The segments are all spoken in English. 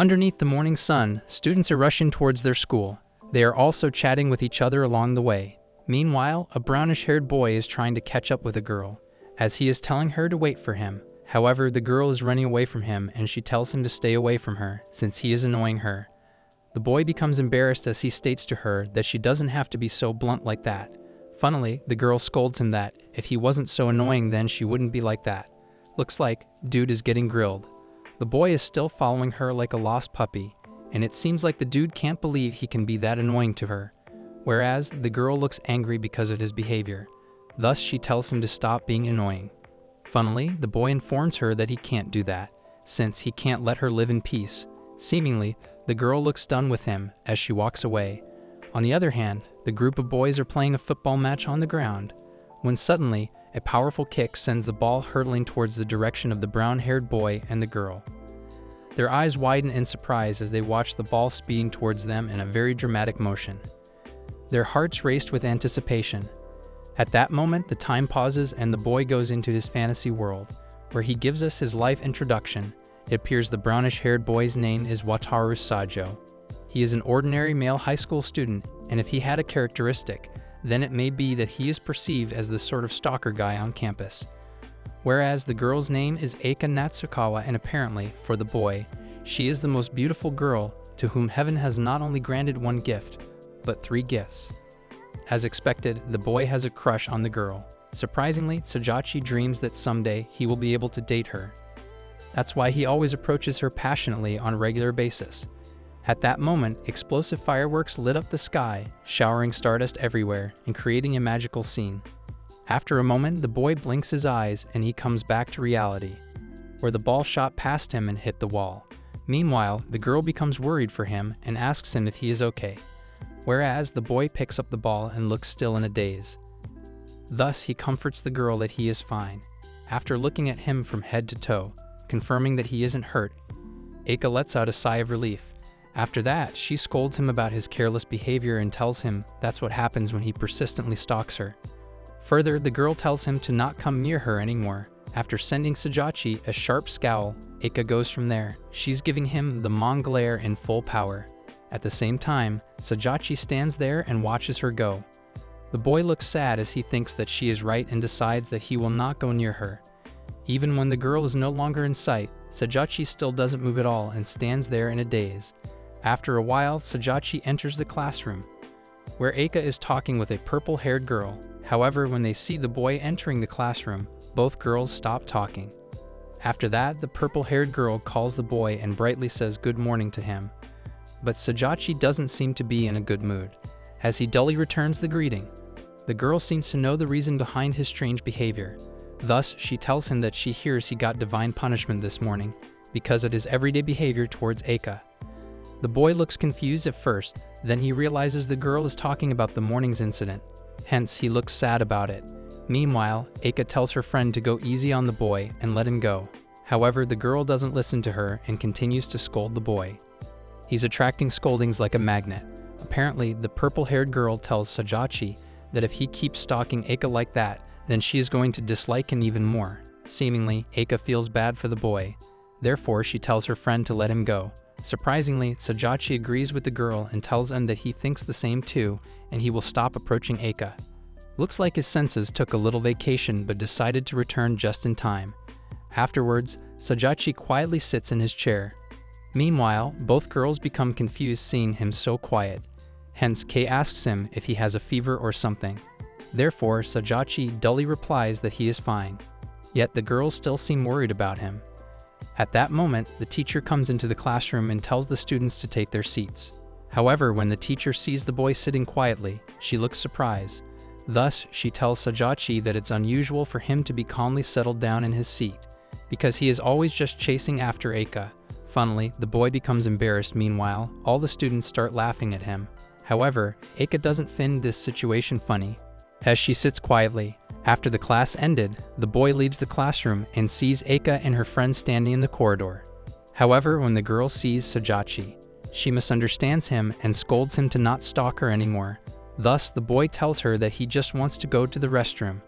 Underneath the morning sun, students are rushing towards their school. They are also chatting with each other along the way. Meanwhile, a brownish-haired boy is trying to catch up with a girl, as he is telling her to wait for him. However, the girl is running away from him and she tells him to stay away from her since he is annoying her. The boy becomes embarrassed as he states to her that she doesn't have to be so blunt like that. Funnily, the girl scolds him that if he wasn't so annoying then she wouldn't be like that. Looks like dude is getting grilled. The boy is still following her like a lost puppy, and it seems like the dude can't believe he can be that annoying to her. Whereas, the girl looks angry because of his behavior. Thus, she tells him to stop being annoying. Funnily, the boy informs her that he can't do that, since he can't let her live in peace. Seemingly, the girl looks done with him as she walks away. On the other hand, the group of boys are playing a football match on the ground, when suddenly, a powerful kick sends the ball hurtling towards the direction of the brown-haired boy and the girl. Their eyes widen in surprise as they watch the ball speeding towards them in a very dramatic motion. Their hearts raced with anticipation. At that moment, the time pauses and the boy goes into his fantasy world, where he gives us his life introduction. It appears the brownish-haired boy's name is Wataru Sajo. He is an ordinary male high school student, and if he had a characteristic, then it may be that he is perceived as the sort of stalker guy on campus. Whereas the girl's name is Eika Natsukawa, and apparently, for the boy, she is the most beautiful girl to whom heaven has not only granted one gift, but 3 gifts. As expected, the boy has a crush on the girl. Surprisingly, Sajachi dreams that someday he will be able to date her. That's why he always approaches her passionately on a regular basis. At that moment, explosive fireworks lit up the sky, showering stardust everywhere and creating a magical scene. After a moment, the boy blinks his eyes and he comes back to reality, where the ball shot past him and hit the wall. Meanwhile, the girl becomes worried for him and asks him if he is okay, whereas the boy picks up the ball and looks still in a daze. Thus, he comforts the girl that he is fine. After looking at him from head to toe, confirming that he isn't hurt, Eika lets out a sigh of relief. After that, she scolds him about his careless behavior and tells him that's what happens when he persistently stalks her. Further, the girl tells him to not come near her anymore. After sending Sajachi a sharp scowl, Eika goes from there. She's giving him the manga glare in full power. At the same time, Sajachi stands there and watches her go. The boy looks sad as he thinks that she is right and decides that he will not go near her. Even when the girl is no longer in sight, Sajachi still doesn't move at all and stands there in a daze. After a while, Sajachi enters the classroom, where Eika is talking with a purple-haired girl. However, when they see the boy entering the classroom, both girls stop talking. After that, the purple-haired girl calls the boy and brightly says good morning to him. But Sajachi doesn't seem to be in a good mood, as he dully returns the greeting. The girl seems to know the reason behind his strange behavior. Thus, she tells him that she hears he got divine punishment this morning because of his everyday behavior towards Eika. The boy looks confused at first, then he realizes the girl is talking about the morning's incident. Hence, he looks sad about it. Meanwhile, Eika tells her friend to go easy on the boy and let him go. However, the girl doesn't listen to her and continues to scold the boy. He's attracting scoldings like a magnet. Apparently, the purple-haired girl tells Sajachi that if he keeps stalking Eika like that, then she is going to dislike him even more. Seemingly, Eika feels bad for the boy. Therefore, she tells her friend to let him go. Surprisingly, Sajachi agrees with the girl and tells him that he thinks the same too, and he will stop approaching Eika. Looks like his senses took a little vacation but decided to return just in time. Afterwards, Sajachi quietly sits in his chair. Meanwhile, both girls become confused seeing him so quiet. Hence, Kei asks him if he has a fever or something. Therefore, Sajachi dully replies that he is fine. Yet the girls still seem worried about him. At that moment, the teacher comes into the classroom and tells the students to take their seats. However, when the teacher sees the boy sitting quietly, she looks surprised. Thus, she tells Sajachi that it's unusual for him to be calmly settled down in his seat, because he is always just chasing after Eika. Funnily, the boy becomes embarrassed. Meanwhile, all the students start laughing at him. However, Eika doesn't find this situation funny, as she sits quietly. After the class ended, the boy leaves the classroom and sees Eika and her friend standing in the corridor. However, when the girl sees Sajachi, she misunderstands him and scolds him to not stalk her anymore. Thus, the boy tells her that he just wants to go to the restroom.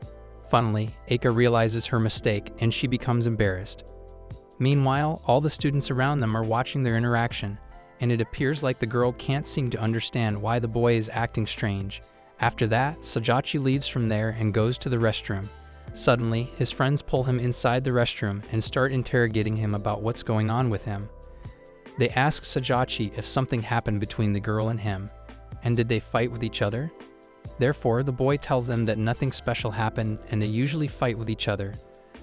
Funnily, Eika realizes her mistake and she becomes embarrassed. Meanwhile, all the students around them are watching their interaction, and it appears like the girl can't seem to understand why the boy is acting strange. After that, Sajachi leaves from there and goes to the restroom. Suddenly, his friends pull him inside the restroom and start interrogating him about what's going on with him. They ask Sajachi if something happened between the girl and him, and did they fight with each other? Therefore, the boy tells them that nothing special happened and they usually fight with each other,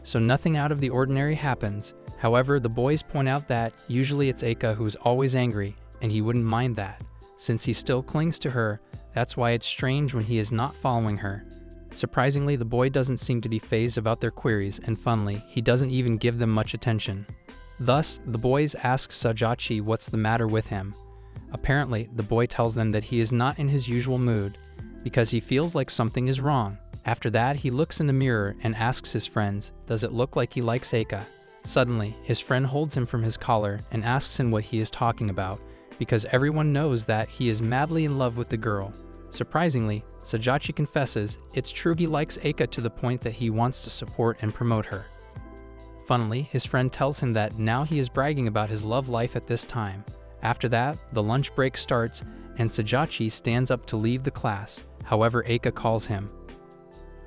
so nothing out of the ordinary happens. However, the boys point out that usually it's Eika who's always angry, and he wouldn't mind that. Since he still clings to her, that's why it's strange when he is not following her. Surprisingly, the boy doesn't seem to be fazed about their queries, and funnily, he doesn't even give them much attention. Thus, the boys ask Sajachi what's the matter with him. Apparently, the boy tells them that he is not in his usual mood, because he feels like something is wrong. After that, he looks in the mirror and asks his friends, does it look like he likes Eika? Suddenly, his friend holds him from his collar and asks him what he is talking about, because everyone knows that he is madly in love with the girl. Surprisingly, Sajachi confesses it's true he likes Eika to the point that he wants to support and promote her. Funnily, his friend tells him that now he is bragging about his love life at this time. After that, the lunch break starts and Sajachi stands up to leave the class. However, Eika calls him.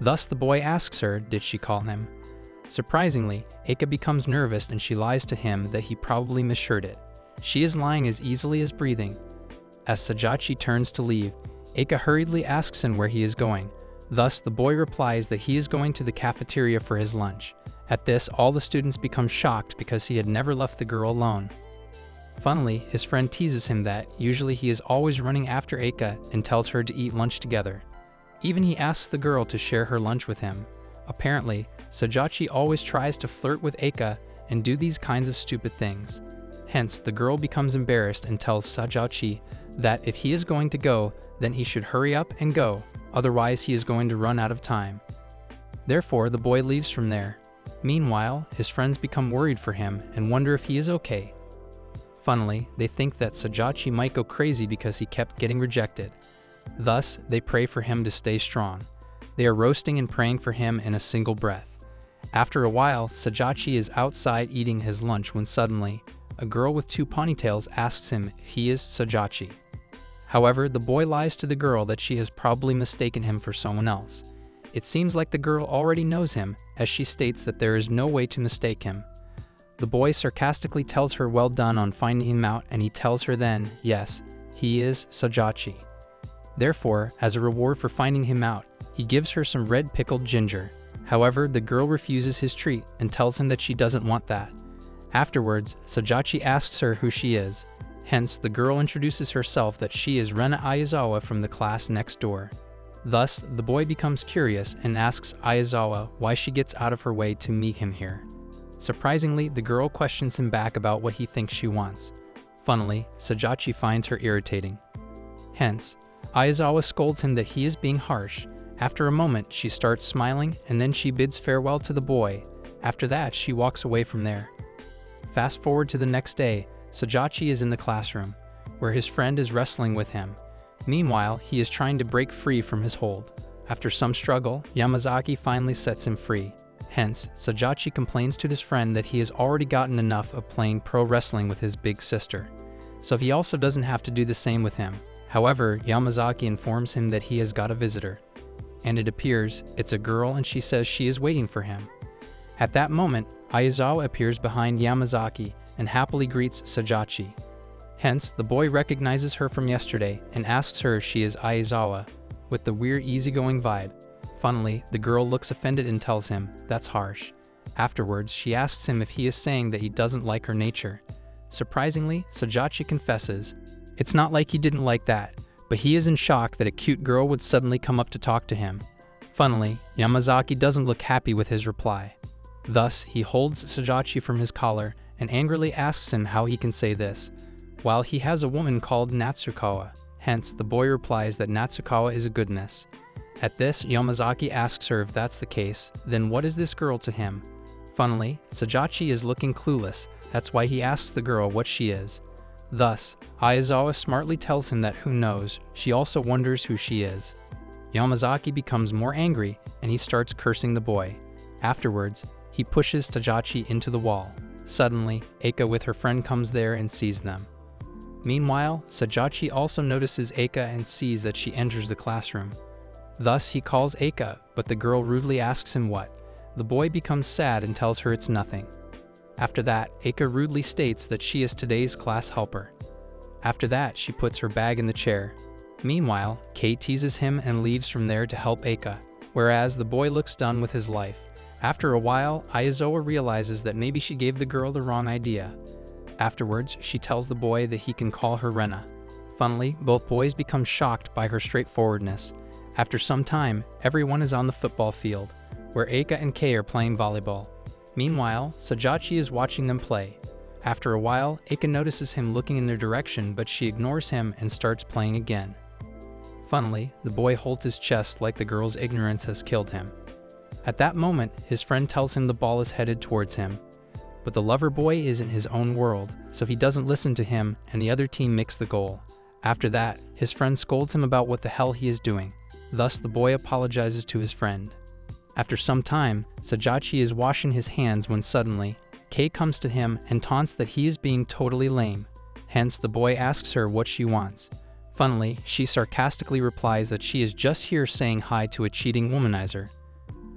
Thus, the boy asks her, did she call him? Surprisingly, Eika becomes nervous and she lies to him that he probably misheard it. She is lying as easily as breathing. As Sajachi turns to leave, Eika hurriedly asks him where he is going. Thus, the boy replies that he is going to the cafeteria for his lunch. At this, all the students become shocked because he had never left the girl alone. Funnily, his friend teases him that usually he is always running after Eika and tells her to eat lunch together. Even he asks the girl to share her lunch with him. Apparently, Sajachi always tries to flirt with Eika and do these kinds of stupid things. Hence, the girl becomes embarrassed and tells Sajachi that if he is going to go, then he should hurry up and go, otherwise he is going to run out of time. Therefore, the boy leaves from there. Meanwhile, his friends become worried for him and wonder if he is okay. Funnily, they think that Sajachi might go crazy because he kept getting rejected. Thus, they pray for him to stay strong. They are roasting and praying for him in a single breath. After a while, Sajachi is outside eating his lunch when suddenly, a girl with 2 ponytails asks him if he is Sajachi. However, the boy lies to the girl that she has probably mistaken him for someone else. It seems like the girl already knows him, as she states that there is no way to mistake him. The boy sarcastically tells her well done on finding him out, and he tells her then, yes, he is Sajachi. Therefore, as a reward for finding him out, he gives her some red pickled ginger. However, the girl refuses his treat and tells him that she doesn't want that. Afterwards, Sajachi asks her who she is. Hence, the girl introduces herself that she is Rena Aizawa from the class next door. Thus, the boy becomes curious and asks Aizawa why she gets out of her way to meet him here. Surprisingly, the girl questions him back about what he thinks she wants. Funnily, Sajachi finds her irritating. Hence, Aizawa scolds him that he is being harsh. After a moment, she starts smiling and then she bids farewell to the boy. After that, she walks away from there. Fast forward to the next day, Sajachi is in the classroom, where his friend is wrestling with him. Meanwhile, he is trying to break free from his hold. After some struggle, Yamazaki finally sets him free. Hence, Sajachi complains to his friend that he has already gotten enough of playing pro wrestling with his big sister, so he also doesn't have to do the same with him. However, Yamazaki informs him that he has got a visitor, and it appears it's a girl and she says she is waiting for him. At that moment, Aizawa appears behind Yamazaki and happily greets Sajachi. Hence, the boy recognizes her from yesterday and asks her if she is Aizawa, with the weird easygoing vibe. Funnily, the girl looks offended and tells him, that's harsh. Afterwards, she asks him if he is saying that he doesn't like her nature. Surprisingly, Sajachi confesses, it's not like he didn't like that, but he is in shock that a cute girl would suddenly come up to talk to him. Funnily, Yamazaki doesn't look happy with his reply. Thus, he holds Sajachi from his collar and angrily asks him how he can say this, while he has a woman called Natsukawa. Hence, the boy replies that Natsukawa is a goodness. At this, Yamazaki asks her if that's the case, then what is this girl to him? Funnily, Sajachi is looking clueless, that's why he asks the girl what she is. Thus, Aizawa smartly tells him that who knows, she also wonders who she is. Yamazaki becomes more angry and he starts cursing the boy. Afterwards, he pushes Sajachi into the wall. Suddenly, Eika with her friend comes there and sees them. Meanwhile, Sajachi also notices Eika and sees that she enters the classroom. Thus, he calls Eika, but the girl rudely asks him what. The boy becomes sad and tells her it's nothing. After that, Eika rudely states that she is today's class helper. After that, she puts her bag in the chair. Meanwhile, Kei teases him and leaves from there to help Eika, whereas the boy looks done with his life. After a while, Aizawa realizes that maybe she gave the girl the wrong idea. Afterwards, she tells the boy that he can call her Rena. Funnily, both boys become shocked by her straightforwardness. After some time, everyone is on the football field, where Eika and Kei are playing volleyball. Meanwhile, Sajachi is watching them play. After a while, Eika notices him looking in their direction, but she ignores him and starts playing again. Funnily, the boy holds his chest like the girl's ignorance has killed him. At that moment, his friend tells him the ball is headed towards him. But the lover boy is in his own world, so he doesn't listen to him and the other team makes the goal. After that, his friend scolds him about what the hell he is doing. Thus, the boy apologizes to his friend. After some time, Sajachi is washing his hands when suddenly, Kei comes to him and taunts that he is being totally lame. Hence, the boy asks her what she wants. Funnily, she sarcastically replies that she is just here saying hi to a cheating womanizer.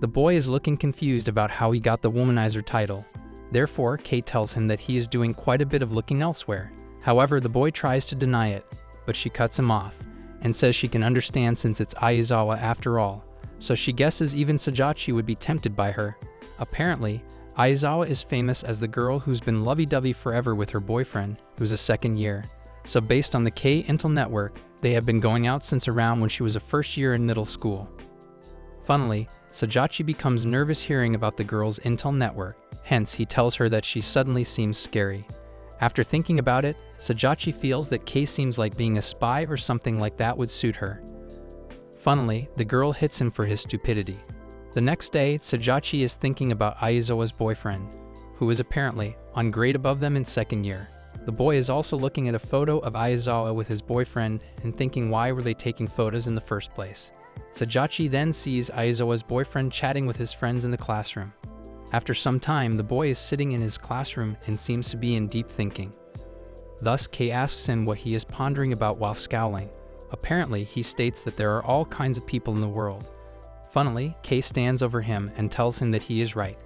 The boy is looking confused about how he got the womanizer title. Therefore, Kei tells him that he is doing quite a bit of looking elsewhere. However, the boy tries to deny it, but she cuts him off and says she can understand since it's Aizawa after all, so she guesses even Sajachi would be tempted by her. Apparently, Aizawa is famous as the girl who's been lovey-dovey forever with her boyfriend, who's a second year. So based on the Kei Intel network, they have been going out since around when she was a first year in middle school. Funnily, Sajachi becomes nervous hearing about the girl's Intel network, hence he tells her that she suddenly seems scary. After thinking about it, Sajachi feels that Kei seems like being a spy or something like that would suit her. Funnily, the girl hits him for his stupidity. The next day, Sajachi is thinking about Aizawa's boyfriend, who is apparently on grade above them in second year. The boy is also looking at a photo of Aizawa with his boyfriend and thinking why were they taking photos in the first place. Sajachi then sees Aizawa's boyfriend chatting with his friends in the classroom. After some time, the boy is sitting in his classroom and seems to be in deep thinking. Thus, Kei asks him what he is pondering about while scowling. Apparently, he states that there are all kinds of people in the world. Funnily, Kei stands over him and tells him that he is right.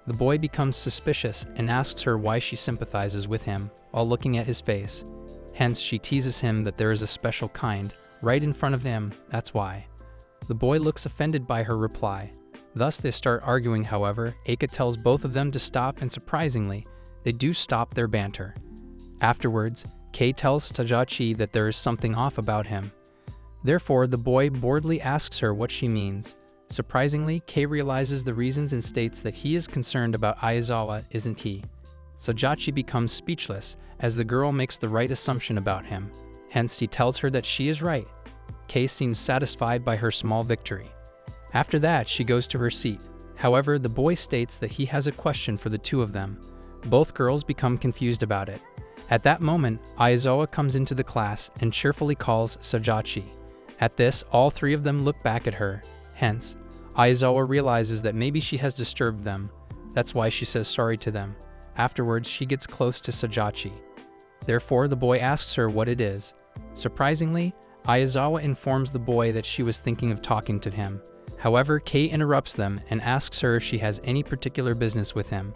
The boy becomes suspicious and asks her why she sympathizes with him while looking at his face. Hence, she teases him that there is a special kind right in front of him, that's why. The boy looks offended by her reply. Thus, they start arguing. However, Eika tells both of them to stop and surprisingly, they do stop their banter. Afterwards, Kei tells Sajachi that there is something off about him. Therefore, the boy boredly asks her what she means. Surprisingly, Kei realizes the reasons and states that he is concerned about Aizawa, isn't he? Sajachi becomes speechless as the girl makes the right assumption about him. Hence, he tells her that she is right. Kei seems satisfied by her small victory. After that, she goes to her seat. However, the boy states that he has a question for the two of them. Both girls become confused about it. At that moment, Aizawa comes into the class and cheerfully calls Sajachi. At this, all three of them look back at her. Hence, Aizawa realizes that maybe she has disturbed them. That's why she says sorry to them. Afterwards, she gets close to Sajachi. Therefore, the boy asks her what it is. Surprisingly, Aizawa informs the boy that she was thinking of talking to him. However, Kei interrupts them and asks her if she has any particular business with him.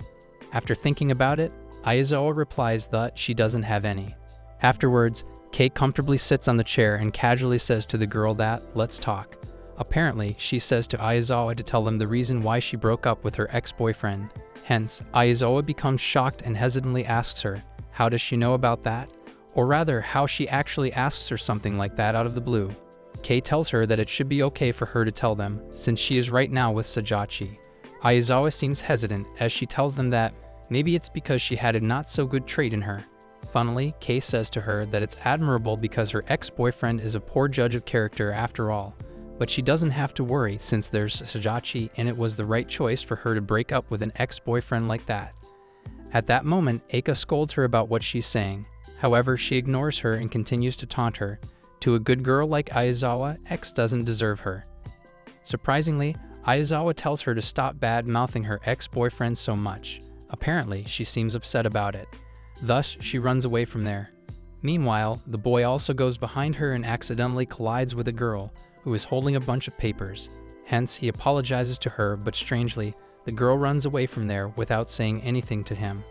After thinking about it, Aizawa replies that she doesn't have any. Afterwards, Kei comfortably sits on the chair and casually says to the girl that, let's talk. Apparently, she says to Aizawa to tell them the reason why she broke up with her ex-boyfriend. Hence, Aizawa becomes shocked and hesitantly asks her, how does she know about that? Or rather, how she actually asks her something like that out of the blue. Kei tells her that it should be okay for her to tell them, since she is right now with Sajachi. Aizawa seems hesitant as she tells them that maybe it's because she had a not-so-good trait in her. Funnily, Kei says to her that it's admirable because her ex-boyfriend is a poor judge of character after all, but she doesn't have to worry since there's Sajachi and it was the right choice for her to break up with an ex-boyfriend like that. At that moment, Eika scolds her about what she's saying. However, she ignores her and continues to taunt her. To a good girl like Aizawa, X doesn't deserve her. Surprisingly, Aizawa tells her to stop bad-mouthing her ex-boyfriend so much. Apparently, she seems upset about it. Thus, she runs away from there. Meanwhile, the boy also goes behind her and accidentally collides with a girl who is holding a bunch of papers. Hence, he apologizes to her, but strangely, the girl runs away from there without saying anything to him.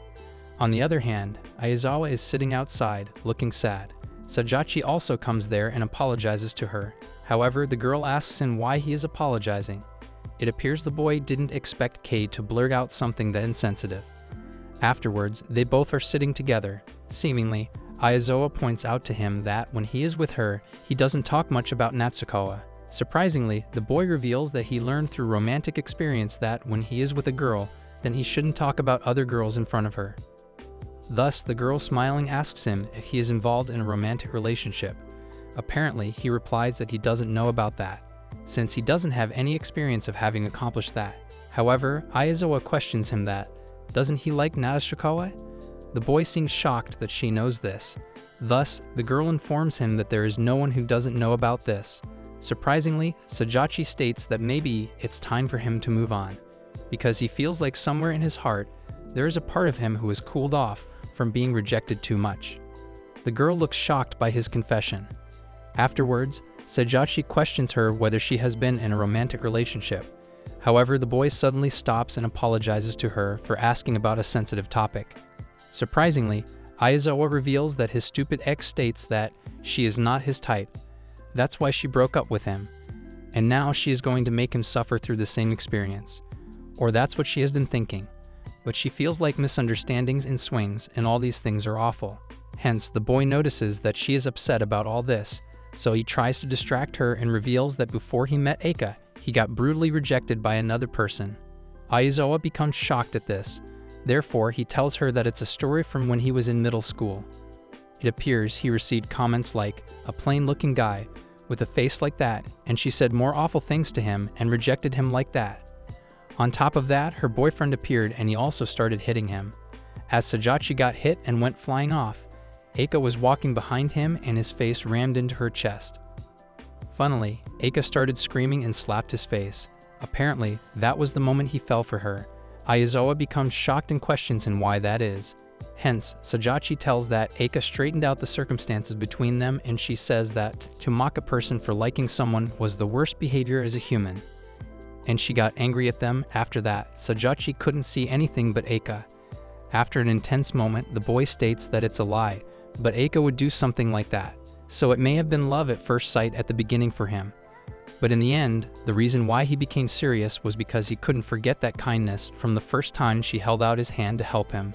On the other hand, Aizawa is sitting outside, looking sad. Sajachi also comes there and apologizes to her. However, the girl asks him why he is apologizing. It appears the boy didn't expect Kei to blurt out something that insensitive. Afterwards, they both are sitting together. Seemingly, Aizawa points out to him that when he is with her, he doesn't talk much about Natsukawa. Surprisingly, the boy reveals that he learned through romantic experience that when he is with a girl, then he shouldn't talk about other girls in front of her. Thus, the girl smiling asks him if he is involved in a romantic relationship. Apparently, he replies that he doesn't know about that, since he doesn't have any experience of having accomplished that. However, Aizawa questions him that, doesn't he like Natsukawa? The boy seems shocked that she knows this. Thus, the girl informs him that there is no one who doesn't know about this. Surprisingly, Sajachi states that maybe it's time for him to move on, because he feels like somewhere in his heart, there is a part of him who has cooled off from being rejected too much. The girl looks shocked by his confession. Afterwards, Sajachi questions her whether she has been in a romantic relationship. However, the boy suddenly stops and apologizes to her for asking about a sensitive topic. Surprisingly, Aizawa reveals that his stupid ex states that she is not his type. That's why she broke up with him. And now she is going to make him suffer through the same experience. Or that's what she has been thinking. But she feels like misunderstandings and swings, and all these things are awful. Hence, the boy notices that she is upset about all this, so he tries to distract her and reveals that before he met Eika, he got brutally rejected by another person. Aizawa becomes shocked at this. Therefore, he tells her that it's a story from when he was in middle school. It appears he received comments like, a plain-looking guy, with a face like that, and she said more awful things to him and rejected him like that. On top of that, her boyfriend appeared and he also started hitting him. As Sajachi got hit and went flying off, Eika was walking behind him and his face rammed into her chest. Funnily, Eika started screaming and slapped his face. Apparently, that was the moment he fell for her. Aizawa becomes shocked and questions him why that is. Hence, Sajachi tells that Eika straightened out the circumstances between them, and she says that to mock a person for liking someone was the worst behavior as a human. And she got angry at them. After that, Sajachi couldn't see anything but Eika. After an intense moment, the boy states that it's a lie, but Eika would do something like that. So it may have been love at first sight at the beginning for him. But in the end, the reason why he became serious was because he couldn't forget that kindness from the first time she held out his hand to help him.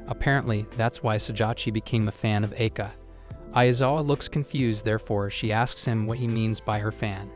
Apparently, that's why Sajachi became a fan of Eika. Aizawa looks confused, therefore she asks him what he means by her fan.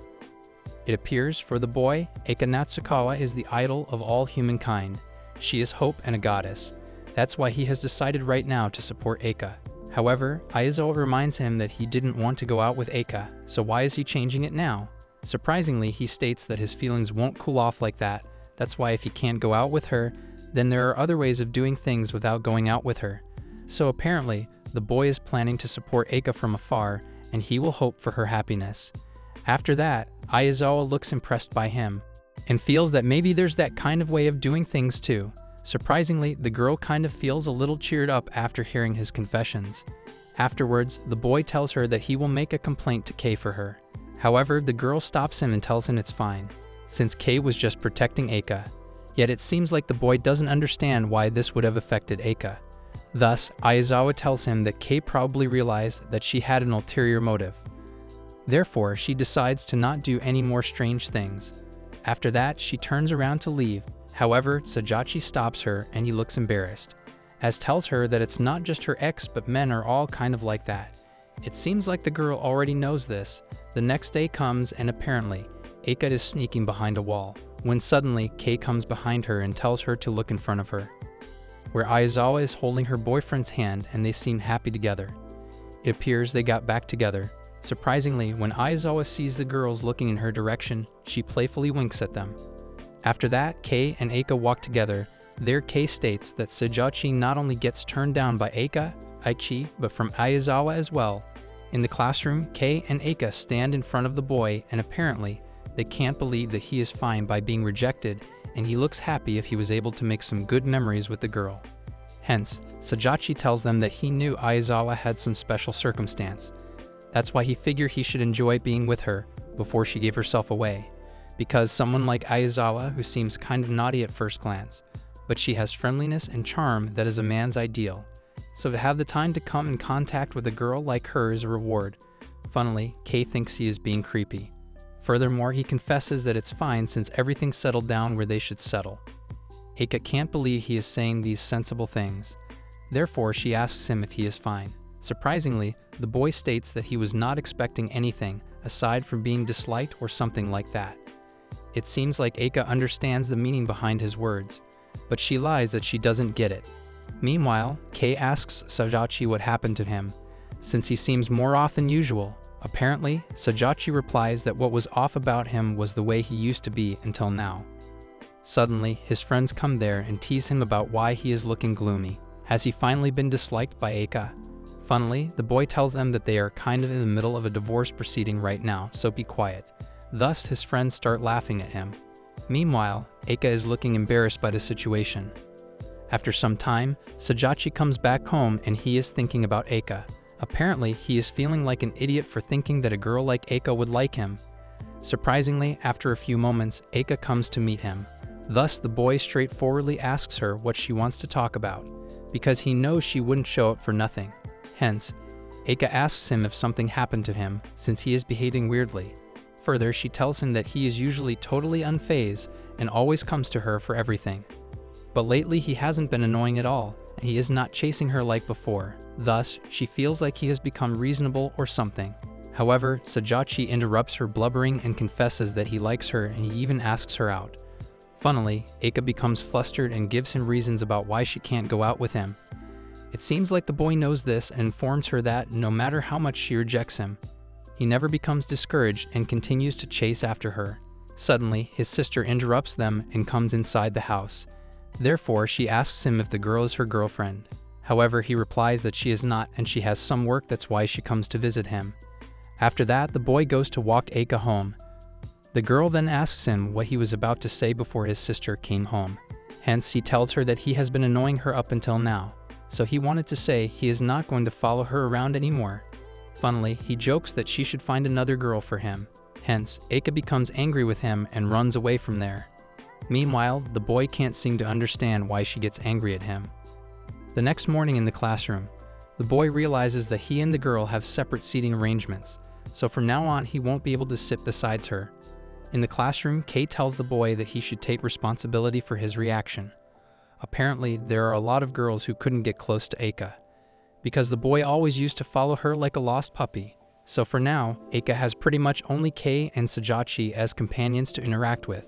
It appears, for the boy, Eika Natsukawa is the idol of all humankind. She is hope and a goddess. That's why he has decided right now to support Eika. However, Aizawa reminds him that he didn't want to go out with Eika, so why is he changing it now? Surprisingly, he states that his feelings won't cool off like that. That's why if he can't go out with her, then there are other ways of doing things without going out with her. So apparently, the boy is planning to support Eika from afar, and he will hope for her happiness. After that, Aizawa looks impressed by him, and feels that maybe there's that kind of way of doing things too. Surprisingly, the girl kind of feels a little cheered up after hearing his confessions. Afterwards, the boy tells her that he will make a complaint to Kei for her. However, the girl stops him and tells him it's fine, since Kei was just protecting Eika. Yet it seems like the boy doesn't understand why this would have affected Eika. Thus, Aizawa tells him that Kei probably realized that she had an ulterior motive. Therefore, she decides to not do any more strange things. After that, she turns around to leave. However, Sajachi stops her and he looks embarrassed, as tells her that it's not just her ex but men are all kind of like that. It seems like the girl already knows this. The next day comes and apparently, Eika is sneaking behind a wall, when suddenly Kei comes behind her and tells her to look in front of her, where Aizawa is holding her boyfriend's hand and they seem happy together. It appears they got back together. Surprisingly, when Aizawa sees the girls looking in her direction, she playfully winks at them. After that, Kei and Eika walk together. There, Kei states that Sajachi not only gets turned down by Eika, Aichi, but from Aizawa as well. In the classroom, Kei and Eika stand in front of the boy and apparently, they can't believe that he is fine by being rejected and he looks happy if he was able to make some good memories with the girl. Hence, Sajachi tells them that he knew Aizawa had some special circumstance. That's why he figured he should enjoy being with her before she gave herself away. Because someone like Aizawa, who seems kind of naughty at first glance, but she has friendliness and charm that is a man's ideal. So to have the time to come in contact with a girl like her is a reward. Funnily, Kei thinks he is being creepy. Furthermore, he confesses that it's fine since everything's settled down where they should settle. Eika can't believe he is saying these sensible things. Therefore, she asks him if he is fine. Surprisingly, the boy states that he was not expecting anything aside from being disliked or something like that. It seems like Eika understands the meaning behind his words, but she lies that she doesn't get it. Meanwhile, Kei asks Sajachi what happened to him, since he seems more off than usual. Apparently, Sajachi replies that what was off about him was the way he used to be until now. Suddenly, his friends come there and tease him about why he is looking gloomy. Has he finally been disliked by Eika? Funnily, the boy tells them that they are kind of in the middle of a divorce proceeding right now, so be quiet. Thus, his friends start laughing at him. Meanwhile, Eika is looking embarrassed by the situation. After some time, Sajachi comes back home and he is thinking about Eika. Apparently, he is feeling like an idiot for thinking that a girl like Eika would like him. Surprisingly, after a few moments, Eika comes to meet him. Thus, the boy straightforwardly asks her what she wants to talk about, because he knows she wouldn't show up for nothing. Hence, Eika asks him if something happened to him, since he is behaving weirdly. Further, she tells him that he is usually totally unfazed and always comes to her for everything. But lately he hasn't been annoying at all, and he is not chasing her like before. Thus, she feels like he has become reasonable or something. However, Sajachi interrupts her blubbering and confesses that he likes her, and he even asks her out. Funnily, Eika becomes flustered and gives him reasons about why she can't go out with him. It seems like the boy knows this and informs her that no matter how much she rejects him, he never becomes discouraged and continues to chase after her. Suddenly, his sister interrupts them and comes inside the house. Therefore, she asks him if the girl is her girlfriend. However, he replies that she is not and she has some work, that's why she comes to visit him. After that, the boy goes to walk Eika home. The girl then asks him what he was about to say before his sister came home. Hence, he tells her that he has been annoying her up until now, so he wanted to say he is not going to follow her around anymore. Funnily, he jokes that she should find another girl for him. Hence, Eika becomes angry with him and runs away from there. Meanwhile, the boy can't seem to understand why she gets angry at him. The next morning in the classroom, the boy realizes that he and the girl have separate seating arrangements, so from now on he won't be able to sit beside her. In the classroom, Kei tells the boy that he should take responsibility for his reaction. Apparently, there are a lot of girls who couldn't get close to Eika, because the boy always used to follow her like a lost puppy. So for now, Eika has pretty much only Kei and Sajachi as companions to interact with.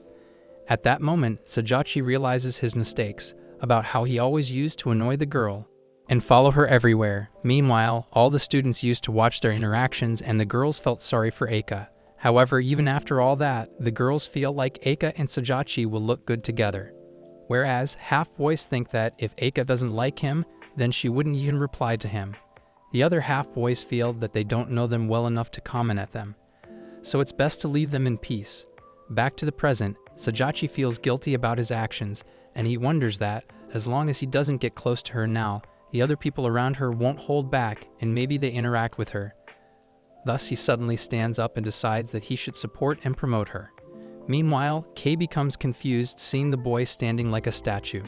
At that moment, Sajachi realizes his mistakes about how he always used to annoy the girl and follow her everywhere. Meanwhile, all the students used to watch their interactions and the girls felt sorry for Eika. However, even after all that, the girls feel like Eika and Sajachi will look good together. Whereas, half-boys think that if Eika doesn't like him, then she wouldn't even reply to him. The other half-boys feel that they don't know them well enough to comment at them. So it's best to leave them in peace. Back to the present, Sajachi feels guilty about his actions, and he wonders that, as long as he doesn't get close to her now, the other people around her won't hold back and maybe they interact with her. Thus, he suddenly stands up and decides that he should support and promote her. Meanwhile, Kei becomes confused seeing the boy standing like a statue.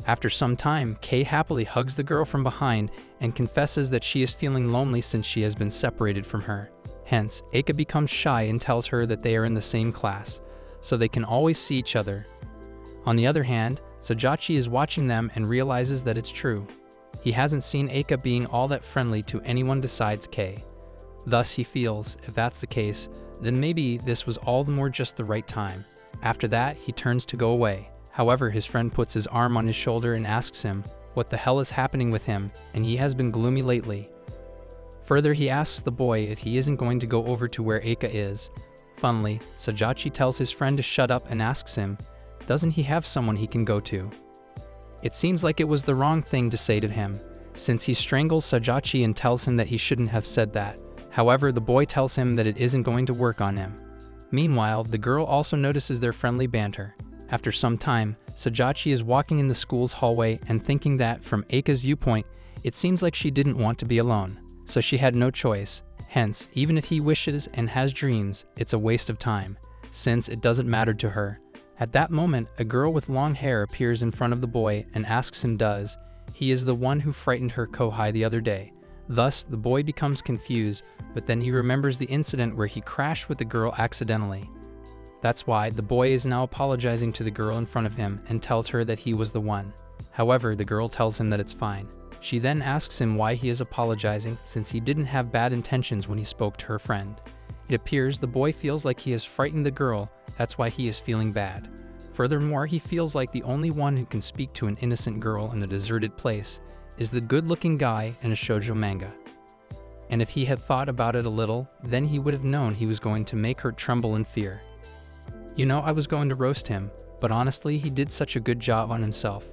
After some time, Kei happily hugs the girl from behind and confesses that she is feeling lonely since she has been separated from her. Hence, Eika becomes shy and tells her that they are in the same class, so they can always see each other. On the other hand, Sajachi is watching them and realizes that it's true. He hasn't seen Eika being all that friendly to anyone besides Kei. Thus, he feels, if that's the case, then maybe this was all the more just the right time. After that, he turns to go away. However, his friend puts his arm on his shoulder and asks him what the hell is happening with him, and he has been gloomy lately. Further, he asks the boy if he isn't going to go over to where Eika is. Funnily, Sajachi tells his friend to shut up and asks him, doesn't he have someone he can go to? It seems like it was the wrong thing to say to him, since he strangles Sajachi and tells him that he shouldn't have said that. However, the boy tells him that it isn't going to work on him. Meanwhile, the girl also notices their friendly banter. After some time, Sajachi is walking in the school's hallway and thinking that, from Eika's viewpoint, it seems like she didn't want to be alone, so she had no choice. Hence, even if he wishes and has dreams, it's a waste of time, since it doesn't matter to her. At that moment, a girl with long hair appears in front of the boy and asks him does he is the one who frightened her Kohai the other day. Thus, the boy becomes confused, but then he remembers the incident where he crashed with the girl accidentally. That's why the boy is now apologizing to the girl in front of him and tells her that he was the one. However, the girl tells him that it's fine. She then asks him why he is apologizing, since he didn't have bad intentions when he spoke to her friend. It appears the boy feels like he has frightened the girl, that's why he is feeling bad. Furthermore, he feels like the only one who can speak to an innocent girl in a deserted place is the good-looking guy in a shoujo manga. And if he had thought about it a little, then he would have known he was going to make her tremble in fear. You know, I was going to roast him, but honestly, he did such a good job on himself.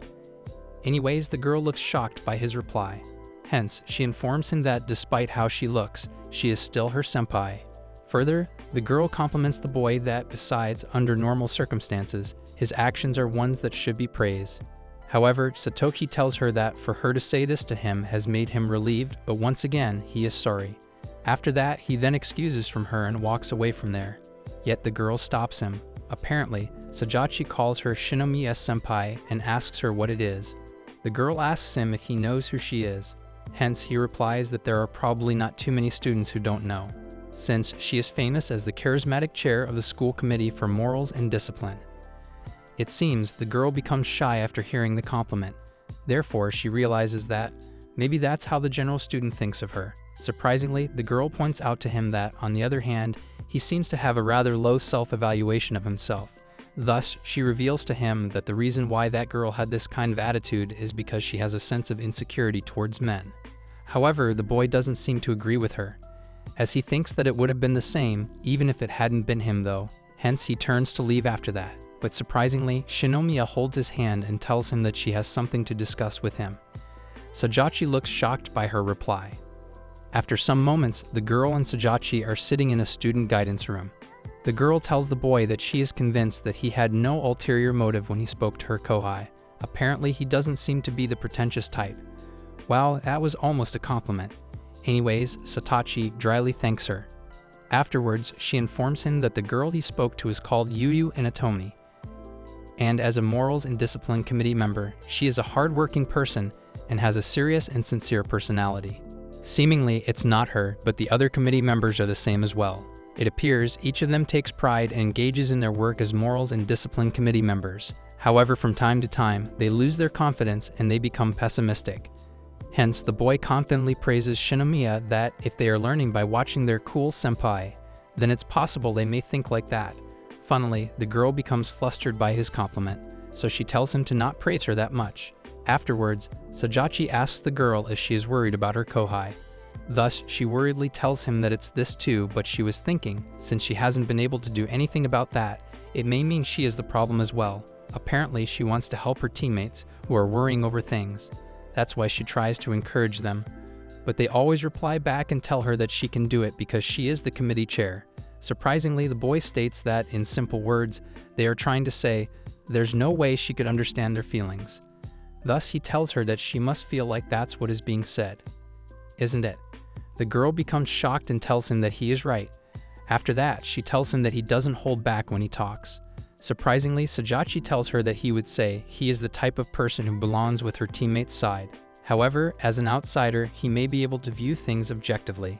Anyways, the girl looks shocked by his reply. Hence, she informs him that despite how she looks, she is still her senpai. Further, the girl compliments the boy that, besides, under normal circumstances, his actions are ones that should be praised. However, Satoki tells her that for her to say this to him has made him relieved, but once again, he is sorry. After that, he then excuses from her and walks away from there. Yet the girl stops him. Apparently, Sajachi calls her Shinomiya senpai and asks her what it is. The girl asks him if he knows who she is. Hence, he replies that there are probably not too many students who don't know, since she is famous as the charismatic chair of the school committee for morals and discipline. It seems the girl becomes shy after hearing the compliment. Therefore, she realizes that maybe that's how the general student thinks of her. Surprisingly, the girl points out to him that, on the other hand, he seems to have a rather low self-evaluation of himself. Thus, she reveals to him that the reason why that girl had this kind of attitude is because she has a sense of insecurity towards men. However, the boy doesn't seem to agree with her, as he thinks that it would have been the same even if it hadn't been him though. Hence, he turns to leave after that. But surprisingly, Shinomiya holds his hand and tells him that she has something to discuss with him. Sajachi looks shocked by her reply. After some moments, the girl and Sajachi are sitting in a student guidance room. The girl tells the boy that she is convinced that he had no ulterior motive when he spoke to her Kohai. Apparently, he doesn't seem to be the pretentious type. Well, that was almost a compliment. Anyways, Satachi dryly thanks her. Afterwards, she informs him that the girl he spoke to is called Yuyu Inatomi, and as a Morals and Discipline Committee member, she is a hard-working person and has a serious and sincere personality. Seemingly, it's not her, but the other committee members are the same as well. It appears each of them takes pride and engages in their work as Morals and Discipline Committee members. However, from time to time, they lose their confidence and they become pessimistic. Hence, the boy confidently praises Shinomiya that if they are learning by watching their cool senpai, then it's possible they may think like that. Funnily, the girl becomes flustered by his compliment, so she tells him to not praise her that much. Afterwards, Sajachi asks the girl if she is worried about her Kohai. Thus, she worriedly tells him that it's this too, but she was thinking, since she hasn't been able to do anything about that, it may mean she is the problem as well. Apparently, she wants to help her teammates who are worrying over things. That's why she tries to encourage them. But they always reply back and tell her that she can do it because she is the committee chair. Surprisingly, the boy states that, in simple words, they are trying to say, there's no way she could understand their feelings. Thus, he tells her that she must feel like that's what is being said. Isn't it? The girl becomes shocked and tells him that he is right. After that, she tells him that he doesn't hold back when he talks. Surprisingly, Sajachi tells her that he would say he is the type of person who belongs with her teammate's side. However, as an outsider, he may be able to view things objectively.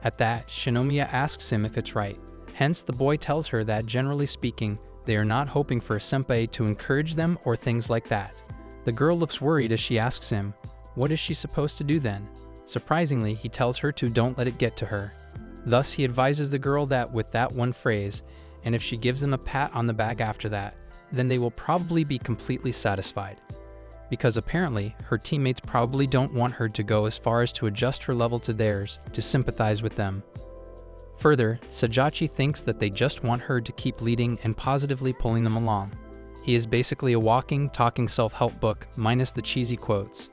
At that, Shinomiya asks him if it's right. Hence, the boy tells her that, generally speaking, they are not hoping for a senpai to encourage them or things like that. The girl looks worried as she asks him, what is she supposed to do then? Surprisingly, he tells her to don't let it get to her. Thus, he advises the girl that with that one phrase, and if she gives him a pat on the back after that, then they will probably be completely satisfied. Because apparently, her teammates probably don't want her to go as far as to adjust her level to theirs, to sympathize with them. Further, Sajachi thinks that they just want her to keep leading and positively pulling them along. He is basically a walking, talking self-help book, minus the cheesy quotes.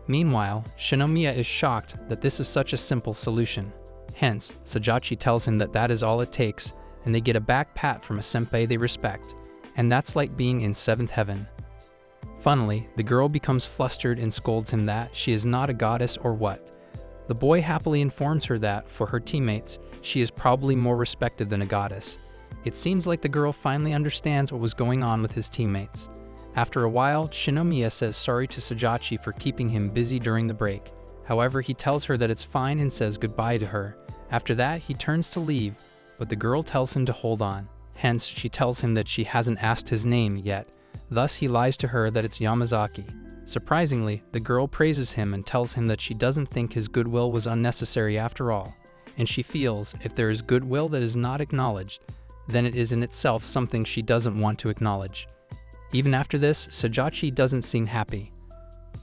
Meanwhile, Shinomiya is shocked that this is such a simple solution. Hence, Sajachi tells him that that is all it takes, and they get a back pat from a senpai they respect. and that's like being in seventh heaven. Funnily, the girl becomes flustered and scolds him that she is not a goddess or what. The boy happily informs her that, for her teammates, she is probably more respected than a goddess. It seems like the girl finally understands what was going on with his teammates. After a while, Shinomiya says sorry to Sajachi for keeping him busy during the break. However, he tells her that it's fine and says goodbye to her. After that, he turns to leave, but the girl tells him to hold on. Hence, she tells him that she hasn't asked his name yet. Thus, he lies to her that it's Yamazaki. Surprisingly, the girl praises him and tells him that she doesn't think his goodwill was unnecessary after all, and she feels if there is goodwill that is not acknowledged, then it is in itself something she doesn't want to acknowledge. Even after this, Sajachi doesn't seem happy.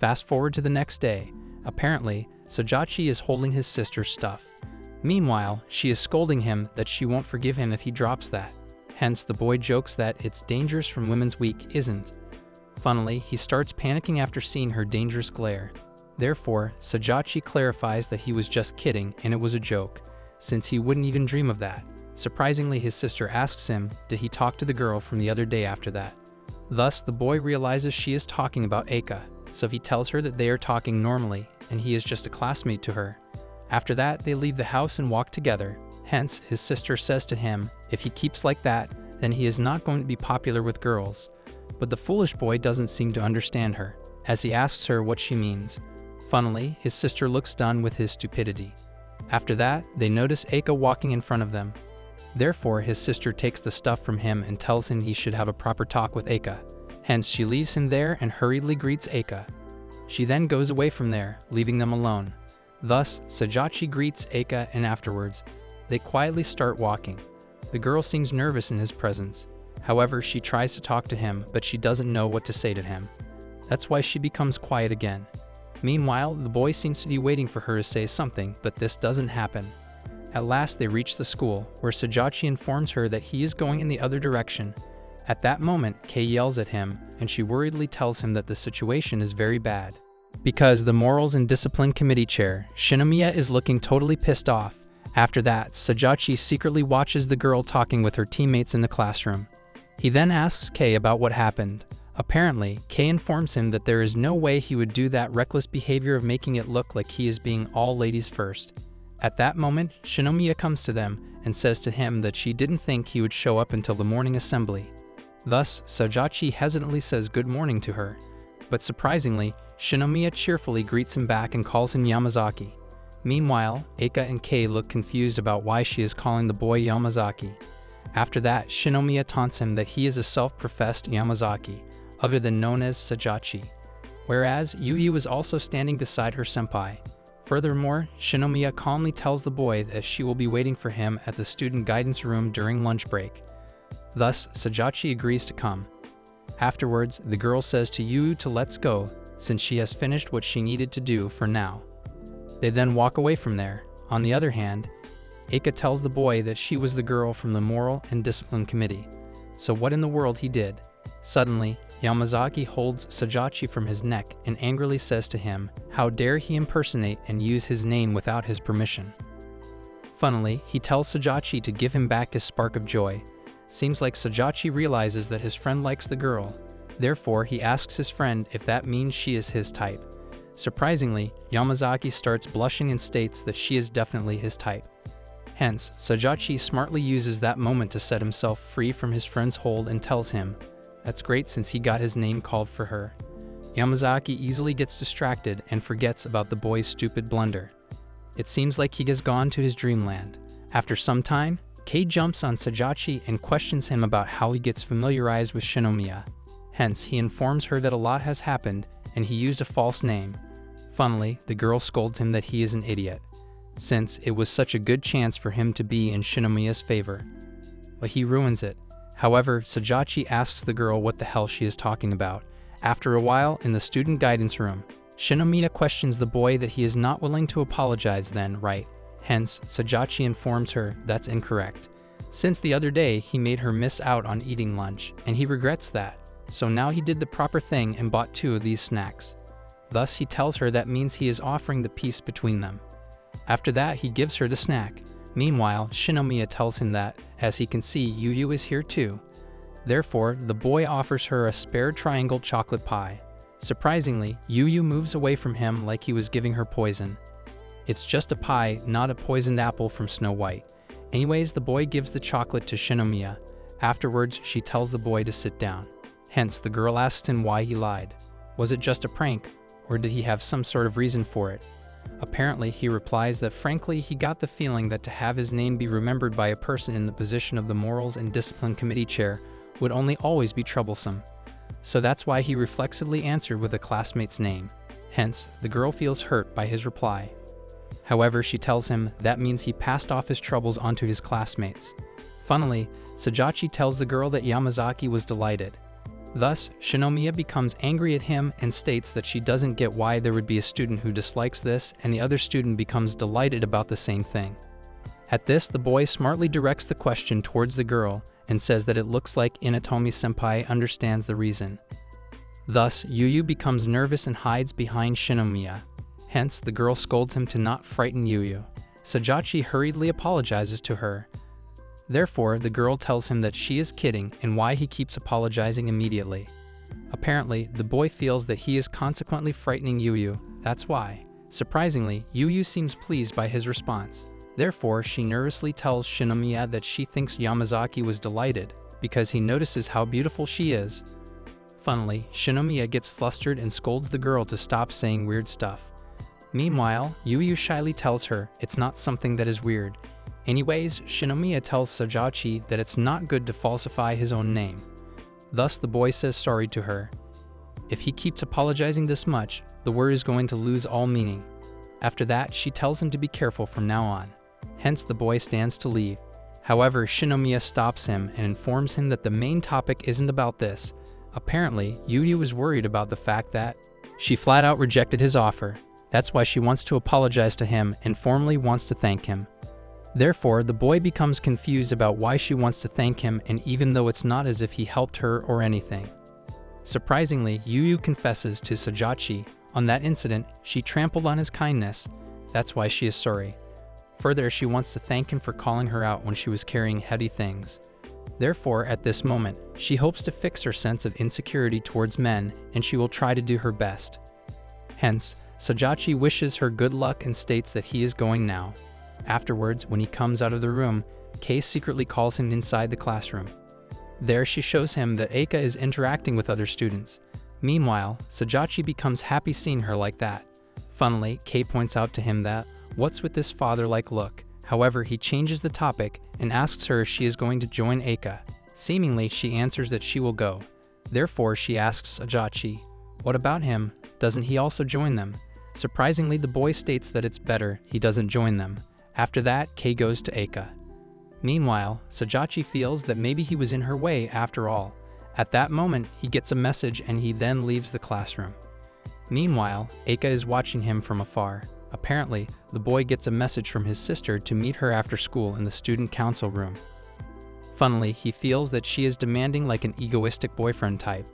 Fast forward to the next day. Apparently, Sajachi is holding his sister's stuff. Meanwhile, she is scolding him that she won't forgive him if he drops that. Hence, the boy jokes that it's dangerous from Women's Week isn't. Funnily, he starts panicking after seeing her dangerous glare. Therefore, Sajachi clarifies that he was just kidding and it was a joke, since he wouldn't even dream of that. Surprisingly, his sister asks him, did he talk to the girl from the other day after that? Thus, the boy realizes she is talking about Eika, so he tells her that they are talking normally and he is just a classmate to her. After that, they leave the house and walk together. Hence, his sister says to him, if he keeps like that, then he is not going to be popular with girls. But the foolish boy doesn't seem to understand her, as he asks her what she means. Funnily, his sister looks done with his stupidity. After that, they notice Eika walking in front of them. Therefore, his sister takes the stuff from him and tells him he should have a proper talk with Eika. Hence, she leaves him there and hurriedly greets Eika. She then goes away from there, leaving them alone. Thus, Sajachi greets Eika and afterwards, they quietly start walking. The girl seems nervous in his presence. However, she tries to talk to him, but she doesn't know what to say to him. That's why she becomes quiet again. Meanwhile, the boy seems to be waiting for her to say something, but this doesn't happen. At last, they reach the school, where Sajachi informs her that he is going in the other direction. At that moment, Kei yells at him, and she worriedly tells him that the situation is very bad. Because the Morals and Discipline Committee chair, Shinomiya, is looking totally pissed off. After that, Sajachi secretly watches the girl talking with her teammates in the classroom. He then asks Kei about what happened. Apparently, Kei informs him that there is no way he would do that reckless behavior of making it look like he is being all ladies first. At that moment, Shinomiya comes to them and says to him that she didn't think he would show up until the morning assembly. Thus, Sajachi hesitantly says good morning to her. But surprisingly, Shinomiya cheerfully greets him back and calls him Yamazaki. Meanwhile, Eika and Kei look confused about why she is calling the boy Yamazaki. After that, Shinomiya taunts him that he is a self-professed Yamazaki, other than known as Sajachi. Whereas, Yuyu is also standing beside her senpai. Furthermore, Shinomiya calmly tells the boy that she will be waiting for him at the student guidance room during lunch break. Thus, Sajachi agrees to come. Afterwards, the girl says to Yuyu to let's go, since she has finished what she needed to do for now. They then walk away from there. On the other hand, Eika tells the boy that she was the girl from the Moral and Discipline Committee. So what in the world he did? Suddenly, Yamazaki holds Sajachi from his neck and angrily says to him, how dare he impersonate and use his name without his permission. Funnily, he tells Sajachi to give him back his spark of joy. Seems like Sajachi realizes that his friend likes the girl. Therefore, he asks his friend if that means she is his type. Surprisingly, Yamazaki starts blushing and states that she is definitely his type. Hence, Sajachi smartly uses that moment to set himself free from his friend's hold and tells him, that's great since he got his name called for her. Yamazaki easily gets distracted and forgets about the boy's stupid blunder. It seems like he has gone to his dreamland. After some time, Kei jumps on Sajachi and questions him about how he gets familiarized with Shinomiya. Hence, he informs her that a lot has happened and he used a false name. Funnily, the girl scolds him that he is an idiot, since it was such a good chance for him to be in Shinomiya's favor. But he ruins it. However, Sajachi asks the girl what the hell she is talking about. After a while, in the student guidance room, Shinomiya questions the boy that he is not willing to apologize then, right? Hence, Sajachi informs her that's incorrect. Since the other day, he made her miss out on eating lunch, and he regrets that. So now he did the proper thing and bought 2 of these snacks. Thus, he tells her that means he is offering the peace between them. After that, he gives her the snack. Meanwhile, Shinomiya tells him that, as he can see, Yuyu is here too. Therefore, the boy offers her a spare triangle chocolate pie. Surprisingly, Yu moves away from him like he was giving her poison. It's just a pie, not a poisoned apple from Snow White. Anyways, the boy gives the chocolate to Shinomiya. Afterwards, she tells the boy to sit down. Hence, the girl asks him why he lied. Was it just a prank, or did he have some sort of reason for it? Apparently, he replies that frankly, he got the feeling that to have his name be remembered by a person in the position of the Morals and Discipline Committee chair would only always be troublesome. So that's why he reflexively answered with a classmate's name. Hence, the girl feels hurt by his reply. However, she tells him that means he passed off his troubles onto his classmates. Funnily, Sajachi tells the girl that Yamazaki was delighted. Thus, Shinomiya becomes angry at him and states that she doesn't get why there would be a student who dislikes this, and the other student becomes delighted about the same thing. At this, the boy smartly directs the question towards the girl and says that it looks like Inatomi-senpai understands the reason. Thus, Yu becomes nervous and hides behind Shinomiya. Hence, the girl scolds him to not frighten Yu. Sajachi hurriedly apologizes to her. Therefore, the girl tells him that she is kidding and why he keeps apologizing immediately. Apparently, the boy feels that he is consequently frightening Yu, that's why. Surprisingly, Yu seems pleased by his response. Therefore, she nervously tells Shinomiya that she thinks Yamazaki was delighted because he notices how beautiful she is. Funnily, Shinomiya gets flustered and scolds the girl to stop saying weird stuff. Meanwhile, Yu shyly tells her it's not something that is weird. Anyways, Shinomiya tells Sajachi that it's not good to falsify his own name. Thus, the boy says sorry to her. If he keeps apologizing this much, the word is going to lose all meaning. After that, she tells him to be careful from now on. Hence, the boy stands to leave. However, Shinomiya stops him and informs him that the main topic isn't about this. Apparently, Yu was worried about the fact that she flat out rejected his offer. That's why she wants to apologize to him and formally wants to thank him. Therefore, the boy becomes confused about why she wants to thank him, and even though it's not as if he helped her or anything. Surprisingly, Yu confesses to Sajachi on that incident she trampled on his kindness. That's why she is sorry. Further, she wants to thank him for calling her out when she was carrying heavy things. Therefore, at this moment, she hopes to fix her sense of insecurity towards men, and she will try to do her best. Hence, Sajachi wishes her good luck and states that he is going now. Afterwards, when he comes out of the room, Kei secretly calls him inside the classroom. There she shows him that Eika is interacting with other students. Meanwhile, Sajachi becomes happy seeing her like that. Funnily, Kei points out to him that, what's with this father-like look? However, he changes the topic and asks her if she is going to join Eika. Seemingly, she answers that she will go. Therefore, she asks Sajachi, what about him? Doesn't he also join them? Surprisingly, the boy states that it's better he doesn't join them. After that, Kei goes to Eika. Meanwhile, Sajachi feels that maybe he was in her way after all. At that moment, he gets a message and he then leaves the classroom. Meanwhile, Eika is watching him from afar. Apparently, the boy gets a message from his sister to meet her after school in the student council room. Funnily, he feels that she is demanding like an egoistic boyfriend type.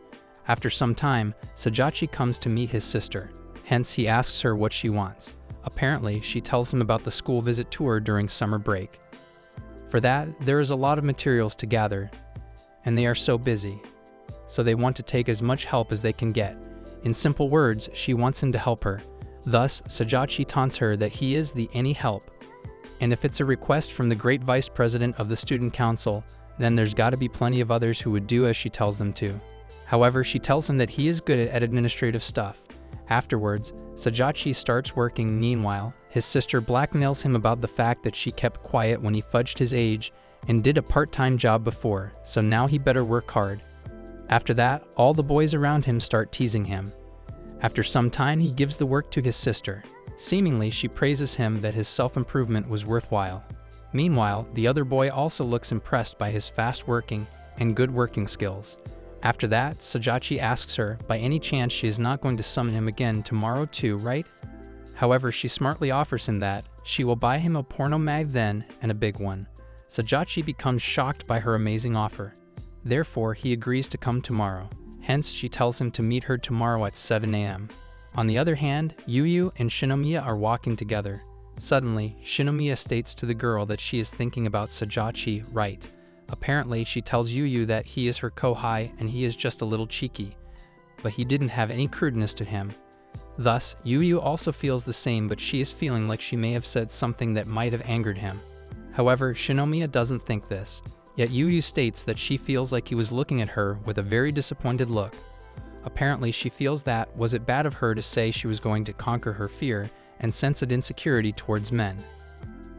After some time, Sajachi comes to meet his sister. Hence, he asks her what she wants. Apparently, she tells him about the school visit tour during summer break. For that, there is a lot of materials to gather, and they are so busy. So they want to take as much help as they can get. In simple words, she wants him to help her. Thus, Sajachi taunts her that he is the any help. And if it's a request from the great vice president of the student council, then there's gotta be plenty of others who would do as she tells them to. However, she tells him that he is good at administrative stuff. Afterwards, Sajachi starts working. Meanwhile, his sister blackmails him about the fact that she kept quiet when he fudged his age and did a part-time job before, so now he better work hard. After that, all the boys around him start teasing him. After some time, he gives the work to his sister. Seemingly, she praises him that his self-improvement was worthwhile. Meanwhile, the other boy also looks impressed by his fast working and good working skills. After that, Sajachi asks her, by any chance she is not going to summon him again tomorrow too, right? However, she smartly offers him that she will buy him a porno mag then, and a big one. Sajachi becomes shocked by her amazing offer. Therefore, he agrees to come tomorrow. Hence, she tells him to meet her tomorrow at 7 a.m. On the other hand, Yu and Shinomiya are walking together. Suddenly, Shinomiya states to the girl that she is thinking about Sajachi, right? Apparently, she tells Yu that he is her kohai and he is just a little cheeky, but he didn't have any crudeness to him. Thus, Yu also feels the same, but she is feeling like she may have said something that might have angered him. However, Shinomiya doesn't think this, yet Yu states that she feels like he was looking at her with a very disappointed look. Apparently, she feels that was it bad of her to say she was going to conquer her fear and sense of insecurity towards men.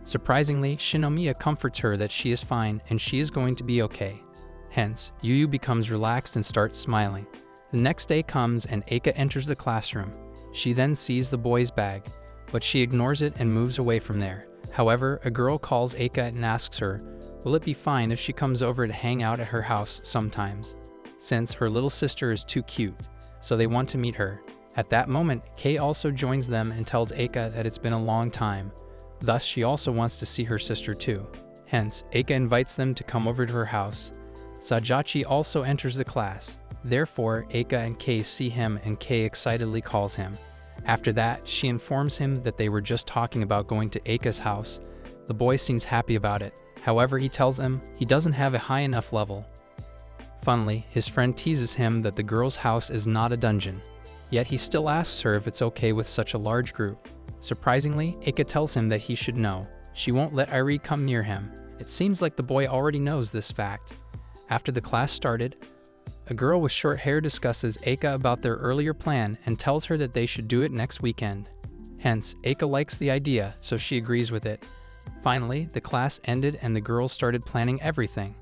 Surprisingly, Shinomiya comforts her that she is fine and she is going to be okay. Hence, Yu becomes relaxed and starts smiling. The next day comes and Eika enters the classroom. She then sees the boy's bag, but she ignores it and moves away from there. However, a girl calls Eika and asks her, will it be fine if she comes over to hang out at her house sometimes, since her little sister is too cute, so they want to meet her. At that moment, Kei also joins them and tells Eika that it's been a long time. Thus, she also wants to see her sister too. Hence, Eika invites them to come over to her house. Sajachi also enters the class. Therefore, Eika and Kei see him and Kei excitedly calls him. After that, she informs him that they were just talking about going to Eika's house. The boy seems happy about it. However, he tells him he doesn't have a high enough level. Funnily, his friend teases him that the girl's house is not a dungeon. Yet he still asks her if it's okay with such a large group. Surprisingly, Eika tells him that he should know. She won't let Iri come near him. It seems like the boy already knows this fact. After the class started, a girl with short hair discusses Eika about their earlier plan and tells her that they should do it next weekend. Hence, Eika likes the idea, so she agrees with it. Finally, the class ended and the girls started planning everything.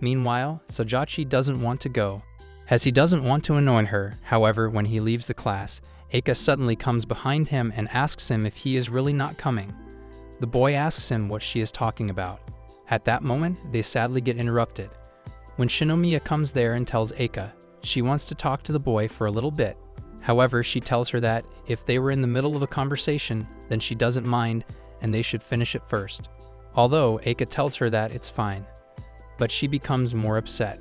Meanwhile, Sajachi doesn't want to go, as he doesn't want to annoy her. However, when he leaves the class, Eika suddenly comes behind him and asks him if he is really not coming. The boy asks him what she is talking about. At that moment, they sadly get interrupted. When Shinomiya comes there and tells Eika, she wants to talk to the boy for a little bit. However, she tells her that if they were in the middle of a conversation, then she doesn't mind and they should finish it first. Although Eika tells her that it's fine. But she becomes more upset.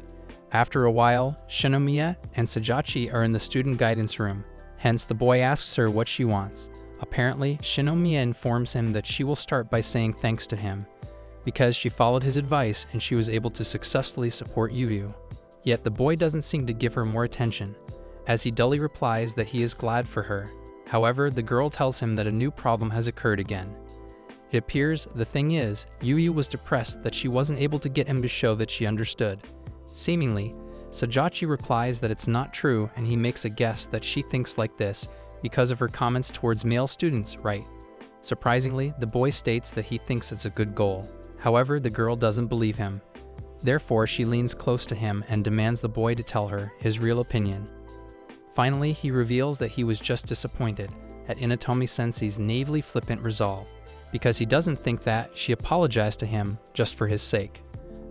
After a while, Shinomiya and Sajachi are in the student guidance room. Hence, the boy asks her what she wants. Apparently, Shinomiya informs him that she will start by saying thanks to him, because she followed his advice and she was able to successfully support Yu. Yet the boy doesn't seem to give her more attention, as he dully replies that he is glad for her. However, the girl tells him that a new problem has occurred again. It appears the thing is, Yu was depressed that she wasn't able to get him to show that she understood. Seemingly, Sajachi replies that it's not true and he makes a guess that she thinks like this because of her comments towards male students, right? Surprisingly, the boy states that he thinks it's a good goal. However, the girl doesn't believe him. Therefore, she leans close to him and demands the boy to tell her his real opinion. Finally, he reveals that he was just disappointed at Inatomi-sensei's naively flippant resolve, because he doesn't think that she apologized to him just for his sake.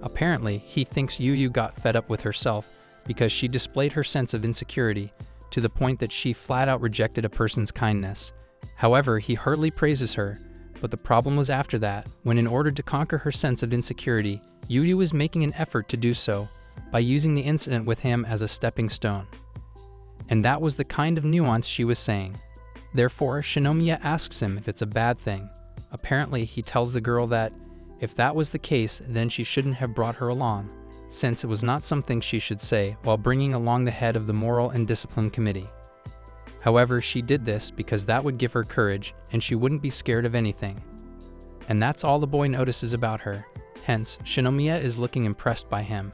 Apparently, he thinks Yu got fed up with herself because she displayed her sense of insecurity to the point that she flat out rejected a person's kindness. However, he heartily praises her, but the problem was after that, when in order to conquer her sense of insecurity, Yu was making an effort to do so by using the incident with him as a stepping stone. And that was the kind of nuance she was saying. Therefore, Shinomiya asks him if it's a bad thing. Apparently, he tells the girl that if that was the case, then she shouldn't have brought her along, since it was not something she should say while bringing along the head of the Moral and Discipline Committee. However, she did this because that would give her courage and she wouldn't be scared of anything. And that's all the boy notices about her. Hence, Shinomiya is looking impressed by him,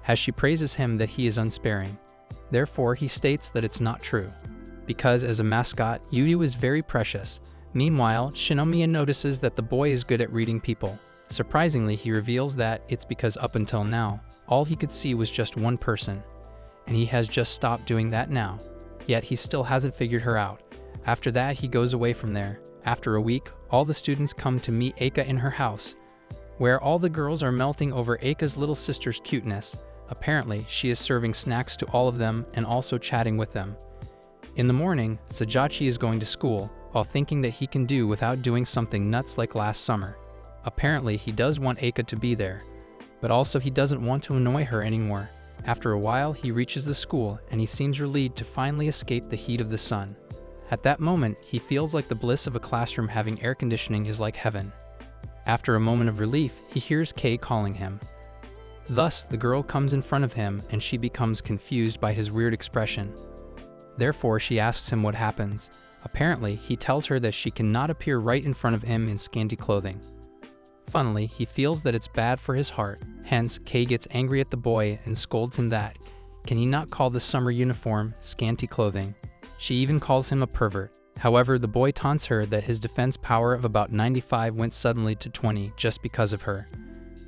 as she praises him that he is unsparing. Therefore, he states that it's not true, because as a mascot, Yu is very precious. Meanwhile, Shinomiya notices that the boy is good at reading people. Surprisingly, he reveals that it's because up until now, all he could see was just one person, and he has just stopped doing that now. Yet he still hasn't figured her out. After that, he goes away from there. After a week, all the students come to meet Eika in her house, where all the girls are melting over Eika's little sister's cuteness. Apparently, she is serving snacks to all of them and also chatting with them. In the morning, Sajachi is going to school, while thinking that he can do without doing something nuts like last summer. Apparently, he does want Eika to be there, but also he doesn't want to annoy her anymore. After a while, he reaches the school and he seems relieved to finally escape the heat of the sun. At that moment, he feels like the bliss of a classroom having air conditioning is like heaven. After a moment of relief, he hears Kei calling him. Thus, the girl comes in front of him and she becomes confused by his weird expression. Therefore, she asks him what happens. Apparently, he tells her that she cannot appear right in front of him in scanty clothing. Funnily, he feels that it's bad for his heart. Hence, Kay gets angry at the boy and scolds him that can he not call the summer uniform scanty clothing. She even calls him a pervert. However, the boy taunts her that his defense power of about 95 went suddenly to 20 just because of her.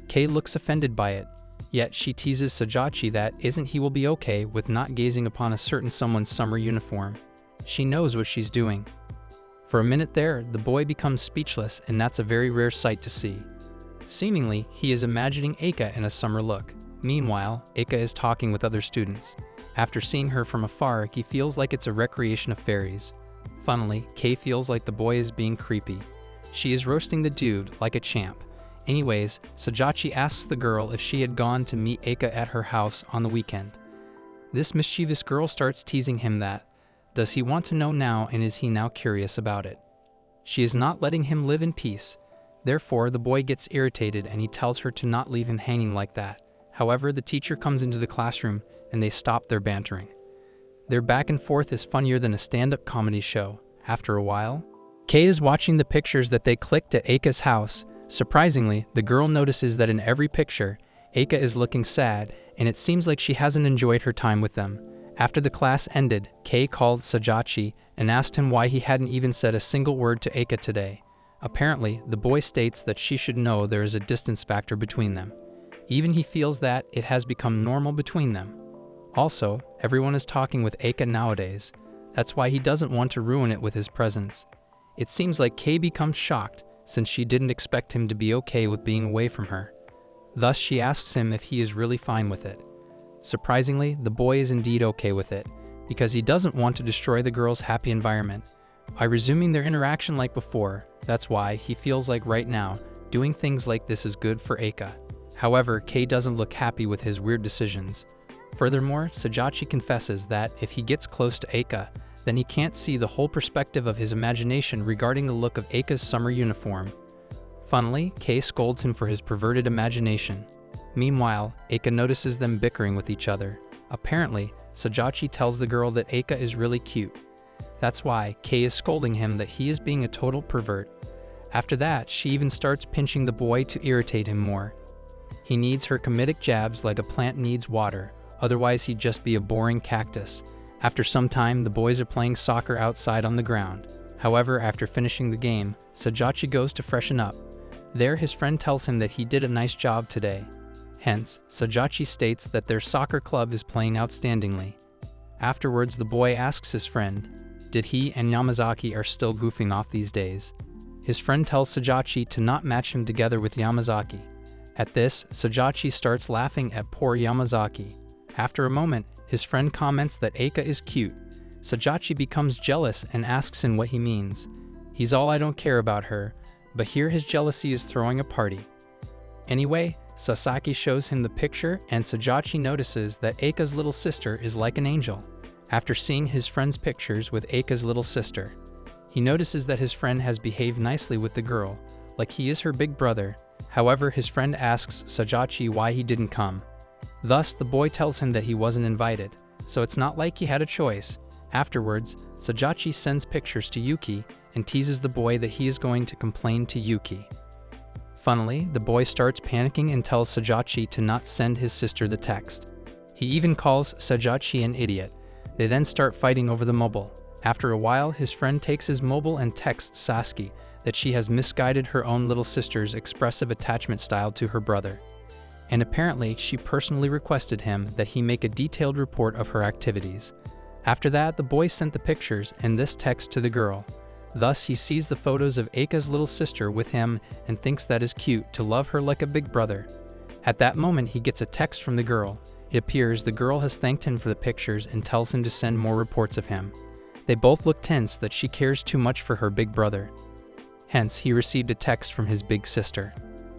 Kay looks offended by it, yet she teases Sajachi that isn't he will be okay with not gazing upon a certain someone's summer uniform. She knows what she's doing. For a minute there, the boy becomes speechless, and that's a very rare sight to see. Seemingly, he is imagining Eika in a summer look. Meanwhile, Eika is talking with other students. After seeing her from afar, he feels like it's a recreation of fairies. Funnily, Kay feels like the boy is being creepy. She is roasting the dude like a champ. Anyways, Sajachi asks the girl if she had gone to meet Eika at her house on the weekend. This mischievous girl starts teasing him that, does he want to know now, and is he now curious about it? She is not letting him live in peace. Therefore, the boy gets irritated and he tells her to not leave him hanging like that. However, the teacher comes into the classroom and they stop their bantering. Their back and forth is funnier than a stand-up comedy show. After a while, Kay is watching the pictures that they clicked at Eika's house. Surprisingly, the girl notices that in every picture, Eika is looking sad, and it seems like she hasn't enjoyed her time with them. After the class ended, Kay called Sajachi and asked him why he hadn't even said a single word to Eika today. Apparently, the boy states that she should know there is a distance factor between them. Even he feels that it has become normal between them. Also, everyone is talking with Eika nowadays. That's why he doesn't want to ruin it with his presence. It seems like Kay becomes shocked, since she didn't expect him to be okay with being away from her. Thus, she asks him if he is really fine with it. Surprisingly, the boy is indeed okay with it, because he doesn't want to destroy the girl's happy environment. By resuming their interaction like before, that's why he feels like right now, doing things like this is good for Eika. However, Kay doesn't look happy with his weird decisions. Furthermore, Sajachi confesses that if he gets close to Eika, then he can't see the whole perspective of his imagination regarding the look of Eika's summer uniform. Funnily, Kay scolds him for his perverted imagination. Meanwhile, Eika notices them bickering with each other. Apparently, Sajachi tells the girl that Eika is really cute. That's why Kay is scolding him that he is being a total pervert. After that, she even starts pinching the boy to irritate him more. He needs her comedic jabs like a plant needs water, otherwise he'd just be a boring cactus. After some time, the boys are playing soccer outside on the ground. However, after finishing the game, Sajachi goes to freshen up. There, his friend tells him that he did a nice job today. Hence, Sajachi states that their soccer club is playing outstandingly. Afterwards, the boy asks his friend, did he and Yamazaki are still goofing off these days? His friend tells Sajachi to not match him together with Yamazaki. At this, Sajachi starts laughing at poor Yamazaki. After a moment, his friend comments that Eika is cute. Sajachi becomes jealous and asks him what he means. He's all I don't care about her, but here his jealousy is throwing a party. Anyway, Sasaki shows him the picture and Sajachi notices that Eika's little sister is like an angel. After seeing his friend's pictures with Eika's little sister, he notices that his friend has behaved nicely with the girl, like he is her big brother. However, his friend asks Sajachi why he didn't come. Thus, the boy tells him that he wasn't invited, so it's not like he had a choice. Afterwards, Sajachi sends pictures to Yuki and teases the boy that he is going to complain to Yuki. Funnily, the boy starts panicking and tells Sajachi to not send his sister the text. He even calls Sajachi an idiot. They then start fighting over the mobile. After a while, his friend takes his mobile and texts Sasuke that she has misguided her own little sister's expressive attachment style to her brother. And apparently, she personally requested him that he make a detailed report of her activities. After that, the boy sent the pictures and this text to the girl. Thus, he sees the photos of Eika's little sister with him and thinks that is cute to love her like a big brother. At that moment, he gets a text from the girl. It appears the girl has thanked him for the pictures and tells him to send more reports of him. They both look tense that she cares too much for her big brother. Hence, he received a text from his big sister.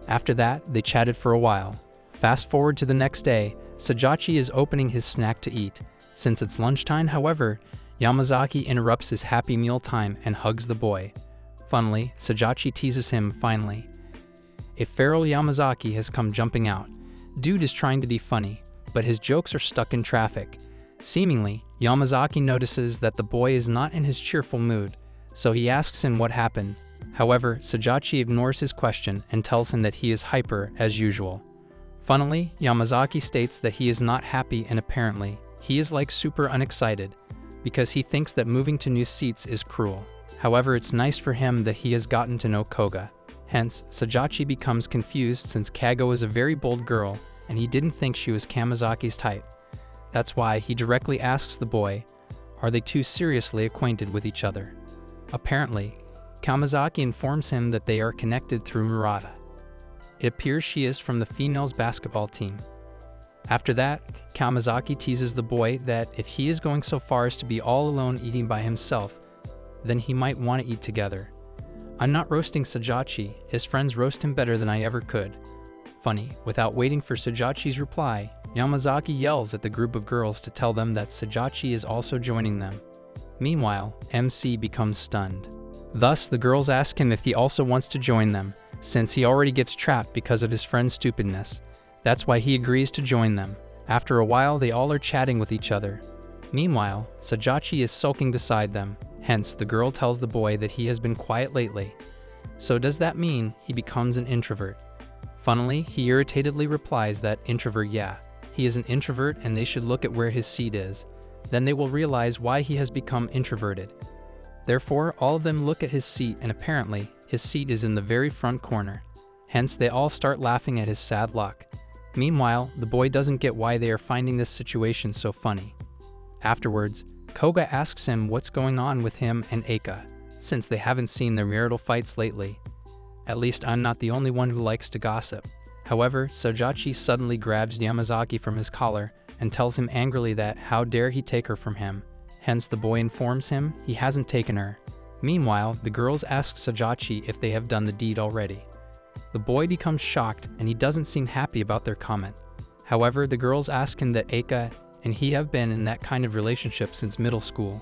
After that, they chatted for a while. Fast forward to the next day, Sajachi is opening his snack to eat. Since it's lunchtime, however, Yamazaki interrupts his happy meal time and hugs the boy. Funnily, Sajachi teases him finally. A feral Yamazaki has come jumping out. Dude is trying to be funny, but his jokes are stuck in traffic. Seemingly, Yamazaki notices that the boy is not in his cheerful mood, so he asks him what happened. However, Sajachi ignores his question and tells him that he is hyper as usual. Funnily, Yamazaki states that he is not happy and apparently, he is like super unexcited, because he thinks that moving to new seats is cruel. However, it's nice for him that he has gotten to know Koga. Hence, Sajachi becomes confused since Kago is a very bold girl and he didn't think she was Kamizaki's type. That's why he directly asks the boy, are they too seriously acquainted with each other? Apparently, Kamizaki informs him that they are connected through Murata. It appears she is from the females basketball team. After that, Kamizaki teases the boy that if he is going so far as to be all alone eating by himself, then he might want to eat together. I'm not roasting Sajachi, his friends roast him better than I ever could. Funny, without waiting for Sajachi's reply, Yamazaki yells at the group of girls to tell them that Sajachi is also joining them. Meanwhile, MC becomes stunned. Thus, the girls ask him if he also wants to join them, since he already gets trapped because of his friend's stupidness. That's why he agrees to join them. After a while, they all are chatting with each other. Meanwhile, Sajachi is sulking beside them. Hence, the girl tells the boy that he has been quiet lately. So does that mean he becomes an introvert? Funnily, he irritatedly replies that introvert, yeah, he is an introvert and they should look at where his seat is. Then they will realize why he has become introverted. Therefore, all of them look at his seat and apparently, his seat is in the very front corner. Hence, they all start laughing at his sad luck. Meanwhile, the boy doesn't get why they are finding this situation so funny. Afterwards, Koga asks him what's going on with him and Eika, since they haven't seen their marital fights lately. At least I'm not the only one who likes to gossip. However, Sajachi suddenly grabs Yamazaki from his collar and tells him angrily that how dare he take her from him. Hence, the boy informs him he hasn't taken her. Meanwhile, the girls ask Sajachi if they have done the deed already. The boy becomes shocked and he doesn't seem happy about their comment. However, the girls ask him that Eika and he have been in that kind of relationship since middle school.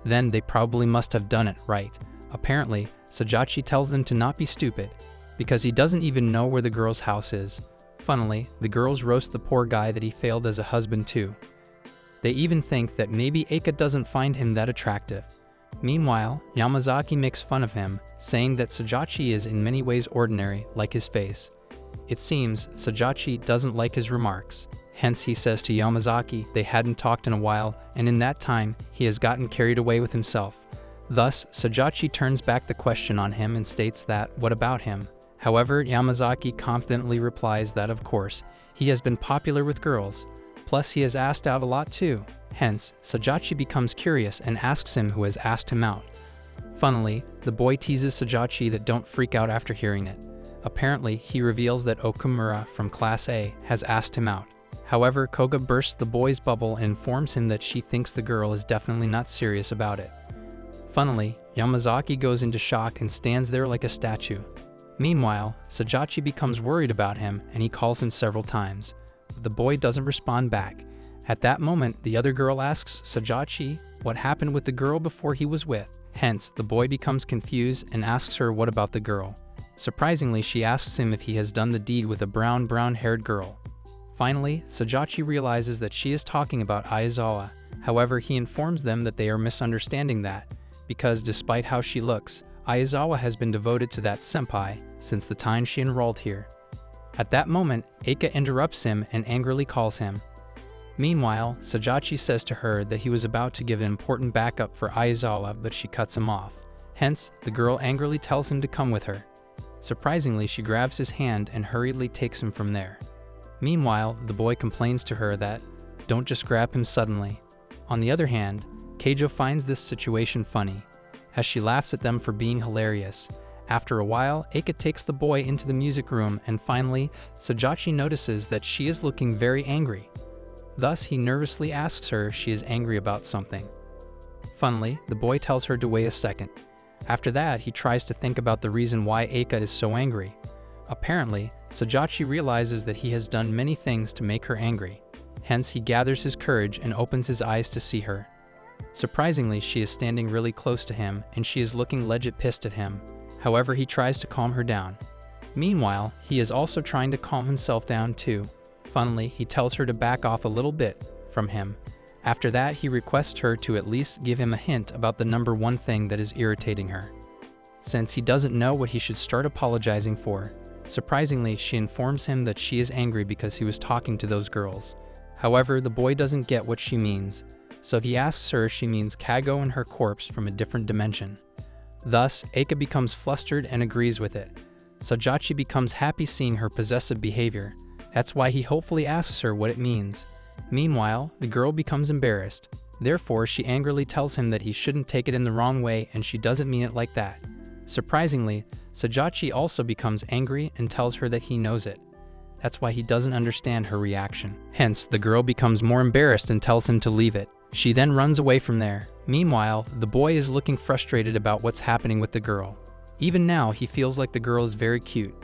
Then they probably must have done it right. Apparently, Sajachi tells them to not be stupid, because he doesn't even know where the girl's house is. Funnily, the girls roast the poor guy that he failed as a husband too. They even think that maybe Eika doesn't find him that attractive. Meanwhile, Yamazaki makes fun of him, saying that Sajachi is in many ways ordinary, like his face. It seems Sajachi doesn't like his remarks. Hence, he says to Yamazaki they hadn't talked in a while, and in that time, he has gotten carried away with himself. Thus, Sajachi turns back the question on him and states that, what about him? However, Yamazaki confidently replies that of course, he has been popular with girls, plus he has asked out a lot too. Hence, Sajachi becomes curious and asks him who has asked him out. Funnily, the boy teases Sajachi that don't freak out after hearing it. Apparently, he reveals that Okumura from Class A has asked him out. However, Koga bursts the boy's bubble and informs him that she thinks the girl is definitely not serious about it. Funnily, Yamazaki goes into shock and stands there like a statue. Meanwhile, Sajachi becomes worried about him and he calls him several times, but the boy doesn't respond back. At that moment, the other girl asks Sajachi what happened with the girl before he was with. Hence, the boy becomes confused and asks her what about the girl. Surprisingly, she asks him if he has done the deed with a brown-haired girl. Finally, Sajachi realizes that she is talking about Aizawa. However, he informs them that they are misunderstanding that, because despite how she looks, Aizawa has been devoted to that senpai since the time she enrolled here. At that moment, Eika interrupts him and angrily calls him. Meanwhile, Sajachi says to her that he was about to give an important backup for Aizawa, but she cuts him off. Hence, the girl angrily tells him to come with her. Surprisingly, she grabs his hand and hurriedly takes him from there. Meanwhile, the boy complains to her that, don't just grab him suddenly. On the other hand, Keijo finds this situation funny, as she laughs at them for being hilarious. After a while, Eika takes the boy into the music room and finally, Sajachi notices that she is looking very angry. Thus, he nervously asks her if she is angry about something. Funnily, the boy tells her to wait a second. After that, he tries to think about the reason why Eika is so angry. Apparently, Sajachi realizes that he has done many things to make her angry. Hence, he gathers his courage and opens his eyes to see her. Surprisingly, she is standing really close to him and she is looking legit pissed at him. However, he tries to calm her down. Meanwhile, he is also trying to calm himself down too, Funnily, he tells her to back off a little bit from him. After that, he requests her to at least give him a hint about the number one thing that is irritating her, since he doesn't know what he should start apologizing for. Surprisingly, she informs him that she is angry because he was talking to those girls. However, the boy doesn't get what she means, so he asks her if she means Kago and her corpse from a different dimension. Thus, Eika becomes flustered and agrees with it. Sajachi becomes happy seeing her possessive behavior. That's why he hopefully asks her what it means. Meanwhile, the girl becomes embarrassed. Therefore, she angrily tells him that he shouldn't take it in the wrong way and she doesn't mean it like that. Surprisingly, Sajachi also becomes angry and tells her that he knows it. That's why he doesn't understand her reaction. Hence, the girl becomes more embarrassed and tells him to leave it. She then runs away from there. Meanwhile, the boy is looking frustrated about what's happening with the girl. Even now, he feels like the girl is very cute.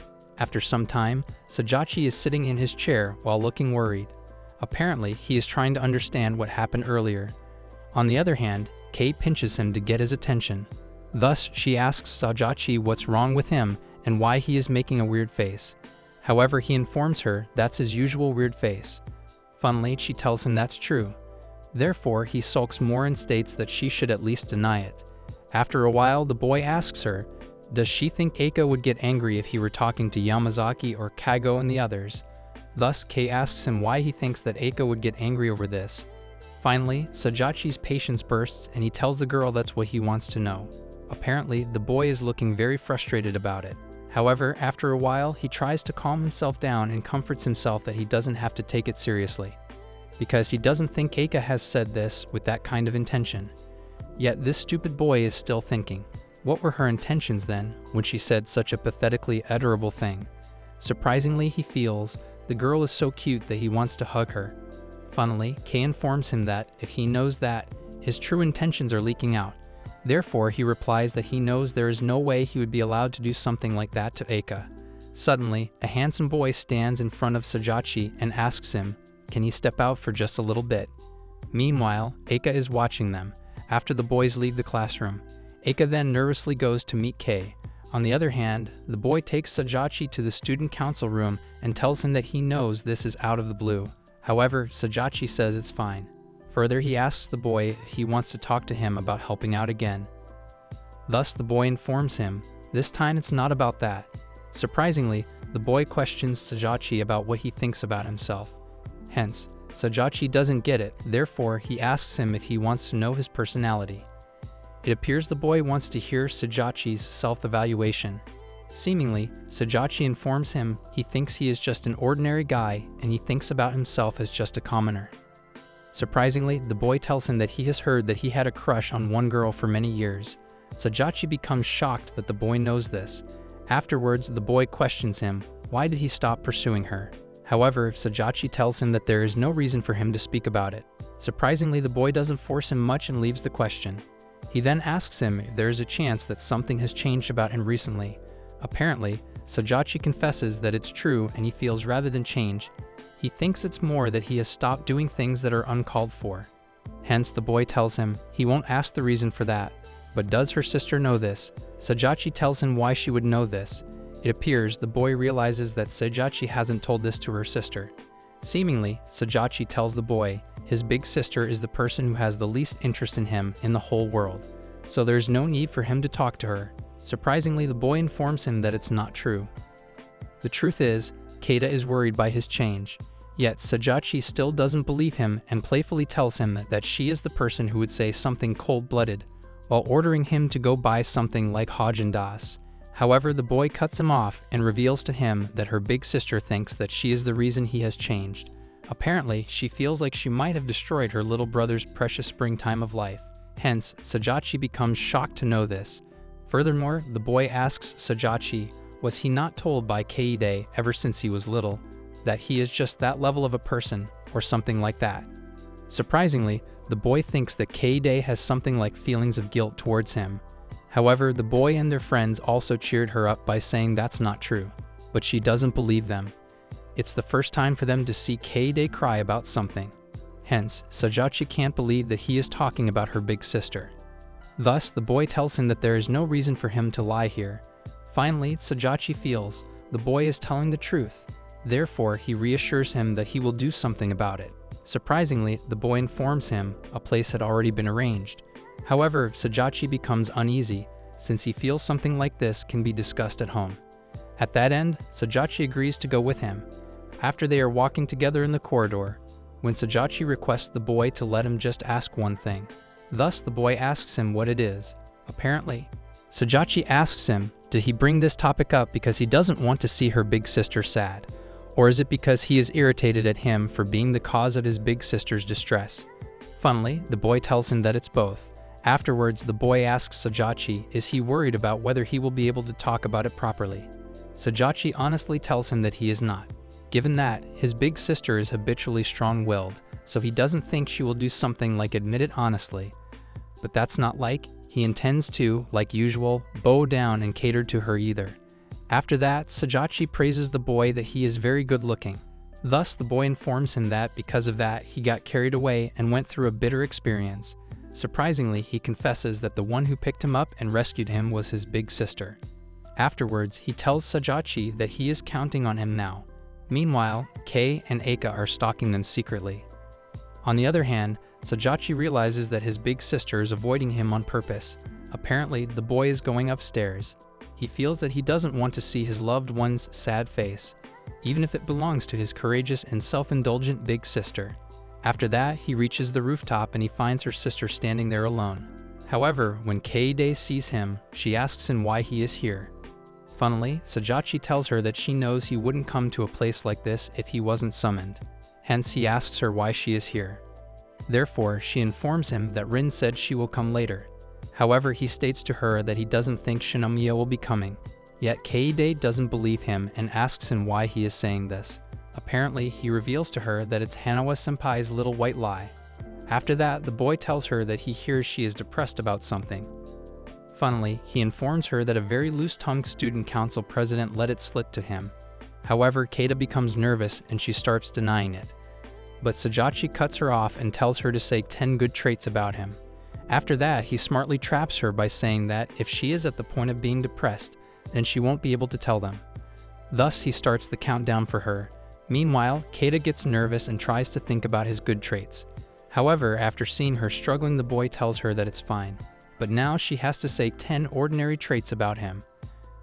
After some time, Sajachi is sitting in his chair while looking worried. Apparently, he is trying to understand what happened earlier. On the other hand, Kei pinches him to get his attention. Thus, she asks Sajachi what's wrong with him and why he is making a weird face. However, he informs her that's his usual weird face. Funnily, she tells him that's true. Therefore, he sulks more and states that she should at least deny it. After a while, the boy asks her, does she think Eika would get angry if he were talking to Yamazaki or Kago and the others? Thus, Kei asks him why he thinks that Eika would get angry over this. Finally, Sajachi's patience bursts and he tells the girl that's what he wants to know. Apparently, the boy is looking very frustrated about it. However, after a while, he tries to calm himself down and comforts himself that he doesn't have to take it seriously, because he doesn't think Eika has said this with that kind of intention. Yet this stupid boy is still thinking, what were her intentions then, when she said such a pathetically adorable thing? Surprisingly, he feels the girl is so cute that he wants to hug her. Funnily, Kei informs him that if he knows that, his true intentions are leaking out. Therefore, he replies that he knows there is no way he would be allowed to do something like that to Eika. Suddenly, a handsome boy stands in front of Sajachi and asks him, can he step out for just a little bit? Meanwhile, Eika is watching them. After the boys leave the classroom, Eika then nervously goes to meet Kei. On the other hand, the boy takes Sajachi to the student council room and tells him that he knows this is out of the blue. However, Sajachi says it's fine. Further, he asks the boy if he wants to talk to him about helping out again. Thus, the boy informs him, this time it's not about that. Surprisingly, the boy questions Sajachi about what he thinks about himself. Hence, Sajachi doesn't get it, therefore he asks him if he wants to know his personality. It appears the boy wants to hear Sajachi's self-evaluation. Seemingly, Sajachi informs him he thinks he is just an ordinary guy and he thinks about himself as just a commoner. Surprisingly, the boy tells him that he has heard that he had a crush on one girl for many years. Sajachi becomes shocked that the boy knows this. Afterwards, the boy questions him, why did he stop pursuing her? However, Sajachi tells him that there is no reason for him to speak about it. Surprisingly, the boy doesn't force him much and leaves the question. He then asks him if there is a chance that something has changed about him recently. Apparently, Sajachi confesses that it's true and he feels rather than change, he thinks it's more that he has stopped doing things that are uncalled for. Hence, the boy tells him he won't ask the reason for that. But does her sister know this? Sajachi tells him why she would know this. It appears the boy realizes that Sajachi hasn't told this to her sister. Seemingly, Sajachi tells the boy his big sister is the person who has the least interest in him in the whole world, so there's no need for him to talk to her. Surprisingly, the boy informs him that it's not true. The truth is, Keita is worried by his change. Yet Sajachi still doesn't believe him and playfully tells him that she is the person who would say something cold-blooded, while ordering him to go buy something like Haagen-Dazs. However, the boy cuts him off and reveals to him that her big sister thinks that she is the reason he has changed. Apparently, she feels like she might have destroyed her little brother's precious springtime of life. Hence, Sajachi becomes shocked to know this. Furthermore, the boy asks Sajachi, was he not told by Keide ever since he was little, that he is just that level of a person, or something like that? Surprisingly, the boy thinks that Keide has something like feelings of guilt towards him. However, the boy and their friends also cheered her up by saying that's not true, but she doesn't believe them. It's the first time for them to see Keide cry about something. Hence, Sajachi can't believe that he is talking about her big sister. Thus, the boy tells him that there is no reason for him to lie here. Finally, Sajachi feels the boy is telling the truth. Therefore, he reassures him that he will do something about it. Surprisingly, the boy informs him a place had already been arranged. However, Sajachi becomes uneasy since he feels something like this can be discussed at home. At that end, Sajachi agrees to go with him. After they are walking together in the corridor, when Sajachi requests the boy to let him just ask one thing. Thus, the boy asks him what it is. Apparently, Sajachi asks him, did he bring this topic up because he doesn't want to see her big sister sad? Or is it because he is irritated at him for being the cause of his big sister's distress? Funnily, the boy tells him that it's both. Afterwards, the boy asks Sajachi, is he worried about whether he will be able to talk about it properly? Sajachi honestly tells him that he is not. Given that, his big sister is habitually strong-willed, so he doesn't think she will do something like admit it honestly. But that's not like he intends to, like usual, bow down and cater to her either. After that, Sajachi praises the boy that he is very good-looking. Thus, the boy informs him that because of that, he got carried away and went through a bitter experience. Surprisingly, he confesses that the one who picked him up and rescued him was his big sister. Afterwards, he tells Sajachi that he is counting on him now. Meanwhile, Kei and Eika are stalking them secretly. On the other hand, Sajachi realizes that his big sister is avoiding him on purpose. Apparently, the boy is going upstairs. He feels that he doesn't want to see his loved one's sad face, even if it belongs to his courageous and self-indulgent big sister. After that, he reaches the rooftop and he finds her sister standing there alone. However, when Kei sees him, she asks him why he is here. Funnily, Sajachi tells her that she knows he wouldn't come to a place like this if he wasn't summoned. Hence, he asks her why she is here. Therefore, she informs him that Rin said she will come later. However, he states to her that he doesn't think Shinomiya will be coming. Yet Kei doesn't believe him and asks him why he is saying this. Apparently, he reveals to her that it's Hanawa-senpai's little white lie. After that, the boy tells her that he hears she is depressed about something. Funnily, he informs her that a very loose-tongued student council president let it slip to him. However, Keita becomes nervous and she starts denying it. But Sajachi cuts her off and tells her to say 10 good traits about him. After that, he smartly traps her by saying that if she is at the point of being depressed, then she won't be able to tell them. Thus, he starts the countdown for her. Meanwhile, Keita gets nervous and tries to think about his good traits. However, after seeing her struggling, the boy tells her that it's fine. But now she has to say 10 ordinary traits about him.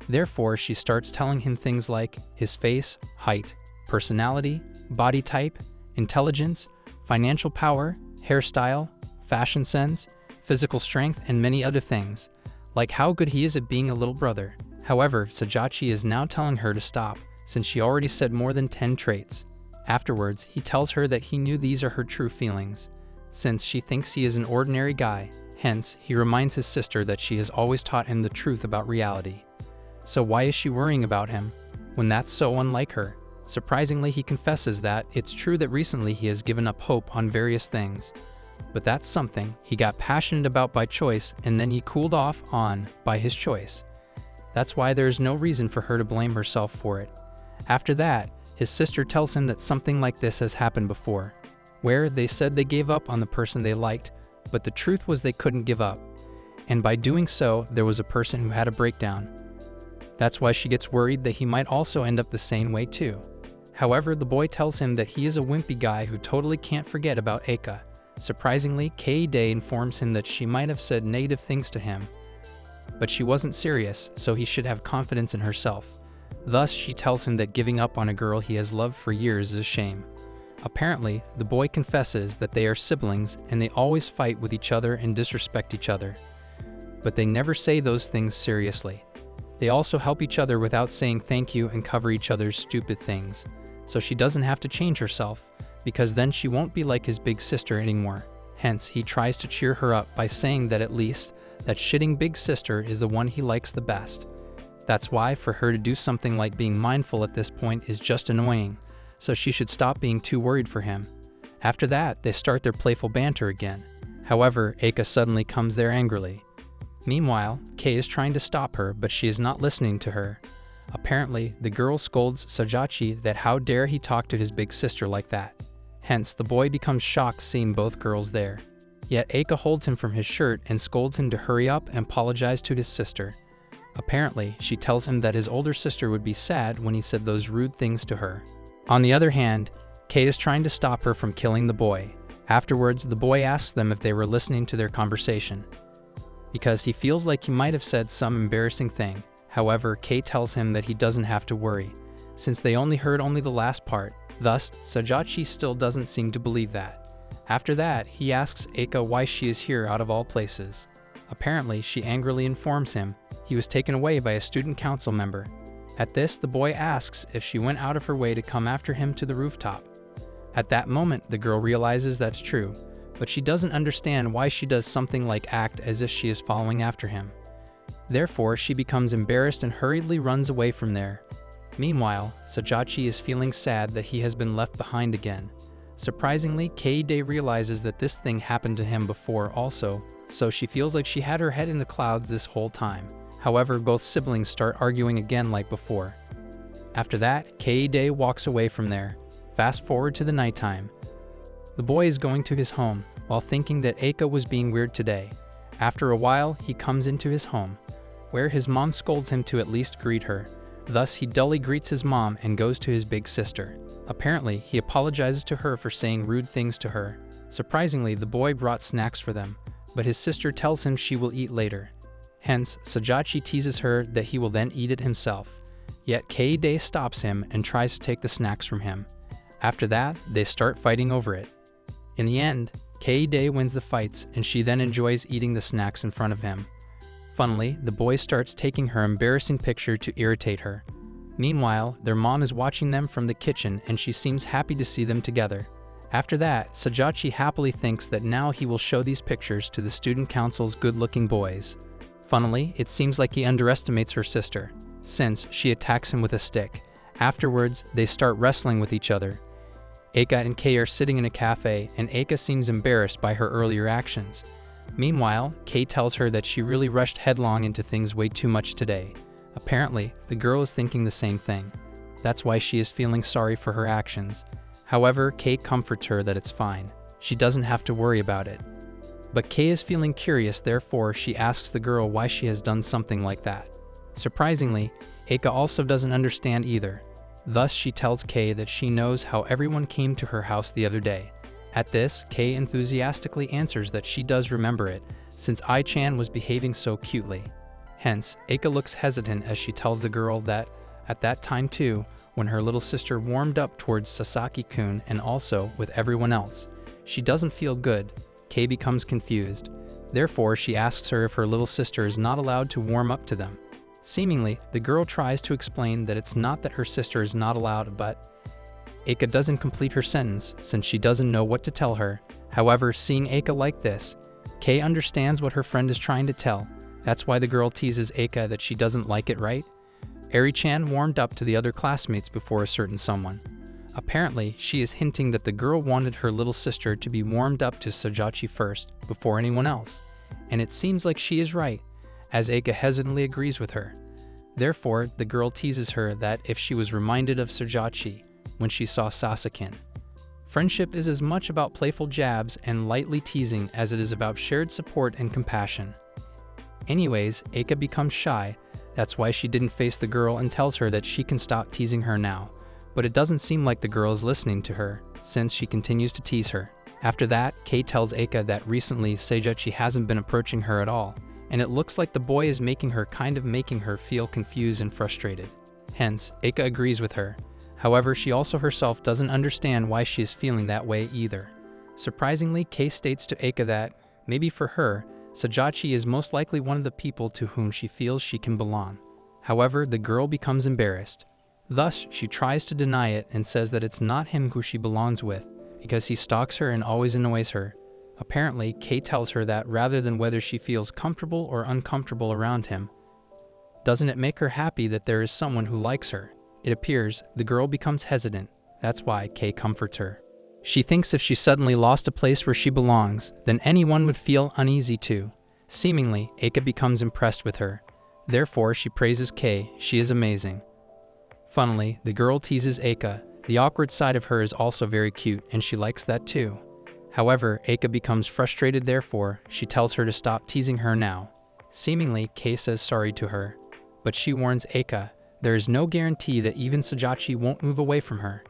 Therefore, she starts telling him things like his face, height, personality, body type, intelligence, financial power, hairstyle, fashion sense, physical strength, and many other things, like how good he is at being a little brother. However, Sajachi is now telling her to stop, since she already said more than 10 traits. Afterwards, he tells her that he knew these are her true feelings, since she thinks he is an ordinary guy. Hence, he reminds his sister that she has always taught him the truth about reality. So why is she worrying about him, when that's so unlike her? Surprisingly, he confesses that it's true that recently he has given up hope on various things. But that's something he got passionate about by choice and then he cooled off on by his choice. That's why there is no reason for her to blame herself for it. After that, his sister tells him that something like this has happened before, where they said they gave up on the person they liked, but the truth was they couldn't give up. And by doing so, there was a person who had a breakdown. That's why she gets worried that he might also end up the same way too. However, the boy tells him that he is a wimpy guy who totally can't forget about Eika. Surprisingly, Kei informs him that she might have said negative things to him, but she wasn't serious, so he should have confidence in herself. Thus, she tells him that giving up on a girl he has loved for years is a shame. Apparently, the boy confesses that they are siblings and they always fight with each other and disrespect each other. But they never say those things seriously. They also help each other without saying thank you and cover each other's stupid things. So she doesn't have to change herself, because then she won't be like his big sister anymore. Hence, he tries to cheer her up by saying that at least that shitting big sister is the one he likes the best. That's why for her to do something like being mindful at this point is just annoying, so she should stop being too worried for him. After that, they start their playful banter again. However, Eika suddenly comes there angrily. Meanwhile, Kei is trying to stop her, but she is not listening to her. Apparently, the girl scolds Sajachi that how dare he talk to his big sister like that. Hence, the boy becomes shocked seeing both girls there. Yet Eika holds him from his shirt and scolds him to hurry up and apologize to his sister. Apparently, she tells him that his older sister would be sad when he said those rude things to her. On the other hand, Kei is trying to stop her from killing the boy. Afterwards, the boy asks them if they were listening to their conversation, because he feels like he might have said some embarrassing thing. However, Kei tells him that he doesn't have to worry, since they only heard the last part. Thus, Sajachi still doesn't seem to believe that. After that, he asks Eika why she is here out of all places. Apparently, she angrily informs him he was taken away by a student council member. At this, the boy asks if she went out of her way to come after him to the rooftop. At that moment, the girl realizes that's true, but she doesn't understand why she does something like act as if she is following after him. Therefore, she becomes embarrassed and hurriedly runs away from there. Meanwhile, Sajachi is feeling sad that he has been left behind again. Surprisingly, Kei-de realizes that this thing happened to him before also, so she feels like she had her head in the clouds this whole time. However, both siblings start arguing again like before. After that, Kei-de walks away from there. Fast forward to the nighttime. The boy is going to his home, while thinking that Eika was being weird today. After a while, he comes into his home, where his mom scolds him to at least greet her. Thus, he dully greets his mom and goes to his big sister. Apparently, he apologizes to her for saying rude things to her. Surprisingly, the boy brought snacks for them, but his sister tells him she will eat later. Hence, Sajachi teases her that he will then eat it himself. Yet Kei-de stops him and tries to take the snacks from him. After that, they start fighting over it. In the end, Kei-de wins the fights, and she then enjoys eating the snacks in front of him. Funnily, the boy starts taking her embarrassing picture to irritate her. Meanwhile, their mom is watching them from the kitchen and she seems happy to see them together. After that, Sajachi happily thinks that now he will show these pictures to the student council's good-looking boys. Funnily, it seems like he underestimates her sister, since she attacks him with a stick. Afterwards, they start wrestling with each other. Eika and Kei are sitting in a cafe, and Eika seems embarrassed by her earlier actions. Meanwhile, Kei tells her that she really rushed headlong into things way too much today. Apparently, the girl is thinking the same thing. That's why she is feeling sorry for her actions. However, Kei comforts her that it's fine. She doesn't have to worry about it. But Kei is feeling curious, therefore she asks the girl why she has done something like that. Surprisingly, Eika also doesn't understand either. Thus, she tells Kei that she knows how everyone came to her house the other day. At this, Kei enthusiastically answers that she does remember it, since Ai-chan was behaving so cutely. Hence, Eika looks hesitant as she tells the girl that, at that time too, when her little sister warmed up towards Sasaki-kun and also with everyone else, she doesn't feel good. Kei becomes confused. Therefore, she asks her if her little sister is not allowed to warm up to them. Seemingly, the girl tries to explain that it's not that her sister is not allowed, but Eika doesn't complete her sentence since she doesn't know what to tell her. However, seeing Eika like this, Kei understands what her friend is trying to tell. That's why the girl teases Eika that she doesn't like it, right? Eri-chan warmed up to the other classmates before a certain someone. Apparently, she is hinting that the girl wanted her little sister to be warmed up to Sajachi first, before anyone else. And it seems like she is right, as Eika hesitantly agrees with her. Therefore, the girl teases her that if she was reminded of Sajachi when she saw Sasakin. Friendship is as much about playful jabs and lightly teasing as it is about shared support and compassion. Anyways, Eika becomes shy. That's why she didn't face the girl and tells her that she can stop teasing her now. But it doesn't seem like the girl is listening to her, since she continues to tease her. After that, Kei tells Eika that recently Sajachi hasn't been approaching her at all, and it looks like the boy is making her feel confused and frustrated. Hence, Eika agrees with her. However, she also herself doesn't understand why she is feeling that way either. Surprisingly, Kei states to Eika that, maybe for her, Sajachi is most likely one of the people to whom she feels she can belong. However, the girl becomes embarrassed. Thus, she tries to deny it and says that it's not him who she belongs with, because he stalks her and always annoys her. Apparently, Kei tells her that rather than whether she feels comfortable or uncomfortable around him, doesn't it make her happy that there is someone who likes her? It appears the girl becomes hesitant. That's why Kei comforts her. She thinks if she suddenly lost a place where she belongs, then anyone would feel uneasy too. Seemingly, Eika becomes impressed with her. Therefore, she praises Kei. She is amazing. Funnily, the girl teases Eika. The awkward side of her is also very cute, and she likes that too. However, Eika becomes frustrated, therefore, she tells her to stop teasing her now. Seemingly, Kei says sorry to her, but she warns Eika there is no guarantee that even Sajachi won't move away from her.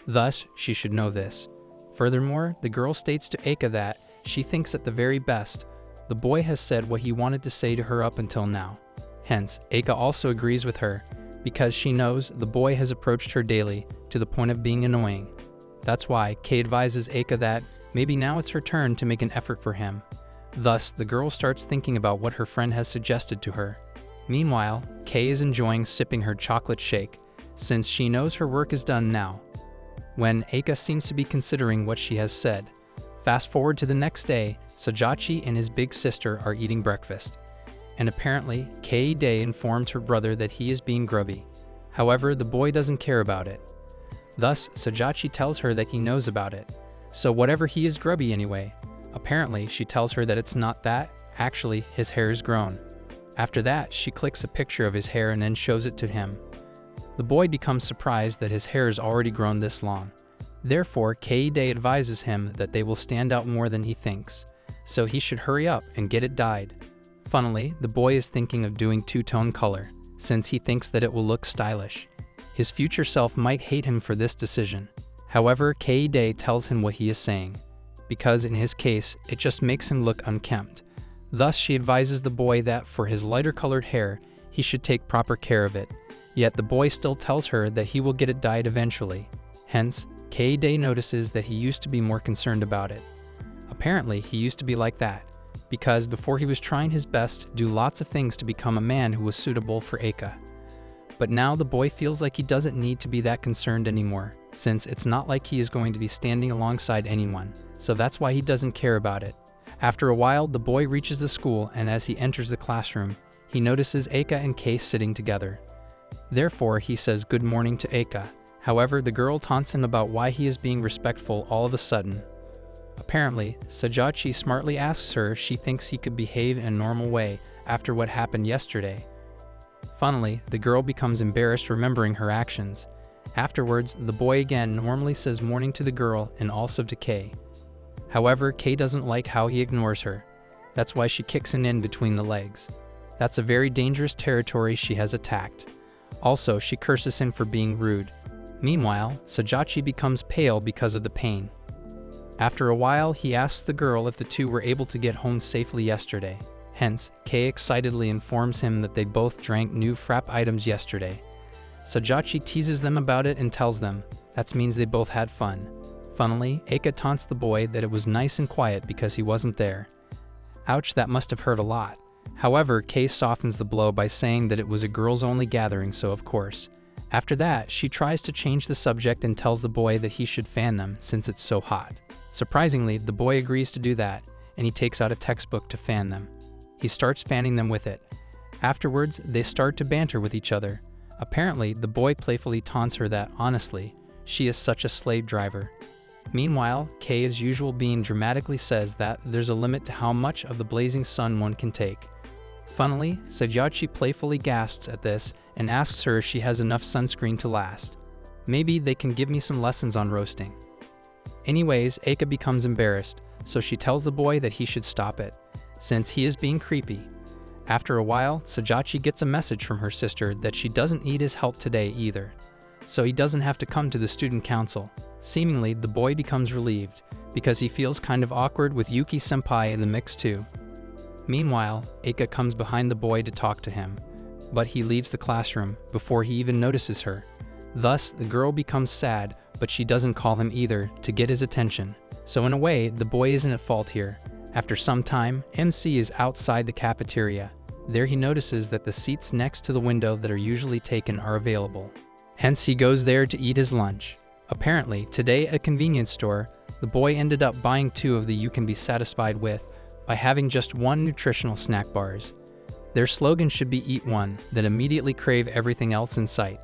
Thus, she should know this. Furthermore, the girl states to Eika that she thinks at the very best, the boy has said what he wanted to say to her up until now. Hence, Eika also agrees with her, because she knows the boy has approached her daily to the point of being annoying. That's why Kei advises Eika that maybe now it's her turn to make an effort for him. Thus, the girl starts thinking about what her friend has suggested to her. Meanwhile, Kei is enjoying sipping her chocolate shake, since she knows her work is done now. When Eika seems to be considering what she has said. Fast forward to the next day, Sajachi and his big sister are eating breakfast. And apparently, Kei-dae informed her brother that he is being grubby. However, the boy doesn't care about it. Thus, Sajachi tells her that he knows about it. So whatever, he is grubby anyway. Apparently, she tells her that it's not that, actually, his hair is grown. After that, she clicks a picture of his hair and then shows it to him. The boy becomes surprised that his hair is already grown this long. Therefore, Kei-dae advises him that they will stand out more than he thinks, so he should hurry up and get it dyed. Funnily, the boy is thinking of doing two-tone color, since he thinks that it will look stylish. His future self might hate him for this decision. However, Kei-dae tells him what he is saying, because in his case, it just makes him look unkempt. Thus, she advises the boy that for his lighter-colored hair, he should take proper care of it. Yet the boy still tells her that he will get it dyed eventually. Hence, Kei-dae notices that he used to be more concerned about it. Apparently, he used to be like that, because before he was trying his best to do lots of things to become a man who was suitable for Eika. But now the boy feels like he doesn't need to be that concerned anymore, since it's not like he is going to be standing alongside anyone, so that's why he doesn't care about it. After a while, the boy reaches the school, and as he enters the classroom, he notices Eika and Kei sitting together. Therefore, he says good morning to Eika. However, the girl taunts him about why he is being respectful all of a sudden. Apparently, Sajachi smartly asks her if she thinks he could behave in a normal way after what happened yesterday. Funnily, the girl becomes embarrassed remembering her actions. Afterwards, the boy again normally says morning to the girl and also to Kei. However, Kei doesn't like how he ignores her. That's why she kicks him in between the legs. That's a very dangerous territory she has attacked. Also, she curses him for being rude. Meanwhile, Sajachi becomes pale because of the pain. After a while, he asks the girl if the two were able to get home safely yesterday. Hence, Kei excitedly informs him that they both drank new frap items yesterday. Sajachi teases them about it and tells them that means they both had fun. Funnily, Eika taunts the boy that it was nice and quiet because he wasn't there. Ouch, that must have hurt a lot. However, Kei softens the blow by saying that it was a girls-only gathering, so of course. After that, she tries to change the subject and tells the boy that he should fan them since it's so hot. Surprisingly, the boy agrees to do that, and he takes out a textbook to fan them. He starts fanning them with it. Afterwards, they start to banter with each other. Apparently, the boy playfully taunts her that, honestly, she is such a slave driver. Meanwhile, Kei, as usual, being dramatically says that there's a limit to how much of the blazing sun one can take. Funnily, Sajachi playfully gasps at this and asks her if she has enough sunscreen to last. Maybe they can give me some lessons on roasting. Anyways, Eika becomes embarrassed, so she tells the boy that he should stop it, since he is being creepy. After a while, Sajachi gets a message from her sister that she doesn't need his help today either, so he doesn't have to come to the student council. Seemingly, the boy becomes relieved, because he feels kind of awkward with Yuki-senpai in the mix too. Meanwhile, Eika comes behind the boy to talk to him, but he leaves the classroom before he even notices her. Thus, the girl becomes sad, but she doesn't call him either to get his attention. So in a way, the boy isn't at fault here. After some time, MC is outside the cafeteria. There he notices that the seats next to the window that are usually taken are available. Hence, he goes there to eat his lunch. Apparently, today at a convenience store, the boy ended up buying 2 of the you can be satisfied with by having just 1 nutritional snack bars. Their slogan should be eat one, then immediately crave everything else in sight.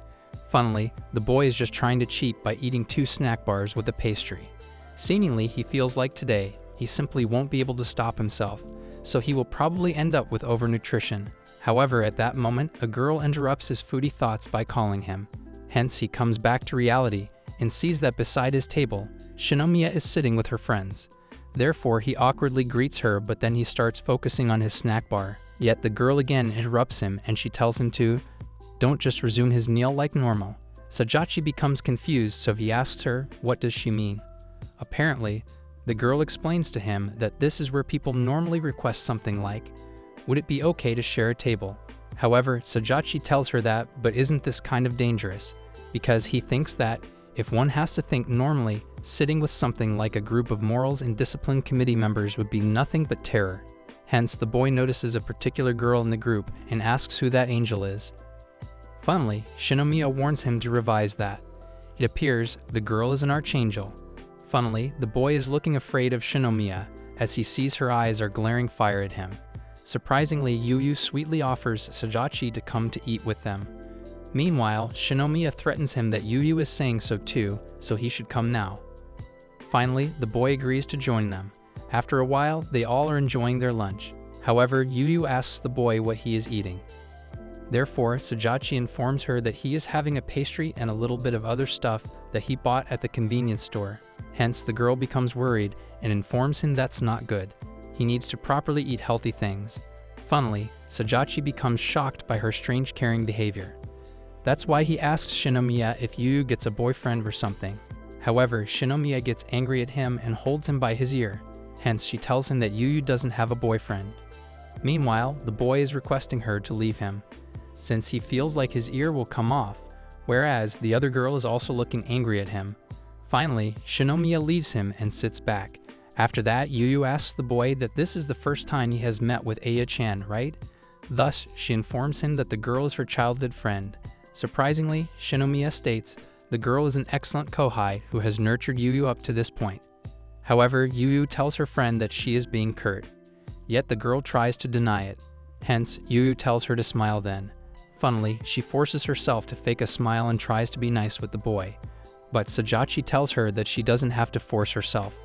Funnily, the boy is just trying to cheat by eating 2 snack bars with a pastry. Seemingly, he feels like today, he simply won't be able to stop himself, so he will probably end up with overnutrition. However, at that moment, a girl interrupts his foodie thoughts by calling him. Hence, he comes back to reality and sees that beside his table, Shinomiya is sitting with her friends. Therefore, he awkwardly greets her, but then he starts focusing on his snack bar. Yet the girl again interrupts him and she tells him to don't just resume his meal like normal, Sajachi becomes confused, so he asks her, what does she mean? Apparently, the girl explains to him that this is where people normally request something like, would it be okay to share a table? However, Sajachi tells her that, but isn't this kind of dangerous? Because he thinks that, if one has to think normally, sitting with something like a group of morals and discipline committee members would be nothing but terror. Hence, the boy notices a particular girl in the group and asks who that angel is. Funnily, Shinomiya warns him to revise that. It appears the girl is an archangel. Funnily, the boy is looking afraid of Shinomiya as he sees her eyes are glaring fire at him. Surprisingly, Yuyu sweetly offers Sajachi to come to eat with them. Meanwhile, Shinomiya threatens him that Yuyu is saying so too, so he should come now. Finally, the boy agrees to join them. After a while, they all are enjoying their lunch. However, Yuyu asks the boy what he is eating. Therefore, Sajachi informs her that he is having a pastry and a little bit of other stuff that he bought at the convenience store. Hence, the girl becomes worried and informs him that's not good. He needs to properly eat healthy things. Funnily, Sajachi becomes shocked by her strange caring behavior. That's why he asks Shinomiya if Yuyu gets a boyfriend or something. However, Shinomiya gets angry at him and holds him by his ear. Hence, she tells him that Yuyu doesn't have a boyfriend. Meanwhile, the boy is requesting her to leave him, since he feels like his ear will come off, whereas the other girl is also looking angry at him. Finally, Shinomiya leaves him and sits back. After that, Yuyu asks the boy that this is the first time he has met with Aya-chan, right? Thus, she informs him that the girl is her childhood friend. Surprisingly, Shinomiya states the girl is an excellent kohai who has nurtured Yuyu up to this point. However, Yuyu tells her friend that she is being curt. Yet the girl tries to deny it. Hence, Yuyu tells her to smile then. Funnily, she forces herself to fake a smile and tries to be nice with the boy. But Sajachi tells her that she doesn't have to force herself.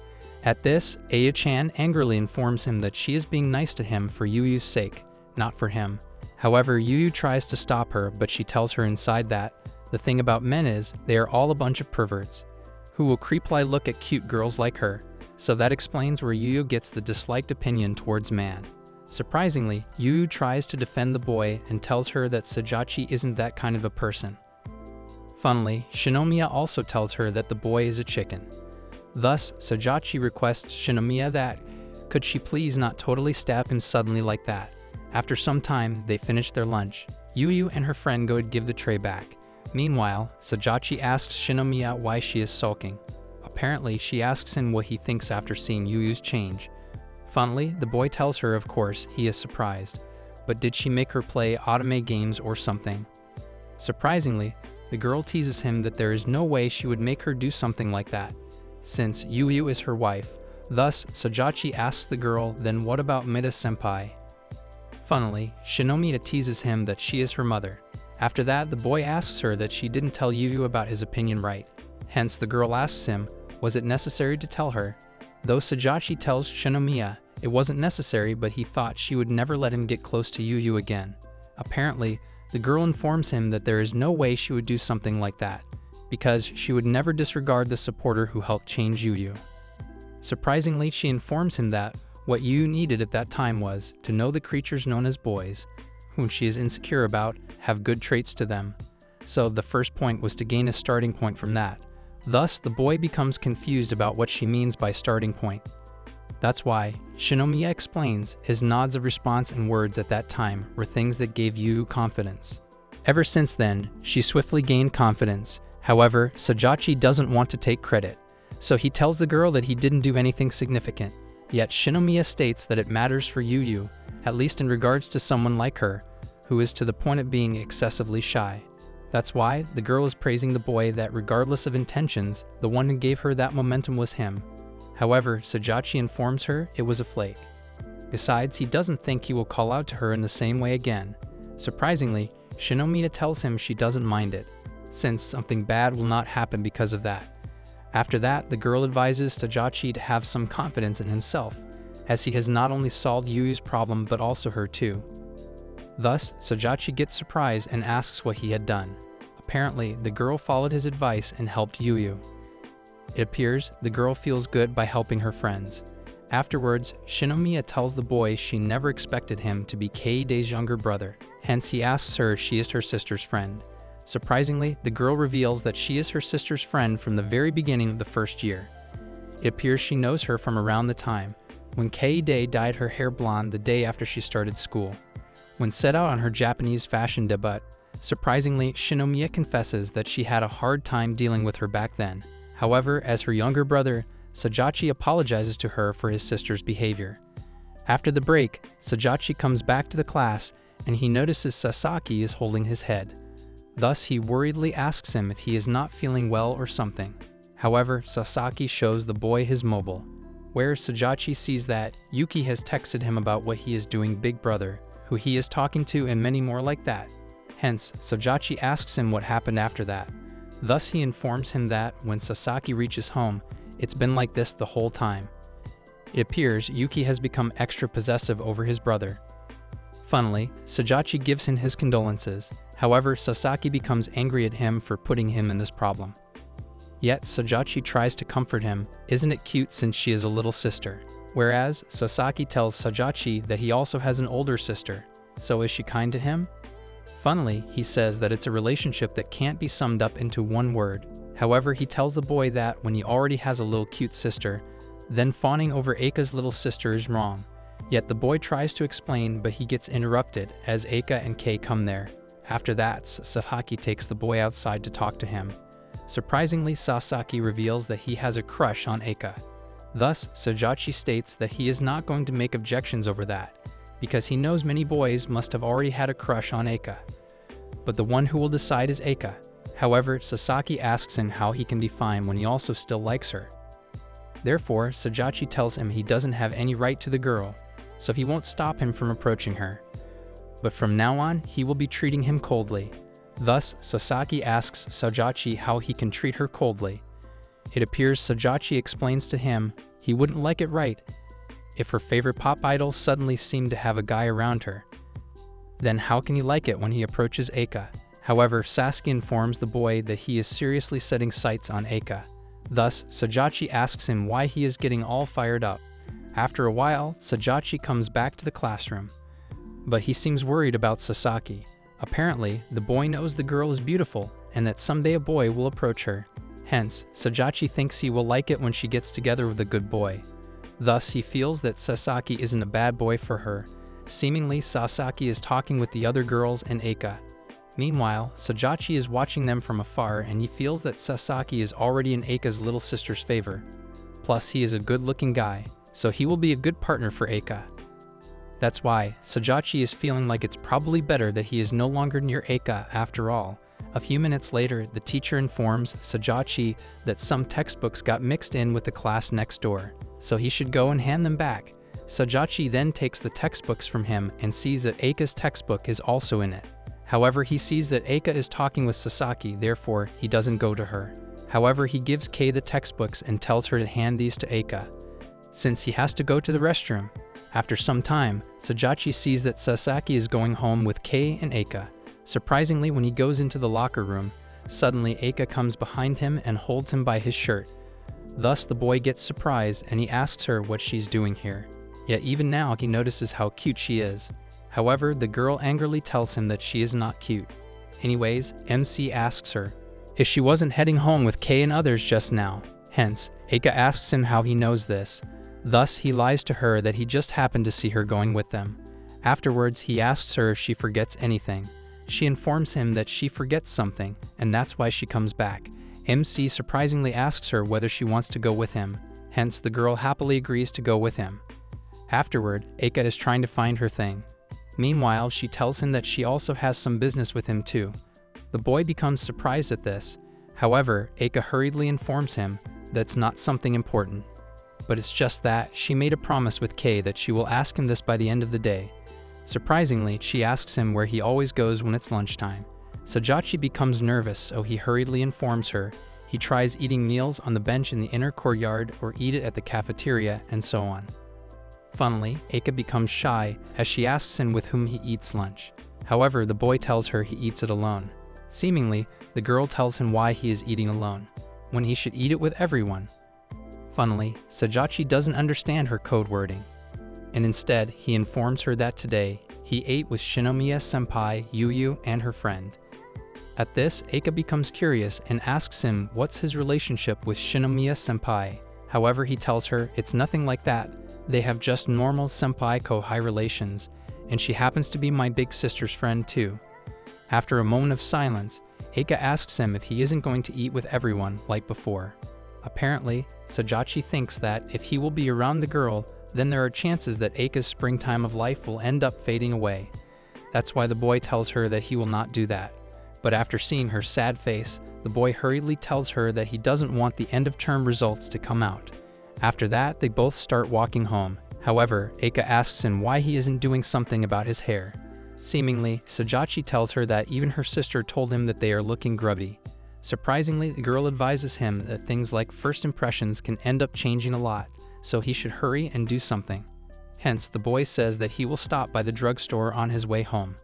At this, Aya-chan angrily informs him that she is being nice to him for Yuyu's sake, not for him. However, Yuyu tries to stop her, but she tells her inside that the thing about men is they are all a bunch of perverts who will creepily look at cute girls like her. So that explains where Yuyu gets the disliked opinion towards man. Surprisingly, Yuyu tries to defend the boy and tells her that Sajachi isn't that kind of a person. Funnily, Shinomiya also tells her that the boy is a chicken. Thus, Sajachi requests Shinomiya that, could she please not totally stab him suddenly like that. After some time, they finish their lunch. Yuyu and her friend go to give the tray back. Meanwhile, Sajachi asks Shinomiya why she is sulking. Apparently, she asks him what he thinks after seeing Yuyu's change. Funnily, the boy tells her of course he is surprised. But did she make her play otome games or something? Surprisingly, the girl teases him that there is no way she would make her do something like that, since Yuyu is her wife. Thus, Sajachi asks the girl, then what about Mida-senpai? Funnily, Shinomiya teases him that she is her mother. After that, the boy asks her that she didn't tell Yuyu about his opinion right. Hence, the girl asks him, was it necessary to tell her? Though Sajachi tells Shinomiya it wasn't necessary, but he thought she would never let him get close to Yuyu again. Apparently, the girl informs him that there is no way she would do something like that, because she would never disregard the supporter who helped change Yuyu. Surprisingly, she informs him that what Yuyu needed at that time was to know the creatures known as boys, whom she is insecure about, have good traits to them. So the first point was to gain a starting point from that. Thus, the boy becomes confused about what she means by starting point. That's why, Shinomiya explains, his nods of response and words at that time were things that gave Yuyu confidence. Ever since then, she swiftly gained confidence. However, Sajachi doesn't want to take credit, so he tells the girl that he didn't do anything significant. Yet Shinomiya states that it matters for Yuyu, at least in regards to someone like her, who is to the point of being excessively shy. That's why the girl is praising the boy that regardless of intentions, the one who gave her that momentum was him. However, Sajachi informs her it was a flake. Besides, he doesn't think he will call out to her in the same way again. Surprisingly, Shinomiya tells him she doesn't mind it, since something bad will not happen because of that. After that, the girl advises Sajachi to have some confidence in himself, as he has not only solved Yuyu's problem but also her too. Thus, Sajachi gets surprised and asks what he had done. Apparently, the girl followed his advice and helped Yuyu. It appears the girl feels good by helping her friends. Afterwards, Shinomiya tells the boy she never expected him to be Keiide's younger brother. Hence, he asks her if she is her sister's friend. Surprisingly, the girl reveals that she is her sister's friend from the very beginning of the first year. It appears she knows her from around the time when Kei Day dyed her hair blonde the day after she started school. When set out on her Japanese fashion debut, surprisingly, Shinomiya confesses that she had a hard time dealing with her back then. However, as her younger brother, Sajachi apologizes to her for his sister's behavior. After the break, Sajachi comes back to the class and he notices Sasaki is holding his head. Thus, he worriedly asks him if he is not feeling well or something. However, Sasaki shows the boy his mobile, where Sajachi sees that Yuki has texted him about what he is doing, big brother, who he is talking to, and many more like that. Hence, Sajachi asks him what happened after that. Thus, he informs him that when Sasaki reaches home, it's been like this the whole time. It appears Yuki has become extra possessive over his brother. Funnily, Sajachi gives him his condolences. However, Sasaki becomes angry at him for putting him in this problem. Yet, Sajachi tries to comfort him. Isn't it cute since she is a little sister? Whereas, Sasaki tells Sajachi that he also has an older sister. So is she kind to him? Funnily, he says that it's a relationship that can't be summed up into one word. However, he tells the boy that when he already has a little cute sister, then fawning over Eika's little sister is wrong. Yet the boy tries to explain, but he gets interrupted as Eika and Kei come there. After that, Sasaki takes the boy outside to talk to him. Surprisingly, Sasaki reveals that he has a crush on Eika. Thus, Sajachi states that he is not going to make objections over that, because he knows many boys must have already had a crush on Eika. But the one who will decide is Eika. However, Sasaki asks him how he can be fine when he also still likes her. Therefore, Sajachi tells him he doesn't have any right to the girl, so he won't stop him from approaching her. But from now on, he will be treating him coldly. Thus, Sasaki asks Sajachi how he can treat her coldly. It appears Sajachi explains to him he wouldn't like it right if her favorite pop idol suddenly seemed to have a guy around her. Then how can he like it when he approaches Eika? However, Sasuke informs the boy that he is seriously setting sights on Eika. Thus, Sajachi asks him why he is getting all fired up. After a while, Sajachi comes back to the classroom, but he seems worried about Sasaki. Apparently, the boy knows the girl is beautiful and that someday a boy will approach her. Hence, Sajachi thinks he will like it when she gets together with a good boy. Thus, he feels that Sasaki isn't a bad boy for her. Seemingly, Sasaki is talking with the other girls and Eika. Meanwhile, Sajachi is watching them from afar and he feels that Sasaki is already in Eika's little sister's favor. Plus, he is a good-looking guy, so he will be a good partner for Eika. That's why Sajachi is feeling like it's probably better that he is no longer near Eika after all. A few minutes later, the teacher informs Sajachi that some textbooks got mixed in with the class next door, so he should go and hand them back. Sajachi then takes the textbooks from him and sees that Eika's textbook is also in it. However, he sees that Eika is talking with Sasaki, therefore he doesn't go to her. However, he gives Kei the textbooks and tells her to hand these to Eika, since he has to go to the restroom. After some time, Sajachi sees that Sasaki is going home with Kei and Eika. Surprisingly, when he goes into the locker room, suddenly Eika comes behind him and holds him by his shirt. Thus, the boy gets surprised and he asks her what she's doing here. Yet even now, he notices how cute she is. However, the girl angrily tells him that she is not cute. Anyways, MC asks her if she wasn't heading home with Kei and others just now. Hence, Eika asks him how he knows this. Thus, he lies to her that he just happened to see her going with them. Afterwards, he asks her if she forgets anything. She informs him that she forgets something, and that's why she comes back. MC surprisingly asks her whether she wants to go with him. Hence, the girl happily agrees to go with him. Afterward, Eika is trying to find her thing. Meanwhile, she tells him that she also has some business with him too. The boy becomes surprised at this. However, Eika hurriedly informs him that it's not something important, but it's just that she made a promise with Kei that she will ask him this by the end of the day. Surprisingly, she asks him where he always goes when it's lunchtime. Sajachi becomes nervous, so he hurriedly informs her. He tries eating meals on the bench in the inner courtyard or eat it at the cafeteria, and so on. Funnily, Eika becomes shy as she asks him with whom he eats lunch. However, the boy tells her he eats it alone. Seemingly, the girl tells him why he is eating alone, when he should eat it with everyone. Funnily, Sajachi doesn't understand her code wording, and instead, he informs her that today, he ate with Shinomiya-senpai, Yuyu, and her friend. At this, Eika becomes curious and asks him what's his relationship with Shinomiya-senpai. However, he tells her it's nothing like that. They have just normal senpai-kohai relations, and she happens to be my big sister's friend too. After a moment of silence, Eika asks him if he isn't going to eat with everyone like before. Apparently, Sajachi thinks that if he will be around the girl, then there are chances that Eika's springtime of life will end up fading away. That's why the boy tells her that he will not do that. But after seeing her sad face, the boy hurriedly tells her that he doesn't want the end-of-term results to come out. After that, they both start walking home. However, Eika asks him why he isn't doing something about his hair. Seemingly, Sajachi tells her that even her sister told him that they are looking grubby. Surprisingly, the girl advises him that things like first impressions can end up changing a lot, so he should hurry and do something. Hence, the boy says that he will stop by the drugstore on his way home.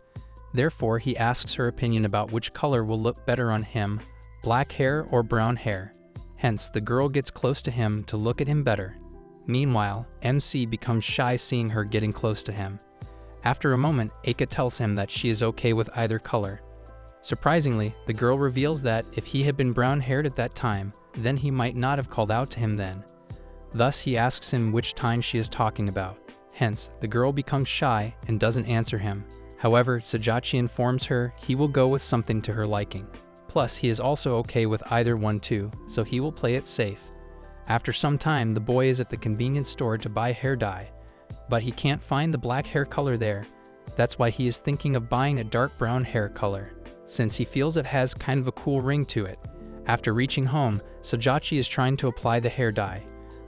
Therefore, he asks her opinion about which color will look better on him, black hair or brown hair. Hence, the girl gets close to him to look at him better. Meanwhile, MC becomes shy seeing her getting close to him. After a moment, Eika tells him that she is okay with either color. Surprisingly, the girl reveals that if he had been brown-haired at that time, then he might not have called out to him then. Thus, he asks him which time she is talking about. Hence, the girl becomes shy and doesn't answer him. However, Sajachi informs her he will go with something to her liking. Plus, he is also okay with either one too, so he will play it safe. After some time, the boy is at the convenience store to buy hair dye, but he can't find the black hair color there. That's why he is thinking of buying a dark brown hair color, since he feels it has kind of a cool ring to it. After reaching home, Sajachi is trying to apply the hair dye,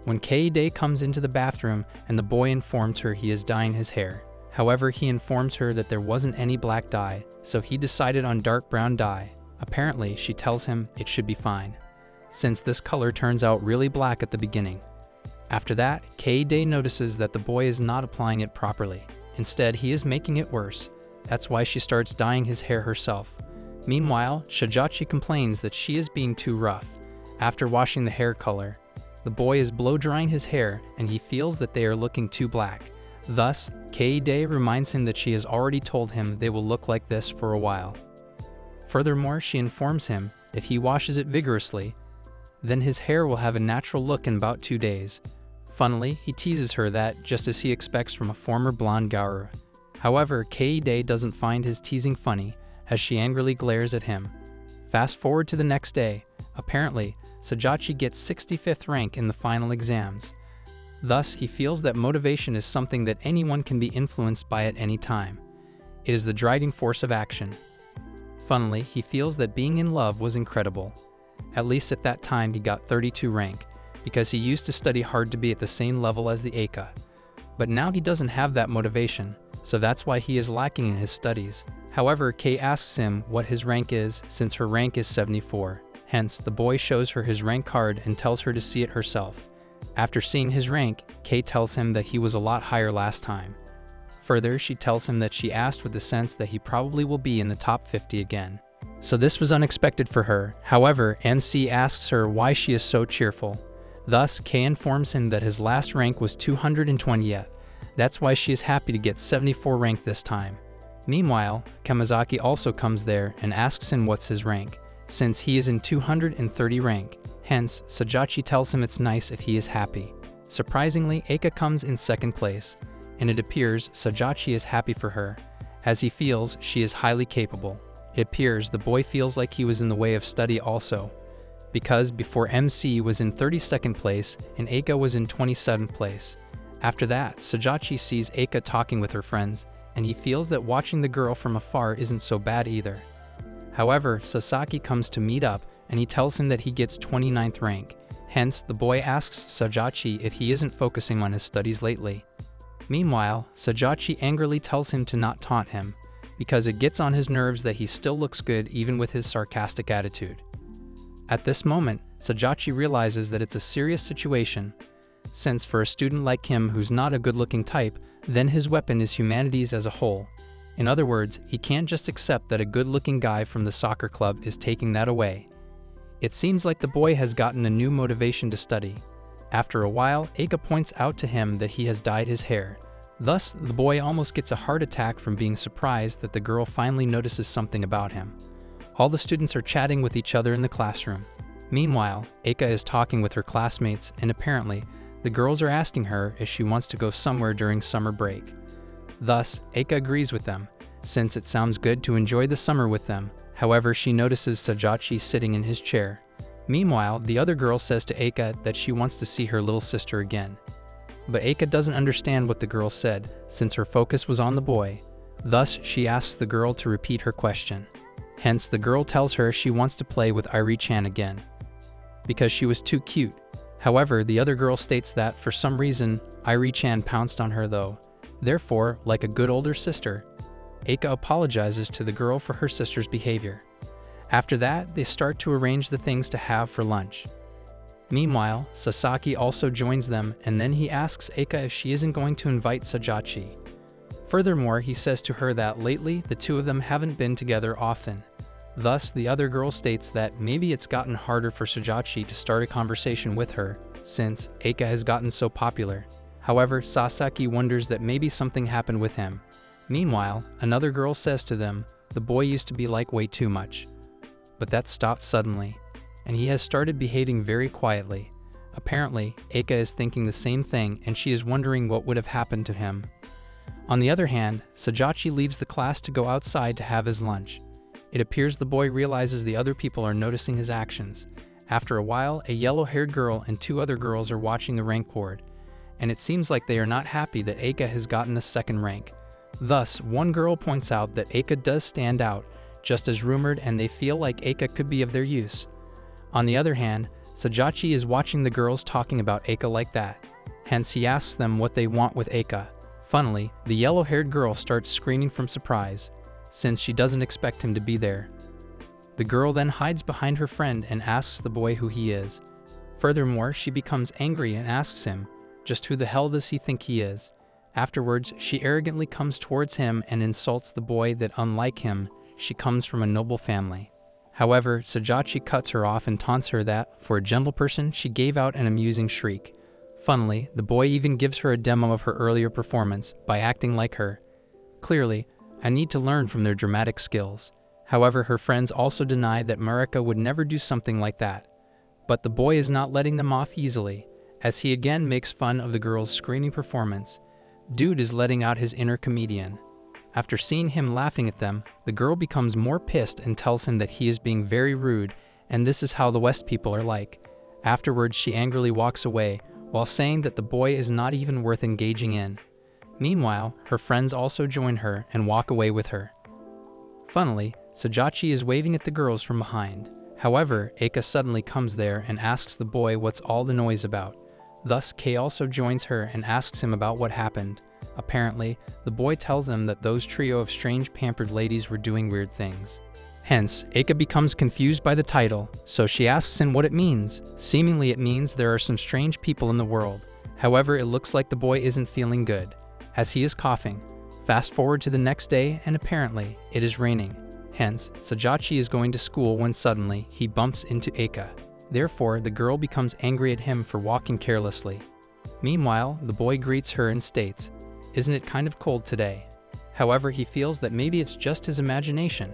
when Kaede comes into the bathroom and the boy informs her he is dyeing his hair. However, he informs her that there wasn't any black dye, so he decided on dark brown dye. Apparently, she tells him it should be fine, since this color turns out really black at the beginning. After that, Kaede notices that the boy is not applying it properly. Instead, he is making it worse. That's why she starts dyeing his hair herself. Meanwhile, Sajachi complains that she is being too rough. After washing the hair color, the boy is blow-drying his hair and he feels that they are looking too black. Thus, Kaede reminds him that she has already told him they will look like this for a while. Furthermore, she informs him if he washes it vigorously, then his hair will have a natural look in about 2 days. Funnily, he teases her that just as he expects from a former blonde garu. However, Kaede doesn't find his teasing funny as she angrily glares at him. Fast forward to the next day. Apparently, Sajachi gets 65th rank in the final exams. Thus, he feels that motivation is something that anyone can be influenced by at any time. It is the driving force of action. Funnily, he feels that being in love was incredible. At least at that time he got 32 rank, because he used to study hard to be at the same level as the Eika. But now he doesn't have that motivation, so that's why he is lacking in his studies. However, Kei asks him what his rank is since her rank is 74. Hence, the boy shows her his rank card and tells her to see it herself. After seeing his rank, Kei tells him that he was a lot higher last time. Further, she tells him that she asked with the sense that he probably will be in the top 50 again. So this was unexpected for her. However, NC asks her why she is so cheerful. Thus, Kei informs him that his last rank was 220th. That's why she is happy to get 74 rank this time. Meanwhile, Kamazaki also comes there and asks him what's his rank, since he is in 230 rank. Hence, Sajachi tells him it's nice if he is happy. Surprisingly, Eika comes in second place, and it appears Sajachi is happy for her, as he feels she is highly capable. It appears the boy feels like he was in the way of study also, because before MC was in 32nd place and Eika was in 27th place. After that, Sajachi sees Eika talking with her friends, and he feels that watching the girl from afar isn't so bad either. However, Sasaki comes to meet up, and he tells him that he gets 29th rank. Hence, the boy asks Sajachi if he isn't focusing on his studies lately. Meanwhile, Sajachi angrily tells him to not taunt him, because it gets on his nerves that he still looks good even with his sarcastic attitude. At this moment, Sajachi realizes that it's a serious situation, since for a student like him who's not a good-looking type, then his weapon is humanities as a whole. In other words, he can't just accept that a good-looking guy from the soccer club is taking that away. It seems like the boy has gotten a new motivation to study. After a while, Eika points out to him that he has dyed his hair. Thus, the boy almost gets a heart attack from being surprised that the girl finally notices something about him. All the students are chatting with each other in the classroom. Meanwhile, Eika is talking with her classmates, and apparently, the girls are asking her if she wants to go somewhere during summer break. Thus, Eika agrees with them, since it sounds good to enjoy the summer with them. However, she notices Sajachi sitting in his chair. Meanwhile, the other girl says to Eika that she wants to see her little sister again. But Eika doesn't understand what the girl said, since her focus was on the boy. Thus, she asks the girl to repeat her question. Hence, the girl tells her she wants to play with Iri-chan again, because she was too cute. However, the other girl states that, for some reason, Iri-chan pounced on her though. Therefore, like a good older sister, Eika apologizes to the girl for her sister's behavior. After that, they start to arrange the things to have for lunch. Meanwhile, Sasaki also joins them, and then he asks Eika if she isn't going to invite Sajachi. Furthermore, he says to her that lately, the two of them haven't been together often. Thus, the other girl states that maybe it's gotten harder for Sajachi to start a conversation with her, since Eika has gotten so popular. However, Sasaki wonders that maybe something happened with him. Meanwhile, another girl says to them, the boy used to be like way too much. But that stopped suddenly, and he has started behaving very quietly. Apparently, Eika is thinking the same thing, and she is wondering what would have happened to him. On the other hand, Sajachi leaves the class to go outside to have his lunch. It appears the boy realizes the other people are noticing his actions. After a while, a yellow-haired girl and two other girls are watching the rank board, and it seems like they are not happy that Eika has gotten a second rank. Thus, one girl points out that Eika does stand out, just as rumored, and they feel like Eika could be of their use. On the other hand, Sajachi is watching the girls talking about Eika like that. Hence, he asks them what they want with Eika. Funnily, the yellow-haired girl starts screaming from surprise, since she doesn't expect him to be there. The girl then hides behind her friend and asks the boy who he is. Furthermore, she becomes angry and asks him, just who the hell does he think he is? Afterwards, she arrogantly comes towards him and insults the boy that, unlike him, she comes from a noble family. However, Sajachi cuts her off and taunts her that, for a gentle person, she gave out an amusing shriek. Funnily, the boy even gives her a demo of her earlier performance by acting like her. Clearly, I need to learn from their dramatic skills. However, her friends also deny that Marika would never do something like that. But the boy is not letting them off easily, as he again makes fun of the girl's screaming performance. Dude is letting out his inner comedian. After seeing him laughing at them, the girl becomes more pissed and tells him that he is being very rude, and this is how the West people are like. Afterwards, she angrily walks away, while saying that the boy is not even worth engaging in. Meanwhile, her friends also join her and walk away with her. Funnily, Sajachi is waving at the girls from behind. However, Eika suddenly comes there and asks the boy what's all the noise about. Thus, Kei also joins her and asks him about what happened. Apparently, the boy tells them that those trio of strange pampered ladies were doing weird things. Hence, Eika becomes confused by the title, so she asks him what it means. Seemingly it means there are some strange people in the world. However, it looks like the boy isn't feeling good, as he is coughing. Fast forward to the next day, and apparently, it is raining. Hence, Sajachi is going to school when suddenly, he bumps into Eika. Therefore, the girl becomes angry at him for walking carelessly. Meanwhile, the boy greets her and states, "Isn't it kind of cold today?" However, he feels that maybe it's just his imagination.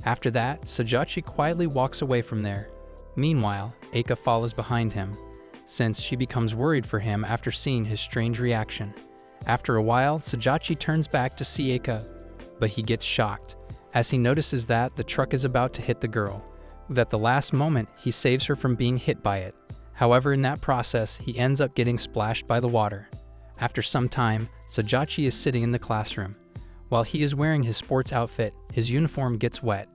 After that, Sajachi quietly walks away from there. Meanwhile, Eika follows behind him, since she becomes worried for him after seeing his strange reaction. After a while, Sajachi turns back to see Eika, but he gets shocked, as he notices that the truck is about to hit the girl. At the last moment, he saves her from being hit by it. However, in that process, he ends up getting splashed by the water. After some time, Sajachi is sitting in the classroom. While he is wearing his sports outfit, his uniform gets wet.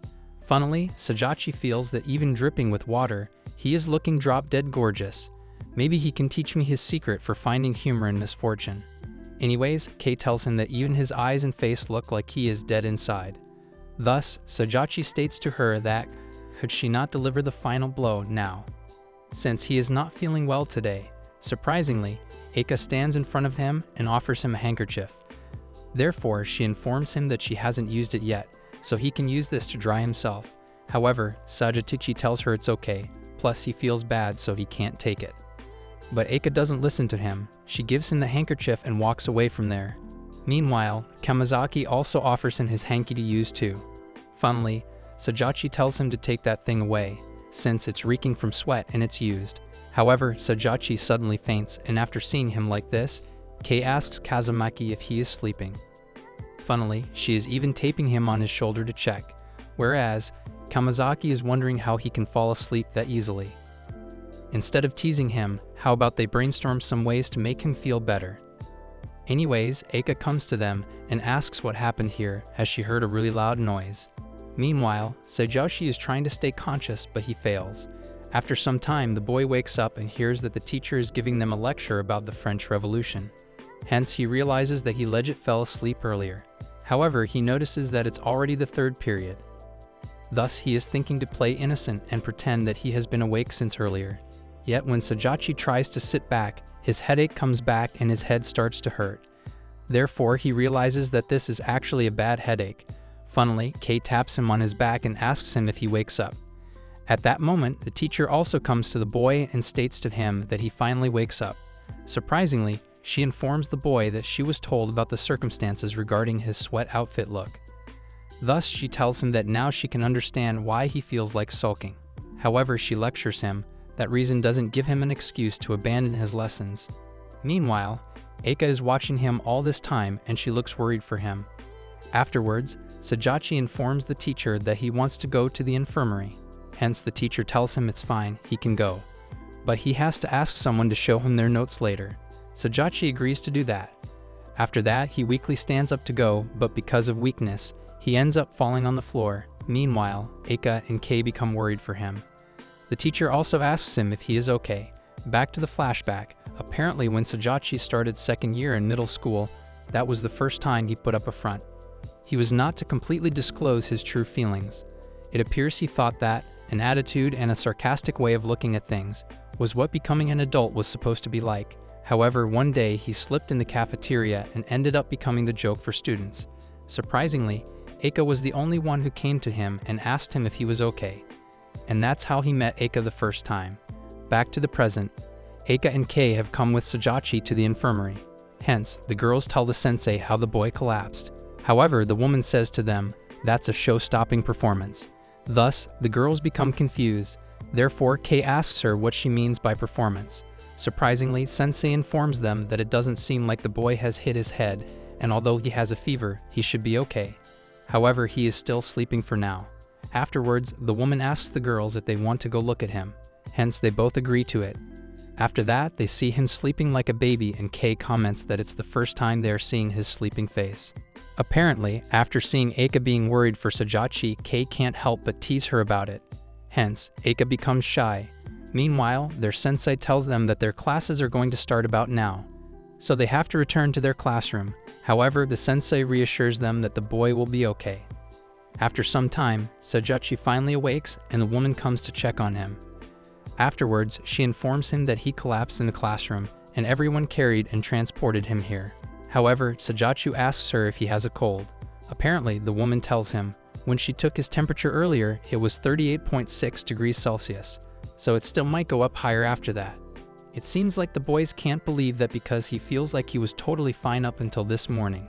Funnily, Sajachi feels that even dripping with water, he is looking drop-dead gorgeous. Maybe he can teach me his secret for finding humor in misfortune. Anyways, Kei tells him that even his eyes and face look like he is dead inside. Thus, Sajachi states to her that could she not deliver the final blow now, since he is not feeling well today. Surprisingly, Eika stands in front of him and offers him a handkerchief. Therefore, she informs him that she hasn't used it yet, so he can use this to dry himself. However, Sajachi tells her it's okay, plus he feels bad so he can't take it. But Eika doesn't listen to him. She gives him the handkerchief and walks away from there. Meanwhile, Kamazaki also offers him his hanky to use too. Funnily, Sajachi tells him to take that thing away, since it's reeking from sweat and it's used. However, Sajachi suddenly faints, and after seeing him like this, Kei asks Kazumaki if he is sleeping. Funnily, she is even taping him on his shoulder to check, whereas Kamazaki is wondering how he can fall asleep that easily. Instead of teasing him, how about they brainstorm some ways to make him feel better? Anyways, Eika comes to them and asks what happened here, as she heard a really loud noise. Meanwhile, Sajachi is trying to stay conscious, but he fails. After some time, the boy wakes up and hears that the teacher is giving them a lecture about the French Revolution. Hence, he realizes that he legit fell asleep earlier. However, he notices that it's already the third period. Thus, he is thinking to play innocent and pretend that he has been awake since earlier. Yet when Sajachi tries to sit back, his headache comes back and his head starts to hurt. Therefore, he realizes that this is actually a bad headache. Funnily, Kei taps him on his back and asks him if he wakes up. At that moment, the teacher also comes to the boy and states to him that he finally wakes up. Surprisingly, she informs the boy that she was told about the circumstances regarding his sweat outfit look. Thus, she tells him that now she can understand why he feels like sulking. However, she lectures him. That reason doesn't give him an excuse to abandon his lessons. Meanwhile, Eika is watching him all this time and she looks worried for him. Afterwards, Sajachi informs the teacher that he wants to go to the infirmary. Hence, the teacher tells him it's fine, he can go. But he has to ask someone to show him their notes later. Sajachi agrees to do that. After that, he weakly stands up to go, but because of weakness, he ends up falling on the floor. Meanwhile, Eika and Kei become worried for him. The teacher also asks him if he is okay. Back to the flashback. Apparently, when Sajachi started second year in middle school, that was the first time he put up a front. He was not to completely disclose his true feelings. It appears he thought that an attitude and a sarcastic way of looking at things was what becoming an adult was supposed to be like. However, one day he slipped in the cafeteria and ended up becoming the joke for students. Surprisingly, Eika was the only one who came to him and asked him if he was okay. And that's how he met Eika the first time. Back to the present, Eika and Kei have come with Sajachi to the infirmary. Hence, the girls tell the sensei how the boy collapsed. However, the woman says to them, that's a show-stopping performance. Thus, the girls become confused. Therefore, Kei asks her what she means by performance. Surprisingly, Sensei informs them that it doesn't seem like the boy has hit his head, and although he has a fever, he should be okay. However, he is still sleeping for now. Afterwards, the woman asks the girls if they want to go look at him. Hence, they both agree to it. After that, they see him sleeping like a baby and Kei comments that it's the first time they are seeing his sleeping face. Apparently, after seeing Eika being worried for Sajachi, Kei can't help but tease her about it. Hence, Eika becomes shy. Meanwhile, their sensei tells them that their classes are going to start about now, so they have to return to their classroom. However, the sensei reassures them that the boy will be okay. After some time, Sajachi finally awakes and the woman comes to check on him. Afterwards, she informs him that he collapsed in the classroom and everyone carried and transported him here. However, Sajachi asks her if he has a cold. Apparently, the woman tells him, when she took his temperature earlier, it was 38.6 degrees Celsius, so it still might go up higher after that. It seems like the boys can't believe that because he feels like he was totally fine up until this morning.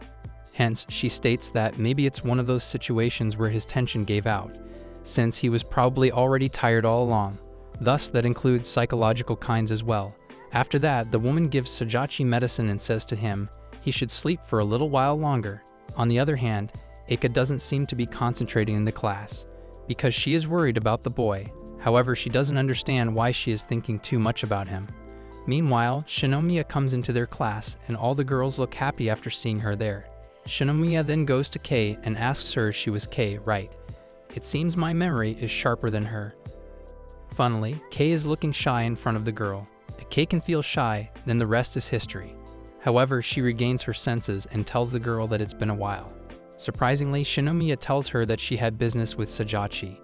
Hence, she states that maybe it's one of those situations where his tension gave out, since he was probably already tired all along. Thus, that includes psychological kinds as well. After that, the woman gives Sajachi medicine and says to him he should sleep for a little while longer. On the other hand, Eika doesn't seem to be concentrating in the class, because she is worried about the boy. However, she doesn't understand why she is thinking too much about him. Meanwhile, Shinomiya comes into their class and all the girls look happy after seeing her there. Shinomiya then goes to Kei and asks her if she was Kei, right? It seems my memory is sharper than her. Funnily, Kei is looking shy in front of the girl. If Kei can feel shy, then the rest is history. However, she regains her senses and tells the girl that it's been a while. Surprisingly, Shinomiya tells her that she had business with Sajachi.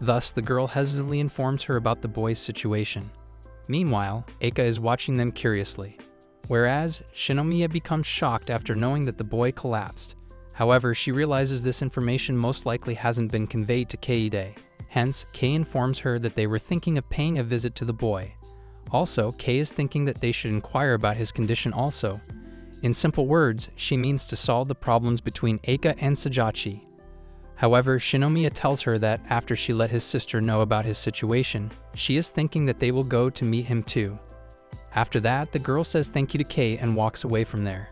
Thus, the girl hesitantly informs her about the boy's situation. Meanwhile, Eika is watching them curiously. Whereas, Shinomiya becomes shocked after knowing that the boy collapsed. However, she realizes this information most likely hasn't been conveyed to Keide. Hence, Kei informs her that they were thinking of paying a visit to the boy. Also, Kei is thinking that they should inquire about his condition also. In simple words, she means to solve the problems between Eika and Sajachi. However, Shinomiya tells her that after she let his sister know about his situation, she is thinking that they will go to meet him too. After that, the girl says thank you to Kei and walks away from there.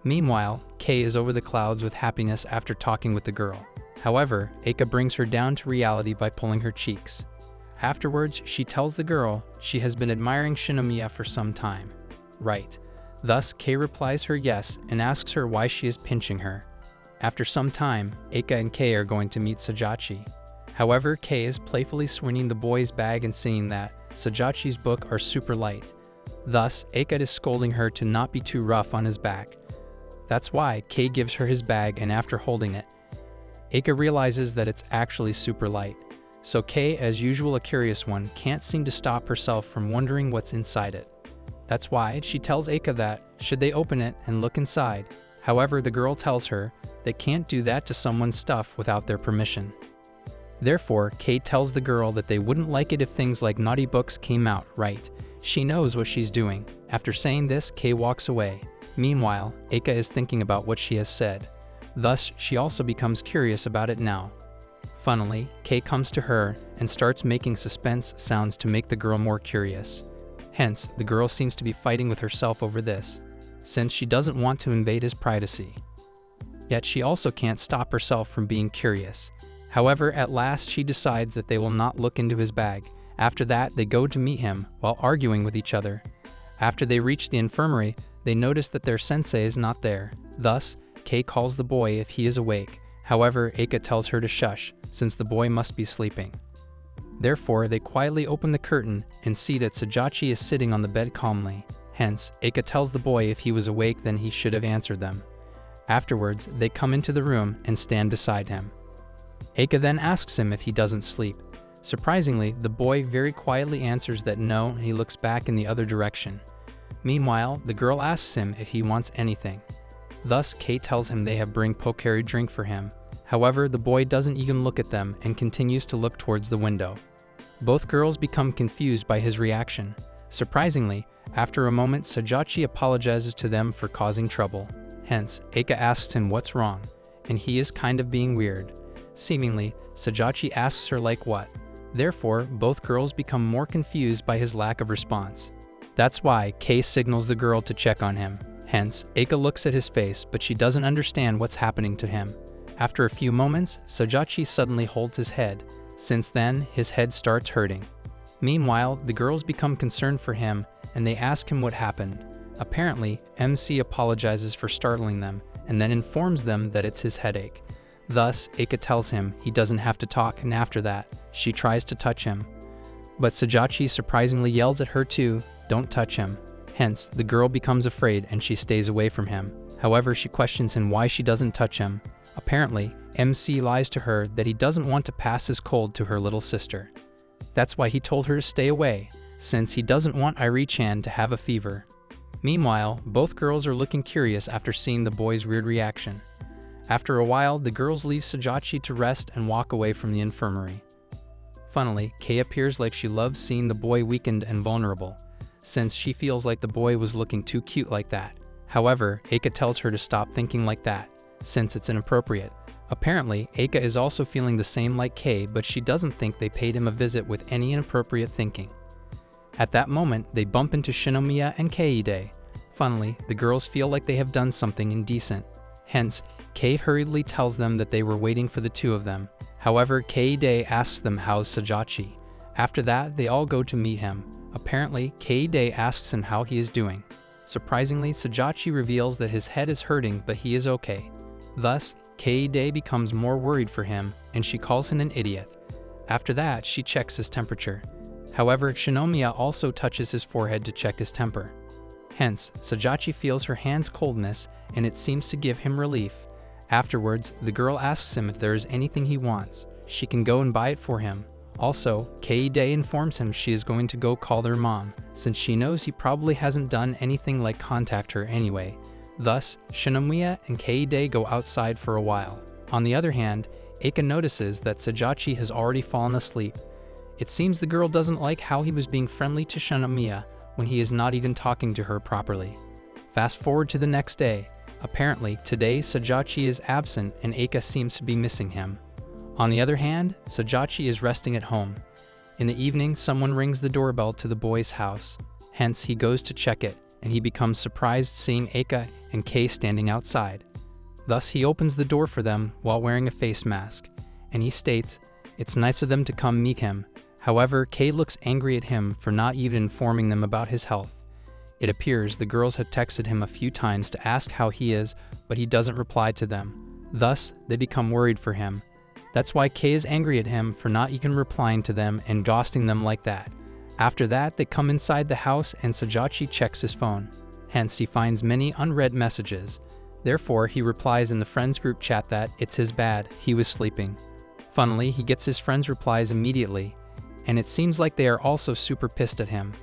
Meanwhile, Kei is over the clouds with happiness after talking with the girl. However, Eika brings her down to reality by pulling her cheeks. Afterwards, she tells the girl she has been admiring Shinomiya for some time. Right. Thus, Kei replies her yes and asks her why she is pinching her. After some time, Eika and Kei are going to meet Sajachi. However, Kei is playfully swinging the boy's bag and saying that Sajachi's book are super light. Thus, Eika is scolding her to not be too rough on his back. That's why Kei gives her his bag, and after holding it, Eika realizes that it's actually super light. So Kei, as usual a curious one, can't seem to stop herself from wondering what's inside it. That's why she tells Eika that should they open it and look inside. However, the girl tells her they can't do that to someone's stuff without their permission. Therefore, Kei tells the girl that they wouldn't like it if things like naughty books came out, right? She knows what she's doing. After saying this, Kei walks away. Meanwhile, Eika is thinking about what she has said. Thus, she also becomes curious about it now. Funnily, Kei comes to her and starts making suspense sounds to make the girl more curious. Hence, the girl seems to be fighting with herself over this, since she doesn't want to invade his privacy. Yet she also can't stop herself from being curious. However, at last she decides that they will not look into his bag. After that, they go to meet him while arguing with each other. After they reach the infirmary, they notice that their sensei is not there. Thus, Kei calls the boy if he is awake. However, Eika tells her to shush, since the boy must be sleeping. Therefore, they quietly open the curtain and see that Sajachi is sitting on the bed calmly. Hence, Eika tells the boy if he was awake then he should have answered them. Afterwards, they come into the room and stand beside him. Eika then asks him if he doesn't sleep. Surprisingly, the boy very quietly answers that no, and he looks back in the other direction. Meanwhile, the girl asks him if he wants anything. Thus, Kei tells him they have bring Pocari drink for him. However, the boy doesn't even look at them and continues to look towards the window. Both girls become confused by his reaction. Surprisingly, after a moment, Sajachi apologizes to them for causing trouble. Hence, Eika asks him what's wrong, and he is kind of being weird. Seemingly, Sajachi asks her like what. Therefore, both girls become more confused by his lack of response. That's why Kei signals the girl to check on him. Hence, Eika looks at his face, but she doesn't understand what's happening to him. After a few moments, Sajachi suddenly holds his head. Since then, his head starts hurting. Meanwhile, the girls become concerned for him, and they ask him what happened. Apparently, MC apologizes for startling them, and then informs them that it's his headache. Thus, Eika tells him he doesn't have to talk, and after that, she tries to touch him. But Sajachi surprisingly yells at her too, "Don't touch him." Hence, the girl becomes afraid and she stays away from him. However, she questions him why she doesn't touch him. Apparently, MC lies to her that he doesn't want to pass his cold to her little sister. That's why he told her to stay away, since he doesn't want Iri-chan to have a fever. Meanwhile, both girls are looking curious after seeing the boy's weird reaction. After a while, the girls leave Sajachi to rest and walk away from the infirmary. Funnily, Kei appears like she loves seeing the boy weakened and vulnerable, since she feels like the boy was looking too cute like that. However, Eika tells her to stop thinking like that, since it's inappropriate. Apparently, Eika is also feeling the same like Kei, but she doesn't think they paid him a visit with any inappropriate thinking. At that moment, they bump into Shinomiya and Keide. Funnily, the girls feel like they have done something indecent. Hence, Kei hurriedly tells them that they were waiting for the two of them. However, Keide asks them how's Sajachi. After that, they all go to meet him. Apparently, Keide asks him how he is doing. Surprisingly, Sajachi reveals that his head is hurting, but he is okay. Thus, Keide becomes more worried for him, and she calls him an idiot. After that, she checks his temperature. However, Shinomiya also touches his forehead to check his temper. Hence, Sajachi feels her hand's coldness, and it seems to give him relief. Afterwards, the girl asks him if there is anything he wants. She can go and buy it for him. Also, Keide informs him she is going to go call their mom, since she knows he probably hasn't done anything like contact her anyway. Thus, Shinomiya and Keide go outside for a while. On the other hand, Eika notices that Sajachi has already fallen asleep. It seems the girl doesn't like how he was being friendly to Shinomiya when he is not even talking to her properly. Fast forward to the next day. Apparently, today Sajachi is absent and Eika seems to be missing him. On the other hand, Sajachi is resting at home. In the evening, someone rings the doorbell to the boy's house. Hence, he goes to check it, and he becomes surprised seeing Eika and Kei standing outside. Thus, he opens the door for them while wearing a face mask, and he states, "It's nice of them to come meet him." However, Kei looks angry at him for not even informing them about his health. It appears the girls had texted him a few times to ask how he is, but he doesn't reply to them. Thus, they become worried for him. That's why Kei is angry at him for not even replying to them and ghosting them like that. After that, they come inside the house and Sajachi checks his phone. Hence, he finds many unread messages. Therefore, he replies in the friends group chat that it's his bad, he was sleeping. Funnily, he gets his friends' replies immediately, and it seems like they are also super pissed at him.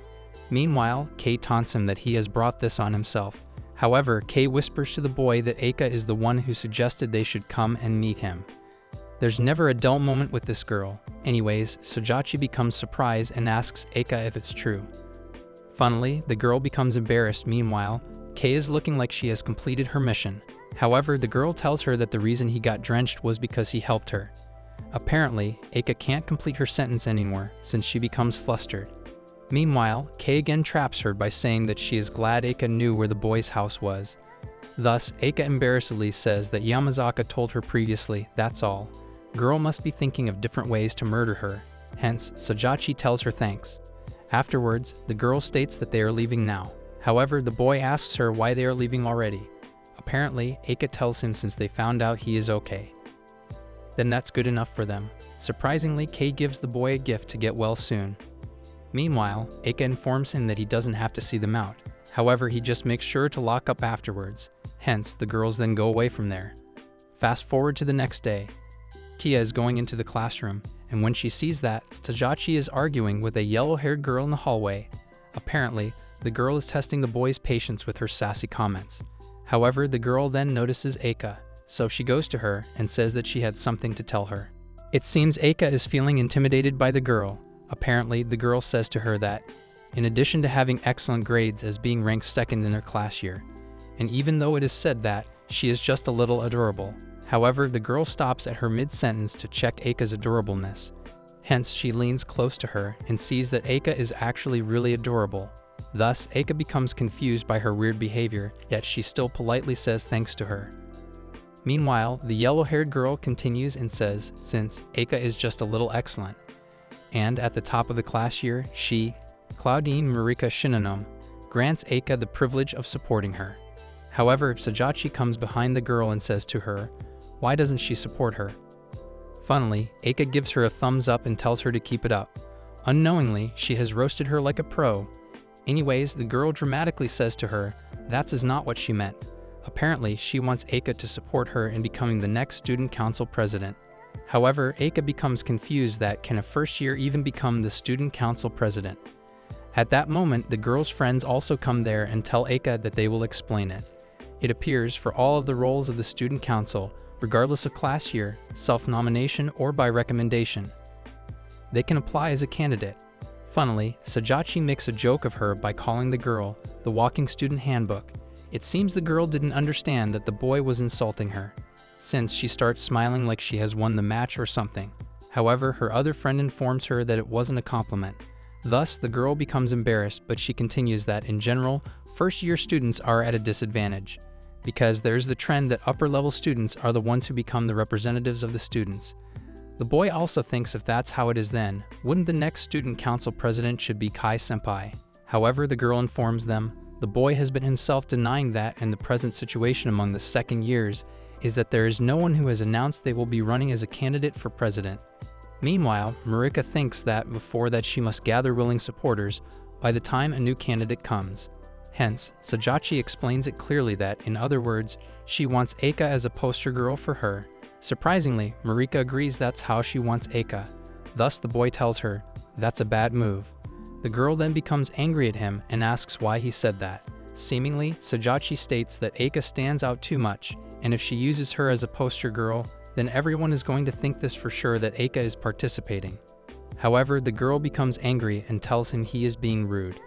Meanwhile, Kei taunts him that he has brought this on himself. However, Kei whispers to the boy that Eika is the one who suggested they should come and meet him. There's never a dull moment with this girl. Anyways, Sajachi becomes surprised and asks Eika if it's true. Funnily, the girl becomes embarrassed. Meanwhile, Kei is looking like she has completed her mission. However, the girl tells her that the reason he got drenched was because he helped her. Apparently, Eika can't complete her sentence anymore since she becomes flustered. Meanwhile, Kei again traps her by saying that she is glad Eika knew where the boy's house was. Thus, Eika embarrassedly says that Yamazaka told her previously, that's all. Girl must be thinking of different ways to murder her. Hence, Sajachi tells her thanks. Afterwards, the girl states that they are leaving now. However, the boy asks her why they are leaving already. Apparently, Eika tells him since they found out he is okay. Then that's good enough for them. Surprisingly, Kei gives the boy a gift to get well soon. Meanwhile, Eika informs him that he doesn't have to see them out. However, he just makes sure to lock up afterwards. Hence, the girls then go away from there. Fast forward to the next day. Kia is going into the classroom, and when she sees that, Sajachi is arguing with a yellow-haired girl in the hallway. Apparently, the girl is testing the boy's patience with her sassy comments. However, the girl then notices Eika, so she goes to her and says that she had something to tell her. It seems Eika is feeling intimidated by the girl. Apparently, the girl says to her that, in addition to having excellent grades as being ranked second in her class year, and even though it is said that, she is just a little adorable. However, the girl stops at her mid-sentence to check Eika's adorableness. Hence, she leans close to her and sees that Eika is actually really adorable. Thus, Eika becomes confused by her weird behavior, yet she still politely says thanks to her. Meanwhile, the yellow-haired girl continues and says, since Eika is just a little excellent. And at the top of the class year, she, Claudine Marika Shinonome, grants Eika the privilege of supporting her. However, Sajachi comes behind the girl and says to her, why doesn't she support her? Funnily, Eika gives her a thumbs up and tells her to keep it up. Unknowingly, she has roasted her like a pro. Anyways, the girl dramatically says to her, that is not what she meant. Apparently, she wants Eika to support her in becoming the next student council president. However, Eika becomes confused that can a first year even become the student council president? At that moment, the girl's friends also come there and tell Eika that they will explain it. It appears for all of the roles of the student council, regardless of class year, self-nomination, or by recommendation, they can apply as a candidate. Funnily, Sajachi makes a joke of her by calling the girl the walking student handbook. It seems the girl didn't understand that the boy was insulting her, since she starts smiling like she has won the match or something. However, her other friend informs her that it wasn't a compliment. Thus, the girl becomes embarrassed, but she continues that, in general, first-year students are at a disadvantage, because there's the trend that upper-level students are the ones who become the representatives of the students. The boy also thinks if that's how it is then, wouldn't the next student council president should be Kai-senpai? However, the girl informs them, the boy has been himself denying that, and the present situation among the second years is that there is no one who has announced they will be running as a candidate for president. Meanwhile, Marika thinks that before that she must gather willing supporters by the time a new candidate comes. Hence, Sajachi explains it clearly that, in other words, she wants Eika as a poster girl for her. Surprisingly, Marika agrees that's how she wants Eika. Thus, the boy tells her, that's a bad move. The girl then becomes angry at him and asks why he said that. Seemingly, Sajachi states that Eika stands out too much, and if she uses her as a poster girl, then everyone is going to think this for sure that Eika is participating. However, the girl becomes angry and tells him he is being rude.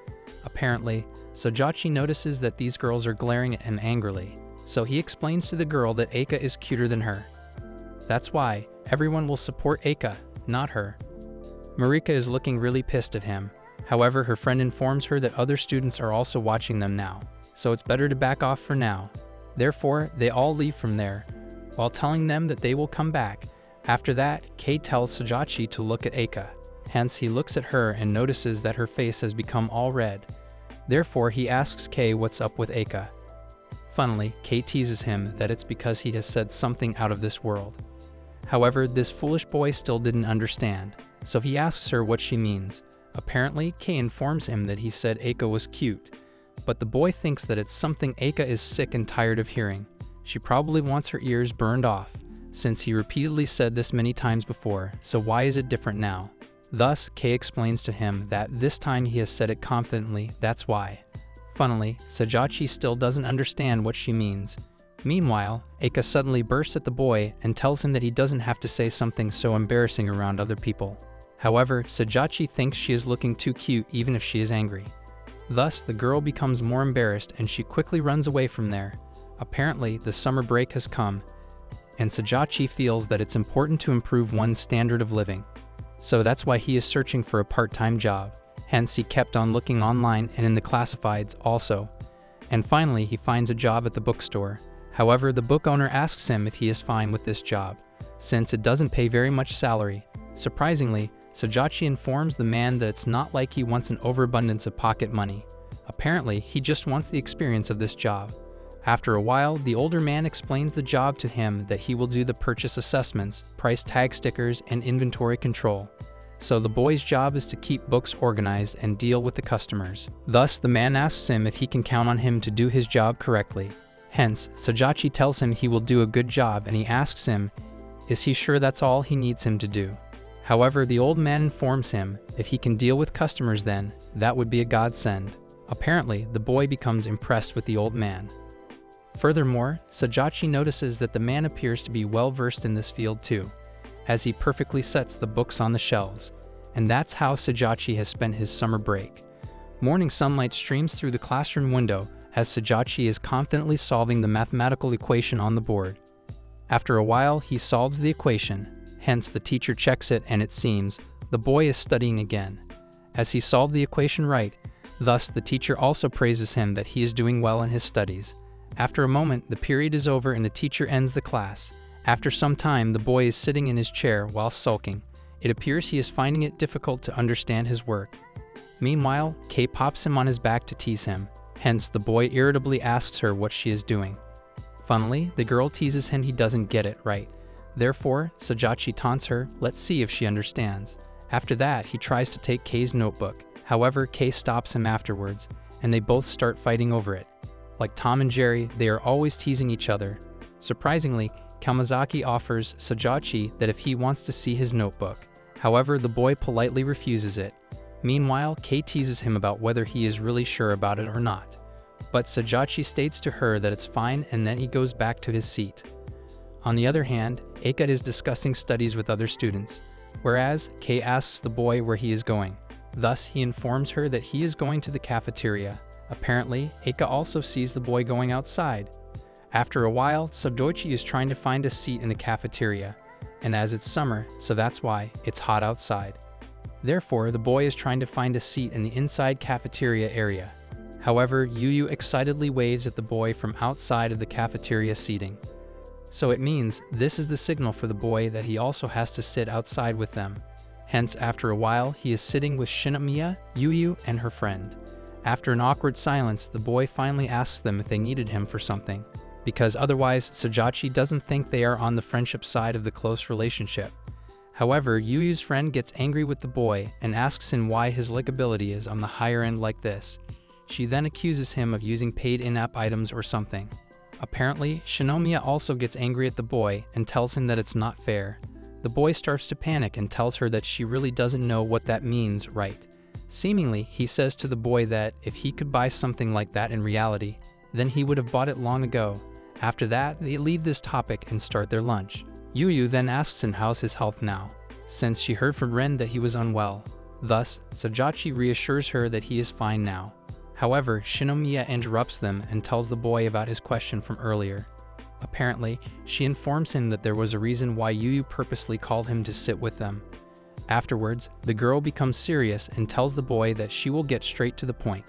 Apparently, Sajachi notices that these girls are glaring at him angrily, so he explains to the girl that Eika is cuter than her. That's why, Everyone will support Eika, not her. Marika is looking really pissed at him. However, her friend informs her that other students are also watching them now, so it's better to back off for now. Therefore, they all leave from there, while telling them that they will come back. After that, Kei tells Sajachi to look at Eika. Hence, he looks at her and notices that her face has become all red. Therefore, he asks Kei what's up with Eika. Funnily, Kei teases him that it's because he has said something out of this world. However, this foolish boy still didn't understand, so he asks her what she means. Apparently, Kei informs him that he said Eika was cute, but the boy thinks that it's something Eika is sick and tired of hearing. She probably wants her ears burned off, since he repeatedly said this many times before, so why is it different now? Thus, Kei explains to him that this time he has said it confidently, that's why. Funnily, Sajachi still doesn't understand what she means. Meanwhile, Eika suddenly bursts at the boy and tells him that he doesn't have to say something so embarrassing around other people. However, Sajachi thinks she is looking too cute even if she is angry. Thus, the girl becomes more embarrassed and she quickly runs away from there. Apparently, the summer break has come, and Sajachi feels that it's important to improve one's standard of living. So that's why he is searching for a part-time job. Hence, he kept on looking online and in the classifieds also. And finally, he finds a job at the bookstore. However, the book owner asks him if he is fine with this job, since it doesn't pay very much salary. Surprisingly, Sajachi informs the man that it's not like he wants an overabundance of pocket money. Apparently, he just wants the experience of this job. After a while, the older man explains the job to him that he will do the purchase assessments, price tag stickers, and inventory control. So the boy's job is to keep books organized and deal with the customers. Thus, the man asks him if he can count on him to do his job correctly. Hence, Sajachi tells him he will do a good job and he asks him, is he sure that's all he needs him to do? However, the old man informs him, if he can deal with customers then, that would be a godsend. Apparently, the boy becomes impressed with the old man. Furthermore, Sajachi notices that the man appears to be well versed in this field too, as he perfectly sets the books on the shelves. And that's how Sajachi has spent his summer break. Morning sunlight streams through the classroom window as Sajachi is confidently solving the mathematical equation on the board. After a while, he solves the equation. Hence, the teacher checks it and it seems the boy is studying again, as he solved the equation right. Thus, the teacher also praises him that he is doing well in his studies. After a moment, the period is over and the teacher ends the class. After some time, the boy is sitting in his chair while sulking. It appears he is finding it difficult to understand his work. Meanwhile, Kei pops him on his back to tease him. Hence, the boy irritably asks her what she is doing. Funnily, the girl teases him he doesn't get it right. Therefore, Sajachi taunts her, let's see if she understands. After that, he tries to take Kei's notebook. However, Kei stops him afterwards, and they both start fighting over it. Like Tom and Jerry, they are always teasing each other. Surprisingly, Kamazaki offers Sajachi that if he wants to see his notebook. However, the boy politely refuses it. Meanwhile, Kei teases him about whether he is really sure about it or not. But Sajachi states to her that it's fine and then he goes back to his seat. On the other hand, Eika is discussing studies with other students, whereas Kei asks the boy where he is going. Thus, he informs her that he is going to the cafeteria. Apparently, Eika also sees the boy going outside. After a while, Sadoichi is trying to find a seat in the cafeteria, and as it's summer, so that's why it's hot outside. Therefore, the boy is trying to find a seat in the inside cafeteria area. However, Yu excitedly waves at the boy from outside of the cafeteria seating. So it means this is the signal for the boy that he also has to sit outside with them. Hence, after a while, he is sitting with Shinomiya, Yu, and her friend. After an awkward silence, the boy finally asks them if they needed him for something, because otherwise Sajachi doesn't think they are on the friendship side of the close relationship. However, Yu's friend gets angry with the boy and asks him why his likability is on the higher end like this. She then accuses him of using paid in-app items or something. Apparently, Shinomiya also gets angry at the boy and tells him that it's not fair. The boy starts to panic and tells her that she really doesn't know what that means, right? Seemingly, he says to the boy that if he could buy something like that in reality, then he would have bought it long ago. After that, they leave this topic and start their lunch. Yu then asks him how's his health now, since she heard from Ren that he was unwell. Thus, Sajachi reassures her that he is fine now. However, Shinomiya interrupts them and tells the boy about his question from earlier. Apparently, she informs him that there was a reason why Yu purposely called him to sit with them. Afterwards, the girl becomes serious and tells the boy that she will get straight to the point.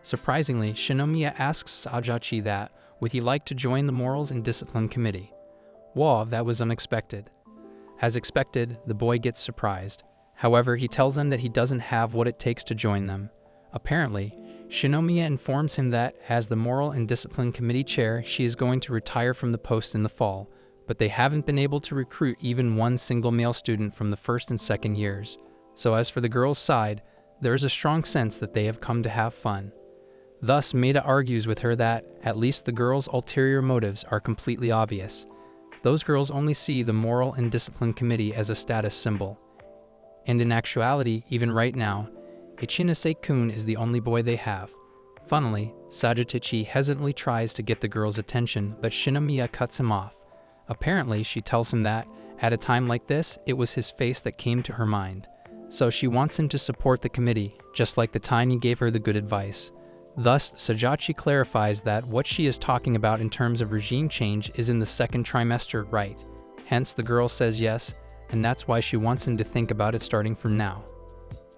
Surprisingly, Shinomiya asks Sajachi that would he like to join the Morals and Discipline Committee. Wow, that was unexpected. As expected, the boy gets surprised. However, he tells them that he doesn't have what it takes to join them. Apparently, Shinomiya informs him that, as the Moral and Discipline Committee chair, she is going to retire from the post in the fall, but they haven't been able to recruit even one single male student from the first and second years. So as for the girls' side, there is a strong sense that they have come to have fun. Thus, Maeda argues with her that, at least the girls' ulterior motives are completely obvious. Those girls only see the Moral and Discipline Committee as a status symbol. And in actuality, even right now, Ichinase-kun is the only boy they have. Funnily, Sajachi hesitantly tries to get the girl's attention, but Shinomiya cuts him off. Apparently, she tells him that, at a time like this, it was his face that came to her mind. So she wants him to support the committee, just like the time he gave her the good advice. Thus, Sajachi clarifies that what she is talking about in terms of regime change is in the second trimester, right? Hence, the girl says yes, and that's why she wants him to think about it starting from now.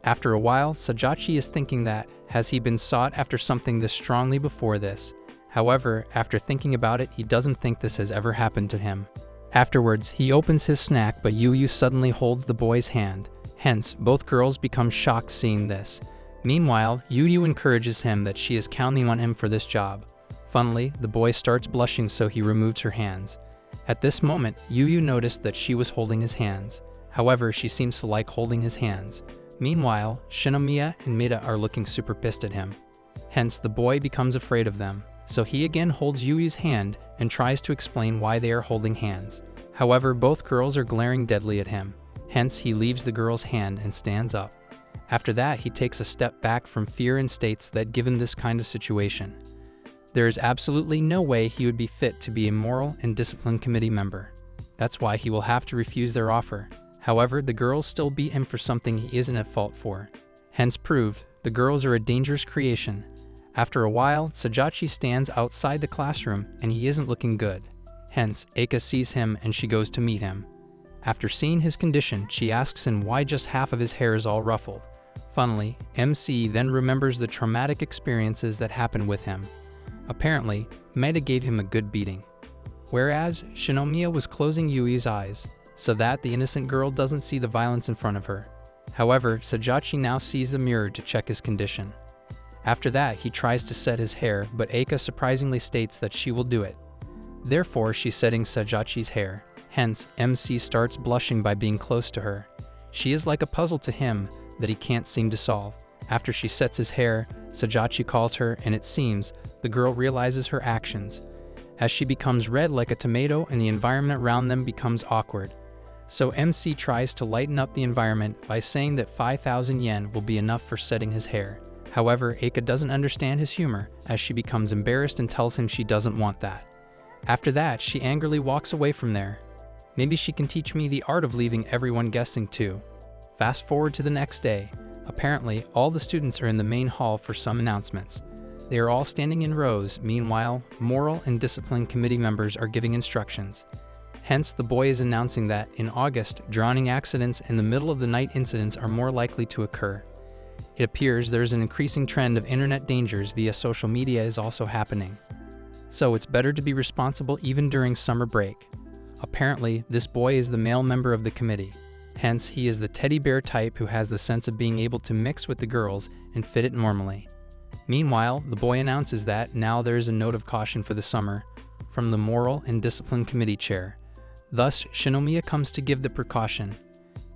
After a while, Sajachi is thinking that, has he been sought after something this strongly before this? However, after thinking about it, he doesn't think this has ever happened to him. Afterwards, he opens his snack, but Yu suddenly holds the boy's hand. Hence, both girls become shocked seeing this. Meanwhile, Yu encourages him that she is counting on him for this job. Funnily, the boy starts blushing, so he removes her hands. At this moment, Yu noticed that she was holding his hands. However, she seems to like holding his hands. Meanwhile, Shinomiya and Maeda are looking super pissed at him. Hence, the boy becomes afraid of them, so he again holds Yui's hand and tries to explain why they are holding hands. However, both girls are glaring deadly at him. Hence, he leaves the girl's hand and stands up. After that, he takes a step back from fear and states that given this kind of situation, there is absolutely no way he would be fit to be a Moral and Discipline Committee member. That's why he will have to refuse their offer. However, the girls still beat him for something he isn't at fault for. Hence proved, the girls are a dangerous creation. After a while, Sajachi stands outside the classroom and he isn't looking good. Hence, Eika sees him and she goes to meet him. After seeing his condition, she asks him why just half of his hair is all ruffled. Funnily, MC then remembers the traumatic experiences that happened with him. Apparently, Maeda gave him a good beating. Whereas, Shinomiya was closing Yui's eyes, so that the innocent girl doesn't see the violence in front of her. However, Sajachi now sees the mirror to check his condition. After that, he tries to set his hair, but Eika surprisingly states that she will do it. Therefore, she's setting Sajachi's hair. Hence, MC starts blushing by being close to her. She is like a puzzle to him that he can't seem to solve. After she sets his hair, Sajachi calls her, and it seems the girl realizes her actions, as she becomes red like a tomato and the environment around them becomes awkward. So MC tries to lighten up the environment by saying that 5,000 yen will be enough for setting his hair. However, Eika doesn't understand his humor, as she becomes embarrassed and tells him she doesn't want that. After that, she angrily walks away from there. Maybe she can teach me the art of leaving everyone guessing too. Fast forward to the next day. Apparently, all the students are in the main hall for some announcements. They are all standing in rows. Meanwhile, Moral and Discipline Committee members are giving instructions. Hence, the boy is announcing that, in August, drowning accidents and the middle of the night incidents are more likely to occur. It appears there is an increasing trend of internet dangers via social media is also happening. So it's better to be responsible even during summer break. Apparently, this boy is the male member of the committee. Hence, he is the teddy bear type who has the sense of being able to mix with the girls and fit it normally. Meanwhile, the boy announces that now there is a note of caution for the summer from the Moral and Discipline Committee chair. Thus, Shinomiya comes to give the precaution.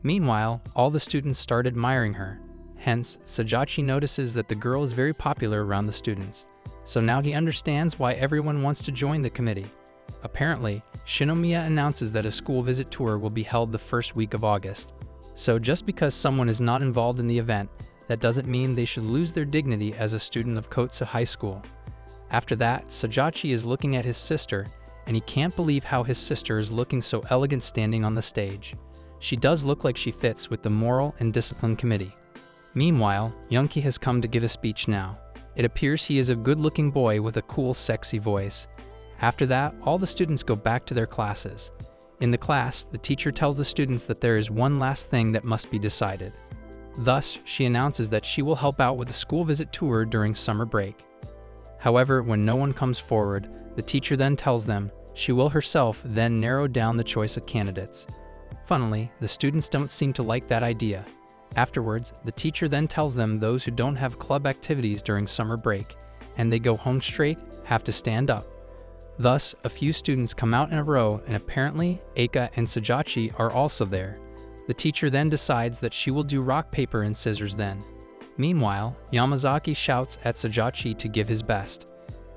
Meanwhile, all the students start admiring her. Hence, Sajachi notices that the girl is very popular around the students. So now he understands why everyone wants to join the committee. Apparently, Shinomiya announces that a school visit tour will be held the first week of August. So just because someone is not involved in the event, that doesn't mean they should lose their dignity as a student of Kotsu High School. After that, Sajachi is looking at his sister, and he can't believe how his sister is looking so elegant standing on the stage. She does look like she fits with the Moral and Discipline Committee. Meanwhile, Yunki has come to give a speech now. It appears he is a good-looking boy with a cool, sexy voice. After that, all the students go back to their classes. In the class, the teacher tells the students that there is one last thing that must be decided. Thus, she announces that she will help out with a school visit tour during summer break. However, when no one comes forward, the teacher then tells them she will herself then narrow down the choice of candidates. Funnily, the students don't seem to like that idea. Afterwards, the teacher then tells them those who don't have club activities during summer break, and they go home straight, have to stand up. Thus, a few students come out in a row, and apparently, Eika and Sajachi are also there. The teacher then decides that she will do rock, paper, and scissors then. Meanwhile, Yamazaki shouts at Sajachi to give his best.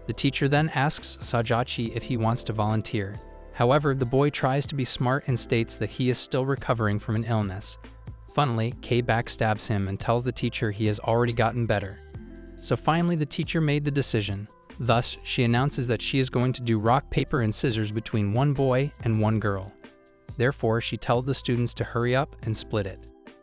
The teacher then asks Sajachi if he wants to volunteer. However, the boy tries to be smart and states that he is still recovering from an illness. Funnily, Kei backstabs him and tells the teacher he has already gotten better. So finally, the teacher made the decision. Thus, she announces that she is going to do rock, paper, and scissors between one boy and one girl. Therefore, she tells the students to hurry up and split it.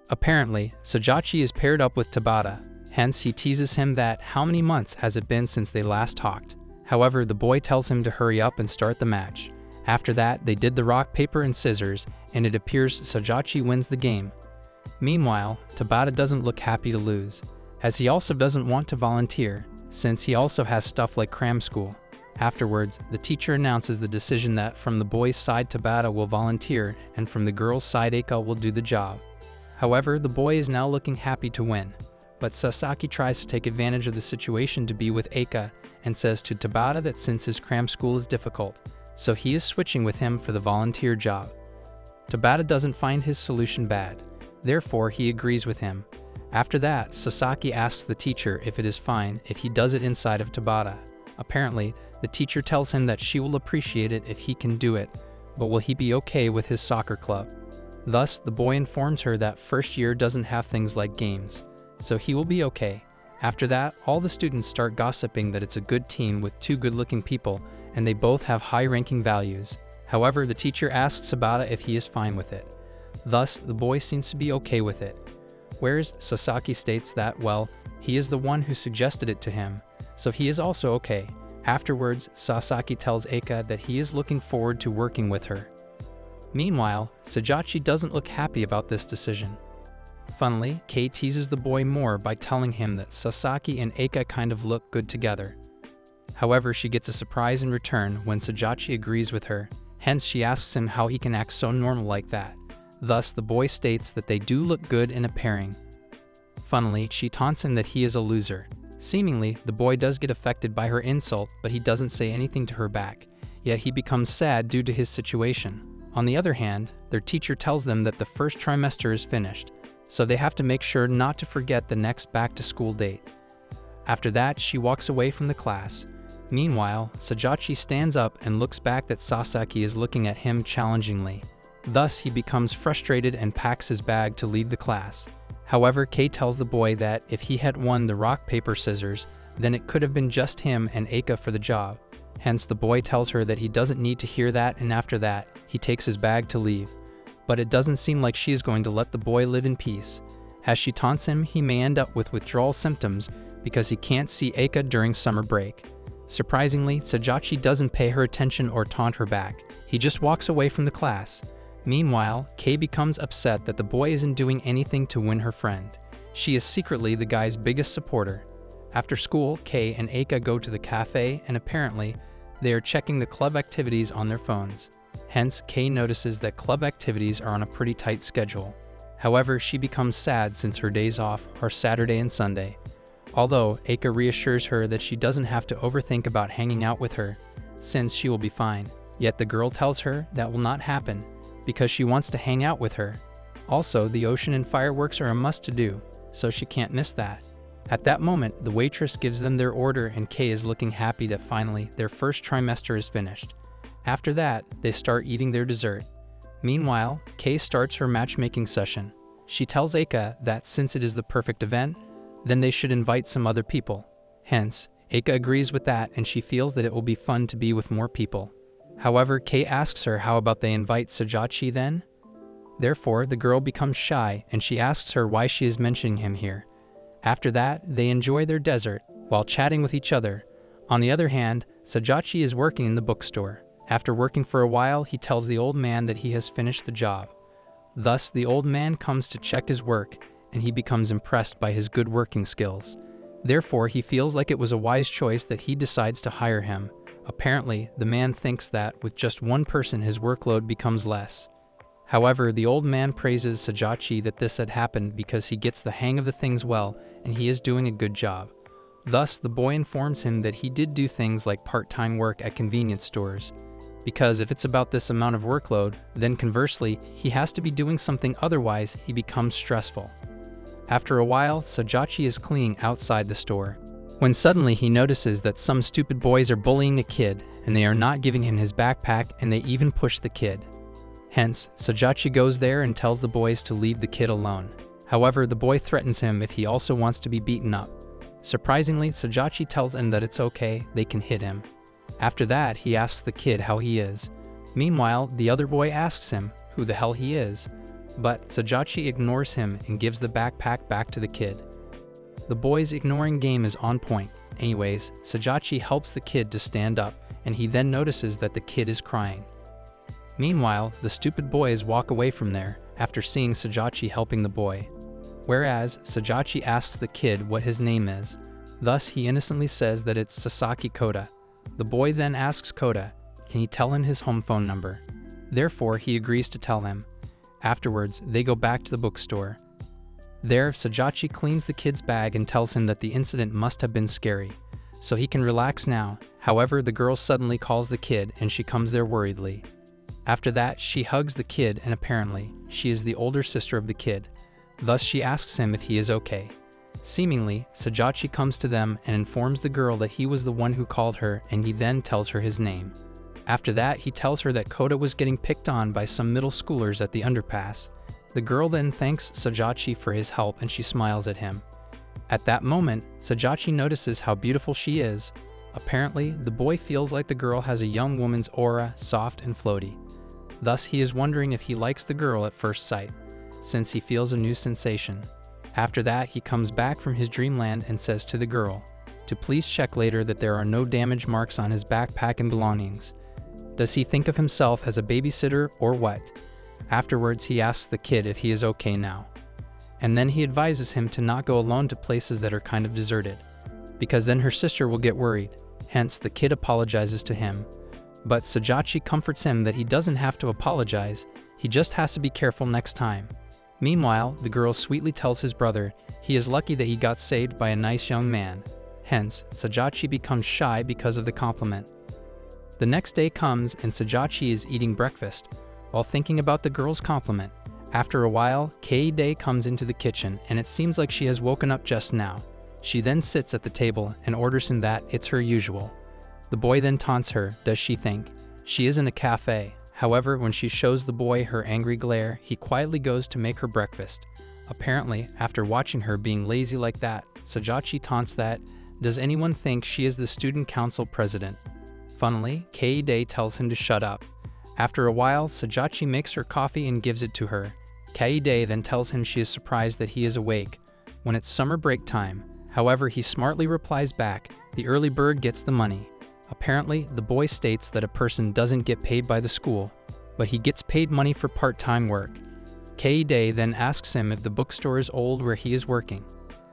Apparently, Sajachi is paired up with Tabata. Hence, he teases him that how many months has it been since they last talked. However, the boy tells him to hurry up and start the match. After that, they did the rock, paper, and scissors, and it appears Sajachi wins the game. Meanwhile, Tabata doesn't look happy to lose, as he also doesn't want to volunteer, since he also has stuff like cram school. Afterwards, the teacher announces the decision that from the boys' side Tabata will volunteer, and from the girls' side Eika will do the job. However, the boy is now looking happy to win, but Sasaki tries to take advantage of the situation to be with Eika, and says to Tabata that since his cram school is difficult, so he is switching with him for the volunteer job. Tabata doesn't find his solution bad, therefore he agrees with him. After that, Sasaki asks the teacher if it is fine if he does it inside of Tabata. Apparently, the teacher tells him that she will appreciate it if he can do it, but will he be okay with his soccer club? Thus, the boy informs her that first year doesn't have things like games, so he will be okay. After that, all the students start gossiping that it's a good team with two good-looking people, and they both have high-ranking values. However, the teacher asks Tabata if he is fine with it. Thus, the boy seems to be okay with it. Whereas Sasaki states that, well, he is the one who suggested it to him, so he is also okay. Afterwards, Sasaki tells Eika that he is looking forward to working with her. Meanwhile, Sajachi doesn't look happy about this decision. Funnily, Kei teases the boy more by telling him that Sasaki and Eika kind of look good together. However, she gets a surprise in return when Sajachi agrees with her, hence she asks him how he can act so normal like that. Thus, the boy states that they do look good in a pairing. Funnily, she taunts him that he is a loser. Seemingly, the boy does get affected by her insult, but he doesn't say anything to her back, yet he becomes sad due to his situation. On the other hand, their teacher tells them that the first trimester is finished, so they have to make sure not to forget the next back-to-school date. After that, she walks away from the class. Meanwhile, Sajachi stands up and looks back that Sasaki is looking at him challengingly. Thus, he becomes frustrated and packs his bag to leave the class. However, Kei tells the boy that if he had won the rock, paper, scissors, then it could have been just him and Eika for the job. Hence, the boy tells her that he doesn't need to hear that, and after that, he takes his bag to leave. But it doesn't seem like she is going to let the boy live in peace. As she taunts him, he may end up with withdrawal symptoms because he can't see Eika during summer break. Surprisingly, Sajachi doesn't pay her attention or taunt her back. He just walks away from the class. Meanwhile, Kei becomes upset that the boy isn't doing anything to win her friend. She is secretly the guy's biggest supporter. After school, Kei and Eika go to the cafe, and apparently, they are checking the club activities on their phones. Hence, Kei notices that club activities are on a pretty tight schedule. However, she becomes sad since her days off are Saturday and Sunday. Although, Eika reassures her that she doesn't have to overthink about hanging out with her, since she will be fine. Yet the girl tells her that will not happen, because she wants to hang out with her. Also, the ocean and fireworks are a must-to-do, so she can't miss that. At that moment, the waitress gives them their order, and Kei is looking happy that finally their first trimester is finished. After that, they start eating their dessert. Meanwhile, Kei starts her matchmaking session. She tells Eika that since it is the perfect event, then they should invite some other people. Hence, Eika agrees with that, and she feels that it will be fun to be with more people. However, Kei asks her how about they invite Sajachi then? Therefore, the girl becomes shy, and she asks her why she is mentioning him here. After that, they enjoy their dessert while chatting with each other. On the other hand, Sajachi is working in the bookstore. After working for a while, he tells the old man that he has finished the job. Thus, the old man comes to check his work, and he becomes impressed by his good working skills. Therefore, he feels like it was a wise choice that he decides to hire him. Apparently, the man thinks that with just one person his workload becomes less. However, the old man praises Sajachi that this had happened because he gets the hang of the things well and he is doing a good job. Thus, the boy informs him that he did do things like part-time work at convenience stores. Because if it's about this amount of workload, then conversely, he has to be doing something, otherwise he becomes stressful. After a while, Sajachi is cleaning outside the store, when suddenly he notices that some stupid boys are bullying a kid, and they are not giving him his backpack, and they even push the kid. Hence, Sajachi goes there and tells the boys to leave the kid alone. However, the boy threatens him if he also wants to be beaten up. Surprisingly, Sajachi tells him that it's okay, they can hit him. After that, he asks the kid how he is. Meanwhile, the other boy asks him who the hell he is, but Sajachi ignores him and gives the backpack back to the kid. The boy's ignoring game is on point. Anyways, Sajachi helps the kid to stand up, and he then notices that the kid is crying. Meanwhile, the stupid boys walk away from there after seeing Sajachi helping the boy. Whereas, Sajachi asks the kid what his name is. Thus, he innocently says that it's Sasaki Koda. The boy then asks Koda, can he tell him his home phone number? Therefore, he agrees to tell him. Afterwards, they go back to the bookstore. There, Sajachi cleans the kid's bag and tells him that the incident must have been scary, so he can relax now. However, the girl suddenly calls the kid and she comes there worriedly. After that, she hugs the kid and apparently, she is the older sister of the kid. Thus, she asks him if he is okay. Seemingly, Sajachi comes to them and informs the girl that he was the one who called her, and he then tells her his name. After that, he tells her that Koda was getting picked on by some middle schoolers at the underpass. The girl then thanks Sajachi for his help and she smiles at him. At that moment, Sajachi notices how beautiful she is. Apparently, the boy feels like the girl has a young woman's aura, soft and floaty. Thus, he is wondering if he likes the girl at first sight, since he feels a new sensation. After that, he comes back from his dreamland and says to the girl to please check later that there are no damage marks on his backpack and belongings. Does he think of himself as a babysitter or what? Afterwards, he asks the kid if he is okay now. And then he advises him to not go alone to places that are kind of deserted, because then her sister will get worried. Hence, the kid apologizes to him. But Sajachi comforts him that he doesn't have to apologize, he just has to be careful next time. Meanwhile, the girl sweetly tells his brother he is lucky that he got saved by a nice young man. Hence, Sajachi becomes shy because of the compliment. The next day comes and Sajachi is eating breakfast while thinking about the girl's compliment. After a while, Kaide comes into the kitchen and it seems like she has woken up just now. She then sits at the table and orders him that it's her usual. The boy then taunts her, does she think she is in a cafe? However, when she shows the boy her angry glare, he quietly goes to make her breakfast. Apparently, after watching her being lazy like that, Sajachi taunts that, does anyone think she is the student council president? Funnily, Kaide tells him to shut up. After a while, Sajachi makes her coffee and gives it to her. Kaide then tells him she is surprised that he is awake when it's summer break time. However, he smartly replies back, the early bird gets the money. Apparently, the boy states that a person doesn't get paid by the school, but he gets paid money for part-time work. Kaide then asks him if the bookstore is old where he is working.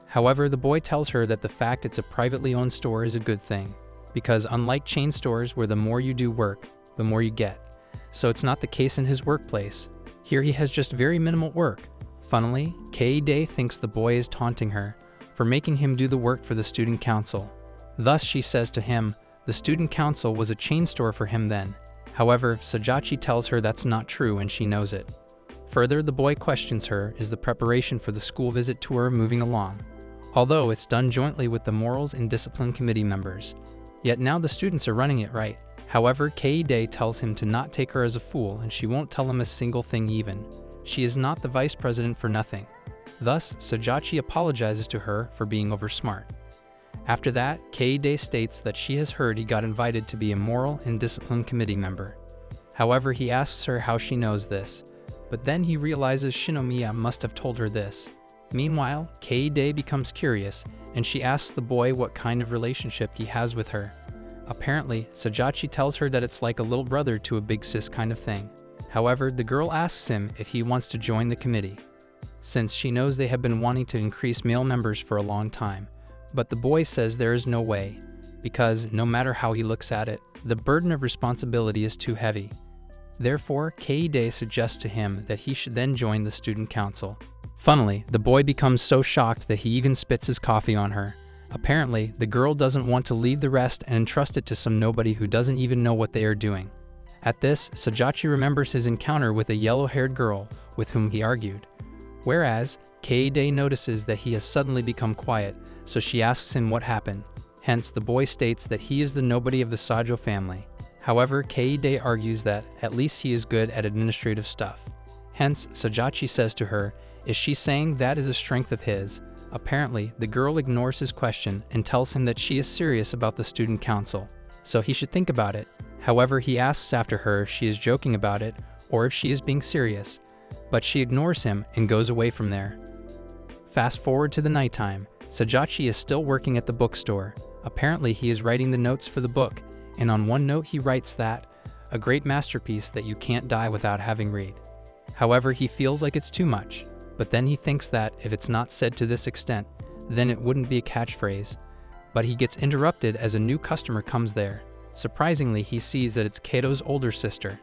However, the boy tells her that the fact it's a privately owned store is a good thing, because unlike chain stores where the more you do work, the more you get. So it's not the case in his workplace. Here he has just very minimal work. Funnily, Kaide thinks the boy is taunting her for making him do the work for the student council. Thus she says to him, the student council was a chain store for him then. However, Sajachi tells her that's not true and she knows it. Further, the boy questions her, is the preparation for the school visit tour moving along? Although it's done jointly with the Morals and Discipline Committee members. Yet now the students are running it right. However, Kaide tells him to not take her as a fool and she won't tell him a single thing even. She is not the vice president for nothing. Thus, Sajachi apologizes to her for being oversmart. After that, Kaide states that she has heard he got invited to be a Moral and Discipline Committee member. However, he asks her how she knows this, but then he realizes Shinomiya must have told her this. Meanwhile, Kaide becomes curious and she asks the boy what kind of relationship he has with her. Apparently, Sajachi tells her that it's like a little brother to a big sis kind of thing. However, the girl asks him if he wants to join the committee, since she knows they have been wanting to increase male members for a long time. But the boy says there is no way, because no matter how he looks at it, the burden of responsibility is too heavy. Therefore, Kaide suggests to him that he should then join the student council. Funnily, the boy becomes so shocked that he even spits his coffee on her. Apparently, the girl doesn't want to leave the rest and entrust it to some nobody who doesn't even know what they are doing. At this, Sajachi remembers his encounter with a yellow-haired girl with whom he argued. Whereas, Kaide notices that he has suddenly become quiet, so she asks him what happened. Hence, the boy states that he is the nobody of the Sajo family. However, Kaide argues that at least he is good at administrative stuff. Hence, Sajachi says to her, is she saying that is a strength of his? Apparently, the girl ignores his question and tells him that she is serious about the student council, so he should think about it. However, he asks after her if she is joking about it or if she is being serious, but she ignores him and goes away from there. Fast forward to the nighttime. Sajachi is still working at the bookstore. Apparently, he is writing the notes for the book, and on one note he writes that, a great masterpiece that you can't die without having read. However, he feels like it's too much, but then he thinks that if it's not said to this extent, then it wouldn't be a catchphrase. But he gets interrupted as a new customer comes there. Surprisingly, he sees that it's Kato's older sister.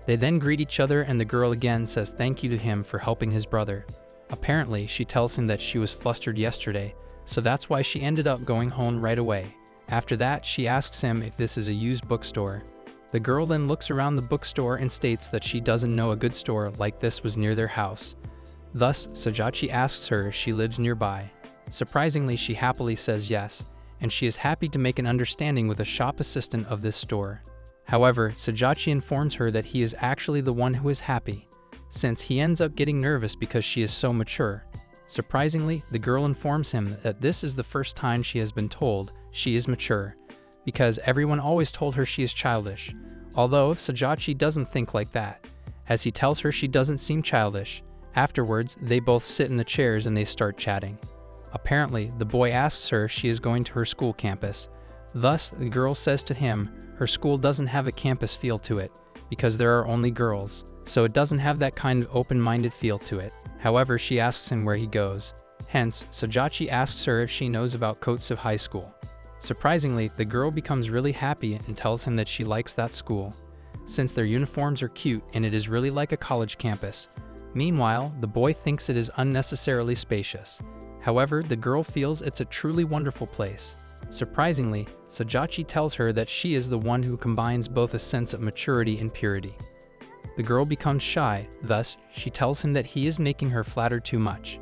They then greet each other and the girl again says thank you to him for helping his brother. Apparently, she tells him that she was flustered yesterday, so that's why she ended up going home right away. After that, she asks him if this is a used bookstore. The girl then looks around the bookstore and states that she doesn't know a good store like this was near their house. Thus, Sajachi asks her if she lives nearby. Surprisingly, she happily says yes, and she is happy to make an understanding with a shop assistant of this store. However, Sajachi informs her that he is actually the one who is happy, since he ends up getting nervous because she is so mature. Surprisingly, the girl informs him that this is the first time she has been told she is mature, because everyone always told her she is childish. Although Sajachi doesn't think like that, as he tells her she doesn't seem childish. Afterwards, they both sit in the chairs and they start chatting. Apparently, the boy asks her if she is going to her school campus. Thus, the girl says to him her school doesn't have a campus feel to it, because there are only girls, so it doesn't have that kind of open-minded feel to it. However, she asks him where he goes. Hence, Sajachi asks her if she knows about Kotsu High School. Surprisingly, the girl becomes really happy and tells him that she likes that school, since their uniforms are cute and it is really like a college campus. Meanwhile, the boy thinks it is unnecessarily spacious. However, the girl feels it's a truly wonderful place. Surprisingly, Sajachi tells her that she is the one who combines both a sense of maturity and purity. The girl becomes shy, thus, she tells him that he is making her flatter too much.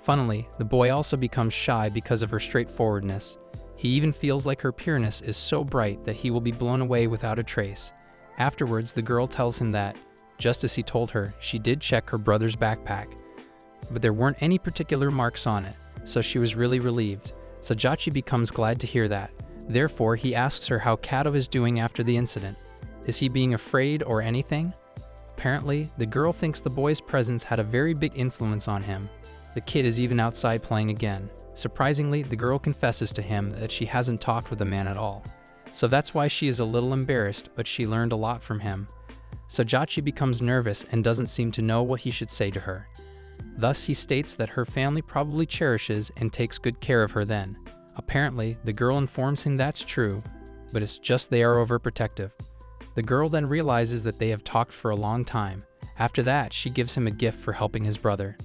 Funnily, the boy also becomes shy because of her straightforwardness. He even feels like her pureness is so bright that he will be blown away without a trace. Afterwards, the girl tells him that, just as he told her, she did check her brother's backpack, but there weren't any particular marks on it, so she was really relieved. Sajachi becomes glad to hear that. Therefore, he asks her how Kato is doing after the incident. Is he being afraid or anything? Apparently, the girl thinks the boy's presence had a very big influence on him. The kid is even outside playing again. Surprisingly, the girl confesses to him that she hasn't talked with the man at all. So that's why she is a little embarrassed, but she learned a lot from him. Sajachi becomes nervous and doesn't seem to know what he should say to her. Thus, he states that her family probably cherishes and takes good care of her then. Apparently, the girl informs him that's true, but it's just they are overprotective. The girl then realizes that they have talked for a long time. After that, she gives him a gift for helping his brother.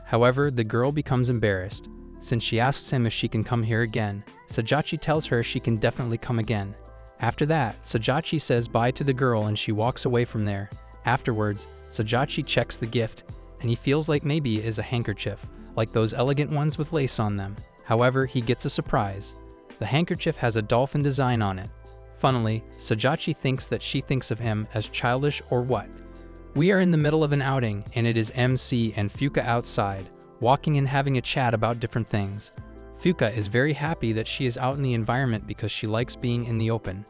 However, the girl becomes embarrassed, since she asks him if she can come here again. Sajachi tells her she can definitely come again. After that, Sajachi says bye to the girl and she walks away from there. Afterwards, Sajachi checks the gift, and he feels like maybe it is a handkerchief, like those elegant ones with lace on them. However, he gets a surprise. The handkerchief has a dolphin design on it. Funnily, Sajachi thinks that she thinks of him as childish or what. We are in the middle of an outing, and it is MC and Fuka outside, walking and having a chat about different things. Fuka is very happy that she is out in the environment because she likes being in the open.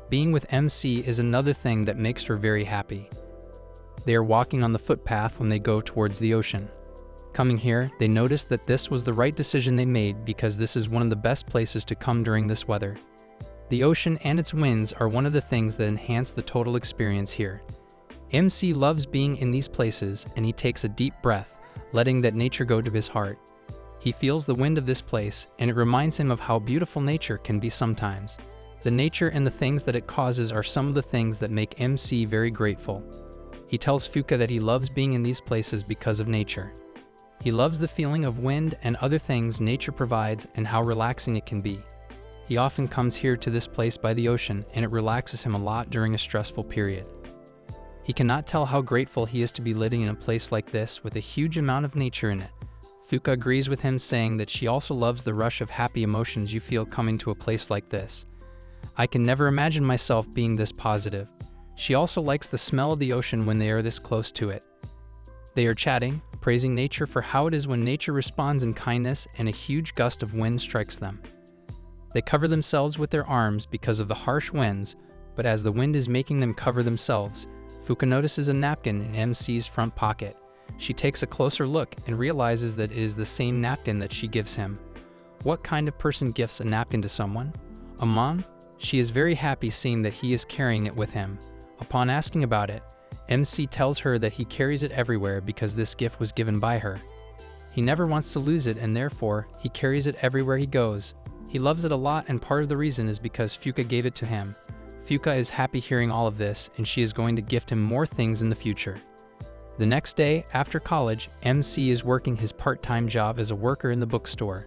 Being with MC is another thing that makes her very happy. They are walking on the footpath when they go towards the ocean. Coming here, they notice that this was the right decision they made because this is one of the best places to come during this weather. The ocean and its winds are one of the things that enhance the total experience here. MC loves being in these places, and he takes a deep breath, letting that nature go to his heart. He feels the wind of this place, and it reminds him of how beautiful nature can be sometimes. The nature and the things that it causes are some of the things that make MC very grateful. He tells Fuka that he loves being in these places because of nature. He loves the feeling of wind and other things nature provides and how relaxing it can be. He often comes here to this place by the ocean, and it relaxes him a lot during a stressful period. He cannot tell how grateful he is to be living in a place like this with a huge amount of nature in it. Fuka agrees with him, saying that she also loves the rush of happy emotions you feel coming to a place like this. I can never imagine myself being this positive. She also likes the smell of the ocean when they are this close to it. They are chatting, praising nature for how it is when nature responds in kindness and a huge gust of wind strikes them. They cover themselves with their arms because of the harsh winds, but as the wind is making them cover themselves, Fuka notices a napkin in MC's front pocket. She takes a closer look and realizes that it is the same napkin that she gives him. What kind of person gifts a napkin to someone? A mom? She is very happy seeing that he is carrying it with him. Upon asking about it, MC tells her that he carries it everywhere because this gift was given by her. He never wants to lose it, and therefore, he carries it everywhere he goes. He loves it a lot, and part of the reason is because Fuka gave it to him. Fuka is happy hearing all of this, and she is going to gift him more things in the future. The next day, after college, MC is working his part-time job as a worker in the bookstore.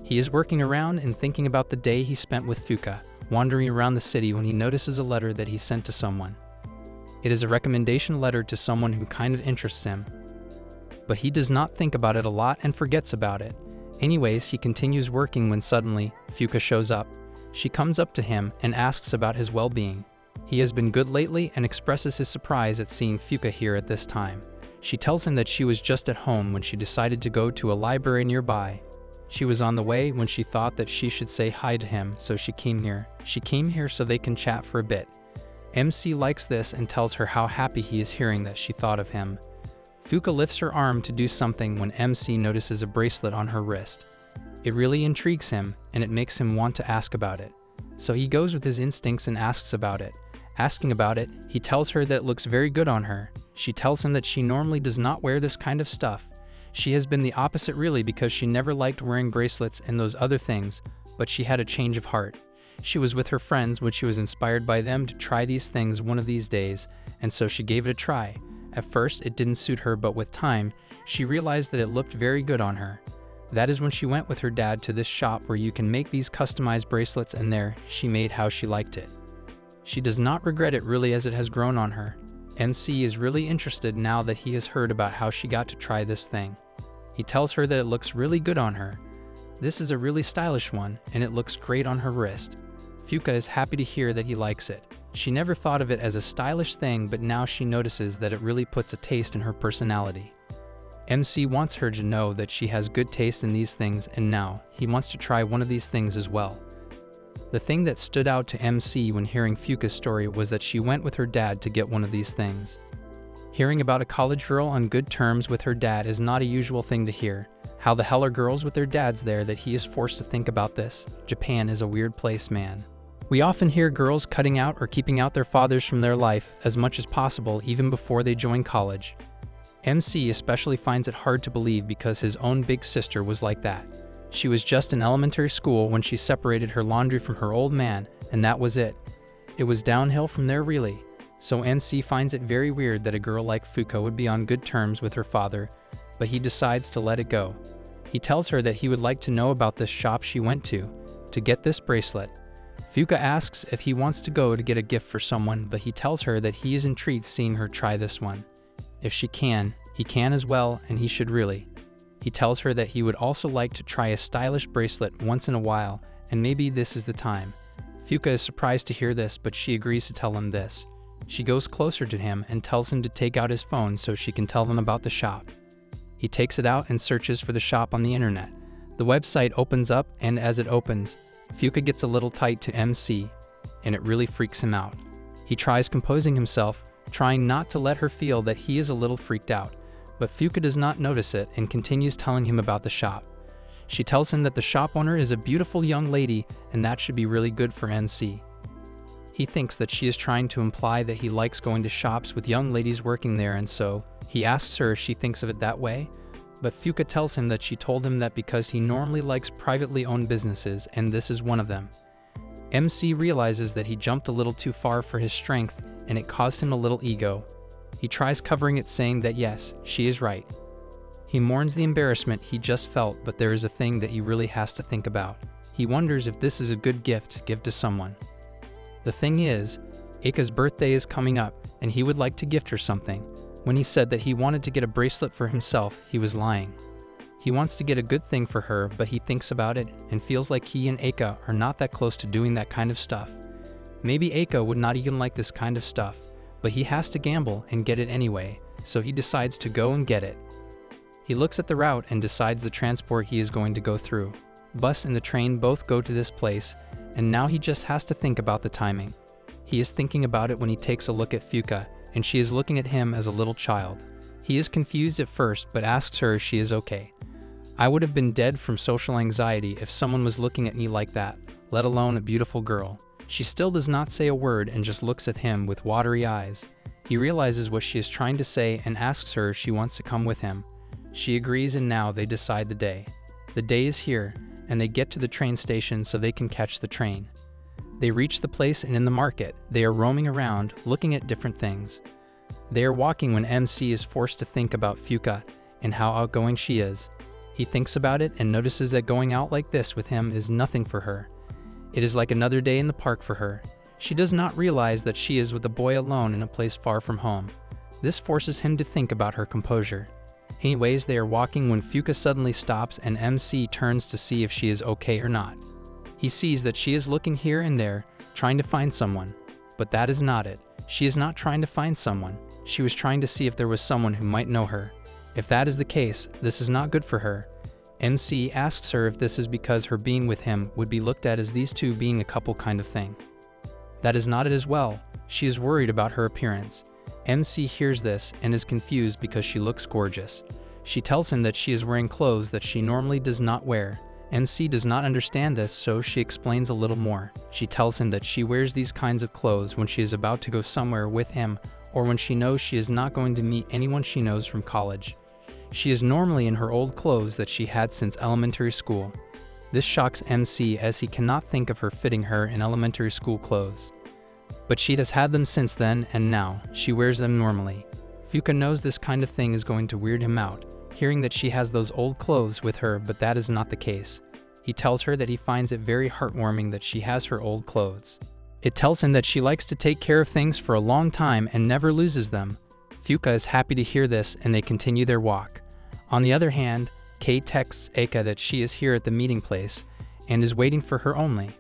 He is working around and thinking about the day he spent with Fuka, wandering around the city when he notices a letter that he sent to someone. It is a recommendation letter to someone who kind of interests him. But he does not think about it a lot and forgets about it. Anyways, he continues working when suddenly, Fuka shows up. She comes up to him and asks about his well-being. He has been good lately and expresses his surprise at seeing Fuka here at this time. She tells him that she was just at home when she decided to go to a library nearby. She was on the way when she thought that she should say hi to him, so she came here. She came here so they can chat for a bit. MC likes this and tells her how happy he is hearing that she thought of him. Fuka lifts her arm to do something when MC notices a bracelet on her wrist. It really intrigues him, and it makes him want to ask about it. So he goes with his instincts and asks about it. Asking about it, he tells her that it looks very good on her. She tells him that she normally does not wear this kind of stuff. She has been the opposite really because she never liked wearing bracelets and those other things, but she had a change of heart. She was with her friends when she was inspired by them to try these things one of these days, and so she gave it a try. At first, it didn't suit her, but with time, she realized that it looked very good on her. That is when she went with her dad to this shop where you can make these customized bracelets, and there, she made how she liked it. She does not regret it really as it has grown on her. NC is really interested now that he has heard about how she got to try this thing. He tells her that it looks really good on her. This is a really stylish one, and it looks great on her wrist. Fuka is happy to hear that he likes it. She never thought of it as a stylish thing, but now she notices that it really puts a taste in her personality. MC wants her to know that she has good taste in these things, and now he wants to try one of these things as well. The thing that stood out to MC when hearing Fuka's story was that she went with her dad to get one of these things. Hearing about a college girl on good terms with her dad is not a usual thing to hear. How the hell are girls with their dads there that he is forced to think about this? Japan is a weird place, man. We often hear girls cutting out or keeping out their fathers from their life as much as possible even before they join college. MC especially finds it hard to believe because his own big sister was like that. She was just in elementary school when she separated her laundry from her old man, and that was it. It was downhill from there really. So NC finds it very weird that a girl like Fuka would be on good terms with her father, but he decides to let it go. He tells her that he would like to know about this shop she went to get this bracelet. Fuka asks if he wants to go to get a gift for someone, but he tells her that he is intrigued seeing her try this one. If she can, he can as well, and he should really. He tells her that he would also like to try a stylish bracelet once in a while, and maybe this is the time. Fuka is surprised to hear this, but she agrees to tell him this. She goes closer to him and tells him to take out his phone so she can tell them about the shop. He takes it out and searches for the shop on the internet. The website opens up, and as it opens, Fuka gets a little tight to MC, and it really freaks him out. He tries composing himself, trying not to let her feel that he is a little freaked out, but Fuka does not notice it and continues telling him about the shop. She tells him that the shop owner is a beautiful young lady, and that should be really good for NC. He thinks that she is trying to imply that he likes going to shops with young ladies working there, and so he asks her if she thinks of it that way. But Fuka tells him that she told him that because he normally likes privately owned businesses, and this is one of them. MC realizes that he jumped a little too far for his strength, and it caused him a little ego. He tries covering it, saying that yes, she is right. He mourns the embarrassment he just felt, but there is a thing that he really has to think about. He wonders if this is a good gift to give to someone. The thing is, Eika's birthday is coming up, and he would like to gift her something. When he said that he wanted to get a bracelet for himself, he was lying. He wants to get a good thing for her, but he thinks about it and feels like he and Eika are not that close to doing that kind of stuff. Maybe Eika would not even like this kind of stuff, but he has to gamble and get it anyway, so he decides to go and get it. He looks at the route and decides the transport he is going to go through. Bus and the train both go to this place, and now he just has to think about the timing. He is thinking about it when he takes a look at Fuka, and she is looking at him as a little child. He is confused at first, but asks her if she is okay. I would have been dead from social anxiety if someone was looking at me like that, let alone a beautiful girl. She still does not say a word and just looks at him with watery eyes. He realizes what she is trying to say and asks her if she wants to come with him. She agrees, and now they decide the day. The day is here, and they get to the train station so they can catch the train. They reach the place, and in the market, they are roaming around, looking at different things. They are walking when MC is forced to think about Fuka and how outgoing she is. He thinks about it and notices that going out like this with him is nothing for her. It is like another day in the park for her. She does not realize that she is with a boy alone in a place far from home. This forces him to think about her composure. Anyways, they are walking when Fuka suddenly stops and MC turns to see if she is okay or not. He sees that she is looking here and there, trying to find someone. But that is not it. She is not trying to find someone. She was trying to see if there was someone who might know her. If that is the case, this is not good for her. MC asks her if this is because her being with him would be looked at as these two being a couple kind of thing. That is not it as well. She is worried about her appearance. MC hears this and is confused because she looks gorgeous. She tells him that she is wearing clothes that she normally does not wear. MC does not understand this, so she explains a little more. She tells him that she wears these kinds of clothes when she is about to go somewhere with him, or when she knows she is not going to meet anyone she knows from college. She is normally in her old clothes that she had since elementary school. This shocks MC as he cannot think of her fitting her in elementary school clothes. But she has had them since then, and now she wears them normally. Fuka knows this kind of thing is going to weird him out, hearing that she has those old clothes with her, but that is not the case. He tells her that he finds it very heartwarming that she has her old clothes. It tells him that she likes to take care of things for a long time and never loses them. Fuka is happy to hear this, and they continue their walk. On the other hand, Kei texts Eika that she is here at the meeting place and is waiting for her only.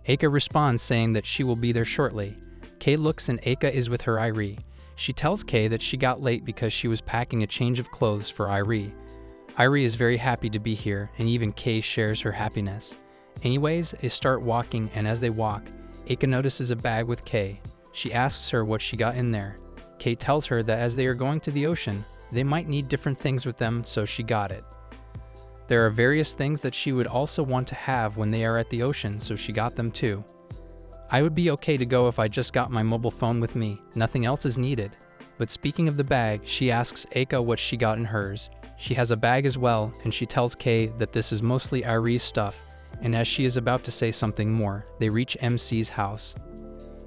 Eika responds saying that she will be there shortly. Kei looks and Eika is with her Irie. She tells Kei that she got late because she was packing a change of clothes for Irie. Irie is very happy to be here, and even Kei shares her happiness. Anyways, they start walking, and as they walk, Eika notices a bag with Kei. She asks her what she got in there. Kei tells her that as they are going to the ocean, they might need different things with them, so she got it. There are various things that she would also want to have when they are at the ocean, so she got them too. I would be okay to go if I just got my mobile phone with me, nothing else is needed. But speaking of the bag, she asks Eika what she got in hers. She has a bag as well, and she tells Kei that this is mostly Irie's stuff, and as she is about to say something more, they reach MC's house.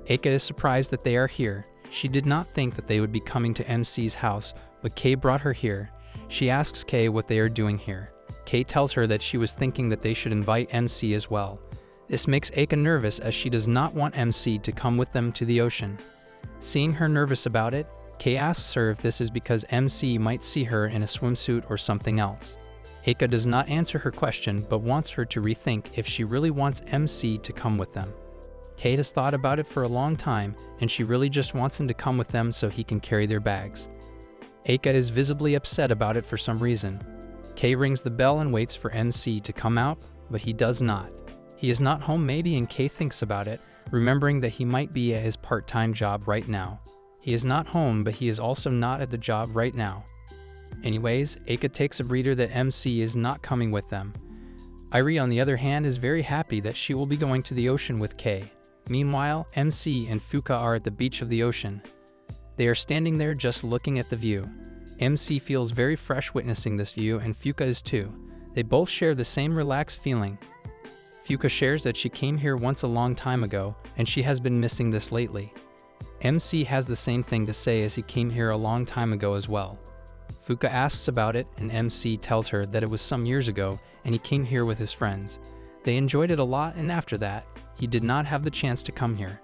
Eika is surprised that they are here. She did not think that they would be coming to MC's house, but Kei brought her here. She asks Kei what they are doing here. Kei tells her that she was thinking that they should invite MC as well. This makes Eika nervous as she does not want MC to come with them to the ocean. Seeing her nervous about it, Kei asks her if this is because MC might see her in a swimsuit or something else. Eika does not answer her question but wants her to rethink if she really wants MC to come with them. Kei has thought about it for a long time and she really just wants him to come with them so he can carry their bags. Eika is visibly upset about it for some reason. Kei rings the bell and waits for MC to come out, but he does not. He is not home maybe, and Kei thinks about it, remembering that he might be at his part-time job right now. He is not home, but he is also not at the job right now. Anyways, Eika takes a breather that MC is not coming with them. Irie, on the other hand, is very happy that she will be going to the ocean with Kei. Meanwhile, MC and Fuka are at the beach of the ocean. They are standing there just looking at the view. MC feels very fresh witnessing this view, and Fuka is too. They both share the same relaxed feeling. Fuka shares that she came here once a long time ago, and she has been missing this lately. MC has the same thing to say, as he came here a long time ago as well. Fuka asks about it, and MC tells her that it was some years ago, and he came here with his friends. They enjoyed it a lot, and after that, he did not have the chance to come here.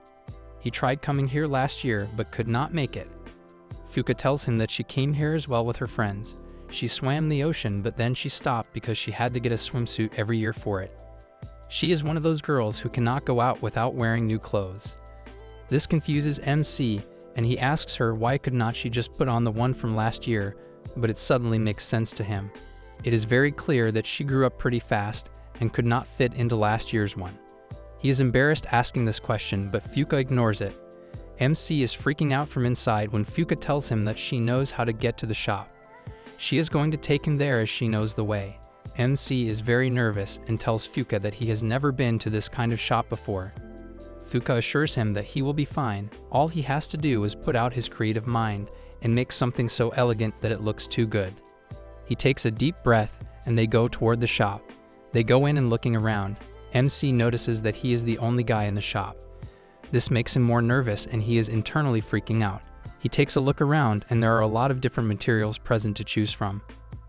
He tried coming here last year, but could not make it. Fuka tells him that she came here as well with her friends. She swam the ocean, but then she stopped because she had to get a swimsuit every year for it. She is one of those girls who cannot go out without wearing new clothes. This confuses MC, and he asks her why could not she just put on the one from last year, but it suddenly makes sense to him. It is very clear that she grew up pretty fast and could not fit into last year's one. He is embarrassed asking this question, but Fuka ignores it. MC is freaking out from inside when Fuka tells him that she knows how to get to the shop. She is going to take him there as she knows the way. MC is very nervous and tells Fuka that he has never been to this kind of shop before. Fuka assures him that he will be fine. All he has to do is put out his creative mind and make something so elegant that it looks too good. He takes a deep breath and they go toward the shop. They go in and looking around. MC notices that he is the only guy in the shop. This makes him more nervous and he is internally freaking out. He takes a look around and there are a lot of different materials present to choose from.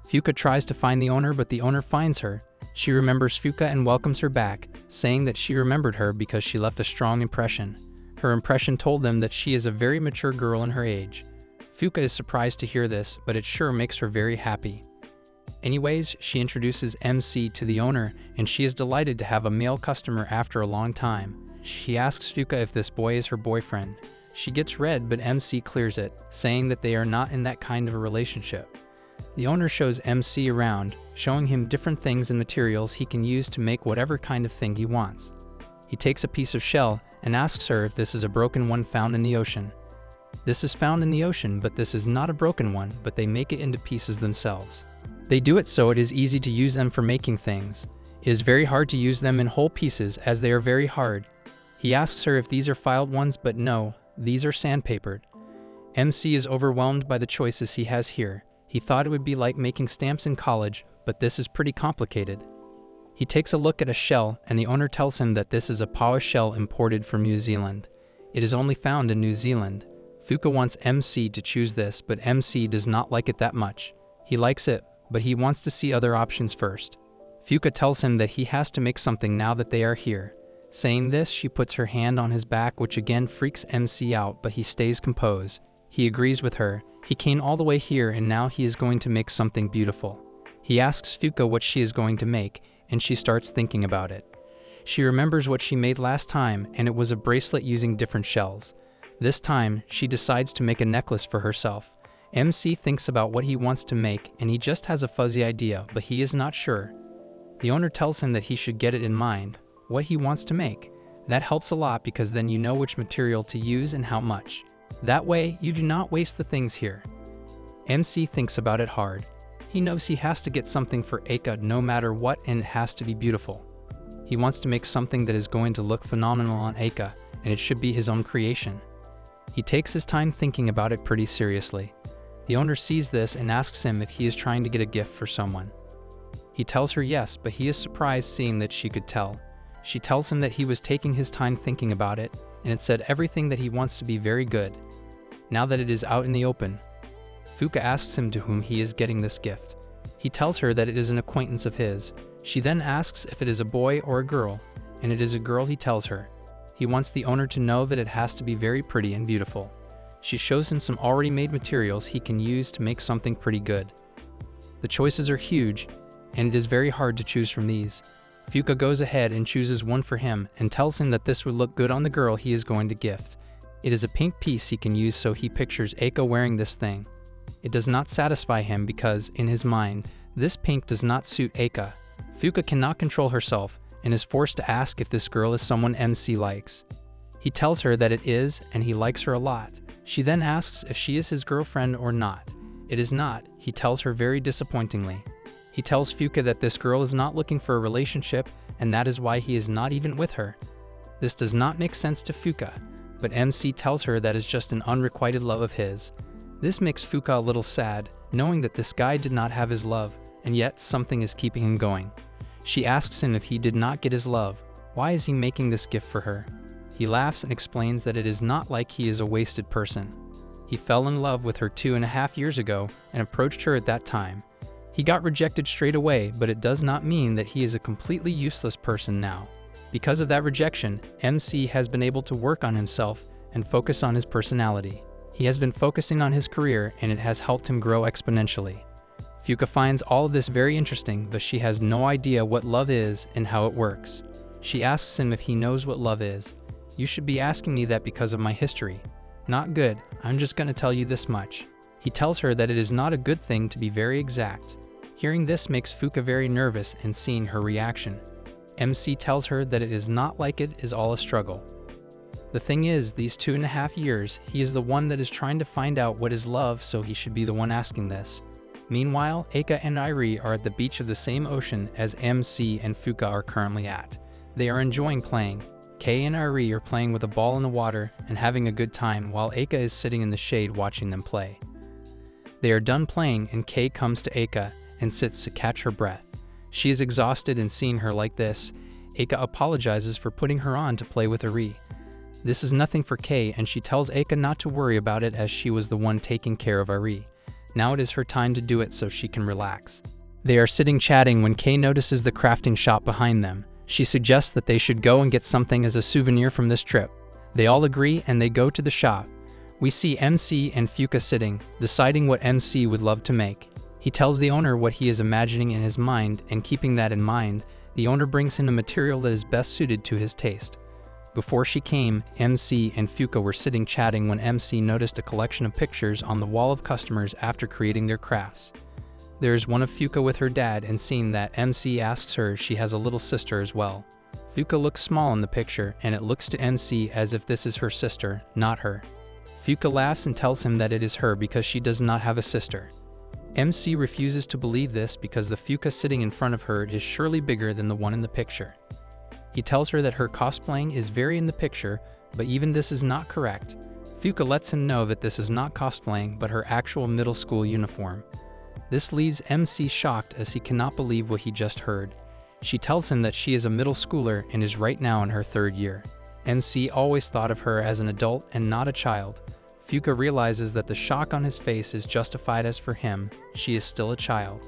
Fuka tries to find the owner, but the owner finds her. She remembers Fuka and welcomes her back, saying that she remembered her because she left a strong impression. Her impression told them that she is a very mature girl in her age. Fuka is surprised to hear this, but it sure makes her very happy. Anyways, she introduces MC to the owner, and she is delighted to have a male customer after a long time. She asks Fuka if this boy is her boyfriend. She gets red, but MC clears it, saying that they are not in that kind of a relationship. The owner shows MC around, showing him different things and materials he can use to make whatever kind of thing he wants. He takes a piece of shell and asks her if this is a broken one found in the ocean. This is found in the ocean, but this is not a broken one, but they make it into pieces themselves. They do it so it is easy to use them for making things. It is very hard to use them in whole pieces as they are very hard. He asks her if these are filed ones, but no, these are sandpapered. MC is overwhelmed by the choices he has here. He thought it would be like making stamps in college, but this is pretty complicated. He takes a look at a shell, and the owner tells him that this is a paua shell imported from New Zealand. It is only found in New Zealand. Fuka wants MC to choose this, but MC does not like it that much. He likes it, but he wants to see other options first. Fuka tells him that he has to make something now that they are here. Saying this, she puts her hand on his back, which again freaks MC out, but he stays composed. He agrees with her. He came all the way here and now he is going to make something beautiful. He asks Fuka what she is going to make, and she starts thinking about it. She remembers what she made last time, and it was a bracelet using different shells. This time, she decides to make a necklace for herself. MC thinks about what he wants to make, and he just has a fuzzy idea, but he is not sure. The owner tells him that he should get it in mind, what he wants to make. That helps a lot because then you know which material to use and how much. That way, you do not waste the things here. MC thinks about it hard. He knows he has to get something for Aka no matter what, and it has to be beautiful. He wants to make something that is going to look phenomenal on Aka, and it should be his own creation. He takes his time thinking about it pretty seriously. The owner sees this and asks him if he is trying to get a gift for someone. He tells her yes, but he is surprised seeing that she could tell. She tells him that he was taking his time thinking about it, and it said everything that he wants to be very good. Now that it is out in the open, Fuka asks him to whom he is getting this gift. He tells her that it is an acquaintance of his. She then asks if it is a boy or a girl, and it is a girl, he tells her. He wants the owner to know that it has to be very pretty and beautiful. She shows him some already made materials he can use to make something pretty good. The choices are huge, and it is very hard to choose from these. Fuka goes ahead and chooses one for him and tells him that this would look good on the girl he is going to gift. It is a pink piece he can use, so he pictures Aka wearing this thing. It does not satisfy him because, in his mind, this pink does not suit Aka. Fuka cannot control herself and is forced to ask if this girl is someone MC likes. He tells her that it is, and he likes her a lot. She then asks if she is his girlfriend or not. It is not, he tells her very disappointingly. He tells Fuka that this girl is not looking for a relationship, and that is why he is not even with her. This does not make sense to Fuka, but MC tells her that is just an unrequited love of his. This makes Fuka a little sad, knowing that this guy did not have his love, and yet something is keeping him going. She asks him if he did not get his love, why is he making this gift for her? He laughs and explains that it is not like he is a wasted person. He fell in love with her 2.5 years ago and approached her at that time. He got rejected straight away, but it does not mean that he is a completely useless person now. Because of that rejection, MC has been able to work on himself and focus on his personality. He has been focusing on his career and it has helped him grow exponentially. Fuka finds all of this very interesting, but she has no idea what love is and how it works. She asks him if he knows what love is. You should be asking me that because of my history. Not good, I'm just gonna tell you this much. He tells her that it is not a good thing to be very exact. Hearing this makes Fuka very nervous and seeing her reaction. MC tells her that it is not like it is all a struggle. The thing is, these 2.5 years, he is the one that is trying to find out what is love, so he should be the one asking this. Meanwhile, Eika and Irie are at the beach of the same ocean as MC and Fuka are currently at. They are enjoying playing. Kei and Irie are playing with a ball in the water and having a good time while Eika is sitting in the shade watching them play. They are done playing and Kei comes to Eika and sits to catch her breath. She is exhausted and seeing her like this, Eika apologizes for putting her on to play with Irie. This is nothing for Kei and she tells Eika not to worry about it as she was the one taking care of Irie. Now it is her time to do it so she can relax. They are sitting chatting when Kei notices the crafting shop behind them. She suggests that they should go and get something as a souvenir from this trip. They all agree and they go to the shop. We see MC and Fuka sitting, deciding what MC would love to make. He tells the owner what he is imagining in his mind, and keeping that in mind, the owner brings him a material that is best suited to his taste. Before she came, MC and Fuka were sitting chatting when MC noticed a collection of pictures on the wall of customers after creating their crafts. There is one of Fuka with her dad, and seeing that, MC asks her if she has a little sister as well. Fuka looks small in the picture, and it looks to MC as if this is her sister, not her. Fuka laughs and tells him that it is her because she does not have a sister. MC refuses to believe this because the Fuka sitting in front of her is surely bigger than the one in the picture. He tells her that her cosplaying is very in the picture, but even this is not correct. Fuka lets him know that this is not cosplaying but her actual middle school uniform. This leaves MC shocked as he cannot believe what he just heard. She tells him that she is a middle schooler and is right now in her 3rd year. MC always thought of her as an adult and not a child. Fuka realizes that the shock on his face is justified as for him, she is still a child.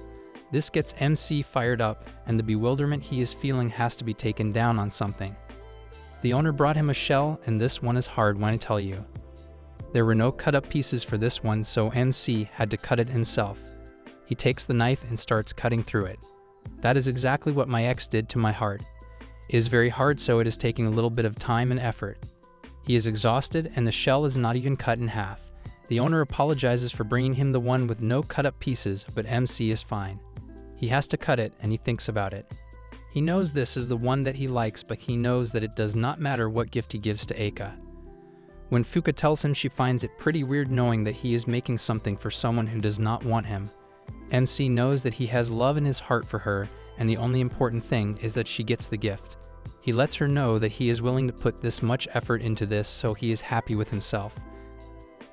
This gets MC fired up, and the bewilderment he is feeling has to be taken down on something. The owner brought him a shell, and this one is hard when I tell you. There were no cut-up pieces for this one, so MC had to cut it himself. He takes the knife and starts cutting through it. That is exactly what my ex did to my heart. It is very hard, so it is taking a little bit of time and effort. He is exhausted and the shell is not even cut in half. The owner apologizes for bringing him the one with no cut-up pieces, but MC is fine. He has to cut it and he thinks about it. He knows this is the one that he likes, but he knows that it does not matter what gift he gives to Eika. When Fuka tells him, she finds it pretty weird knowing that he is making something for someone who does not want him. MC knows that he has love in his heart for her, and the only important thing is that she gets the gift. He lets her know that he is willing to put this much effort into this, so he is happy with himself.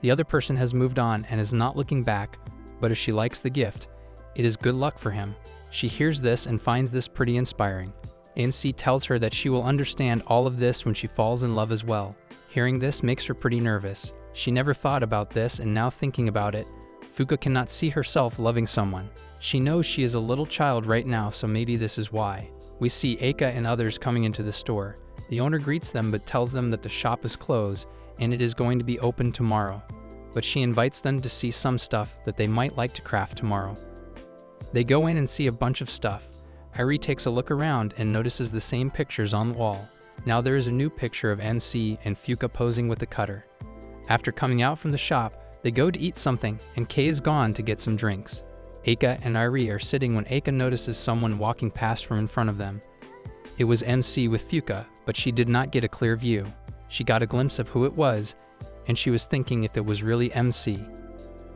The other person has moved on and is not looking back, but if she likes the gift, it is good luck for him. She hears this and finds this pretty inspiring. MC tells her that she will understand all of this when she falls in love as well. Hearing this makes her pretty nervous. She never thought about this, and now thinking about it, Fuka cannot see herself loving someone. She knows she is a little child right now, so maybe this is why. We see Eika and others coming into the store. The owner greets them but tells them that the shop is closed and it is going to be open tomorrow. But she invites them to see some stuff that they might like to craft tomorrow. They go in and see a bunch of stuff. Irie takes a look around and notices the same pictures on the wall. Now there is a new picture of NC and Fuka posing with the cutter. After coming out from the shop, they go to eat something and Kei is gone to get some drinks. Eika and Irie are sitting when Eika notices someone walking past from in front of them. It was MC with Fuka, but she did not get a clear view. She got a glimpse of who it was, and she was thinking if it was really MC.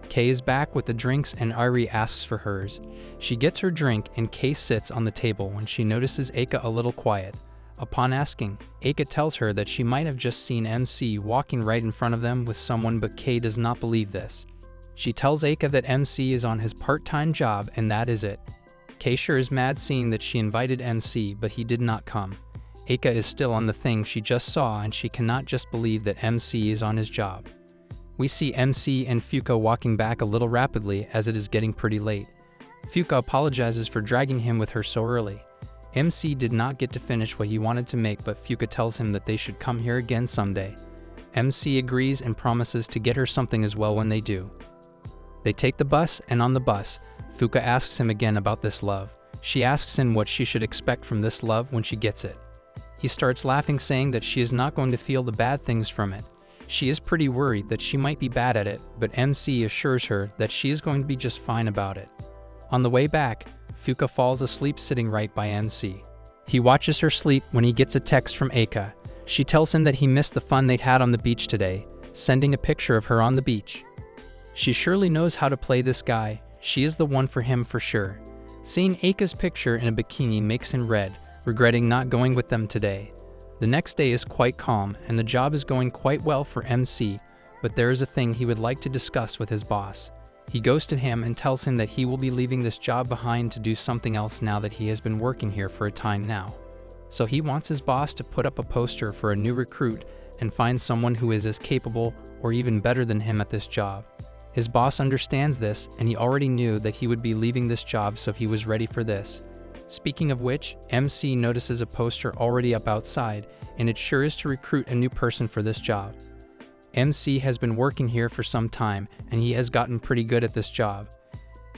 Kei is back with the drinks and Irie asks for hers. She gets her drink and Kei sits on the table when she notices Eika a little quiet. Upon asking, Eika tells her that she might have just seen MC walking right in front of them with someone, but Kei does not believe this. She tells Eika that MC is on his part-time job and that is it. Kei sure is mad seeing that she invited MC but he did not come. Eika is still on the thing she just saw and she cannot just believe that MC is on his job. We see MC and Fuka walking back a little rapidly as it is getting pretty late. Fuka apologizes for dragging him with her so early. MC did not get to finish what he wanted to make, but Fuka tells him that they should come here again someday. MC agrees and promises to get her something as well when they do. They take the bus, and on the bus, Fuka asks him again about this love. She asks him what she should expect from this love when she gets it. He starts laughing, saying that she is not going to feel the bad things from it. She is pretty worried that she might be bad at it, but MC assures her that she is going to be just fine about it. On the way back, Fuka falls asleep sitting right by MC. He watches her sleep when he gets a text from Eika. She tells him that he missed the fun they'd had on the beach today, sending a picture of her on the beach. She surely knows how to play this guy. She is the one for him for sure. Seeing Eika's picture in a bikini makes him red, regretting not going with them today. The next day is quite calm and the job is going quite well for MC, but there is a thing he would like to discuss with his boss. He goes to him and tells him that he will be leaving this job behind to do something else now that he has been working here for a time now. So he wants his boss to put up a poster for a new recruit and find someone who is as capable or even better than him at this job. His boss understands this and he already knew that he would be leaving this job, so he was ready for this. Speaking of which, MC notices a poster already up outside and it sure is to recruit a new person for this job. MC has been working here for some time and he has gotten pretty good at this job.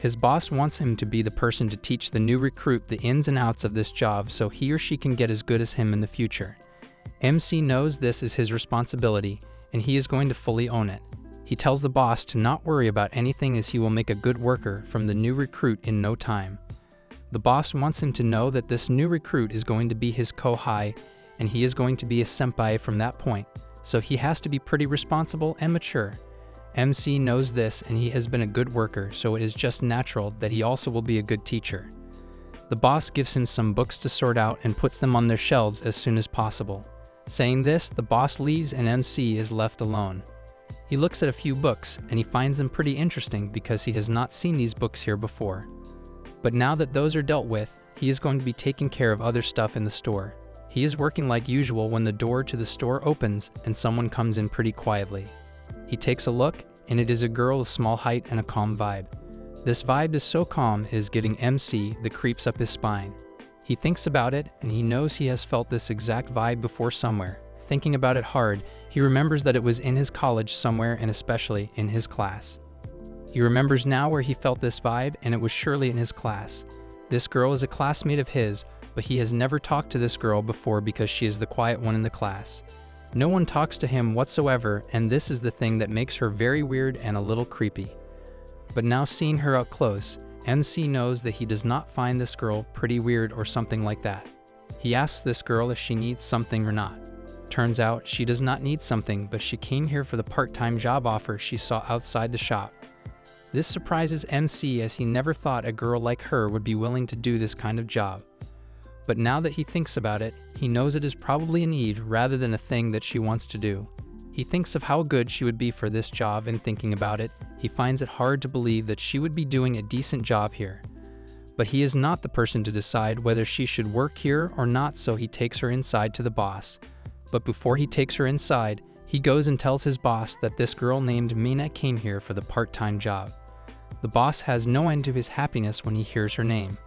His boss wants him to be the person to teach the new recruit the ins and outs of this job so he or she can get as good as him in the future. MC knows this is his responsibility and he is going to fully own it. He tells the boss to not worry about anything as he will make a good worker from the new recruit in no time. The boss wants him to know that this new recruit is going to be his kohai and he is going to be a senpai from that point. So he has to be pretty responsible and mature. MC knows this and he has been a good worker, so it is just natural that he also will be a good teacher. The boss gives him some books to sort out and puts them on their shelves as soon as possible. Saying this, the boss leaves and MC is left alone. He looks at a few books and he finds them pretty interesting because he has not seen these books here before. But now that those are dealt with, he is going to be taking care of other stuff in the store. He is working like usual when the door to the store opens and someone comes in pretty quietly. He takes a look and it is a girl of small height and a calm vibe. This vibe is so calm it is giving MC the creeps up his spine. He thinks about it and he knows he has felt this exact vibe before somewhere. Thinking about it hard, he remembers that it was in his college somewhere and especially in his class. He remembers now where he felt this vibe and it was surely in his class. This girl is a classmate of his, but he has never talked to this girl before because she is the quiet one in the class. No one talks to him whatsoever, and this is the thing that makes her very weird and a little creepy. But now seeing her up close, MC knows that he does not find this girl pretty weird or something like that. He asks this girl if she needs something or not. Turns out she does not need something, but she came here for the part-time job offer she saw outside the shop. This surprises MC as he never thought a girl like her would be willing to do this kind of job. But now that he thinks about it, he knows it is probably a need rather than a thing that she wants to do. He thinks of how good she would be for this job, and thinking about it, he finds it hard to believe that she would be doing a decent job here. But he is not the person to decide whether she should work here or not, so he takes her inside to the boss. But before he takes her inside, he goes and tells his boss that this girl named Mina came here for the part-time job. The boss has no end to his happiness when he hears her name.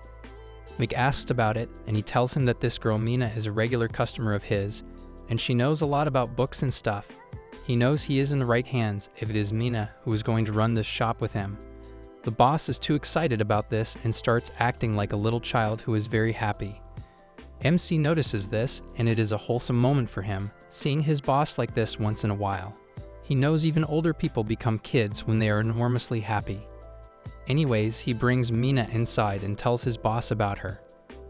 Mick asks about it, and he tells him that this girl Mina is a regular customer of his, and she knows a lot about books and stuff. He knows he is in the right hands if it is Mina who is going to run this shop with him. The boss is too excited about this and starts acting like a little child who is very happy. MC notices this, and it is a wholesome moment for him, seeing his boss like this once in a while. He knows even older people become kids when they are enormously happy. Anyways, he brings Mina inside and tells his boss about her.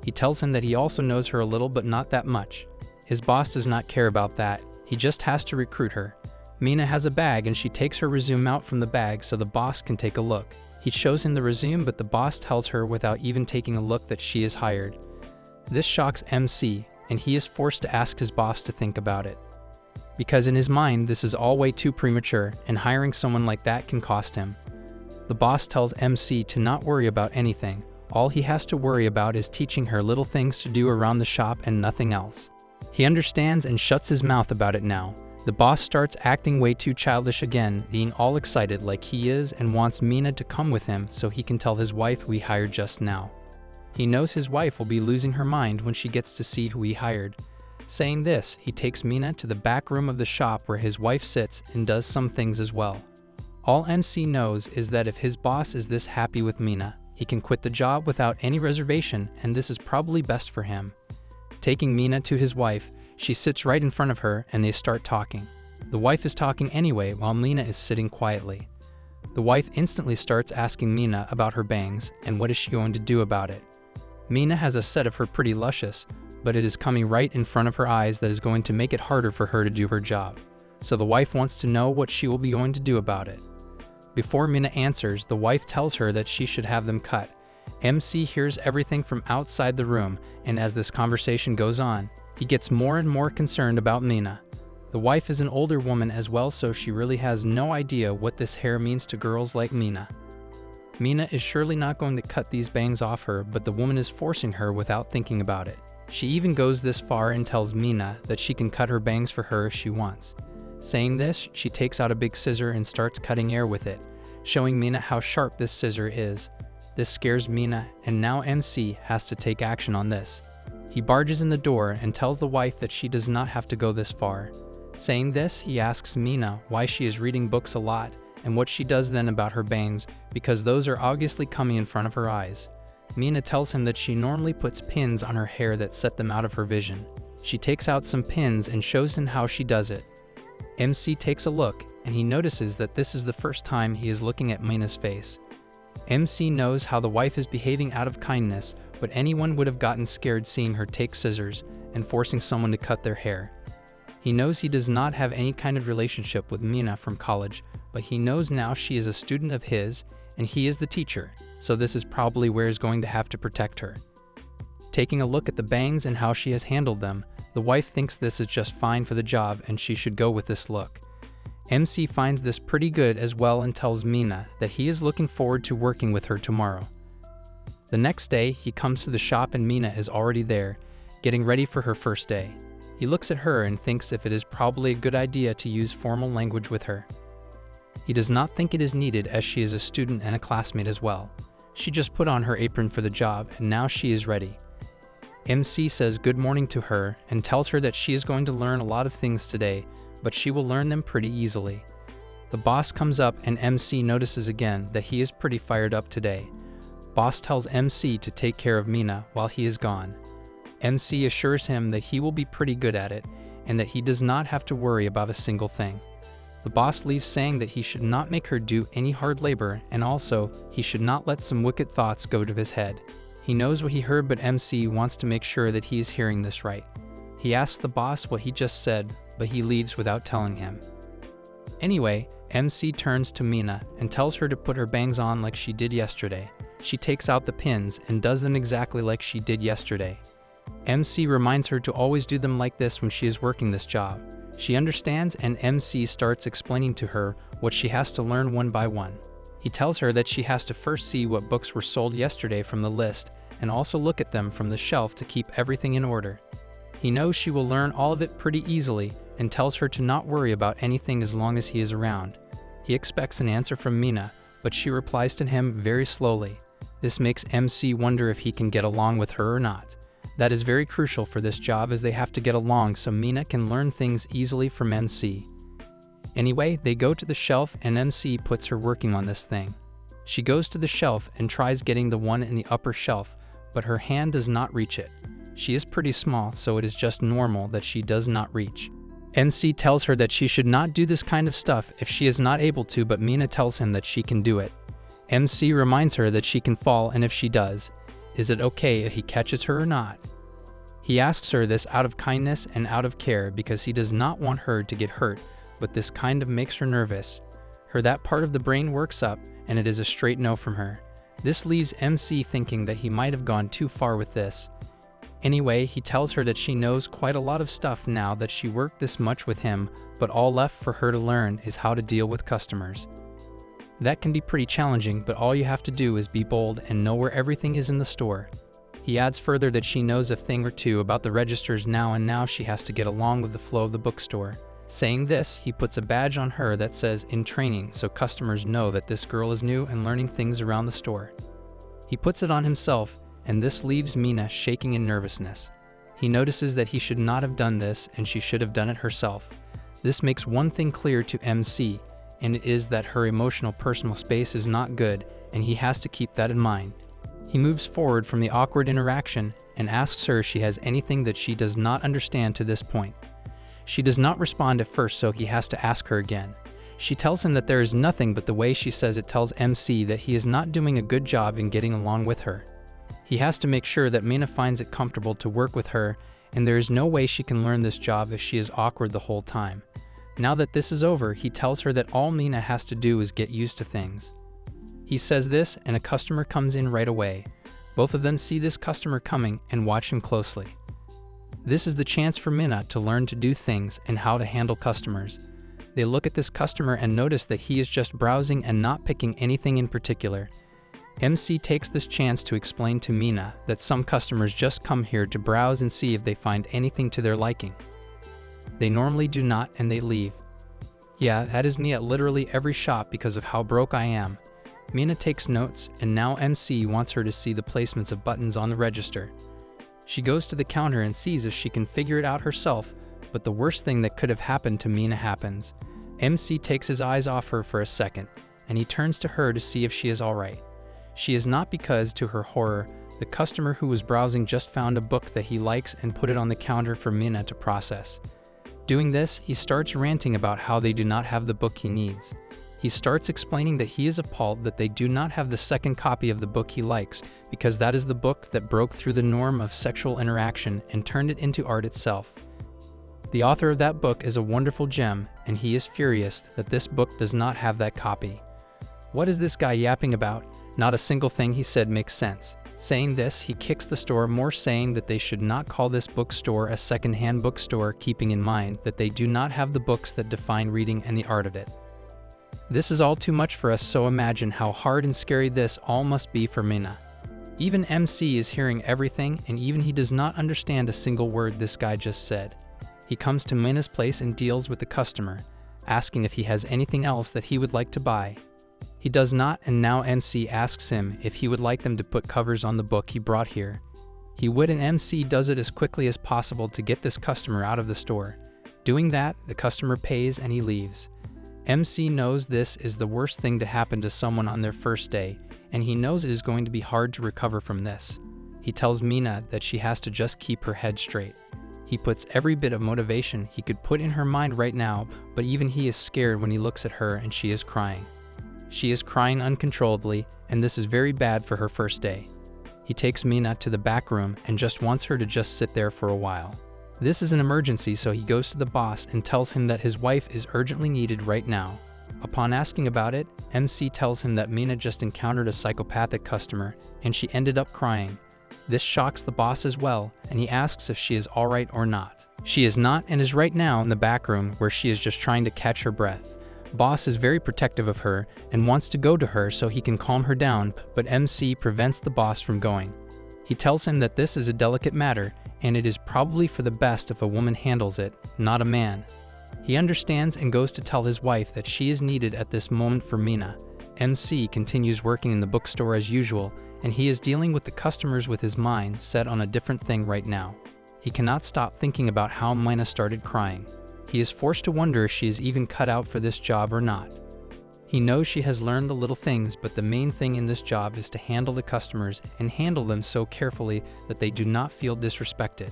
He tells him that he also knows her a little, but not that much. His boss does not care about that, he just has to recruit her. Mina has a bag and she takes her resume out from the bag so the boss can take a look. He shows him the resume, but the boss tells her without even taking a look that she is hired. This shocks MC, and he is forced to ask his boss to think about it. Because in his mind, this is all way too premature, and hiring someone like that can cost him. The boss tells MC to not worry about anything. All he has to worry about is teaching her little things to do around the shop and nothing else. He understands and shuts his mouth about it now. The boss starts acting way too childish again, being all excited like he is and wants Mina to come with him so he can tell his wife we hired just now. He knows his wife will be losing her mind when she gets to see who he hired. Saying this, he takes Mina to the back room of the shop where his wife sits and does some things as well. All MC knows is that if his boss is this happy with Mina, he can quit the job without any reservation, and this is probably best for him. Taking Mina to his wife, she sits right in front of her and they start talking. The wife is talking anyway while Mina is sitting quietly. The wife instantly starts asking Mina about her bangs and what is she going to do about it. Mina has a set of her pretty luscious, but it is coming right in front of her eyes that is going to make it harder for her to do her job. So the wife wants to know what she will be going to do about it. Before Mina answers, the wife tells her that she should have them cut. MC hears everything from outside the room, and as this conversation goes on, he gets more and more concerned about Mina. The wife is an older woman as well, so she really has no idea what this hair means to girls like Mina. Mina is surely not going to cut these bangs off her, but the woman is forcing her without thinking about it. She even goes this far and tells Mina that she can cut her bangs for her if she wants. Saying this, she takes out a big scissor and starts cutting air with it, showing Mina how sharp this scissor is. This scares Mina, and now MC has to take action on this. He barges in the door and tells the wife that she does not have to go this far. Saying this, he asks Mina why she is reading books a lot and what she does then about her bangs, because those are obviously coming in front of her eyes. Mina tells him that she normally puts pins on her hair that set them out of her vision. She takes out some pins and shows him how she does it. MC takes a look, and he notices that this is the first time he is looking at Mina's face. MC knows how the wife is behaving out of kindness, but anyone would have gotten scared seeing her take scissors and forcing someone to cut their hair. He knows he does not have any kind of relationship with Mina from college, but he knows now she is a student of his, and he is the teacher, so this is probably where he's going to have to protect her. Taking a look at the bangs and how she has handled them, the wife thinks this is just fine for the job and she should go with this look. MC finds this pretty good as well and tells Mina that he is looking forward to working with her tomorrow. The next day, he comes to the shop and Mina is already there, getting ready for her first day. He looks at her and thinks if it is probably a good idea to use formal language with her. He does not think it is needed as she is a student and a classmate as well. She just put on her apron for the job and now she is ready. MC says good morning to her and tells her that she is going to learn a lot of things today, but she will learn them pretty easily. The boss comes up and MC notices again that he is pretty fired up today. Boss tells MC to take care of Mina while he is gone. MC assures him that he will be pretty good at it and that he does not have to worry about a single thing. The boss leaves saying that he should not make her do any hard labor, and also he should not let some wicked thoughts go to his head. He knows what he heard, but MC wants to make sure that he is hearing this right. He asks the boss what he just said, but he leaves without telling him. Anyway, MC turns to Mina and tells her to put her bangs on like she did yesterday. She takes out the pins and does them exactly like she did yesterday. MC reminds her to always do them like this when she is working this job. She understands and MC starts explaining to her what she has to learn one by one. He tells her that she has to first see what books were sold yesterday from the list and also look at them from the shelf to keep everything in order. He knows she will learn all of it pretty easily and tells her to not worry about anything as long as he is around. He expects an answer from Mina, but she replies to him very slowly. This makes MC wonder if he can get along with her or not. That is very crucial for this job as they have to get along so Mina can learn things easily from MC. Anyway, they go to the shelf and MC puts her working on this thing. She goes to the shelf and tries getting the one in the upper shelf, but her hand does not reach it. She is pretty small, so it is just normal that she does not reach. MC tells her that she should not do this kind of stuff if she is not able to, but Mina tells him that she can do it. MC reminds her that she can fall, and if she does, is it okay if he catches her or not? He asks her this out of kindness and out of care because he does not want her to get hurt, but this kind of makes her nervous. That part of the brain works up, and it is a straight no from her. This leaves MC thinking that he might have gone too far with this. Anyway, he tells her that she knows quite a lot of stuff now that she worked this much with him, but all left for her to learn is how to deal with customers. That can be pretty challenging, but all you have to do is be bold and know where everything is in the store. He adds further that she knows a thing or two about the registers now, and now she has to get along with the flow of the bookstore. Saying this, he puts a badge on her that says "in training" so customers know that this girl is new and learning things around the store. He puts it on himself, and this leaves Mina shaking in nervousness. He notices that he should not have done this and she should have done it herself. This makes one thing clear to MC, and it is that her emotional personal space is not good, and he has to keep that in mind. He moves forward from the awkward interaction and asks her if she has anything that she does not understand to this point. She does not respond at first, so he has to ask her again. She tells him that there is nothing, but the way she says it tells MC that he is not doing a good job in getting along with her. He has to make sure that Mina finds it comfortable to work with her, and there is no way she can learn this job if she is awkward the whole time. Now that this is over, he tells her that all Mina has to do is get used to things. He says this, and a customer comes in right away. Both of them see this customer coming and watch him closely. This is the chance for Mina to learn to do things and how to handle customers. They look at this customer and notice that he is just browsing and not picking anything in particular. MC takes this chance to explain to Mina that some customers just come here to browse and see if they find anything to their liking. They normally do not, and they leave. Yeah, that is me at literally every shop because of how broke I am. Mina takes notes, and now MC wants her to see the placements of buttons on the register. She goes to the counter and sees if she can figure it out herself, but the worst thing that could have happened to Mina happens. MC takes his eyes off her for a second, and he turns to her to see if she is alright. She is not, because, to her horror, the customer who was browsing just found a book that he likes and put it on the counter for Mina to process. Doing this, he starts ranting about how they do not have the book he needs. He starts explaining that he is appalled that they do not have the second copy of the book he likes, because that is the book that broke through the norm of sexual interaction and turned it into art itself. The author of that book is a wonderful gem, and he is furious that this book does not have that copy. What is this guy yapping about? Not a single thing he said makes sense. Saying this, he kicks the store more, saying that they should not call this bookstore a second-hand bookstore, keeping in mind that they do not have the books that define reading and the art of it. This is all too much for us, so imagine how hard and scary this all must be for Mina. Even MC is hearing everything, and even he does not understand a single word this guy just said. He comes to Mina's place and deals with the customer, asking if he has anything else that he would like to buy. He does not, and now MC asks him if he would like them to put covers on the book he brought here. He would, and MC does it as quickly as possible to get this customer out of the store. Doing that, the customer pays and he leaves. MC knows this is the worst thing to happen to someone on their first day, and he knows it is going to be hard to recover from this. He tells Mina that she has to just keep her head straight. He puts every bit of motivation he could put in her mind right now, but even he is scared when he looks at her and she is crying. She is crying uncontrollably, and this is very bad for her first day. He takes Mina to the back room and just wants her to just sit there for a while. This is an emergency, so he goes to the boss and tells him that his wife is urgently needed right now. Upon asking about it, MC tells him that Mina just encountered a psychopathic customer and she ended up crying. This shocks the boss as well, and he asks if she is alright or not. She is not, and is right now in the back room where she is just trying to catch her breath. Boss is very protective of her and wants to go to her so he can calm her down, but MC prevents the boss from going. He tells him that this is a delicate matter, and it is probably for the best if a woman handles it, not a man. He understands and goes to tell his wife that she is needed at this moment for Mina. MC continues working in the bookstore as usual, and he is dealing with the customers with his mind set on a different thing right now. He cannot stop thinking about how Mina started crying. He is forced to wonder if she is even cut out for this job or not. He knows she has learned the little things, but the main thing in this job is to handle the customers and handle them so carefully that they do not feel disrespected.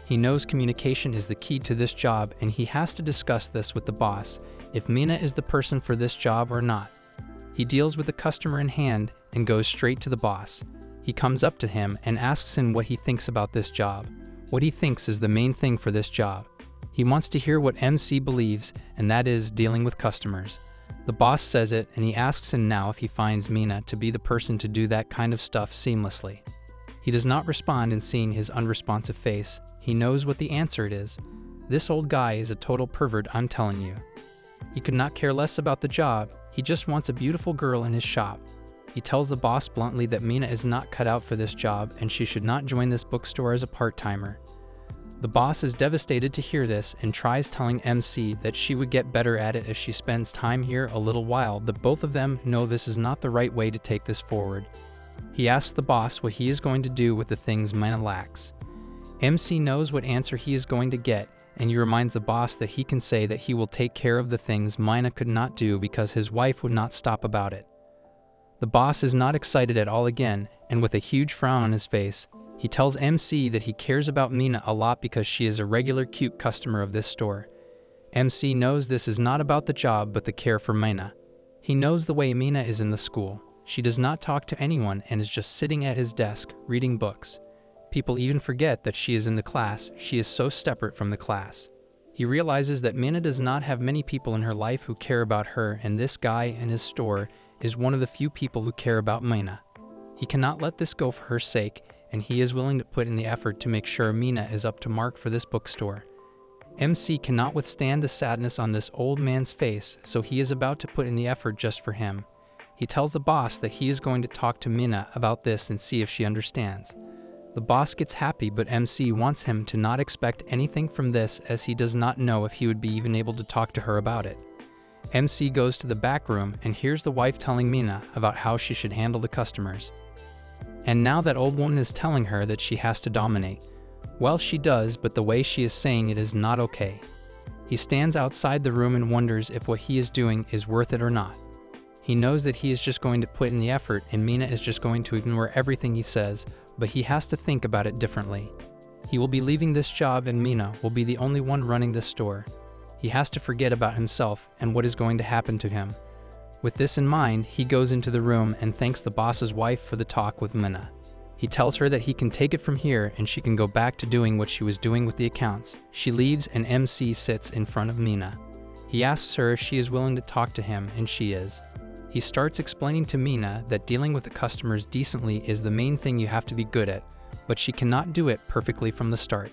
He knows communication is the key to this job, and he has to discuss this with the boss, if Mina is the person for this job or not. He deals with the customer in hand and goes straight to the boss. He comes up to him and asks him what he thinks about this job, what he thinks is the main thing for this job. He wants to hear what MC believes, and that is dealing with customers. The boss says it, and he asks him now if he finds Mina to be the person to do that kind of stuff seamlessly. He does not respond, and seeing his unresponsive face, he knows what the answer it is. This old guy is a total pervert, I'm telling you. He could not care less about the job, he just wants a beautiful girl in his shop. He tells the boss bluntly that Mina is not cut out for this job and she should not join this bookstore as a part-timer. The boss is devastated to hear this and tries telling MC that she would get better at it if she spends time here a little while, but both of them know this is not the right way to take this forward. He asks the boss what he is going to do with the things Mina lacks. MC knows what answer he is going to get, and he reminds the boss that he can say that he will take care of the things Mina could not do because his wife would not stop about it. The boss is not excited at all again, and with a huge frown on his face, he tells MC that he cares about Mina a lot because she is a regular cute customer of this store. MC knows this is not about the job but the care for Mina. He knows the way Mina is in the school. She does not talk to anyone and is just sitting at his desk, reading books. People even forget that she is in the class, she is so separate from the class. He realizes that Mina does not have many people in her life who care about her, and this guy in his store is one of the few people who care about Mina. He cannot let this go for her sake, and he is willing to put in the effort to make sure Mina is up to mark for this bookstore. MC cannot withstand the sadness on this old man's face, so he is about to put in the effort just for him. He tells the boss that he is going to talk to Mina about this and see if she understands. The boss gets happy, but MC wants him to not expect anything from this as he does not know if he would be even able to talk to her about it. MC goes to the back room and hears the wife telling Mina about how she should handle the customers. And now that old woman is telling her that she has to dominate. Well, she does, but the way she is saying it is not okay. He stands outside the room and wonders if what he is doing is worth it or not. He knows that he is just going to put in the effort and Mina is just going to ignore everything he says, but he has to think about it differently. He will be leaving this job and Mina will be the only one running this store. He has to forget about himself and what is going to happen to him. With this in mind, he goes into the room and thanks the boss's wife for the talk with Mina. He tells her that he can take it from here and she can go back to doing what she was doing with the accounts. She leaves and MC sits in front of Mina. He asks her if she is willing to talk to him, and she is. He starts explaining to Mina that dealing with the customers decently is the main thing you have to be good at, but she cannot do it perfectly from the start.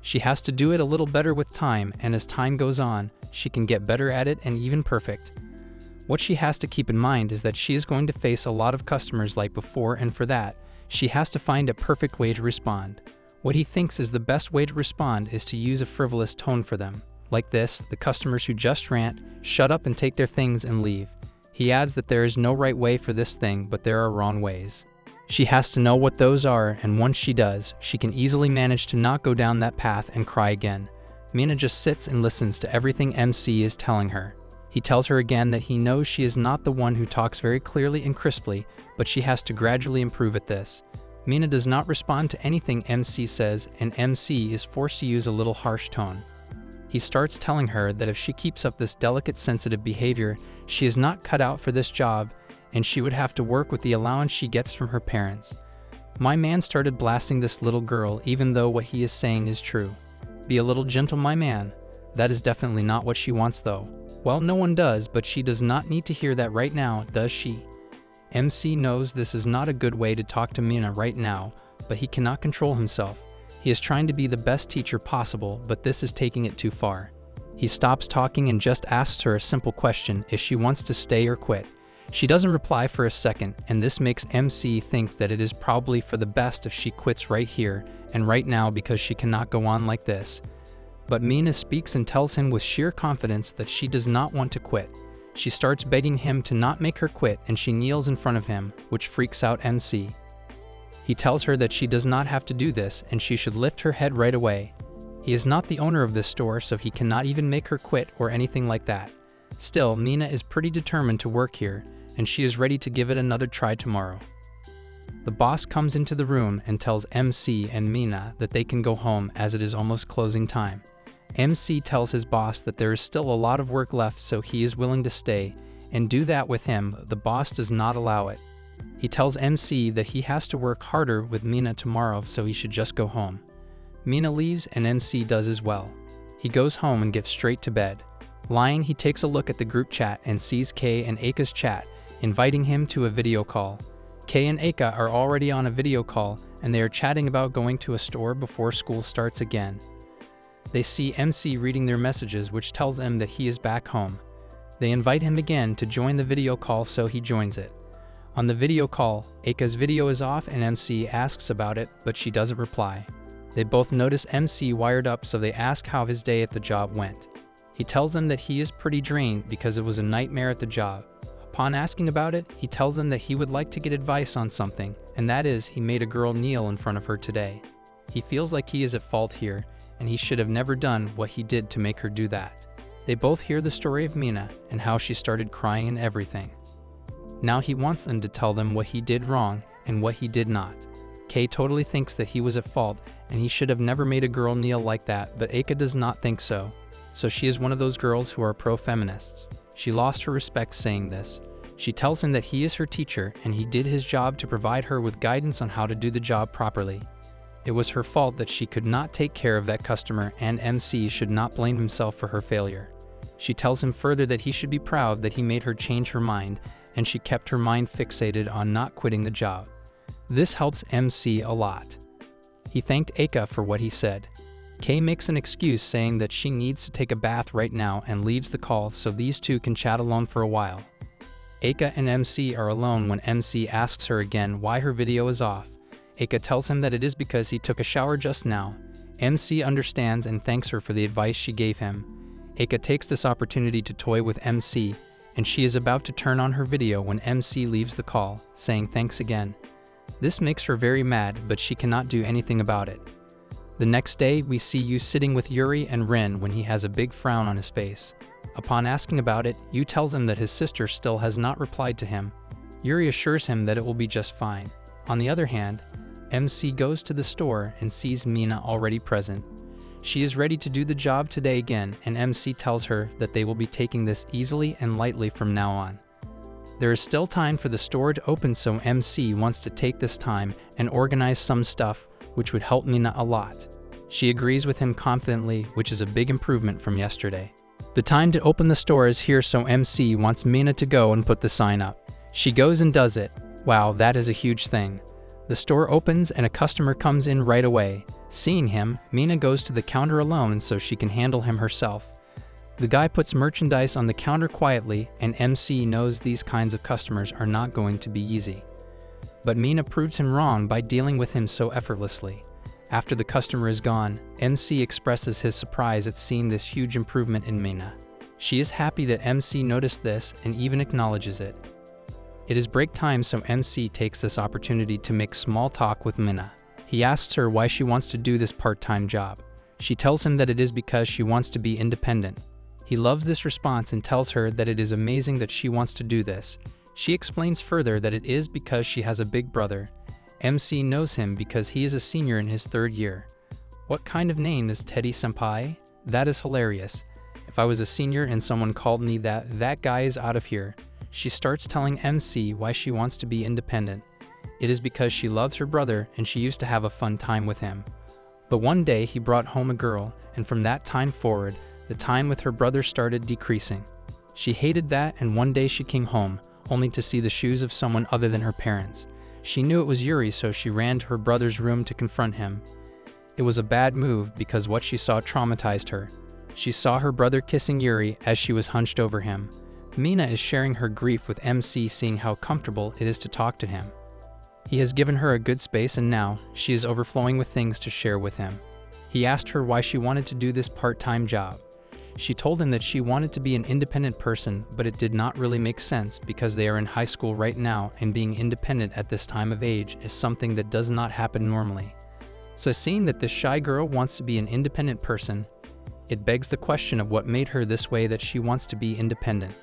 She has to do it a little better with time, and as time goes on, she can get better at it and even perfect. What she has to keep in mind is that she is going to face a lot of customers like before, and for that, she has to find a perfect way to respond. What he thinks is the best way to respond is to use a frivolous tone for them. Like this, the customers who just rant, shut up and take their things and leave. He adds that there is no right way for this thing, but there are wrong ways. She has to know what those are, and once she does, she can easily manage to not go down that path and cry again. Mina just sits and listens to everything MC is telling her. He tells her again that he knows she is not the one who talks very clearly and crisply, but she has to gradually improve at this. Mina does not respond to anything MC says, and MC is forced to use a little harsh tone. He starts telling her that if she keeps up this delicate, sensitive behavior, she is not cut out for this job, and she would have to work with the allowance she gets from her parents. My man started blasting this little girl, even though what he is saying is true. Be a little gentle, my man. That is definitely not what she wants, though. Well, no one does, but she does not need to hear that right now, does she? MC knows this is not a good way to talk to Mina right now, but he cannot control himself. He is trying to be the best teacher possible, but this is taking it too far. He stops talking and just asks her a simple question if she wants to stay or quit. She doesn't reply for a second, and this makes MC think that it is probably for the best if she quits right here and right now because she cannot go on like this. But Mina speaks and tells him with sheer confidence that she does not want to quit. She starts begging him to not make her quit, and she kneels in front of him, which freaks out MC. He tells her that she does not have to do this and she should lift her head right away. He is not the owner of this store, so he cannot even make her quit or anything like that. Still, Mina is pretty determined to work here, and she is ready to give it another try tomorrow. The boss comes into the room and tells MC and Mina that they can go home as it is almost closing time. MC tells his boss that there is still a lot of work left, so he is willing to stay and do that with him. The boss does not allow it. He tells MC that he has to work harder with Mina tomorrow, so he should just go home. Mina leaves and MC does as well. He goes home and gets straight to bed. Lying, he takes a look at the group chat and sees Kay and Aka's chat, inviting him to a video call. Kay and Aka are already on a video call and they are chatting about going to a store before school starts again. They see MC reading their messages, which tells them that he is back home. They invite him again to join the video call, so he joins it. On the video call, Aika's video is off and MC asks about it, but she doesn't reply. They both notice MC wired up, so they ask how his day at the job went. He tells them that he is pretty drained because it was a nightmare at the job. Upon asking about it, he tells them that he would like to get advice on something, and that is he made a girl kneel in front of her today. He feels like he is at fault here, and he should have never done what he did to make her do that. They both hear the story of Mina and how she started crying and everything. Now he wants them to tell them what he did wrong and what he did not. Kei totally thinks that he was at fault and he should have never made a girl kneel like that, but Aika does not think so. So she is one of those girls who are pro-feminists. She lost her respect saying this. She tells him that he is her teacher and he did his job to provide her with guidance on how to do the job properly. It was her fault that she could not take care of that customer, and MC should not blame himself for her failure. She tells him further that he should be proud that he made her change her mind, and she kept her mind fixated on not quitting the job. This helps MC a lot. He thanked Aika for what he said. Kei makes an excuse saying that she needs to take a bath right now and leaves the call so these two can chat alone for a while. Aika and MC are alone when MC asks her again why her video is off. Aika tells him that it is because he took a shower just now. MC understands and thanks her for the advice she gave him. Aika takes this opportunity to toy with MC, and she is about to turn on her video when MC leaves the call, saying thanks again. This makes her very mad, but she cannot do anything about it. The next day, we see Yu sitting with Yuri and Rin when he has a big frown on his face. Upon asking about it, Yu tells him that his sister still has not replied to him. Yuri assures him that it will be just fine. On the other hand, MC goes to the store and sees Mina already present. She is ready to do the job today again, and MC tells her that they will be taking this easily and lightly from now on. There is still time for the store to open, so MC wants to take this time and organize some stuff, which would help Mina a lot. She agrees with him confidently, which is a big improvement from yesterday. The time to open the store is here, so MC wants Mina to go and put the sign up. She goes and does it. Wow, that is a huge thing. The store opens and a customer comes in right away. Seeing him, Mina goes to the counter alone so she can handle him herself. The guy puts merchandise on the counter quietly, and MC knows these kinds of customers are not going to be easy. But Mina proves him wrong by dealing with him so effortlessly. After the customer is gone, MC expresses his surprise at seeing this huge improvement in Mina. She is happy that MC noticed this and even acknowledges it. It is break time, so MC takes this opportunity to make small talk with Mina. He asks her why she wants to do this part-time job. She tells him that it is because she wants to be independent. He loves this response and tells her that it is amazing that she wants to do this. She explains further that it is because she has a big brother. MC knows him because he is a senior in his 3rd year. What kind of name is Teddy Senpai? That is hilarious. If I was a senior and someone called me that guy is out of here. She starts telling MC why she wants to be independent. It is because she loves her brother and she used to have a fun time with him. But one day he brought home a girl, and from that time forward, the time with her brother started decreasing. She hated that, and one day she came home, only to see the shoes of someone other than her parents. She knew it was Yuri, so she ran to her brother's room to confront him. It was a bad move because what she saw traumatized her. She saw her brother kissing Yuri as she was hunched over him. Mina is sharing her grief with MC, seeing how comfortable it is to talk to him. He has given her a good space, and now she is overflowing with things to share with him. He asked her why she wanted to do this part-time job. She told him that she wanted to be an independent person, but it did not really make sense because they are in high school right now, and being independent at this time of age is something that does not happen normally. So seeing that this shy girl wants to be an independent person, it begs the question of what made her this way, that she wants to be independent.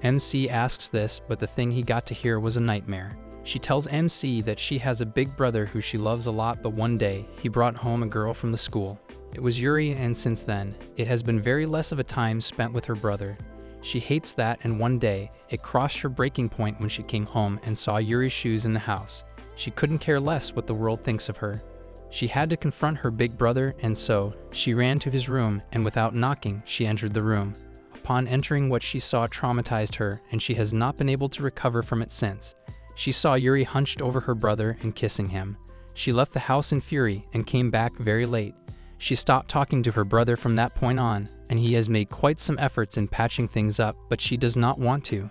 MC asks this, but the thing he got to hear was a nightmare. She tells MC that she has a big brother who she loves a lot, but one day he brought home a girl from the school. It was Yuri, and since then, it has been very less of a time spent with her brother. She hates that, and one day, it crossed her breaking point when she came home and saw Yuri's shoes in the house. She couldn't care less what the world thinks of her. She had to confront her big brother, and so, she ran to his room, and without knocking, she entered the room. Upon entering, what she saw traumatized her, and she has not been able to recover from it since. She saw Yuri hunched over her brother and kissing him. She left the house in fury and came back very late. She stopped talking to her brother from that point on, and he has made quite some efforts in patching things up, but she does not want to.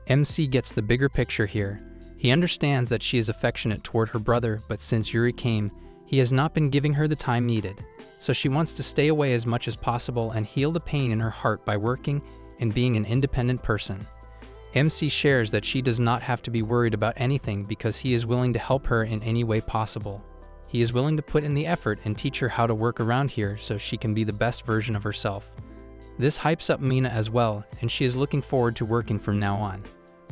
MC gets the bigger picture here. He understands that she is affectionate toward her brother, but since Yuri came, he has not been giving her the time needed. So she wants to stay away as much as possible and heal the pain in her heart by working and being an independent person. MC shares that she does not have to be worried about anything because he is willing to help her in any way possible. He is willing to put in the effort and teach her how to work around here so she can be the best version of herself. This hypes up Mina as well, and she is looking forward to working from now on.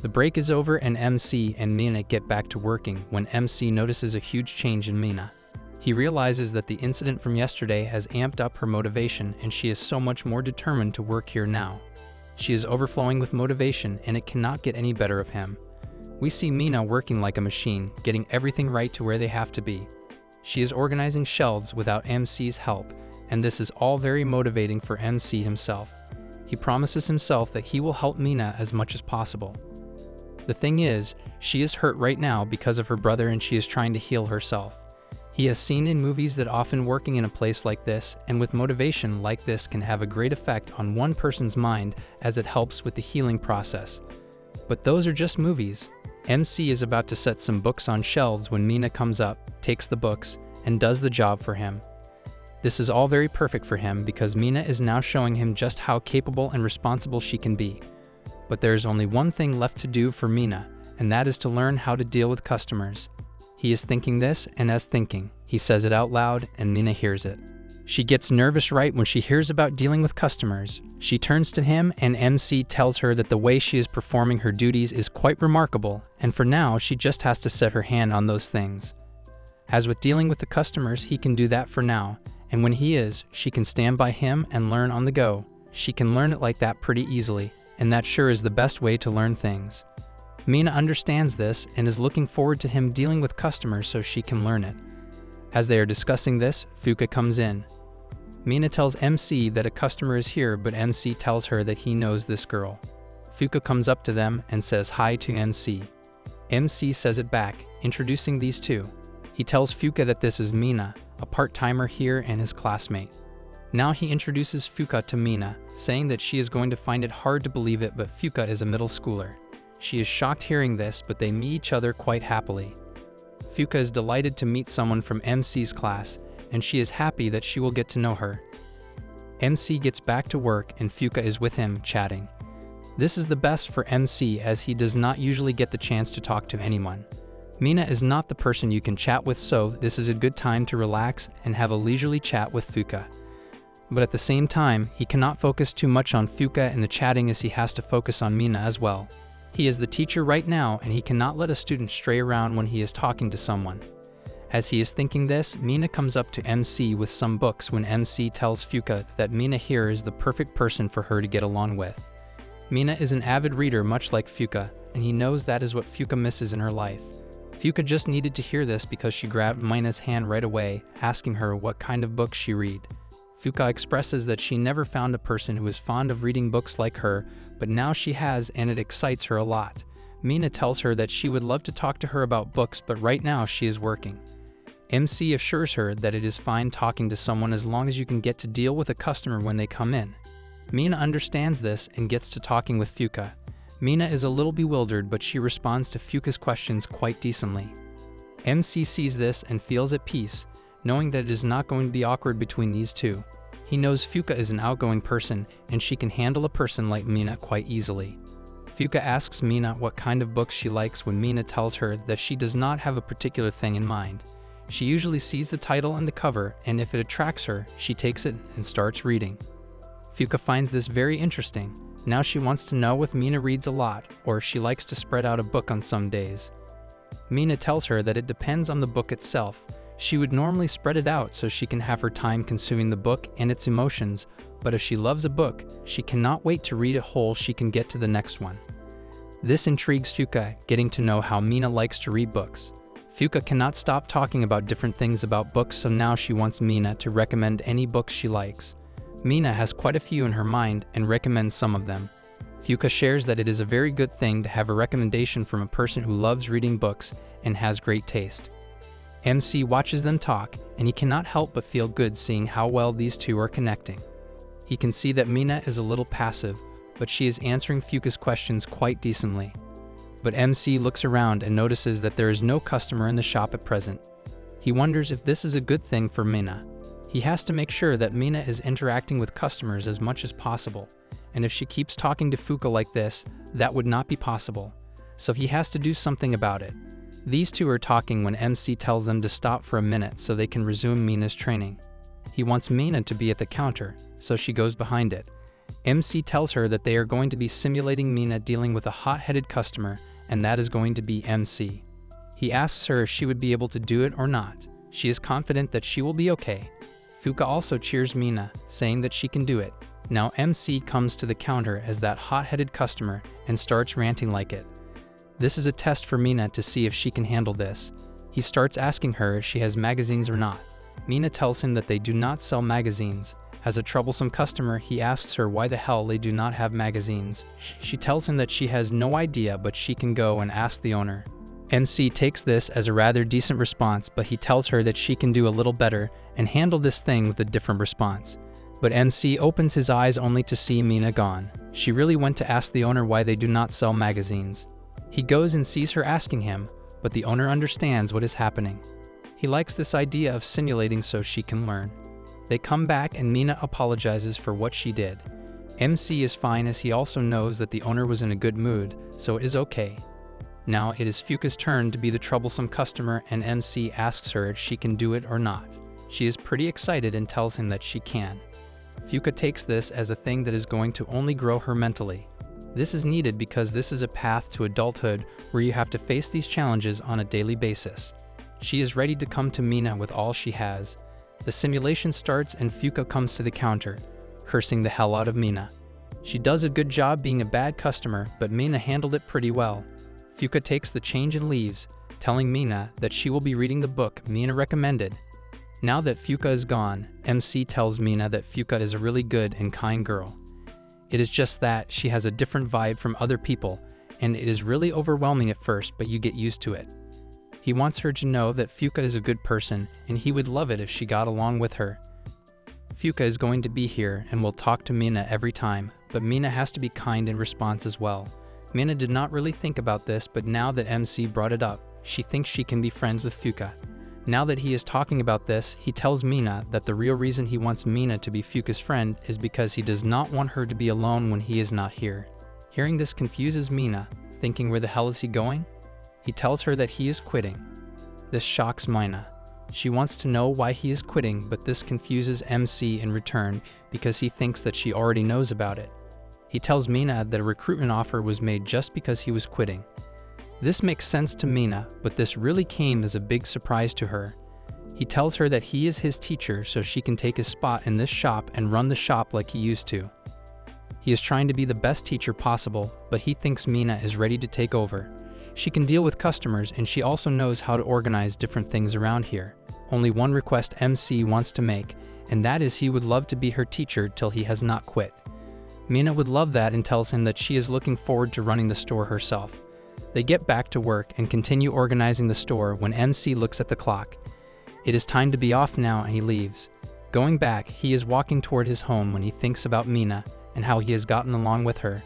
The break is over and MC and Mina get back to working when MC notices a huge change in Mina. He realizes that the incident from yesterday has amped up her motivation and she is so much more determined to work here now. She is overflowing with motivation and it cannot get any better of him. We see Mina working like a machine, getting everything right to where they have to be. She is organizing shelves without MC's help, and this is all very motivating for MC himself. He promises himself that he will help Mina as much as possible. The thing is, she is hurt right now because of her brother and she is trying to heal herself. He has seen in movies that often working in a place like this and with motivation like this can have a great effect on one person's mind as it helps with the healing process. But those are just movies. MC is about to set some books on shelves when Mina comes up, takes the books, and does the job for him. This is all very perfect for him because Mina is now showing him just how capable and responsible she can be. But there is only one thing left to do for Mina, and that is to learn how to deal with customers. He is thinking this, and as thinking, he says it out loud, and Mina hears it. She gets nervous right when she hears about dealing with customers. She turns to him, and MC tells her that the way she is performing her duties is quite remarkable, and for now, she just has to set her hand on those things. As with dealing with the customers, he can do that for now, and when he is, she can stand by him and learn on the go. She can learn it like that pretty easily, and that sure is the best way to learn things. Mina understands this and is looking forward to him dealing with customers so she can learn it. As they are discussing this, Fuka comes in. Mina tells MC that a customer is here, but MC tells her that he knows this girl. Fuka comes up to them and says hi to MC. MC says it back, introducing these two. He tells Fuka that this is Mina, a part-timer here and his classmate. Now he introduces Fuka to Mina, saying that she is going to find it hard to believe it, but Fuka is a middle schooler. She is shocked hearing this, but they meet each other quite happily. Fuka is delighted to meet someone from MC's class, and she is happy that she will get to know her. MC gets back to work and Fuka is with him, chatting. This is the best for MC as he does not usually get the chance to talk to anyone. Mina is not the person you can chat with, so this is a good time to relax and have a leisurely chat with Fuka. But at the same time, he cannot focus too much on Fuka in the chatting as he has to focus on Mina as well. He is the teacher right now and he cannot let a student stray around when he is talking to someone. As he is thinking this, Mina comes up to MC with some books when MC tells Fuka that Mina here is the perfect person for her to get along with. Mina is an avid reader much like Fuka, and he knows that is what Fuka misses in her life. Fuka just needed to hear this because she grabbed Mina's hand right away, asking her what kind of books she read. Fuka expresses that she never found a person who is fond of reading books like her, but now she has and it excites her a lot. Mina tells her that she would love to talk to her about books, but right now she is working. MC assures her that it is fine talking to someone as long as you can get to deal with a customer when they come in. Mina understands this and gets to talking with Fuka. Mina is a little bewildered, but she responds to Fuka's questions quite decently. MC sees this and feels at peace, knowing that it is not going to be awkward between these two. He knows Fuka is an outgoing person and she can handle a person like Mina quite easily. Fuka asks Mina what kind of books she likes when Mina tells her that she does not have a particular thing in mind. She usually sees the title and the cover, and if it attracts her, she takes it and starts reading. Fuka finds this very interesting. Now she wants to know if Mina reads a lot or if she likes to spread out a book on some days. Mina tells her that it depends on the book itself. She would normally spread it out so she can have her time consuming the book and its emotions, but if she loves a book, she cannot wait to read it whole she can get to the next one. This intrigues Fuka, getting to know how Mina likes to read books. Fuka cannot stop talking about different things about books, so now she wants Mina to recommend any books she likes. Mina has quite a few in her mind and recommends some of them. Fuka shares that it is a very good thing to have a recommendation from a person who loves reading books and has great taste. MC watches them talk, and he cannot help but feel good seeing how well these two are connecting. He can see that Mina is a little passive, but she is answering Fuka's questions quite decently. But MC looks around and notices that there is no customer in the shop at present. He wonders if this is a good thing for Mina. He has to make sure that Mina is interacting with customers as much as possible, and if she keeps talking to Fuka like this, that would not be possible. So he has to do something about it. These two are talking when MC tells them to stop for a minute so they can resume Mina's training. He wants Mina to be at the counter, so she goes behind it. MC tells her that they are going to be simulating Mina dealing with a hot-headed customer, and that is going to be MC. He asks her if she would be able to do it or not. She is confident that she will be okay. Fuka also cheers Mina, saying that she can do it. Now MC comes to the counter as that hot-headed customer and starts ranting like it. This is a test for Mina to see if she can handle this. He starts asking her if she has magazines or not. Mina tells him that they do not sell magazines. As a troublesome customer, he asks her why the hell they do not have magazines. She tells him that she has no idea, but she can go and ask the owner. MC takes this as a rather decent response, but he tells her that she can do a little better and handle this thing with a different response. But MC opens his eyes only to see Mina gone. She really went to ask the owner why they do not sell magazines. He goes and sees her asking him, but the owner understands what is happening. He likes this idea of simulating so she can learn. They come back and Mina apologizes for what she did. MC is fine as he also knows that the owner was in a good mood, so it is okay. Now it is Fuka's turn to be the troublesome customer, and MC asks her if she can do it or not. She is pretty excited and tells him that she can. Fuka takes this as a thing that is going to only grow her mentally. This is needed because this is a path to adulthood where you have to face these challenges on a daily basis. She is ready to come to Mina with all she has. The simulation starts and Fuka comes to the counter, cursing the hell out of Mina. She does a good job being a bad customer, but Mina handled it pretty well. Fuka takes the change and leaves, telling Mina that she will be reading the book Mina recommended. Now that Fuka is gone, MC tells Mina that Fuka is a really good and kind girl. It is just that she has a different vibe from other people, and it is really overwhelming at first, but you get used to it. He wants her to know that Fuka is a good person, and he would love it if she got along with her. Fuka is going to be here and will talk to Mina every time, but Mina has to be kind in response as well. Mina did not really think about this, but now that MC brought it up, she thinks she can be friends with Fuka. Now that he is talking about this, he tells Mina that the real reason he wants Mina to be Fuka's friend is because he does not want her to be alone when he is not here. Hearing this confuses Mina, thinking where the hell is he going? He tells her that he is quitting. This shocks Mina. She wants to know why he is quitting, but this confuses MC in return because he thinks that she already knows about it. He tells Mina that a recruitment offer was made just because he was quitting. This makes sense to Mina, but this really came as a big surprise to her. He tells her that he is his teacher so she can take his spot in this shop and run the shop like he used to. He is trying to be the best teacher possible, but he thinks Mina is ready to take over. She can deal with customers and she also knows how to organize different things around here. Only one request MC wants to make, and that is he would love to be her teacher till he has not quit. Mina would love that and tells him that she is looking forward to running the store herself. They get back to work and continue organizing the store when MC looks at the clock. It is time to be off now and he leaves. Going back, he is walking toward his home when he thinks about Mina and how he has gotten along with her.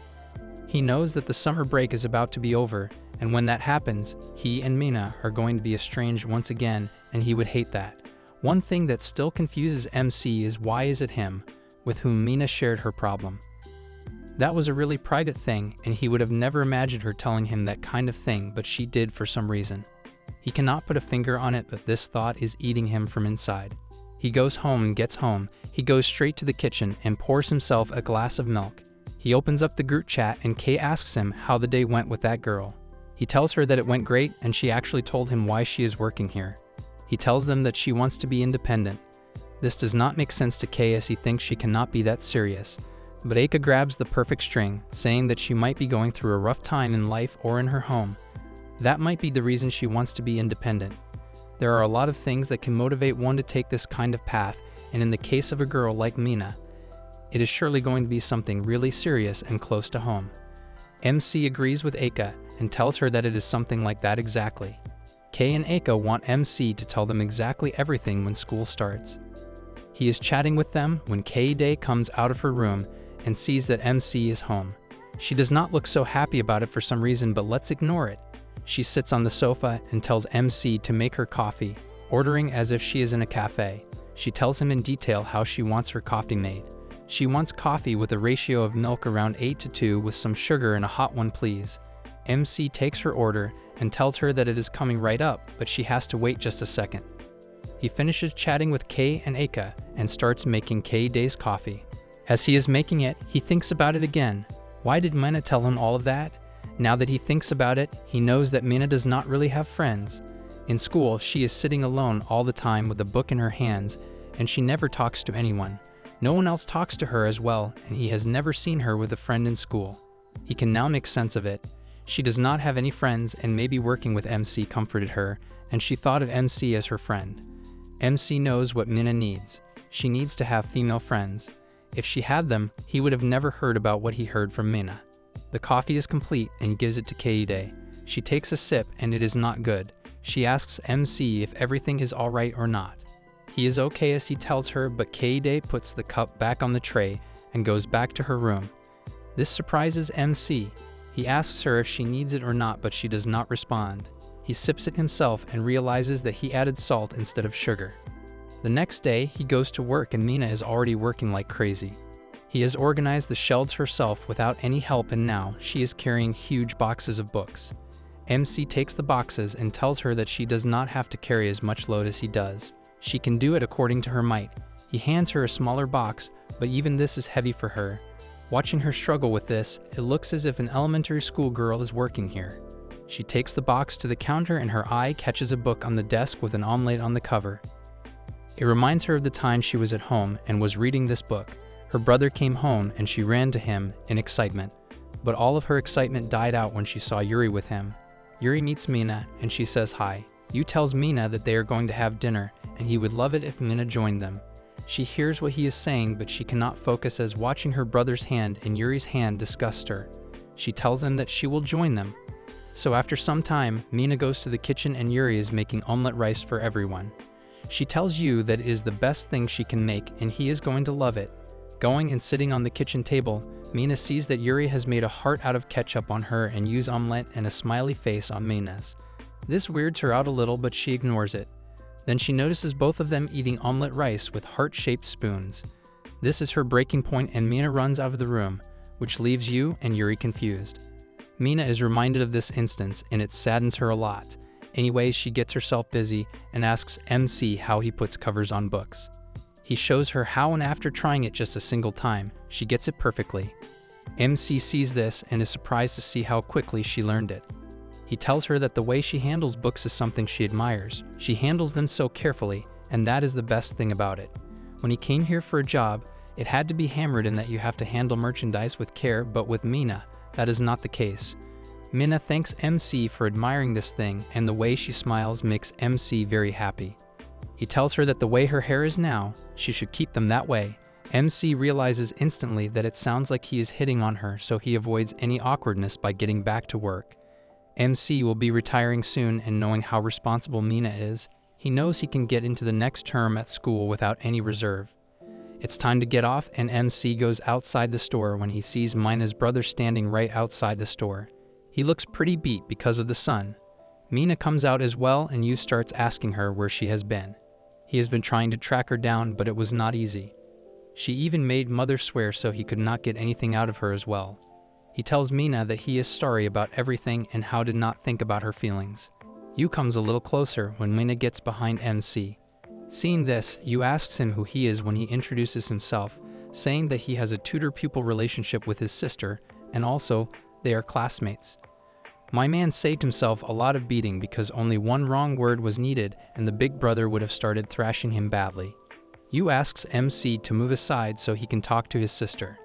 He knows that the summer break is about to be over, and when that happens, he and Mina are going to be estranged once again, and he would hate that. One thing that still confuses MC is why is it him, with whom Mina shared her problem. That was a really private thing, and he would have never imagined her telling him that kind of thing, but she did for some reason. He cannot put a finger on it, but this thought is eating him from inside. He goes home and gets home. He goes straight to the kitchen and pours himself a glass of milk. He opens up the group chat and Kay asks him how the day went with that girl. He tells her that it went great and she actually told him why she is working here. He tells them that she wants to be independent. This does not make sense to Kay as he thinks she cannot be that serious. But Aika grabs the perfect string, saying that she might be going through a rough time in life or in her home. That might be the reason she wants to be independent. There are a lot of things that can motivate one to take this kind of path, and in the case of a girl like Mina, it is surely going to be something really serious and close to home. MC agrees with Aika and tells her that it is something like that exactly. Kay and Aka want MC to tell them exactly everything when school starts. He is chatting with them when Kay comes out of her room and sees that MC is home. She does not look so happy about it for some reason, but let's ignore it. She sits on the sofa and tells MC to make her coffee, ordering as if she is in a cafe. She tells him in detail how she wants her coffee made. She wants coffee with a ratio of milk around 8:2 with some sugar and a hot one please. MC takes her order and tells her that it is coming right up, but she has to wait just a second. He finishes chatting with Kay and Aka and starts making Kay's coffee. As he is making it, he thinks about it again. Why did Mina tell him all of that? Now that he thinks about it, he knows that Mina does not really have friends. In school, she is sitting alone all the time with a book in her hands, and she never talks to anyone. No one else talks to her as well, and he has never seen her with a friend in school. He can now make sense of it. She does not have any friends, and maybe working with MC comforted her, and she thought of MC as her friend. MC knows what Mina needs. She needs to have female friends. If she had them, he would have never heard about what he heard from Mina. The coffee is complete and gives it to Kayde. She takes a sip and it is not good. She asks MC if everything is alright or not. He is okay as he tells her, but Kayde puts the cup back on the tray and goes back to her room. This surprises MC. He asks her if she needs it or not, but she does not respond. He sips it himself and realizes that he added salt instead of sugar. The next day, he goes to work and Mina is already working like crazy. He has organized the shelves herself without any help, and now she is carrying huge boxes of books. MC takes the boxes and tells her that she does not have to carry as much load as he does. She can do it according to her might. He hands her a smaller box, but even this is heavy for her. Watching her struggle with this, it looks as if an elementary school girl is working here. She takes the box to the counter and her eye catches a book on the desk with an omelette on the cover. It reminds her of the time she was at home and was reading this book. Her brother came home and she ran to him in excitement. But all of her excitement died out when she saw Yuri with him. Yuri meets Mina and she says hi. Yu tells Mina that they are going to have dinner and he would love it if Mina joined them. She hears what he is saying, but she cannot focus as watching her brother's hand and Yuri's hand disgusts her. She tells them that she will join them. So after some time, Mina goes to the kitchen and Yuri is making omelette rice for everyone. She tells Yu that it is the best thing she can make and he is going to love it. Going and sitting on the kitchen table, Mina sees that Yuri has made a heart out of ketchup on her and Yu's omelette and a smiley face on Mina's. This weirds her out a little, but she ignores it. Then she notices both of them eating omelette rice with heart-shaped spoons. This is her breaking point and Mina runs out of the room, which leaves Yu and Yuri confused. Mina is reminded of this instance and it saddens her a lot. Anyways, she gets herself busy and asks MC how he puts covers on books. He shows her how, and after trying it just a single time, she gets it perfectly. MC sees this and is surprised to see how quickly she learned it. He tells her that the way she handles books is something she admires. She handles them so carefully, and that is the best thing about it. When he came here for a job, it had to be hammered in that you have to handle merchandise with care, but with Mina, that is not the case. Mina thanks MC for admiring this thing, and the way she smiles makes MC very happy. He tells her that the way her hair is now, she should keep them that way. MC realizes instantly that it sounds like he is hitting on her, so he avoids any awkwardness by getting back to work. MC will be retiring soon, and knowing how responsible Mina is, he knows he can get into the next term at school without any reserve. It's time to get off, and MC goes outside the store when he sees Mina's brother standing right outside the store. He looks pretty beat because of the sun. Mina comes out as well, and Yu starts asking her where she has been. He has been trying to track her down, but it was not easy. She even made Mother swear so he could not get anything out of her as well. He tells Mina that he is sorry about everything and how to not think about her feelings. Yu comes a little closer when Mina gets behind MC. Seeing this, Yu asks him who he is when he introduces himself, saying that he has a tutor-pupil relationship with his sister, and also they are classmates. My man saved himself a lot of beating because only one wrong word was needed and the big brother would have started thrashing him badly. Yu asks MC to move aside so he can talk to his sister.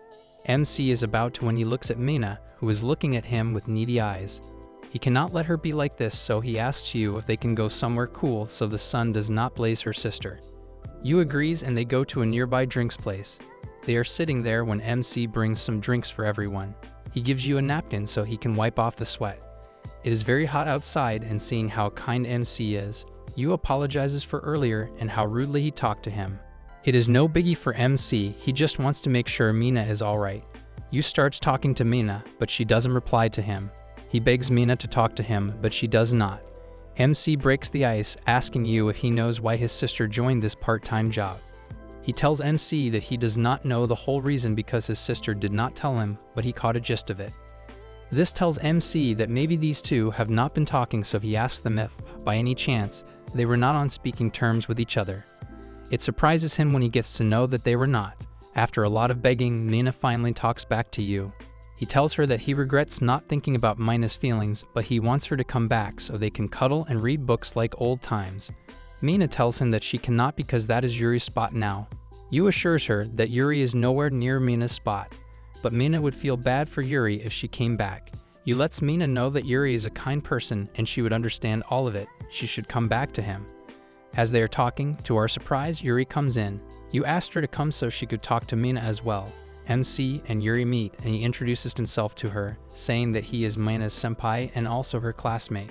MC is about to when he looks at Mina, who is looking at him with needy eyes. He cannot let her be like this, so he asks Yu if they can go somewhere cool so the sun does not blaze her sister. Yu agrees and they go to a nearby drinks place. They are sitting there when MC brings some drinks for everyone. He gives Yu a napkin so he can wipe off the sweat. It is very hot outside, and seeing how kind MC is, Yu apologizes for earlier and how rudely he talked to him. It is no biggie for MC, he just wants to make sure Mina is alright. Yu starts talking to Mina, but she doesn't reply to him. He begs Mina to talk to him, but she does not. MC breaks the ice, asking Yu if he knows why his sister joined this part-time job. He tells MC that he does not know the whole reason because his sister did not tell him, but he caught a gist of it. This tells MC that maybe these two have not been talking, so he asks them if, by any chance, they were not on speaking terms with each other. It surprises him when he gets to know that they were not. After a lot of begging, Mina finally talks back to Yu. He tells her that he regrets not thinking about Mina's feelings, but he wants her to come back so they can cuddle and read books like old times. Mina tells him that she cannot because that is Yuri's spot now. Yu assures her that Yuri is nowhere near Mina's spot, but Mina would feel bad for Yuri if she came back. Yu lets Mina know that Yuri is a kind person and she would understand all of it. She should come back to him. As they are talking, to our surprise, Yuri comes in. Yu asked her to come so she could talk to Mina as well. MC and Yuri meet and he introduces himself to her, saying that he is Mina's senpai and also her classmate.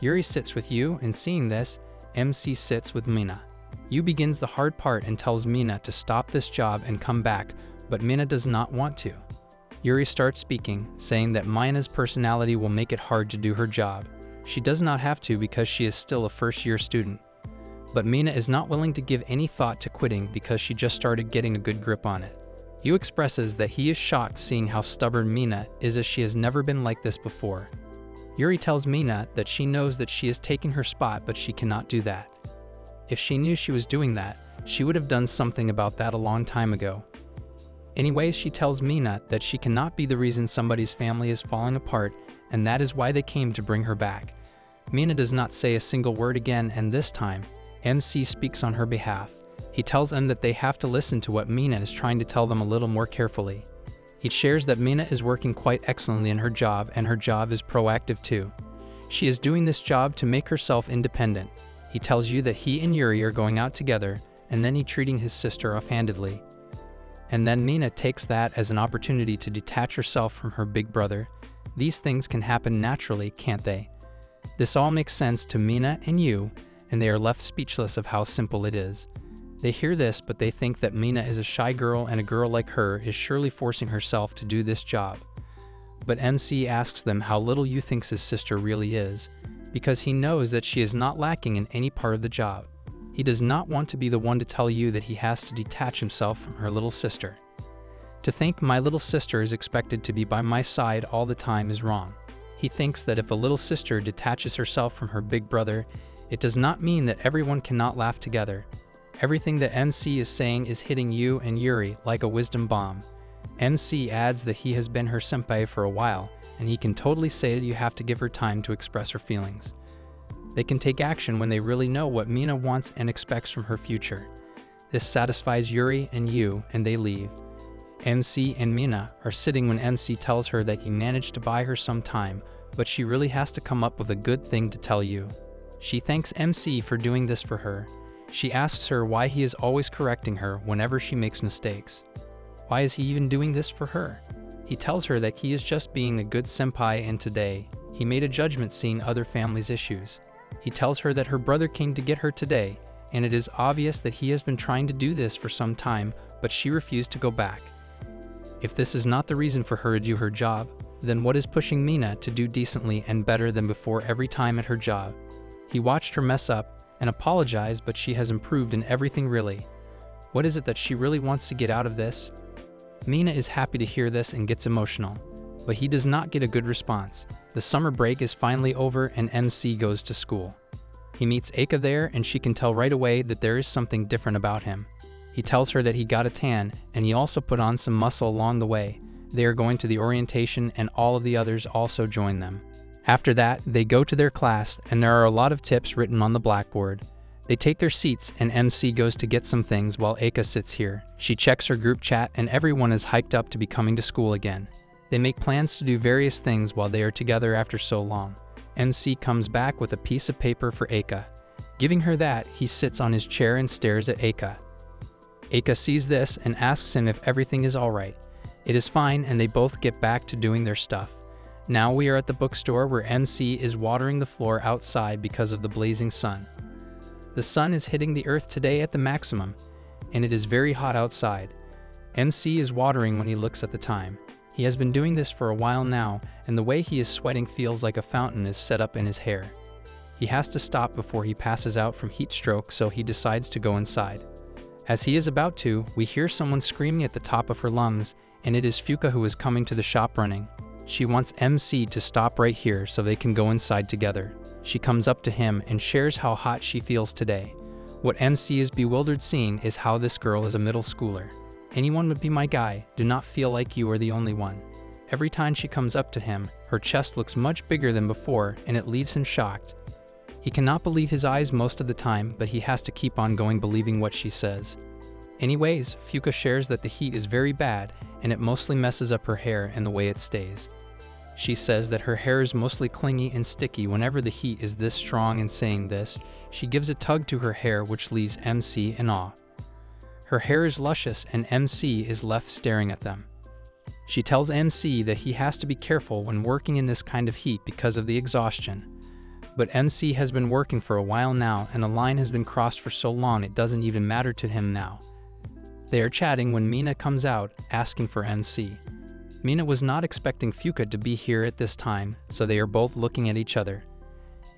Yuri sits with Yu, and seeing this, MC sits with Mina. Yu begins the hard part and tells Mina to stop this job and come back, but Mina does not want to. Yuri starts speaking, saying that Mina's personality will make it hard to do her job. She does not have to because she is still a first-year student. But Mina is not willing to give any thought to quitting because she just started getting a good grip on it. Yu expresses that he is shocked seeing how stubborn Mina is, as she has never been like this before. Yuri tells Mina that she knows that she is taking her spot, but she cannot do that. If she knew she was doing that, she would have done something about that a long time ago. Anyways, she tells Mina that she cannot be the reason somebody's family is falling apart, and that is why they came to bring her back. Mina does not say a single word again, and this time, MC speaks on her behalf. He tells them that they have to listen to what Mina is trying to tell them a little more carefully. He shares that Mina is working quite excellently in her job, and her job is proactive too. She is doing this job to make herself independent. He tells you that he and Yuri are going out together, and then he treating his sister offhandedly. And then Mina takes that as an opportunity to detach herself from her big brother. These things can happen naturally, can't they? This all makes sense to Mina and Yu, and they are left speechless of how simple it is. They hear this, but they think that Mina is a shy girl, and a girl like her is surely forcing herself to do this job. But MC asks them how little Yu thinks his sister really is, because he knows that she is not lacking in any part of the job. He does not want to be the one to tell Yu that he has to detach himself from her little sister. To think my little sister is expected to be by my side all the time is wrong. He thinks that if a little sister detaches herself from her big brother, it does not mean that everyone cannot laugh together. Everything that MC is saying is hitting Yu and Yuri like a wisdom bomb. MC adds that he has been her senpai for a while, and he can totally say that you have to give her time to express her feelings. They can take action when they really know what Mina wants and expects from her future. This satisfies Yuri and Yu, and they leave. MC and Mina are sitting when MC tells her that he managed to buy her some time, but she really has to come up with a good thing to tell Yu. She thanks MC for doing this for her. She asks her why he is always correcting her whenever she makes mistakes. Why is he even doing this for her? He tells her that he is just being a good senpai, and today, he made a judgment seeing other families' issues. He tells her that her brother came to get her today, and it is obvious that he has been trying to do this for some time, but she refused to go back. If this is not the reason for her to do her job, then what is pushing Mina to do decently and better than before every time at her job? He watched her mess up and apologized, but she has improved in everything really. What is it that she really wants to get out of this? Mina is happy to hear this and gets emotional, but he does not get a good response. The summer break is finally over and MC goes to school. He meets Eika there, and she can tell right away that there is something different about him. He tells her that he got a tan, and he also put on some muscle along the way. They are going to the orientation, and all of the others also join them. After that, they go to their class, and there are a lot of tips written on the blackboard. They take their seats, and MC goes to get some things while Eika sits here. She checks her group chat, and everyone is hyped up to be coming to school again. They make plans to do various things while they are together after so long. MC comes back with a piece of paper for Eika. Giving her that, he sits on his chair and stares at Eika. Eika sees this and asks him if everything is alright. It is fine, and they both get back to doing their stuff. Now we are at the bookstore where MC is watering the floor outside because of the blazing sun. The sun is hitting the earth today at the maximum, and it is very hot outside. MC is watering when he looks at the time. He has been doing this for a while now, and the way he is sweating feels like a fountain is set up in his hair. He has to stop before he passes out from heat stroke, so he decides to go inside. As he is about to, we hear someone screaming at the top of her lungs, and it is Fuka who is coming to the shop running. She wants MC to stop right here so they can go inside together. She comes up to him and shares how hot she feels today. What MC is bewildered seeing is how this girl is a middle schooler. Anyone would be my guy, do not feel like you are the only one. Every time she comes up to him, her chest looks much bigger than before, and it leaves him shocked. He cannot believe his eyes most of the time, but he has to keep on going believing what she says. Anyways, Fuka shares that the heat is very bad, and it mostly messes up her hair and the way it stays. She says that her hair is mostly clingy and sticky whenever the heat is this strong, and saying this, she gives a tug to her hair which leaves MC in awe. Her hair is luscious and MC is left staring at them. She tells MC that he has to be careful when working in this kind of heat because of the exhaustion. But MC has been working for a while now, and a line has been crossed for so long it doesn't even matter to him now. They are chatting when Mina comes out, asking for MC. Mina was not expecting Fuka to be here at this time, so they are both looking at each other.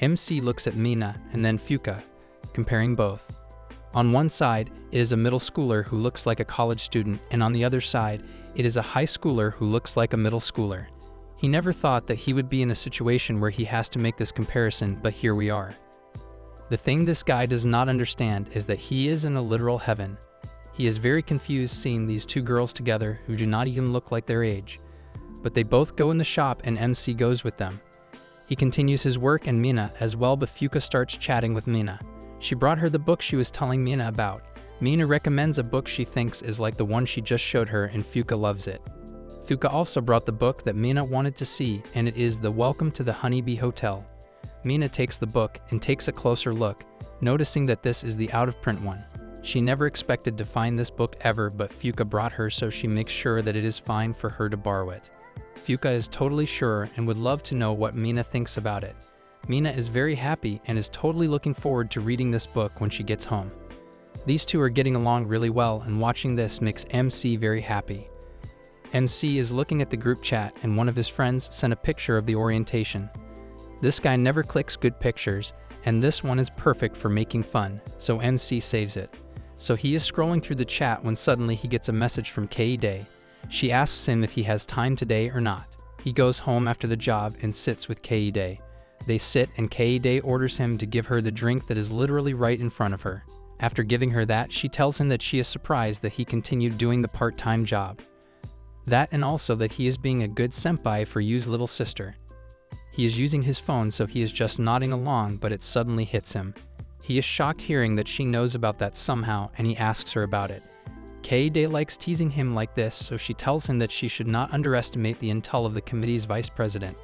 MC looks at Mina and then Fuka, comparing both. On one side, it is a middle schooler who looks like a college student, and on the other side, it is a high schooler who looks like a middle schooler. He never thought that he would be in a situation where he has to make this comparison, but here we are. The thing this guy does not understand is that he is in a literal heaven. He is very confused seeing these two girls together who do not even look like their age. But they both go in the shop and MC goes with them. He continues his work and Mina as well, but Fuka starts chatting with Mina. She brought her the book she was telling Mina about. Mina recommends a book she thinks is like the one she just showed her, and Fuka loves it. Fuka also brought the book that Mina wanted to see, and it is the Welcome to the Honeybee Hotel. Mina takes the book and takes a closer look, noticing that this is the out-of-print one. She never expected to find this book ever, but Fuka brought her, so she makes sure that it is fine for her to borrow it. Fuka is totally sure and would love to know what Mina thinks about it. Mina is very happy and is totally looking forward to reading this book when she gets home. These two are getting along really well, and watching this makes MC very happy. MC is looking at the group chat, and one of his friends sent a picture of the orientation. This guy never clicks good pictures, and this one is perfect for making fun, so MC saves it. So he is scrolling through the chat when suddenly he gets a message from Kei-Day. She asks him if he has time today or not. He goes home after the job and sits with Kei-Day. They sit, and Kei-Day orders him to give her the drink that is literally right in front of her. After giving her that, she tells him that she is surprised that he continued doing the part-time job. That, and also that he is being a good senpai for Yu's little sister. He is using his phone, so he is just nodding along, but it suddenly hits him. He is shocked hearing that she knows about that somehow, and he asks her about it. Kei-Day likes teasing him like this, so she tells him that she should not underestimate the intel of the committee's vice president.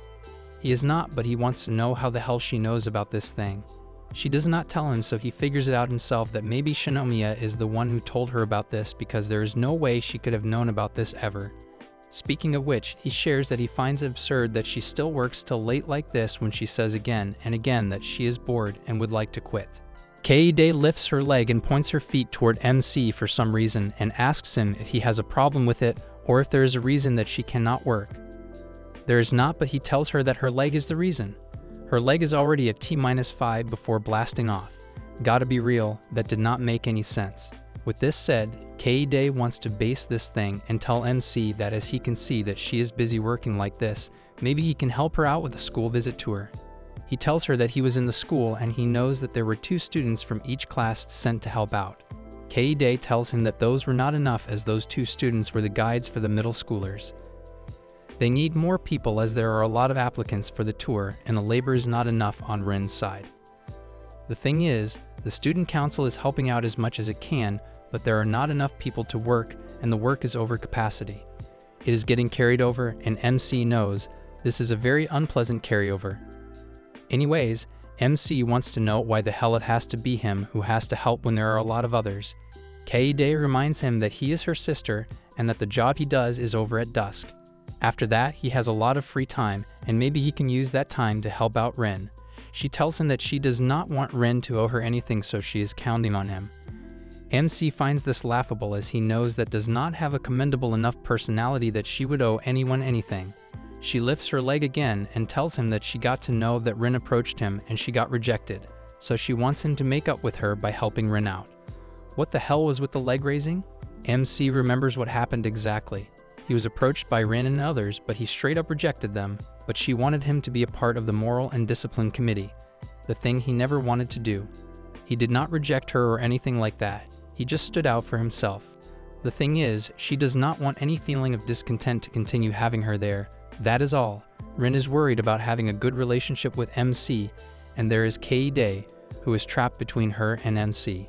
He is not, but he wants to know how the hell she knows about this thing. She does not tell him, so he figures it out himself that maybe Shinomiya is the one who told her about this, because there is no way she could have known about this ever. Speaking of which, he shares that he finds it absurd that she still works till late like this when she says again and again that she is bored and would like to quit. Kei-Day lifts her leg and points her feet toward MC for some reason and asks him if he has a problem with it or if there is a reason that she cannot work. There is not, but he tells her that her leg is the reason. Her leg is already at T-5 before blasting off. Gotta be real, that did not make any sense. With this said, Kei-Day wants to base this thing and tell MC that as he can see that she is busy working like this, maybe he can help her out with a school visit tour. He tells her that he was in the school and he knows that there were 2 students from each class sent to help out. Kei-Day tells him that those were not enough, as those 2 students were the guides for the middle schoolers. They need more people as there are a lot of applicants for the tour and the labor is not enough on Rin's side. The thing is, the student council is helping out as much as it can, but there are not enough people to work and the work is over capacity. It is getting carried over, and MC knows this is a very unpleasant carryover. Anyways, MC wants to know why the hell it has to be him who has to help when there are a lot of others. Kei-Day reminds him that he is her sister and that the job he does is over at dusk. After that, he has a lot of free time, and maybe he can use that time to help out Rin. She tells him that she does not want Rin to owe her anything, so she is counting on him. MC finds this laughable, as he knows that does not have a commendable enough personality that she would owe anyone anything. She lifts her leg again and tells him that she got to know that Rin approached him and she got rejected, so she wants him to make up with her by helping Rin out. What the hell was with the leg raising? MC remembers what happened exactly. He was approached by Rin and others, but he straight up rejected them, but she wanted him to be a part of the moral and discipline committee, the thing he never wanted to do. He did not reject her or anything like that. He just stood out for himself. The thing is, she does not want any feeling of discontent to continue having her there. That is all. Rin is worried about having a good relationship with MC, and there is K-Day, who is trapped between her and MC.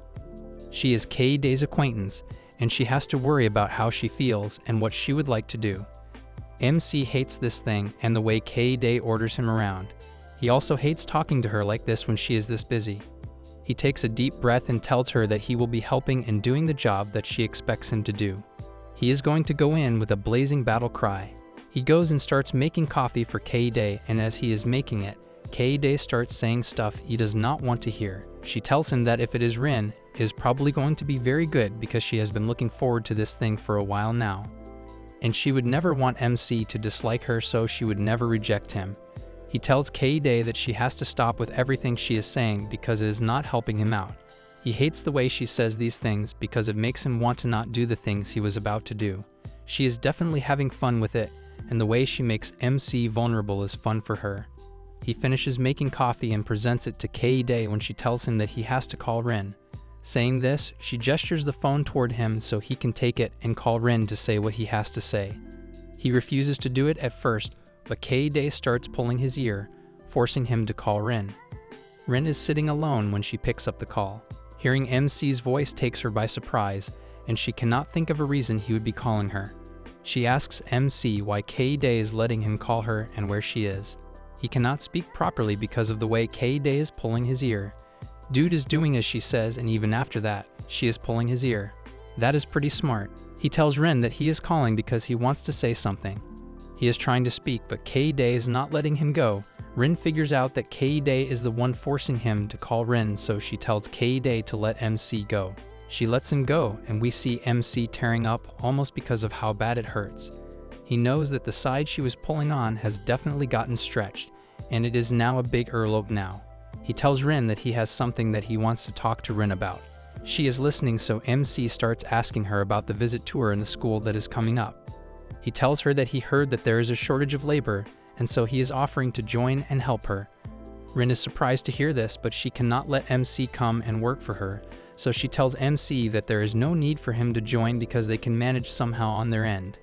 She is K-Day's acquaintance, and she has to worry about how she feels and what she would like to do. MC hates this thing and the way K-Day orders him around. He also hates talking to her like this when she is this busy. He takes a deep breath and tells her that he will be helping and doing the job that she expects him to do. He is going to go in with a blazing battle cry. He goes and starts making coffee for K-Day, and as he is making it, K-Day starts saying stuff he does not want to hear. She tells him that if it is Rin, it is probably going to be very good because she has been looking forward to this thing for a while now. And she would never want MC to dislike her, so she would never reject him. He tells K-Day that she has to stop with everything she is saying because it is not helping him out. He hates the way she says these things because it makes him want to not do the things he was about to do. She is definitely having fun with it, and the way she makes MC vulnerable is fun for her. He finishes making coffee and presents it to K-Day when she tells him that he has to call Rin. Saying this, she gestures the phone toward him so he can take it and call Rin to say what he has to say. He refuses to do it at first, but K-Day starts pulling his ear, forcing him to call Rin. Rin is sitting alone when she picks up the call. Hearing MC's voice takes her by surprise, and she cannot think of a reason he would be calling her. She asks MC why K-Day is letting him call her and where she is. He cannot speak properly because of the way K-Day is pulling his ear. Dude is doing as she says, and even after that, she is pulling his ear. That is pretty smart. He tells Rin that he is calling because he wants to say something. He is trying to speak, but K-Day is not letting him go. Rin figures out that K-Day is the one forcing him to call Rin, so she tells K-Day to let MC go. She lets him go, and we see MC tearing up almost because of how bad it hurts. He knows that the side she was pulling on has definitely gotten stretched, and it is now a big earlobe now. He tells Rin that he has something that he wants to talk to Rin about. She is listening, so MC starts asking her about the visit tour in the school that is coming up. He tells her that he heard that there is a shortage of labor, and so he is offering to join and help her. Rin is surprised to hear this, but she cannot let MC come and work for her, so she tells MC that there is no need for him to join because they can manage somehow on their end.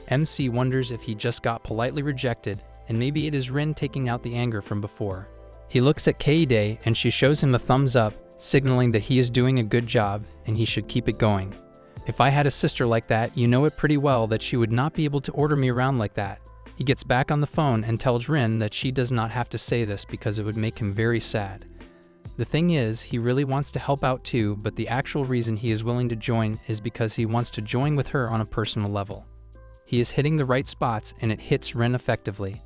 MC wonders if he just got politely rejected, and maybe it is Rin taking out the anger from before. He looks at K-Day and she shows him a thumbs up, signaling that he is doing a good job and he should keep it going. If I had a sister like that, you know it pretty well that she would not be able to order me around like that. He gets back on the phone and tells Rin that she does not have to say this because it would make him very sad. The thing is, he really wants to help out too, but the actual reason he is willing to join is because he wants to join with her on a personal level. He is hitting the right spots and it hits Rin effectively.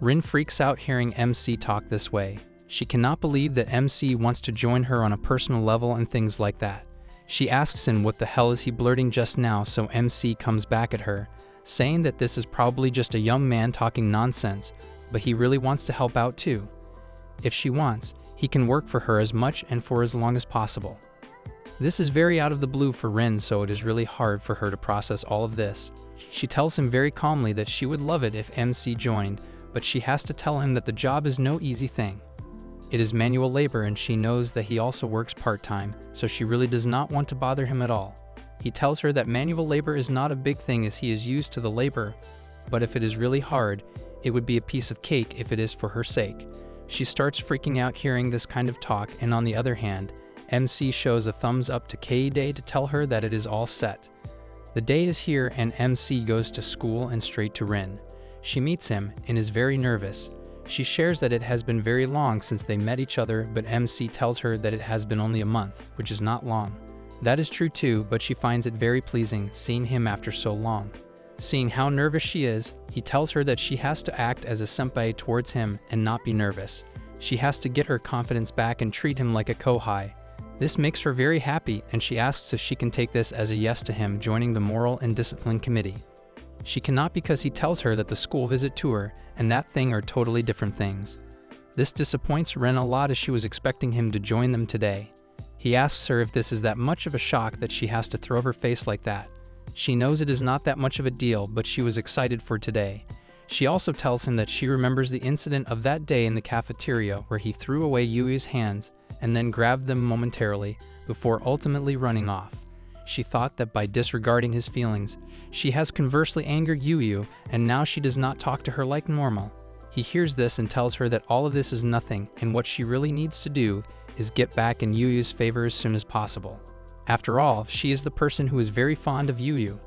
Rin freaks out hearing MC talk this way. She cannot believe that MC wants to join her on a personal level and things like that. She asks him what the hell is he blurting just now, so MC comes back at her, saying that this is probably just a young man talking nonsense, but he really wants to help out too. If she wants, he can work for her as much and for as long as possible. This is very out of the blue for Rin, so it is really hard for her to process all of this. She tells him very calmly that she would love it if MC joined, but she has to tell him that the job is no easy thing. It is manual labor and she knows that he also works part-time, so she really does not want to bother him at all. He tells her that manual labor is not a big thing as he is used to the labor, but if it is really hard, it would be a piece of cake if it is for her sake. She starts freaking out hearing this kind of talk, and on the other hand, MC shows a thumbs up to K-Day to tell her that it is all set. The day is here and MC goes to school and straight to Rin. She meets him and is very nervous. She shares that it has been very long since they met each other, but MC tells her that it has been only a month, which is not long. That is true too, but she finds it very pleasing seeing him after so long. Seeing how nervous she is, he tells her that she has to act as a senpai towards him and not be nervous. She has to get her confidence back and treat him like a kohai. This makes her very happy, and she asks if she can take this as a yes to him joining the Moral and Discipline Committee. She cannot because he tells her that the school visit tour and that thing are totally different things. This disappoints Ren a lot as she was expecting him to join them today. He asks her if this is that much of a shock that she has to throw her face like that. She knows it is not that much of a deal, but she was excited for today. She also tells him that she remembers the incident of that day in the cafeteria where he threw away Yui's hands and then grabbed them momentarily before ultimately running off. She thought that by disregarding his feelings, she has conversely angered Yu, and now she does not talk to her like normal. He hears this and tells her that all of this is nothing, and what she really needs to do is get back in Yu's favor as soon as possible. After all, she is the person who is very fond of Yu.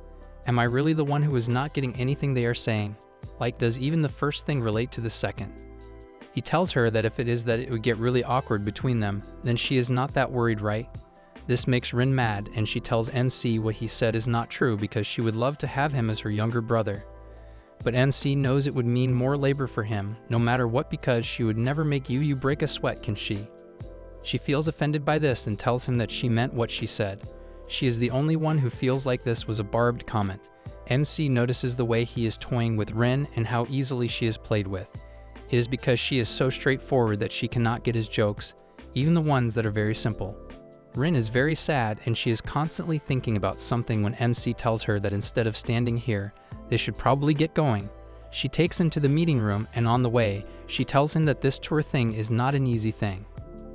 Am I really the one who is not getting anything they are saying? Like, does even the first thing relate to the second? He tells her that if it is that it would get really awkward between them, then she is not that worried, right? This makes Rin mad, and she tells NC what he said is not true because she would love to have him as her younger brother. But NC knows it would mean more labor for him, no matter what, because she would never make Yu break a sweat, can she? She feels offended by this and tells him that she meant what she said. She is the only one who feels like this was a barbed comment. MC notices the way he is toying with Rin and how easily she is played with. It is because she is so straightforward that she cannot get his jokes, even the ones that are very simple. Rin is very sad, and she is constantly thinking about something when MC tells her that instead of standing here, they should probably get going. She takes him to the meeting room, and on the way, she tells him that this tour thing is not an easy thing.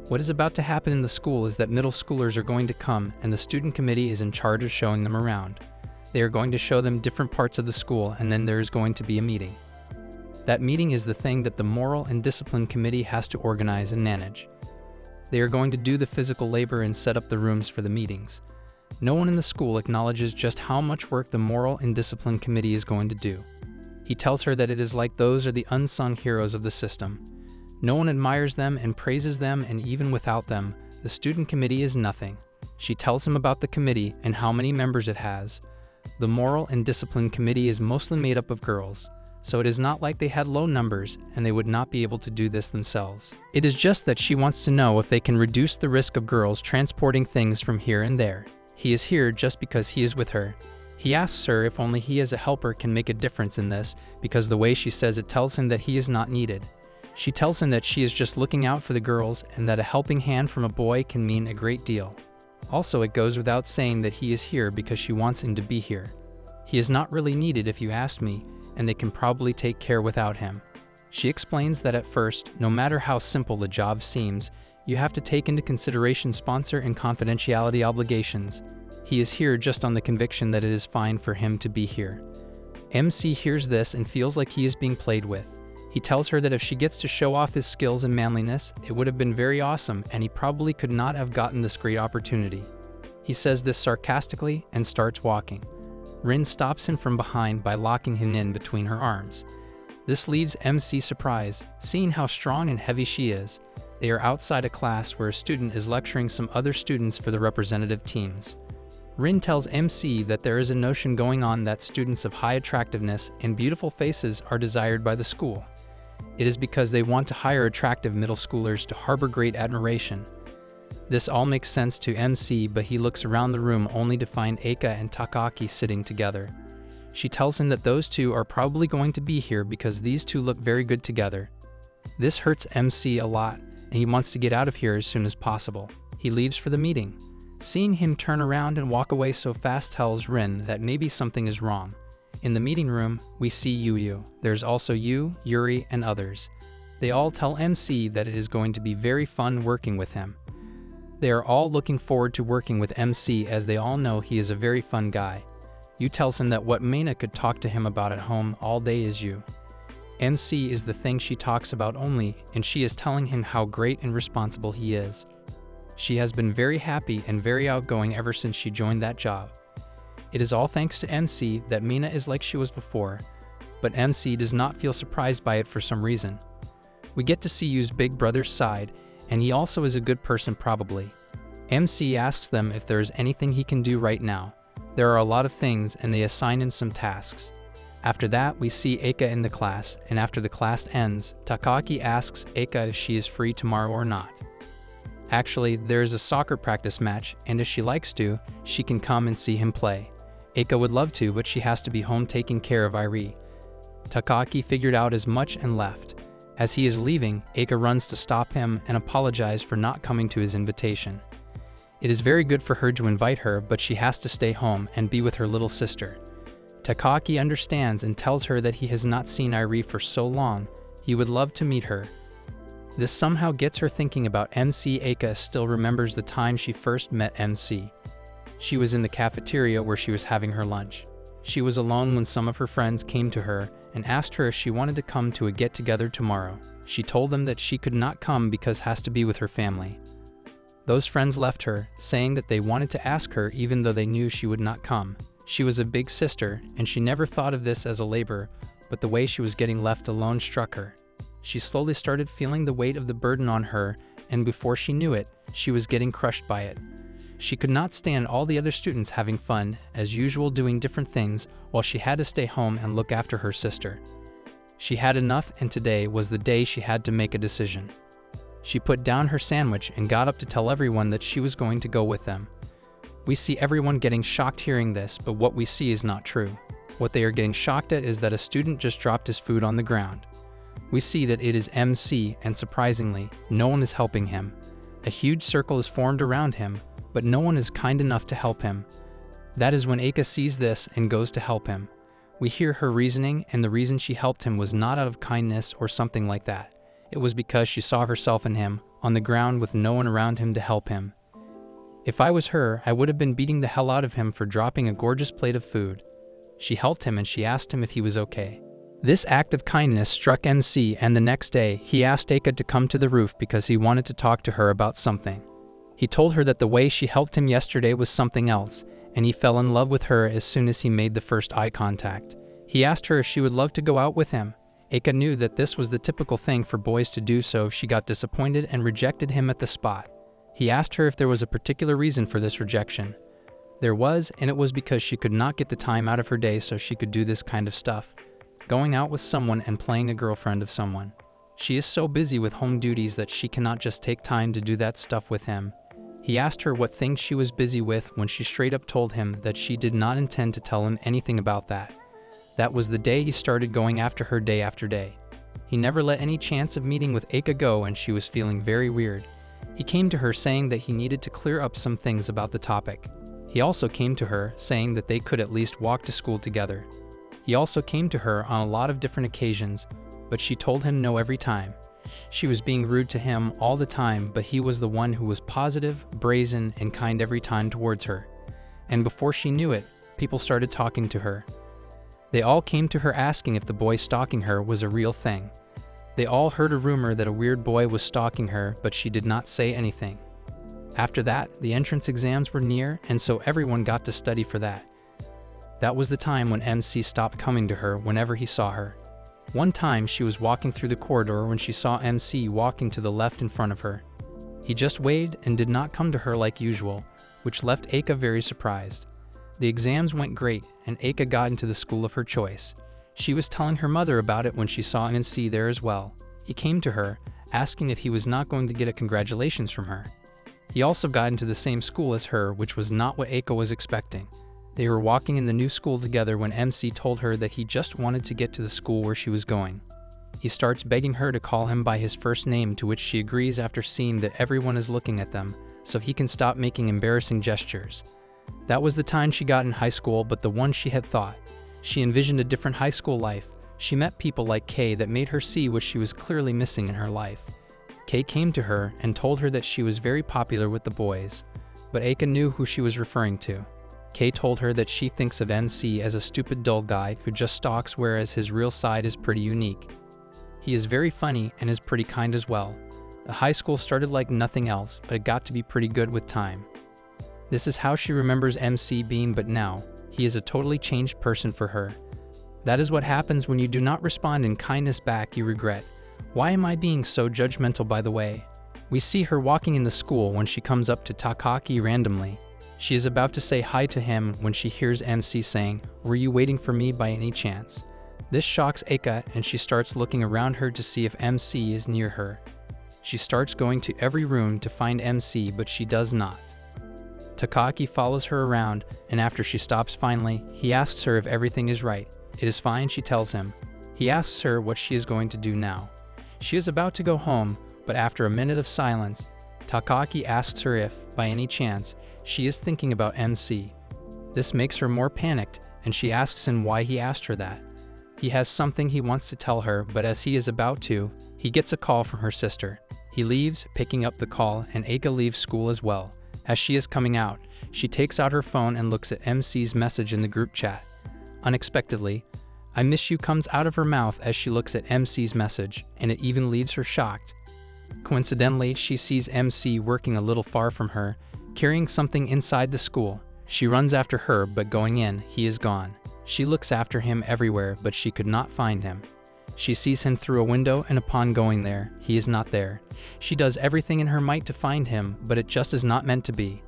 What is about to happen in the school is that middle schoolers are going to come, and the student committee is in charge of showing them around. They are going to show them different parts of the school, and then there is going to be a meeting. That meeting is the thing that the Moral and Discipline Committee has to organize and manage. They are going to do the physical labor and set up the rooms for the meetings. No one in the school acknowledges just how much work the Moral and Discipline Committee is going to do. He tells her that it is like those are the unsung heroes of the system. No one admires them and praises them, and even without them, the student committee is nothing. She tells him about the committee and how many members it has. The Moral and Discipline Committee is mostly made up of girls, so it is not like they had low numbers and they would not be able to do this themselves. It is just that she wants to know if they can reduce the risk of girls transporting things from here and there. He is here just because he is with her. He asks her if only he as a helper can make a difference in this, because the way she says it tells him that he is not needed. She tells him that she is just looking out for the girls and that a helping hand from a boy can mean a great deal. Also, it goes without saying that he is here because she wants him to be here. He is not really needed if you ask me, and they can probably take care without him. She explains that at first, no matter how simple the job seems, you have to take into consideration sponsor and confidentiality obligations. He is here just on the conviction that it is fine for him to be here. MC hears this and feels like he is being played with. He tells her that if she gets to show off his skills and manliness, it would have been very awesome, and he probably could not have gotten this great opportunity. He says this sarcastically and starts walking. Rin stops him from behind by locking him in between her arms. This leaves MC surprised, seeing how strong and heavy she is. They are outside a class where a student is lecturing some other students for the representative teams. Rin tells MC that there is a notion going on that students of high attractiveness and beautiful faces are desired by the school. It is because they want to hire attractive middle schoolers to harbor great admiration. This all makes sense to MC, but he looks around the room only to find Eika and Takaki sitting together. She tells him that those two are probably going to be here because these two look very good together. This hurts MC a lot, and he wants to get out of here as soon as possible. He leaves for the meeting. Seeing him turn around and walk away so fast tells Rin that maybe something is wrong. In the meeting room, we see Yu. There's also Yu, Yuri, and others. They all tell MC that it is going to be very fun working with him. They are all looking forward to working with MC as they all know he is a very fun guy. Yu tells him that what Maina could talk to him about at home all day is Yu. MC is the thing she talks about only, and she is telling him how great and responsible he is. She has been very happy and very outgoing ever since she joined that job. It is all thanks to MC that Mina is like she was before, but MC does not feel surprised by it for some reason. We get to see Yu's big brother's side, and he also is a good person probably. MC asks them if there is anything he can do right now. There are a lot of things, and they assign him some tasks. After that, we see Eika in the class, and after the class ends, Takaki asks Eika if she is free tomorrow or not. Actually, there is a soccer practice match, and if she likes to, she can come and see him play. Eika would love to, but she has to be home taking care of Irie. Takaki figured out as much and left. As he is leaving, Eika runs to stop him and apologize for not coming to his invitation. It is very good for her to invite her, but she has to stay home and be with her little sister. Takaki understands and tells her that he has not seen Irie for so long. He would love to meet her. This somehow gets her thinking about MC. Eika still remembers the time she first met MC. She was in the cafeteria where she was having her lunch. She was alone when some of her friends came to her and asked her if she wanted to come to a get-together tomorrow. She told them that she could not come because has to be with her family. Those friends left her, saying that they wanted to ask her even though they knew she would not come. She was a big sister, and she never thought of this as a labor, but the way she was getting left alone struck her. She slowly started feeling the weight of the burden on her, and before she knew it, she was getting crushed by it. She could not stand all the other students having fun, as usual doing different things, while she had to stay home and look after her sister. She had enough, and today was the day she had to make a decision. She put down her sandwich and got up to tell everyone that she was going to go with them. We see everyone getting shocked hearing this, but what we see is not true. What they are getting shocked at is that a student just dropped his food on the ground. We see that it is MC, and surprisingly, no one is helping him. A huge circle is formed around him, but no one is kind enough to help him. That is when Eika sees this and goes to help him. We hear her reasoning, and the reason she helped him was not out of kindness or something like that. It was because she saw herself in him, on the ground with no one around him to help him. If I was her, I would have been beating the hell out of him for dropping a gorgeous plate of food. She helped him and she asked him if he was okay. This act of kindness struck MC, and the next day, he asked Eika to come to the roof because he wanted to talk to her about something. He told her that the way she helped him yesterday was something else, and he fell in love with her as soon as he made the first eye contact. He asked her if she would love to go out with him. Eika knew that this was the typical thing for boys to do, so she got disappointed and rejected him at the spot. He asked her if there was a particular reason for this rejection. There was, and it was because she could not get the time out of her day so she could do this kind of stuff. Going out with someone and playing a girlfriend of someone. She is so busy with home duties that she cannot just take time to do that stuff with him. He asked her what things she was busy with when she straight up told him that she did not intend to tell him anything about that. That was the day he started going after her day after day. He never let any chance of meeting with Eika go, and she was feeling very weird. He came to her saying that he needed to clear up some things about the topic. He also came to her saying that they could at least walk to school together. He also came to her on a lot of different occasions, but she told him no every time. She was being rude to him all the time, but he was the one who was positive, brazen, and kind every time towards her. And before she knew it, people started talking to her. They all came to her asking if the boy stalking her was a real thing. They all heard a rumor that a weird boy was stalking her, but she did not say anything. After that, the entrance exams were near, and so everyone got to study for that. That was the time when MC stopped coming to her whenever he saw her. One time she was walking through the corridor when she saw MC walking to the left in front of her. He just waved and did not come to her like usual, which left Eika very surprised. The exams went great, and Eika got into the school of her choice. She was telling her mother about it when she saw MC there as well. He came to her, asking if he was not going to get a congratulations from her. He also got into the same school as her, which was not what Eika was expecting. They were walking in the new school together when MC told her that he just wanted to get to the school where she was going. He starts begging her to call him by his first name, to which she agrees after seeing that everyone is looking at them, so he can stop making embarrassing gestures. That was the time she got in high school, but the one she had thought. She envisioned a different high school life. She met people like Kay that made her see what she was clearly missing in her life. Kay came to her and told her that she was very popular with the boys, but Eika knew who she was referring to. Kay told her that she thinks of NC as a stupid dull guy who just stalks, whereas his real side is pretty unique. He is very funny and is pretty kind as well. The high school started like nothing else, but it got to be pretty good with time. This is how she remembers MC being, but now, he is a totally changed person for her. That is what happens when you do not respond in kindness back. You regret. Why am I being so judgmental, by the way? We see her walking in the school when she comes up to Takaki randomly. She is about to say hi to him when she hears MC saying, "Were you waiting for me by any chance?" This shocks Eika and she starts looking around her to see if MC is near her. She starts going to every room to find MC, but she does not. Takaki follows her around, and after she stops finally, he asks her if everything is right. It is fine, she tells him. He asks her what she is going to do now. She is about to go home, but after a minute of silence, Takaki asks her if, by any chance, she is thinking about MC. This makes her more panicked, and she asks him why he asked her that. He has something he wants to tell her, but as he is about to, he gets a call from her sister. He leaves, picking up the call, and Eika leaves school as well. As she is coming out, she takes out her phone and looks at MC's message in the group chat. Unexpectedly, "I miss you" comes out of her mouth as she looks at MC's message, and it even leaves her shocked. Coincidentally, she sees MC working a little far from her, carrying something inside the school. She runs after her, but going in, he is gone. She looks after him everywhere, but she could not find him. She sees him through a window, and upon going there, he is not there. She does everything in her might to find him, but it just is not meant to be.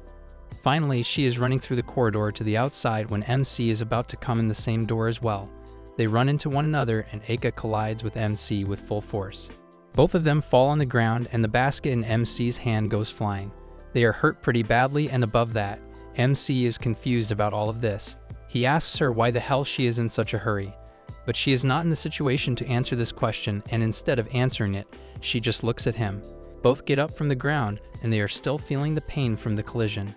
Finally, she is running through the corridor to the outside when MC is about to come in the same door as well. They run into one another, and Eika collides with MC with full force. Both of them fall on the ground, and the basket in MC's hand goes flying. They are hurt pretty badly, and above that, MC is confused about all of this. He asks her why the hell she is in such a hurry. But she is not in the situation to answer this question, and instead of answering it, she just looks at him. Both get up from the ground, and they are still feeling the pain from the collision.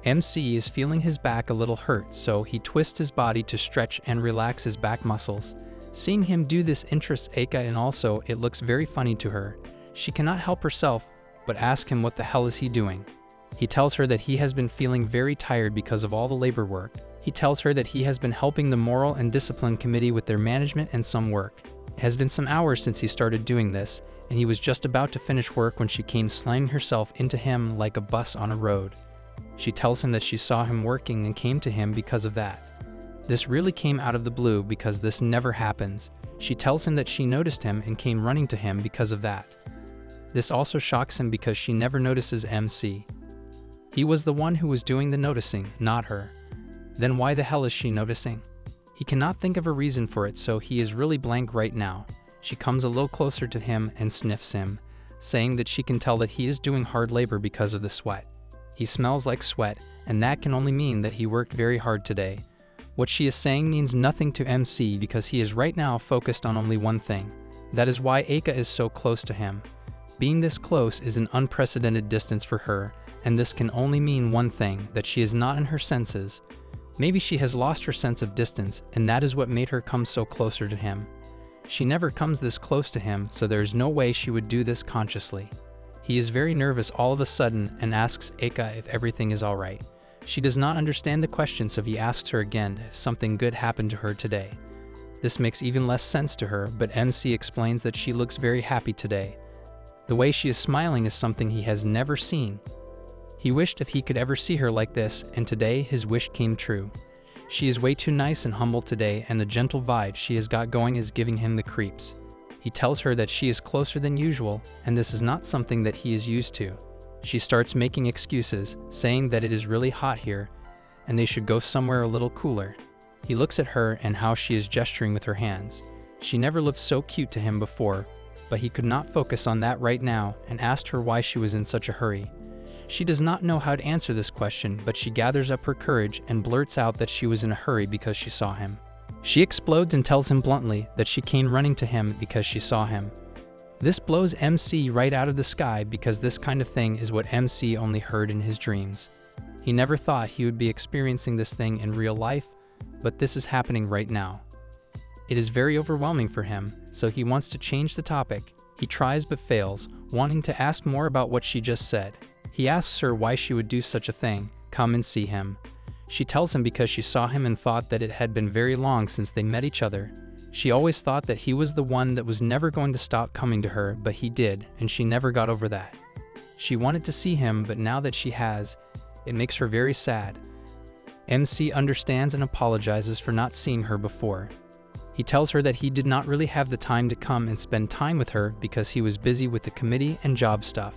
MC is feeling his back a little hurt, so he twists his body to stretch and relax his back muscles. Seeing him do this interests Eika, and also it looks very funny to her. She cannot help herself, but ask him what the hell is he doing. He tells her that he has been feeling very tired because of all the labor work. He tells her that he has been helping the Moral and Discipline Committee with their management and some work. It has been some hours since he started doing this, and he was just about to finish work when she came slamming herself into him like a bus on a road. She tells him that she saw him working and came to him because of that. This really came out of the blue because this never happens. She tells him that she noticed him and came running to him because of that. This also shocks him because she never notices MC. He was the one who was doing the noticing, not her. Then why the hell is she noticing? He cannot think of a reason for it, so he is really blank right now. She comes a little closer to him and sniffs him, saying that she can tell that he is doing hard labor because of the sweat. He smells like sweat, and that can only mean that he worked very hard today. What she is saying means nothing to MC because he is right now focused on only one thing. That is why Eika is so close to him. Being this close is an unprecedented distance for her, and this can only mean one thing, that she is not in her senses. Maybe she has lost her sense of distance, and that is what made her come so closer to him. She never comes this close to him, so there is no way she would do this consciously. He is very nervous all of a sudden and asks Eika if everything is alright. She does not understand the question, so he asks her again if something good happened to her today. This makes even less sense to her, but MC explains that she looks very happy today. The way she is smiling is something he has never seen. He wished if he could ever see her like this, and today his wish came true. She is way too nice and humble today, and the gentle vibe she has got going is giving him the creeps. He tells her that she is closer than usual, and this is not something that he is used to. She starts making excuses, saying that it is really hot here, and they should go somewhere a little cooler. He looks at her and how she is gesturing with her hands. She never looked so cute to him before, but he could not focus on that right now and asked her why she was in such a hurry. She does not know how to answer this question, but she gathers up her courage and blurts out that she was in a hurry because she saw him. She explodes and tells him bluntly that she came running to him because she saw him. This blows MC right out of the sky because this kind of thing is what MC only heard in his dreams. He never thought he would be experiencing this thing in real life, but this is happening right now. It is very overwhelming for him, so he wants to change the topic. He tries but fails, wanting to ask more about what she just said. He asks her why she would do such a thing, come and see him. She tells him because she saw him and thought that it had been very long since they met each other. She always thought that he was the one that was never going to stop coming to her, but he did, and she never got over that. She wanted to see him, but now that she has, it makes her very sad. MC understands and apologizes for not seeing her before. He tells her that he did not really have the time to come and spend time with her because he was busy with the committee and job stuff.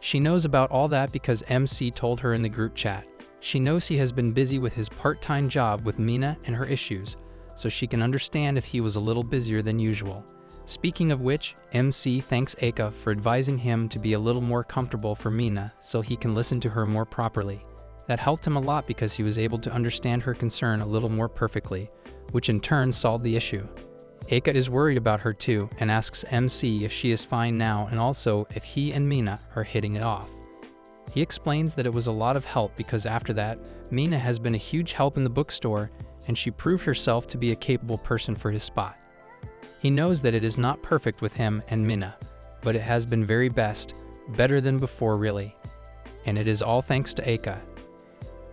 She knows about all that because MC told her in the group chat. She knows he has been busy with his part-time job with Mina and her issues, so she can understand if he was a little busier than usual. Speaking of which, MC thanks Aka for advising him to be a little more comfortable for Mina so he can listen to her more properly. That helped him a lot because he was able to understand her concern a little more perfectly, which in turn solved the issue. Aka is worried about her too and asks MC if she is fine now and also if he and Mina are hitting it off. He explains that it was a lot of help because after that, Mina has been a huge help in the bookstore and she proved herself to be a capable person for his spot. He knows that it is not perfect with him and Mina, but it has been very better than before really. And it is all thanks to Aka.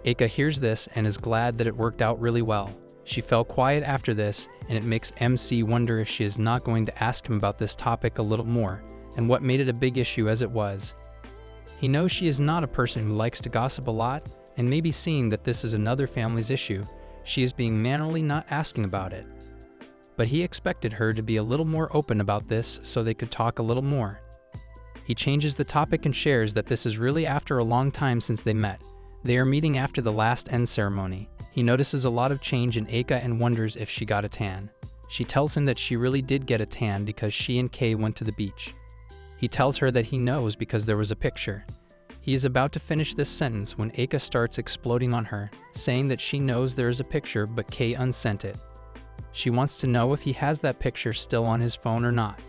Aka hears this and is glad that it worked out really well. She fell quiet after this, and it makes MC wonder if she is not going to ask him about this topic a little more, and what made it a big issue as it was. He knows she is not a person who likes to gossip a lot, and maybe seeing that this is another family's issue, she is being mannerly not asking about it. But he expected her to be a little more open about this so they could talk a little more. He changes the topic and shares that this is really after a long time since they met. They are meeting after the last end ceremony. He notices a lot of change in Aka and wonders if she got a tan. She tells him that she really did get a tan because she and Kay went to the beach. He tells her that he knows because there was a picture. He is about to finish this sentence when Aka starts exploding on her, saying that she knows there is a picture but Kay unsent it. She wants to know if he has that picture still on his phone or not.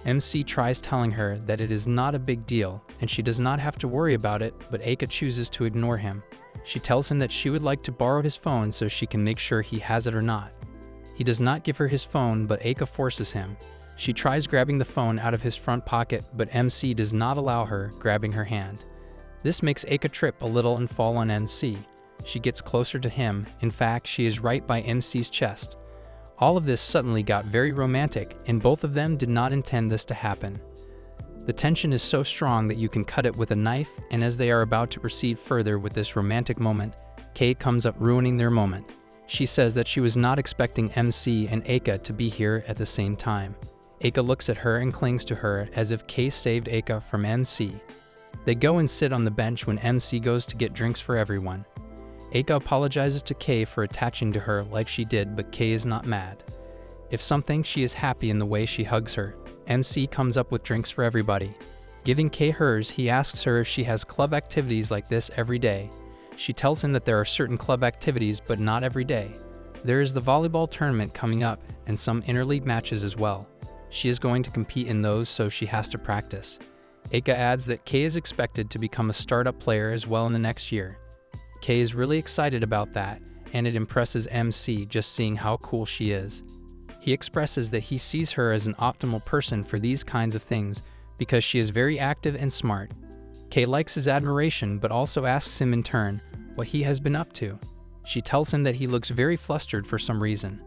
MC tries telling her that it is not a big deal and she does not have to worry about it, but Aka chooses to ignore him. She tells him that she would like to borrow his phone so she can make sure he has it or not. He does not give her his phone, but Aka forces him. She tries grabbing the phone out of his front pocket, but MC does not allow her, grabbing her hand. This makes Aka trip a little and fall on MC. She gets closer to him. In fact, she is right by MC's chest. All of this suddenly got very romantic, and both of them did not intend this to happen. The tension is so strong that you can cut it with a knife, and as they are about to proceed further with this romantic moment, Kay comes up ruining their moment. She says that she was not expecting MC and Aka to be here at the same time. Aka looks at her and clings to her as if Kay saved Aka from MC. They go and sit on the bench when MC goes to get drinks for everyone. Aka apologizes to Kay for attaching to her like she did, but Kay is not mad. If something, she is happy in the way she hugs her. MC comes up with drinks for everybody. Giving Kay hers, he asks her if she has club activities like this every day. She tells him that there are certain club activities, but not every day. There is the volleyball tournament coming up and some interleague matches as well. She is going to compete in those, so she has to practice. Aka adds that Kay is expected to become a startup player as well in the next year. Kay is really excited about that, and it impresses MC just seeing how cool she is. He expresses that he sees her as an optimal person for these kinds of things because she is very active and smart. Kay likes his admiration but also asks him in turn what he has been up to. She tells him that he looks very flustered for some reason.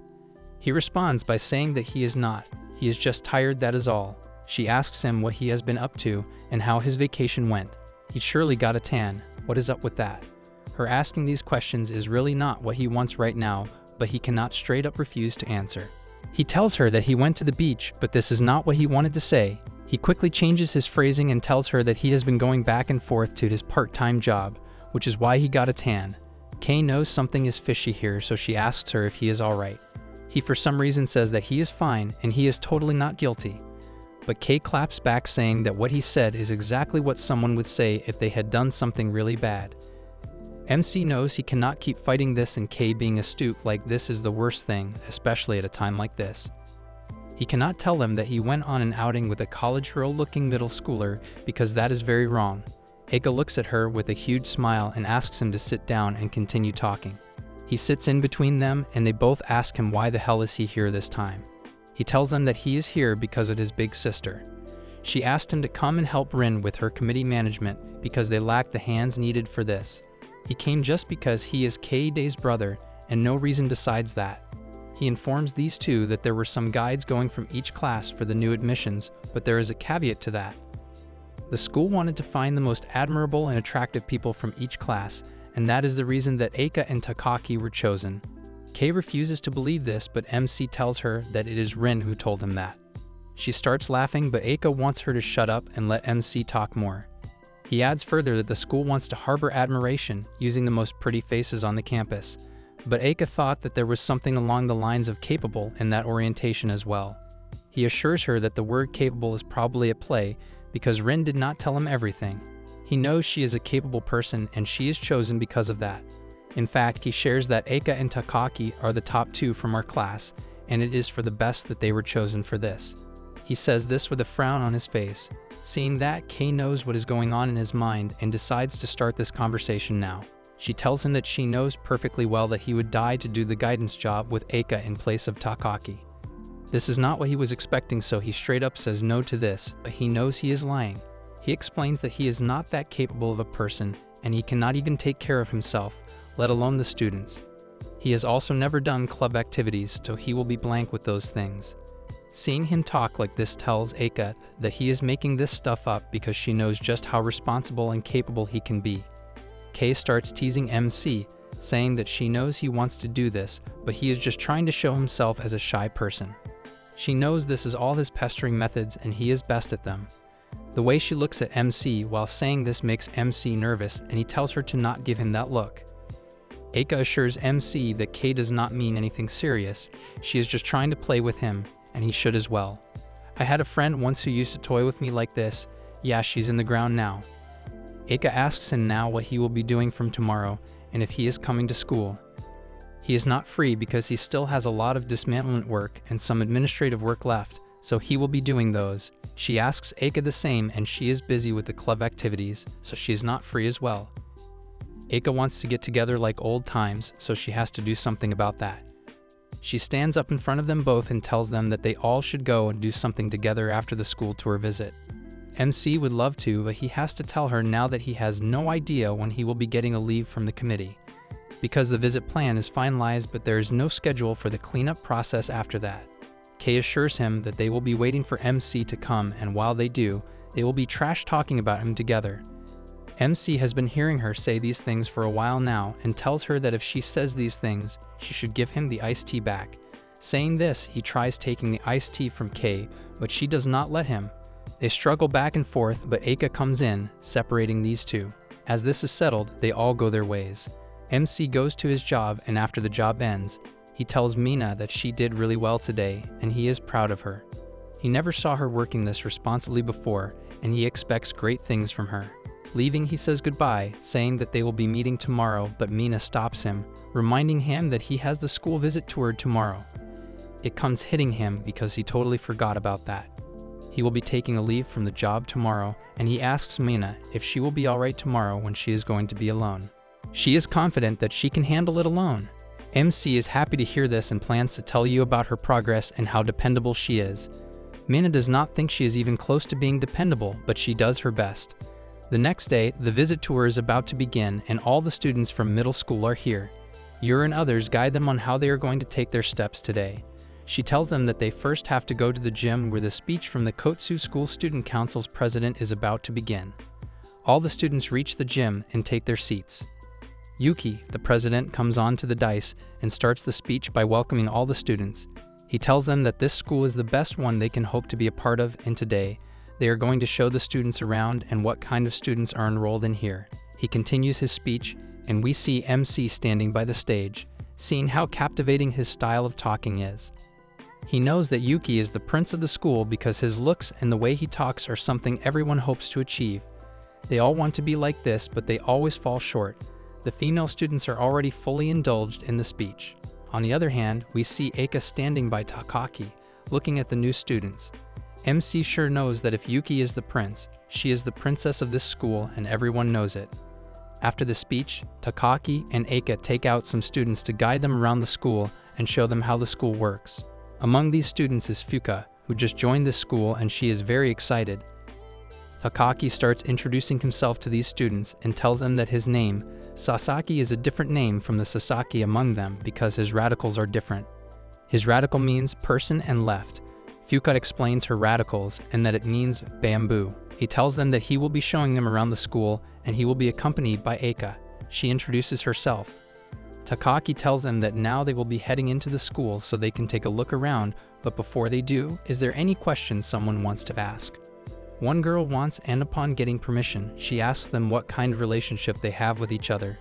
He responds by saying that he is not. He is just tired, that is all. She asks him what he has been up to and how his vacation went. He surely got a tan. What is up with that? Her asking these questions is really not what he wants right now, but he cannot straight up refuse to answer. He tells her that he went to the beach, but this is not what he wanted to say. He quickly changes his phrasing and tells her that he has been going back and forth to his part-time job, which is why he got a tan. Kay knows something is fishy here, so she asks her if he is alright. He for some reason says that he is fine and he is totally not guilty. But Kay claps back saying that what he said is exactly what someone would say if they had done something really bad. MC knows he cannot keep fighting this, and Kay being astute like this is the worst thing, especially at a time like this. He cannot tell them that he went on an outing with a college girl-looking middle schooler because that is very wrong. Aka looks at her with a huge smile and asks him to sit down and continue talking. He sits in between them and they both ask him why the hell is he here this time. He tells them that he is here because of his big sister. She asked him to come and help Rin with her committee management because they lack the hands needed for this. He came just because he is K-Day's brother and no reason besides that. He informs these two that there were some guides going from each class for the new admissions, but there is a caveat to that. The school wanted to find the most admirable and attractive people from each class, and that is the reason that Aka and Takaki were chosen. Kay refuses to believe this, but MC tells her that it is Rin who told him that. She starts laughing, but Aka wants her to shut up and let MC talk more. He adds further that the school wants to harbor admiration using the most pretty faces on the campus, But Eika thought that there was something along the lines of capable in that orientation as well. He assures her that the word capable is probably at play because Rin did not tell him everything. He knows she is a capable person and she is chosen because of that. In fact, he shares that Eika and Takaki are the top 2 from our class, and it is for the best that they were chosen for this. He says this with a frown on his face. Seeing that, Kei knows what is going on in his mind and decides to start this conversation now. She tells him that she knows perfectly well that he would die to do the guidance job with Eika in place of Takaki. This is not what he was expecting, so he straight up says no to this, but he knows he is lying. He explains that he is not that capable of a person and he cannot even take care of himself, let alone the students. He has also never done club activities, so he will be blank with those things. Seeing him talk like this tells Eika that he is making this stuff up because she knows just how responsible and capable he can be. Kei starts teasing MC, saying that she knows he wants to do this, but he is just trying to show himself as a shy person. She knows this is all his pestering methods and he is best at them. The way she looks at MC while saying this makes MC nervous, and he tells her to not give him that look. Eika assures MC that Kei does not mean anything serious, she is just trying to play with him, and he should as well. I had a friend once who used to toy with me like this. Yeah, she's in the ground now. Eika asks him now what he will be doing from tomorrow, and if he is coming to school. He is not free because he still has a lot of dismantlement work and some administrative work left, so he will be doing those. She asks Eika the same, and she is busy with the club activities, so she is not free as well. Eika wants to get together like old times, so she has to do something about that. She stands up in front of them both and tells them that they all should go and do something together after the school tour visit. MC would love to, but he has to tell her now that he has no idea when he will be getting a leave from the committee. Because the visit plan is finalized, but there is no schedule for the cleanup process after that. Kei assures him that they will be waiting for MC to come, and while they do, they will be trash talking about him together. MC has been hearing her say these things for a while now and tells her that if she says these things, she should give him the iced tea back. Saying this, he tries taking the iced tea from Kei, but she does not let him. They struggle back and forth, but Eika comes in, separating these two. As this is settled, they all go their ways. MC goes to his job, and after the job ends, he tells Mina that she did really well today, and he is proud of her. He never saw her working this responsibly before, and he expects great things from her. Leaving, he says goodbye, saying that they will be meeting tomorrow, but Mina stops him, reminding him that he has the school visit tour tomorrow. It comes hitting him because he totally forgot about that. He will be taking a leave from the job tomorrow, and he asks Mina if she will be alright tomorrow when she is going to be alone. She is confident that she can handle it alone. MC is happy to hear this and plans to tell you about her progress and how dependable she is. Mina does not think she is even close to being dependable, but she does her best. The next day, the visit tour is about to begin, and all the students from middle school are here. Yuri and others guide them on how they are going to take their steps today. She tells them that they first have to go to the gym where the speech from the Kotsu School Student Council's president is about to begin. All the students reach the gym and take their seats. Yuki, the president, comes on to the dais and starts the speech by welcoming all the students. He tells them that this school is the best one they can hope to be a part of, and today, they are going to show the students around and what kind of students are enrolled in here. He continues his speech, and we see MC standing by the stage, seeing how captivating his style of talking is. He knows that Yuki is the prince of the school because his looks and the way he talks are something everyone hopes to achieve. They all want to be like this, but they always fall short. The female students are already fully indulged in the speech. On the other hand, we see Eika standing by Takaki, looking at the new students. MC sure knows that if Yuki is the prince, she is the princess of this school, and everyone knows it. After the speech, Takaki and Eika take out some students to guide them around the school and show them how the school works. Among these students is Fuka, who just joined this school, and she is very excited. Takaki starts introducing himself to these students and tells them that his name, Sasaki, is a different name from the Sasaki among them because his radicals are different. His radical means person and left. Fuka explains her radicals and that it means bamboo. He tells them that he will be showing them around the school and he will be accompanied by Eika. She introduces herself. Takaki tells them that now they will be heading into the school so they can take a look around, but before they do, is there any questions someone wants to ask? One girl wants, and upon getting permission, she asks them what kind of relationship they have with each other.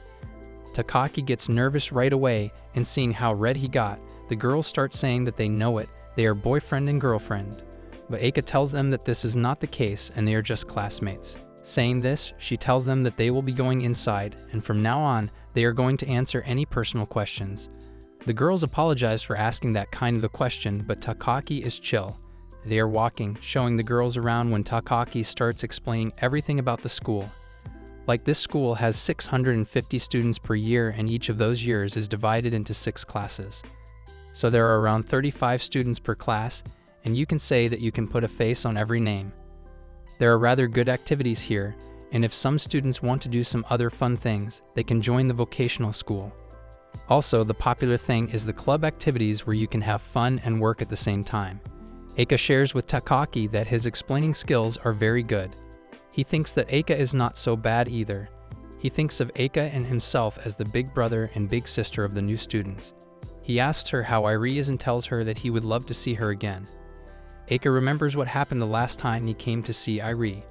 Takaki gets nervous right away, and seeing how red he got, the girls start saying that they know it, they are boyfriend and girlfriend. But Eika tells them that this is not the case and they are just classmates. Saying this, she tells them that they will be going inside, and from now on, they are going to answer any personal questions. The girls apologize for asking that kind of a question, but Takaki is chill. They are walking, showing the girls around when Takaki starts explaining everything about the school. Like, this school has 650 students per year, and each of those years is divided into 6 classes. So there are around 35 students per class, and you can say that you can put a face on every name. There are rather good activities here, and if some students want to do some other fun things, they can join the vocational school. Also, the popular thing is the club activities where you can have fun and work at the same time. Eika shares with Takaki that his explaining skills are very good. He thinks that Eika is not so bad either. He thinks of Eika and himself as the big brother and big sister of the new students. He asks her how Irie is and tells her that he would love to see her again. Eika remembers what happened the last time he came to see Irie.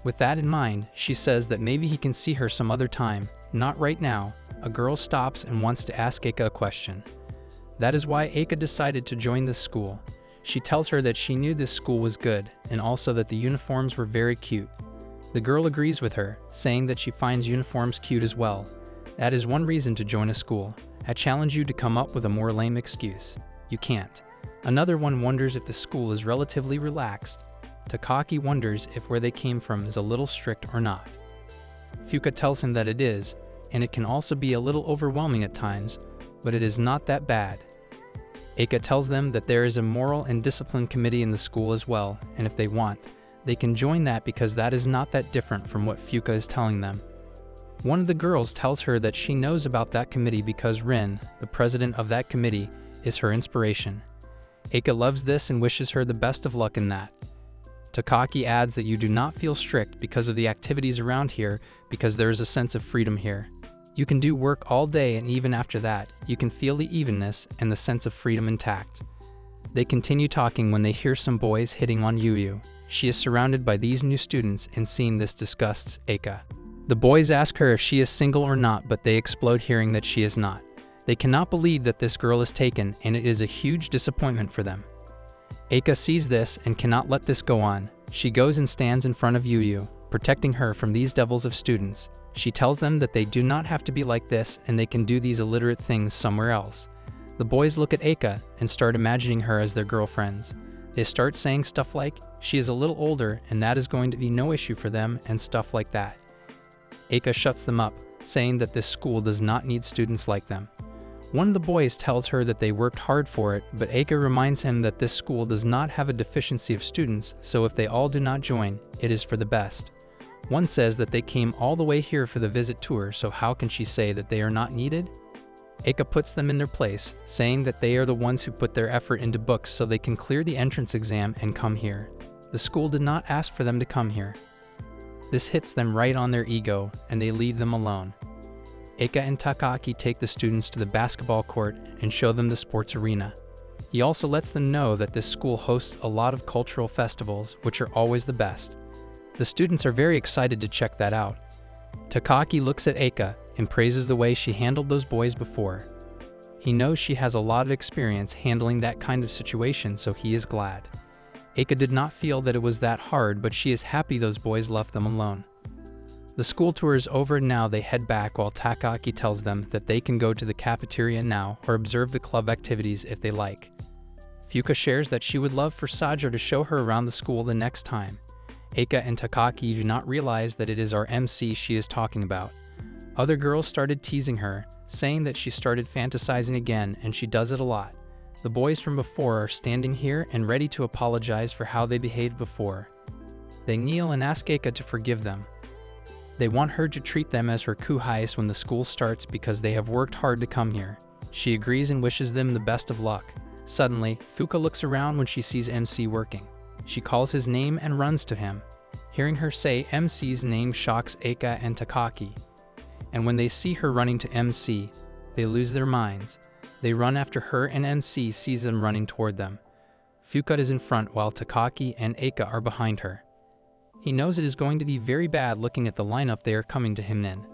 With that in mind, she says that maybe he can see her some other time, not right now. A girl stops and wants to ask Eika a question. That is why Eika decided to join this school. She tells her that she knew this school was good, and also that the uniforms were very cute. The girl agrees with her, saying that she finds uniforms cute as well. That is one reason to join a school. I challenge you to come up with a more lame excuse. You can't. Another one wonders if the school is relatively relaxed. Takaki wonders if where they came from is a little strict or not. Fuka tells him that it is, and it can also be a little overwhelming at times, but it is not that bad. Eika tells them that there is a moral and discipline committee in the school as well, and if they want, they can join that because that is not that different from what Fuka is telling them. One of the girls tells her that she knows about that committee because Rin, the president of that committee, is her inspiration. Eika loves this and wishes her the best of luck in that. Takaki adds that you do not feel strict because of the activities around here because there is a sense of freedom here. You can do work all day, and even after that, you can feel the evenness and the sense of freedom intact. They continue talking when they hear some boys hitting on Yuyu. She is surrounded by these new students, and seeing this disgusts Eika. The boys ask her if she is single or not, but they explode hearing that she is not. They cannot believe that this girl is taken, and it is a huge disappointment for them. Eika sees this and cannot let this go on. She goes and stands in front of Yuyu, protecting her from these devils of students. She tells them that they do not have to be like this and they can do these illiterate things somewhere else. The boys look at Eika and start imagining her as their girlfriends. They start saying stuff like, she is a little older and that is going to be no issue for them, and stuff like that. Eika shuts them up, saying that this school does not need students like them. One of the boys tells her that they worked hard for it, but Eika reminds him that this school does not have a deficiency of students, so if they all do not join, it is for the best. One says that they came all the way here for the visit tour, so how can she say that they are not needed? Eika puts them in their place, saying that they are the ones who put their effort into books so they can clear the entrance exam and come here. The school did not ask for them to come here. This hits them right on their ego, and they leave them alone. Eika and Takaki take the students to the basketball court and show them the sports arena. He also lets them know that this school hosts a lot of cultural festivals, which are always the best. The students are very excited to check that out. Takaki looks at Eika and praises the way she handled those boys before. He knows she has a lot of experience handling that kind of situation, so he is glad. Eika did not feel that it was that hard, but she is happy those boys left them alone. The school tour is over and now they head back while Takaki tells them that they can go to the cafeteria now or observe the club activities if they like. Fuka shares that she would love for Sajo to show her around the school the next time. Eika and Takaki do not realize that it is our MC she is talking about. Other girls started teasing her, saying that she started fantasizing again, and she does it a lot. The boys from before are standing here and ready to apologize for how they behaved before. They kneel and ask Eika to forgive them. They want her to treat them as her kuhais when the school starts because they have worked hard to come here. She agrees and wishes them the best of luck. Suddenly, Fuka looks around when she sees MC working. She calls his name and runs to him. Hearing her say MC's name shocks Eika and Takaki. And when they see her running to MC, they lose their minds. They run after her and MC sees them running toward them. Fuka is in front while Takaki and Eika are behind her. He knows it is going to be very bad looking at the lineup they are coming to him in.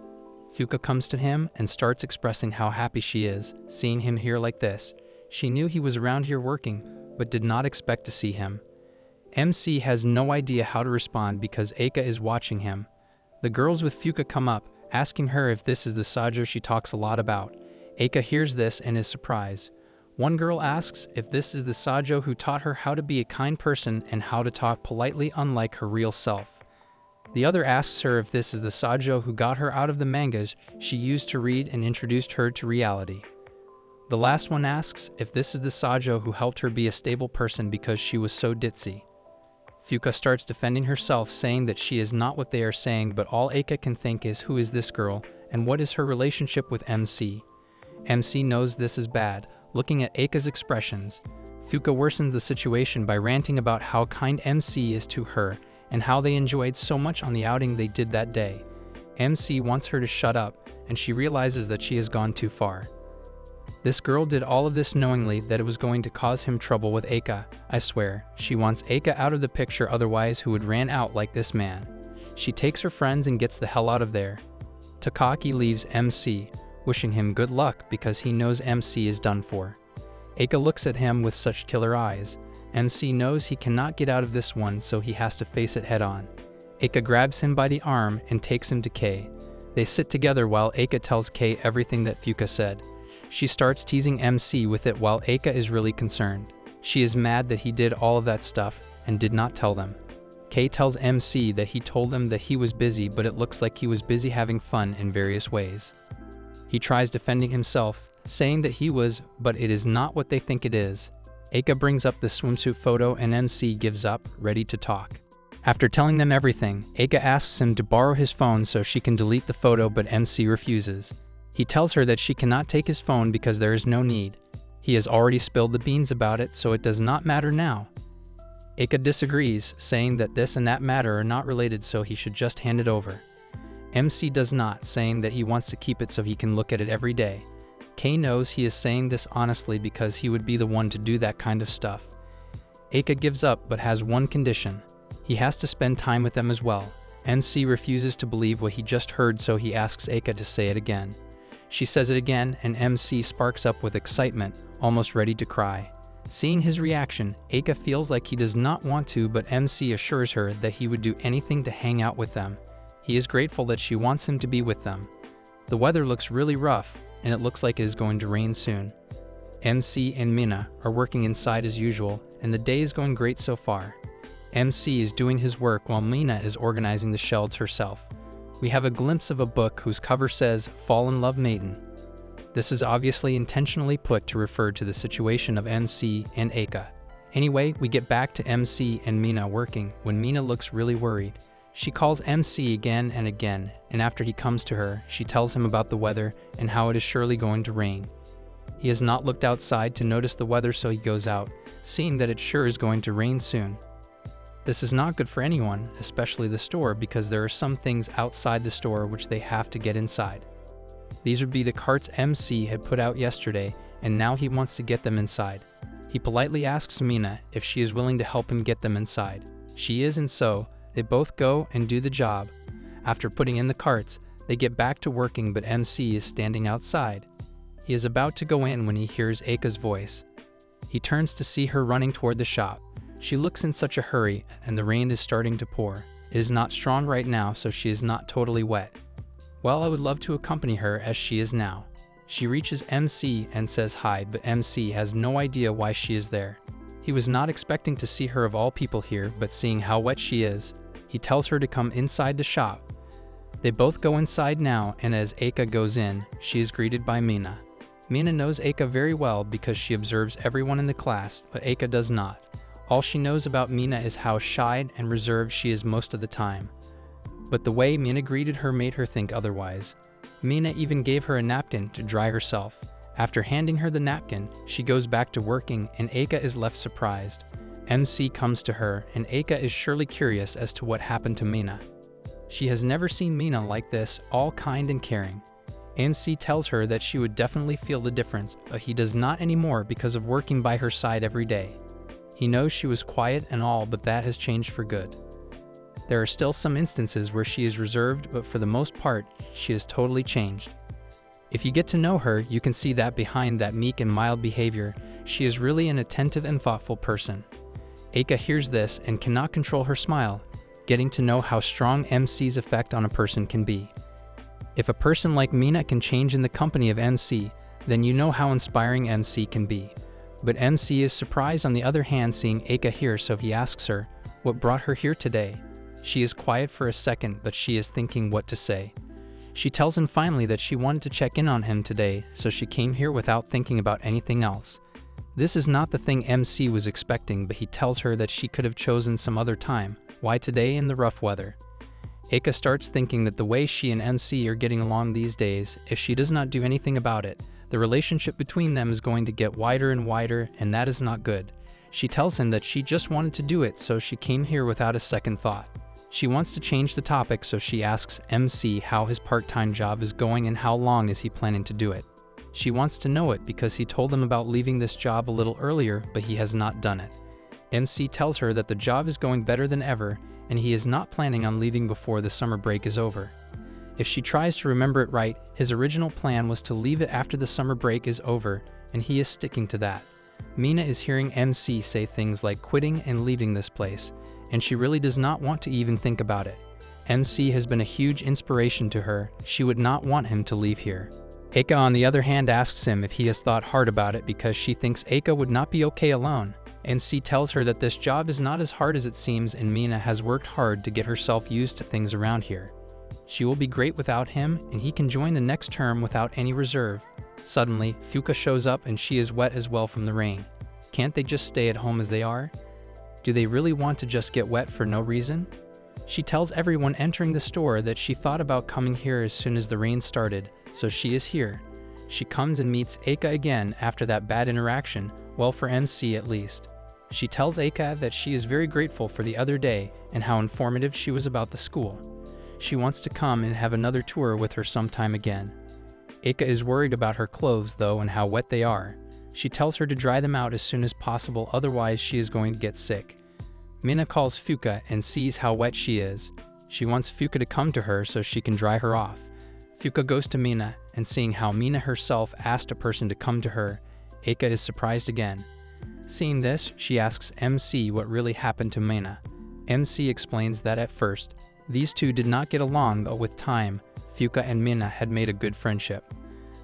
Fuka comes to him and starts expressing how happy she is, seeing him here like this. She knew he was around here working, but did not expect to see him. MC has no idea how to respond because Eika is watching him. The girls with Fuka come up, asking her if this is the Sajo she talks a lot about. Eika hears this and is surprised. One girl asks if this is the Sajo who taught her how to be a kind person and how to talk politely unlike her real self. The other asks her if this is the Sajo who got her out of the mangas she used to read and introduced her to reality. The last one asks if this is the Sajo who helped her be a stable person because she was so ditzy. Fuka starts defending herself, saying that she is not what they are saying, but all Eika can think is who is this girl and what is her relationship with MC. MC knows this is bad, looking at Eika's expressions. Fuka worsens the situation by ranting about how kind MC is to her and how they enjoyed so much on the outing they did that day. MC wants her to shut up, and she realizes that she has gone too far. This girl did all of this knowingly that it was going to cause him trouble with Eika. I swear, she wants Eika out of the picture, otherwise who would ran out like this man. She takes her friends and gets the hell out of there. Takaki leaves MC, wishing him good luck because he knows MC is done for. Eika looks at him with such killer eyes. MC knows he cannot get out of this one, so he has to face it head on. Eika grabs him by the arm and takes him to Kei. They sit together while Eika tells Kei everything that Fuka said. She starts teasing MC with it while Eika is really concerned. She is mad that he did all of that stuff and did not tell them. Kei tells MC that he told them that he was busy, but it looks like he was busy having fun in various ways. He tries defending himself, saying that he was, but it is not what they think it is. Eika brings up the swimsuit photo and MC gives up, ready to talk. After telling them everything, Eika asks him to borrow his phone so she can delete the photo, but MC refuses. He tells her that she cannot take his phone because there is no need. He has already spilled the beans about it, so it does not matter now. Eika disagrees, saying that this and that matter are not related, so he should just hand it over. MC does not, saying that he wants to keep it so he can look at it every day. Kei knows he is saying this honestly because he would be the one to do that kind of stuff. Eika gives up but has one condition. He has to spend time with them as well. MC refuses to believe what he just heard, so he asks Eika to say it again. She says it again and MC sparks up with excitement, almost ready to cry. Seeing his reaction, Eika feels like he does not want to, but MC assures her that he would do anything to hang out with them. He is grateful that she wants him to be with them. The weather looks really rough, and it looks like it is going to rain soon. MC and Mina are working inside as usual, and the day is going great so far. MC is doing his work while Mina is organizing the shelves herself. We have a glimpse of a book whose cover says, "Fall in Love Maiden." This is obviously intentionally put to refer to the situation of MC and Eika. Anyway, we get back to MC and Mina working when Mina looks really worried. She calls MC again and again, and after he comes to her, she tells him about the weather and how it is surely going to rain. He has not looked outside to notice the weather, so he goes out, seeing that it sure is going to rain soon. This is not good for anyone, especially the store, because there are some things outside the store which they have to get inside. These would be the carts MC had put out yesterday, and now he wants to get them inside. He politely asks Mina if she is willing to help him get them inside. She is, and so they both go and do the job. After putting in the carts, they get back to working, but MC is standing outside. He is about to go in when he hears Eika's voice. He turns to see her running toward the shop. She looks in such a hurry, and the rain is starting to pour. It is not strong right now, so she is not totally wet. Well, I would love to accompany her as she is now. She reaches MC and says hi, but MC has no idea why she is there. He was not expecting to see her of all people here, but seeing how wet she is, he tells her to come inside the shop. They both go inside now, and as Eika goes in, she is greeted by Mina. Mina knows Eika very well because she observes everyone in the class, but Eika does not. All she knows about Mina is how shy and reserved she is most of the time. But the way Mina greeted her made her think otherwise. Mina even gave her a napkin to dry herself. After handing her the napkin, she goes back to working, and Eika is left surprised. MC comes to her, and Eika is surely curious as to what happened to Mina. She has never seen Mina like this, all kind and caring. MC tells her that she would definitely feel the difference, but he does not anymore because of working by her side every day. He knows she was quiet and all, but that has changed for good. There are still some instances where she is reserved, but for the most part, she is totally changed. If you get to know her, you can see that behind that meek and mild behavior, she is really an attentive and thoughtful person. Eika hears this and cannot control her smile, getting to know how strong MC's effect on a person can be. If a person like Mina can change in the company of MC, then you know how inspiring MC can be. But MC is surprised on the other hand seeing Eika here, so he asks her, "What brought her here today?" She is quiet for a second, but she is thinking what to say. She tells him finally that she wanted to check in on him today, so she came here without thinking about anything else. This is not the thing MC was expecting, but he tells her that she could have chosen some other time. Why today in the rough weather? Eika starts thinking that the way she and MC are getting along these days, if she does not do anything about it, the relationship between them is going to get wider and wider, and that is not good. She tells him that she just wanted to do it, so she came here without a second thought. She wants to change the topic, so she asks MC how his part-time job is going and how long is he planning to do it. She wants to know it because he told them about leaving this job a little earlier, but he has not done it. MC tells her that the job is going better than ever, and he is not planning on leaving before the summer break is over. If she tries to remember it right, his original plan was to leave it after the summer break is over, and he is sticking to that. Mina is hearing MC say things like quitting and leaving this place, and she really does not want to even think about it. MC has been a huge inspiration to her. She would not want him to leave here. Eika on the other hand asks him if he has thought hard about it because she thinks Eika would not be okay alone. MC tells her that this job is not as hard as it seems, and Mina has worked hard to get herself used to things around here. She will be great without him, and he can join the next term without any reserve. Suddenly, Fuka shows up and she is wet as well from the rain. Can't they just stay at home as they are? Do they really want to just get wet for no reason? She tells everyone entering the store that she thought about coming here as soon as the rain started, so she is here. She comes and meets Eika again after that bad interaction, well for MC at least. She tells Eika that she is very grateful for the other day and how informative she was about the school. She wants to come and have another tour with her sometime again. Eika is worried about her clothes though and how wet they are. She tells her to dry them out as soon as possible, otherwise she is going to get sick. Mina calls Fuka and sees how wet she is. She wants Fuka to come to her so she can dry her off. Fuka goes to Mina, and seeing how Mina herself asked a person to come to her, Eika is surprised again. Seeing this, she asks MC what really happened to Mina. MC explains that at first, these two did not get along, but with time, Fuka and Mina had made a good friendship.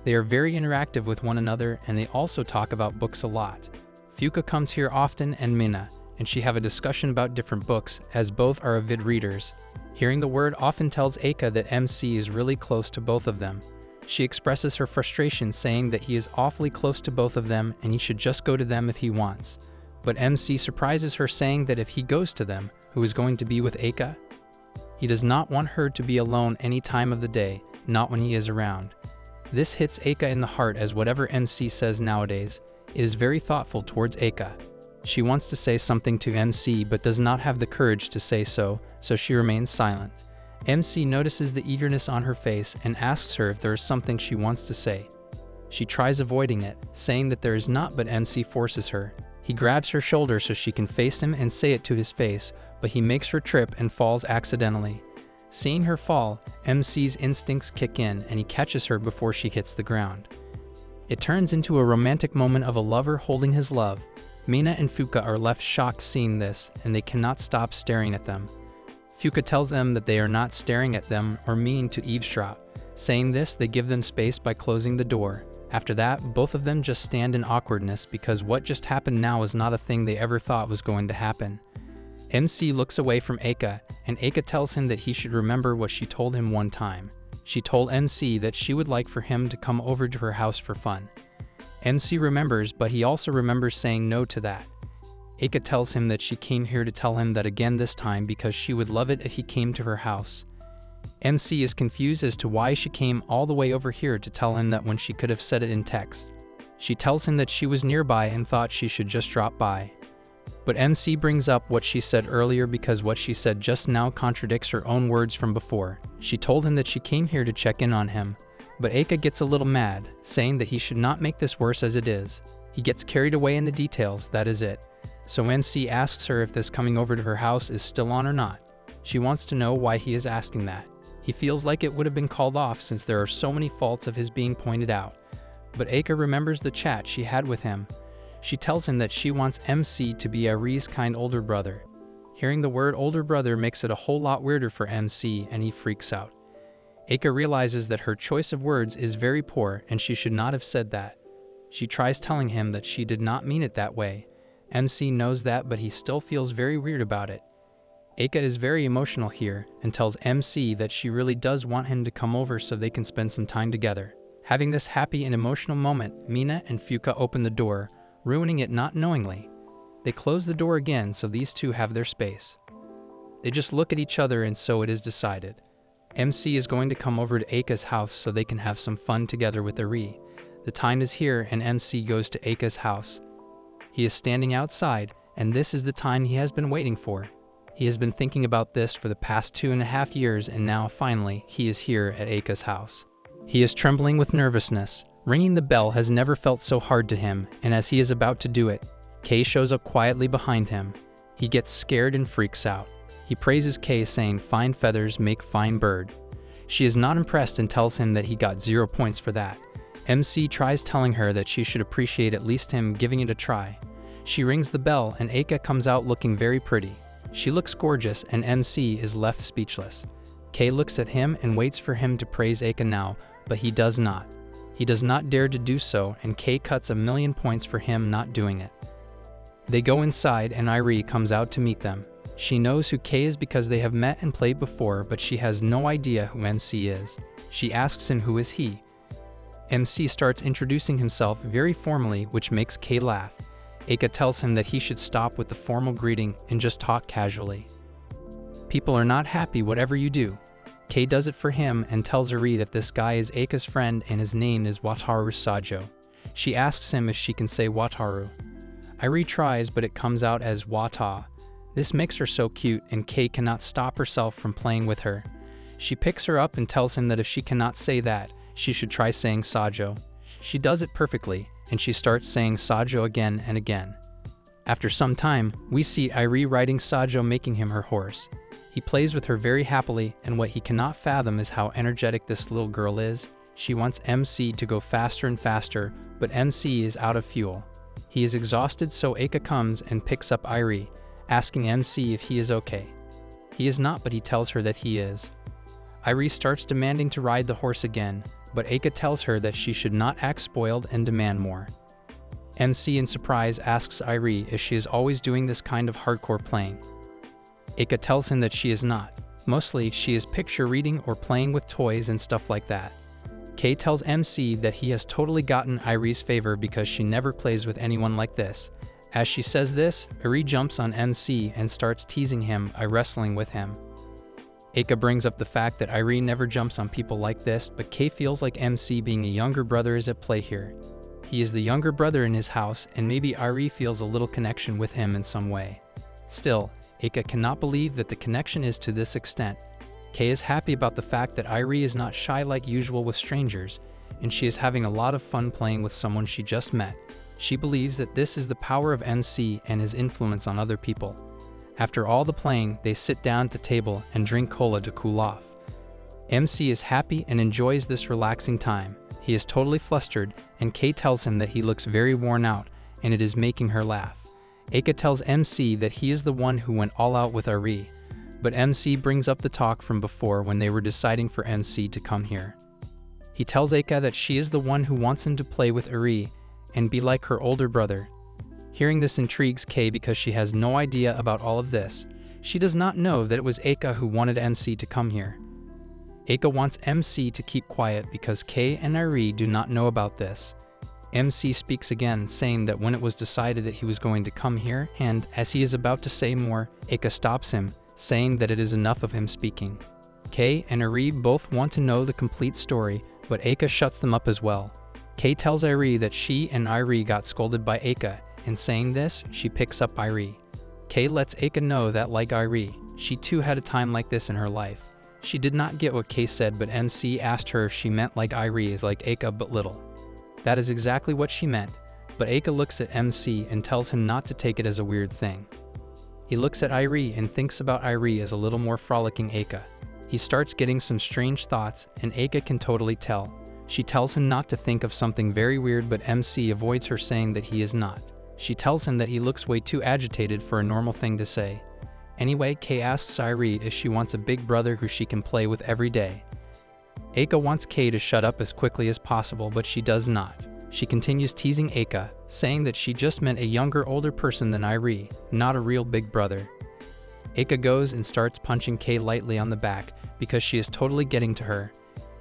They are very interactive with one another, and they also talk about books a lot. Fuka comes here often, and Mina, and she have a discussion about different books, as both are avid readers. Hearing the word often tells Eika that MC is really close to both of them. She expresses her frustration, saying that he is awfully close to both of them and he should just go to them if he wants. But MC surprises her, saying that if he goes to them, who is going to be with Eika? He does not want her to be alone any time of the day, not when he is around. This hits Eika in the heart, as whatever MC says nowadays is very thoughtful towards Eika. She wants to say something to MC but does not have the courage to say so, so she remains silent. MC notices the eagerness on her face and asks her if there is something she wants to say. She tries avoiding it, saying that there is not, but MC forces her. He grabs her shoulder so she can face him and say it to his face, but he makes her trip and falls accidentally. Seeing her fall, MC's instincts kick in and he catches her before she hits the ground. It turns into a romantic moment of a lover holding his love. Mina and Fuka are left shocked seeing this, and they cannot stop staring at them. Fuka tells them that they are not staring at them or meaning to eavesdrop. Saying this, they give them space by closing the door. After that, both of them just stand in awkwardness because what just happened now is not a thing they ever thought was going to happen. MC looks away from Eika, and Eika tells him that he should remember what she told him one time. She told MC that she would like for him to come over to her house for fun. MC remembers, but he also remembers saying no to that. Eika tells him that she came here to tell him that again this time because she would love it if he came to her house. MC is confused as to why she came all the way over here to tell him that when she could have said it in text. She tells him that she was nearby and thought she should just drop by. But MC brings up what she said earlier because what she said just now contradicts her own words from before. She told him that she came here to check in on him. But Eika gets a little mad, saying that he should not make this worse as it is. He gets carried away in the details, that is it. So MC asks her if this coming over to her house is still on or not. She wants to know why he is asking that. He feels like it would have been called off since there are so many faults of his being pointed out. But Eika remembers the chat she had with him. She tells him that she wants MC to be Ari's kind older brother. Hearing the word older brother makes it a whole lot weirder for MC, and he freaks out. Eika realizes that her choice of words is very poor and she should not have said that. She tries telling him that she did not mean it that way. MC knows that, but he still feels very weird about it. Eika is very emotional here and tells MC that she really does want him to come over so they can spend some time together. Having this happy and emotional moment, Mina and Fuka open the door, ruining it not knowingly. They close the door again so these two have their space. They just look at each other, and so it is decided. MC is going to come over to Eika's house so they can have some fun together with Ari. The time is here and MC goes to Eika's house. He is standing outside, and this is the time he has been waiting for. He has been thinking about this for the past 2.5 years, and now finally he is here at Eika's house. He is trembling with nervousness. Ringing the bell has never felt so hard to him, and as he is about to do it, Kei shows up quietly behind him. He gets scared and freaks out. He praises Kei, saying, "Fine feathers make fine bird." She is not impressed and tells him that he got 0 points for that. MC tries telling her that she should appreciate at least him giving it a try. She rings the bell and Eika comes out looking very pretty. She looks gorgeous and MC is left speechless. Kei looks at him and waits for him to praise Eika now, but he does not. He does not dare to do so, and Kei cuts 1,000,000 points for him not doing it. They go inside and Ari comes out to meet them. She knows who Kei is because they have met and played before, but she has no idea who MC is. She asks him who is he. MC starts introducing himself very formally, which makes Kei laugh. Eika tells him that he should stop with the formal greeting and just talk casually. People are not happy whatever you do. Kei does it for him and tells Ari that this guy is Eika's friend and his name is Wataru Sajo. She asks him if she can say Wataru. Ari tries, but it comes out as Wata. This makes her so cute, and Kei cannot stop herself from playing with her. She picks her up and tells him that if she cannot say that, she should try saying Sajo. She does it perfectly, and she starts saying Sajo again and again. After some time, we see Ari riding Sajo, making him her horse. He plays with her very happily, and what he cannot fathom is how energetic this little girl is. She wants MC to go faster and faster, but MC is out of fuel. He is exhausted, so Eika comes and picks up Ari, asking MC if he is okay. He is not, but he tells her that he is. Ari starts demanding to ride the horse again, but Eika tells her that she should not act spoiled and demand more. MC in surprise asks Ari if she is always doing this kind of hardcore playing. Eika tells him that she is not. Mostly, she is picture reading or playing with toys and stuff like that. Kei tells MC that he has totally gotten Ari's favor because she never plays with anyone like this. As she says this, Ari jumps on MC and starts teasing him by wrestling with him. Eika brings up the fact that Ari never jumps on people like this, but Kei feels like MC being a younger brother is at play here. He is the younger brother in his house, and maybe Ari feels a little connection with him in some way. Still, Eika cannot believe that the connection is to this extent. Kei is happy about the fact that Ari is not shy like usual with strangers, and she is having a lot of fun playing with someone she just met. She believes that this is the power of MC and his influence on other people. After all the playing, they sit down at the table and drink cola to cool off. MC is happy and enjoys this relaxing time. He is totally flustered, and Kei tells him that he looks very worn out, and it is making her laugh. Eika tells MC that he is the one who went all out with Ari, but MC brings up the talk from before when they were deciding for MC to come here. He tells Eika that she is the one who wants him to play with Ari and be like her older brother. Hearing this intrigues Kei because she has no idea about all of this. She does not know that it was Eika who wanted MC to come here. Eika wants MC to keep quiet because Kei and Ari do not know about this. MC speaks again, saying that when it was decided that he was going to come here, and as he is about to say more, Eika stops him, saying that it is enough of him speaking. Kei and Ari both want to know the complete story, but Eika shuts them up as well. Kei tells Ari that she and Ari got scolded by Eika. In saying this, she picks up Ari. Kei lets Eika know that, like Ari, she too had a time like this in her life. She did not get what Kei said, but MC asked her if she meant like Ari is like Eika but little. That is exactly what she meant, but Eika looks at MC and tells him not to take it as a weird thing. He looks at Irie and thinks about Irie as a little more frolicking Eika. He starts getting some strange thoughts, and Eika can totally tell. She tells him not to think of something very weird, but MC avoids her, saying that he is not. She tells him that he looks way too agitated for a normal thing to say. Anyway, Kay asks Irie if she wants a big brother who she can play with every day. Eika wants Kay to shut up as quickly as possible, but she does not. She continues teasing Eika, saying that she just meant a younger, older person than Irie, not a real big brother. Eika goes and starts punching Kay lightly on the back because she is totally getting to her.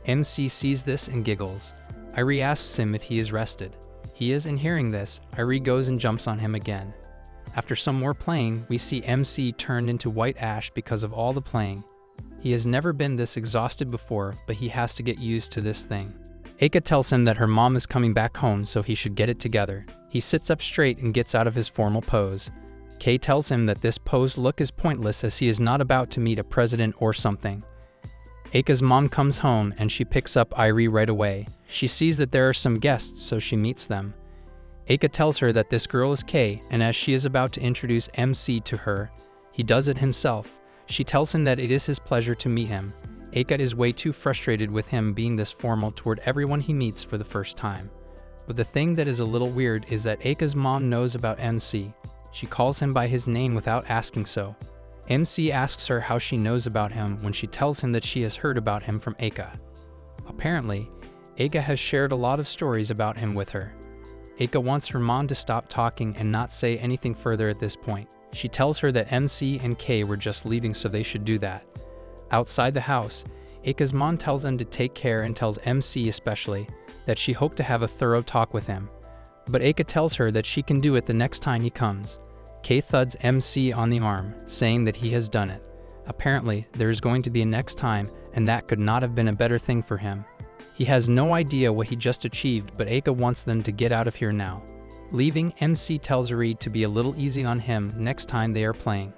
MC sees this and giggles. Irie asks him if he is rested. He is, and hearing this, Irie goes and jumps on him again. After some more playing, we see MC turned into white ash because of all the playing. He has never been this exhausted before, but he has to get used to this thing. Eika tells him that her mom is coming back home, so he should get it together. He sits up straight and gets out of his formal pose. Kay tells him that this posed look is pointless as he is not about to meet a president or something. Eika's mom comes home and she picks up Irie right away. She sees that there are some guests, so she meets them. Eika tells her that this girl is Kay, and as she is about to introduce MC to her, he does it himself. She tells him that it is his pleasure to meet him. Eika is way too frustrated with him being this formal toward everyone he meets for the first time. But the thing that is a little weird is that Eika's mom knows about MC. She calls him by his name without asking so. MC asks her how she knows about him when she tells him that she has heard about him from Eika. Apparently, Eika has shared a lot of stories about him with her. Eika wants her mom to stop talking and not say anything further at this point. She tells her that MC and Kay were just leaving, so they should do that. Outside the house, Eika's mom tells them to take care and tells MC especially that she hoped to have a thorough talk with him. But Eika tells her that she can do it the next time he comes. Kay thuds MC on the arm, saying that he has done it. Apparently, there is going to be a next time, and that could not have been a better thing for him. He has no idea what he just achieved, but Eika wants them to get out of here now. Leaving, MC tells Irie to be a little easy on him next time they are playing.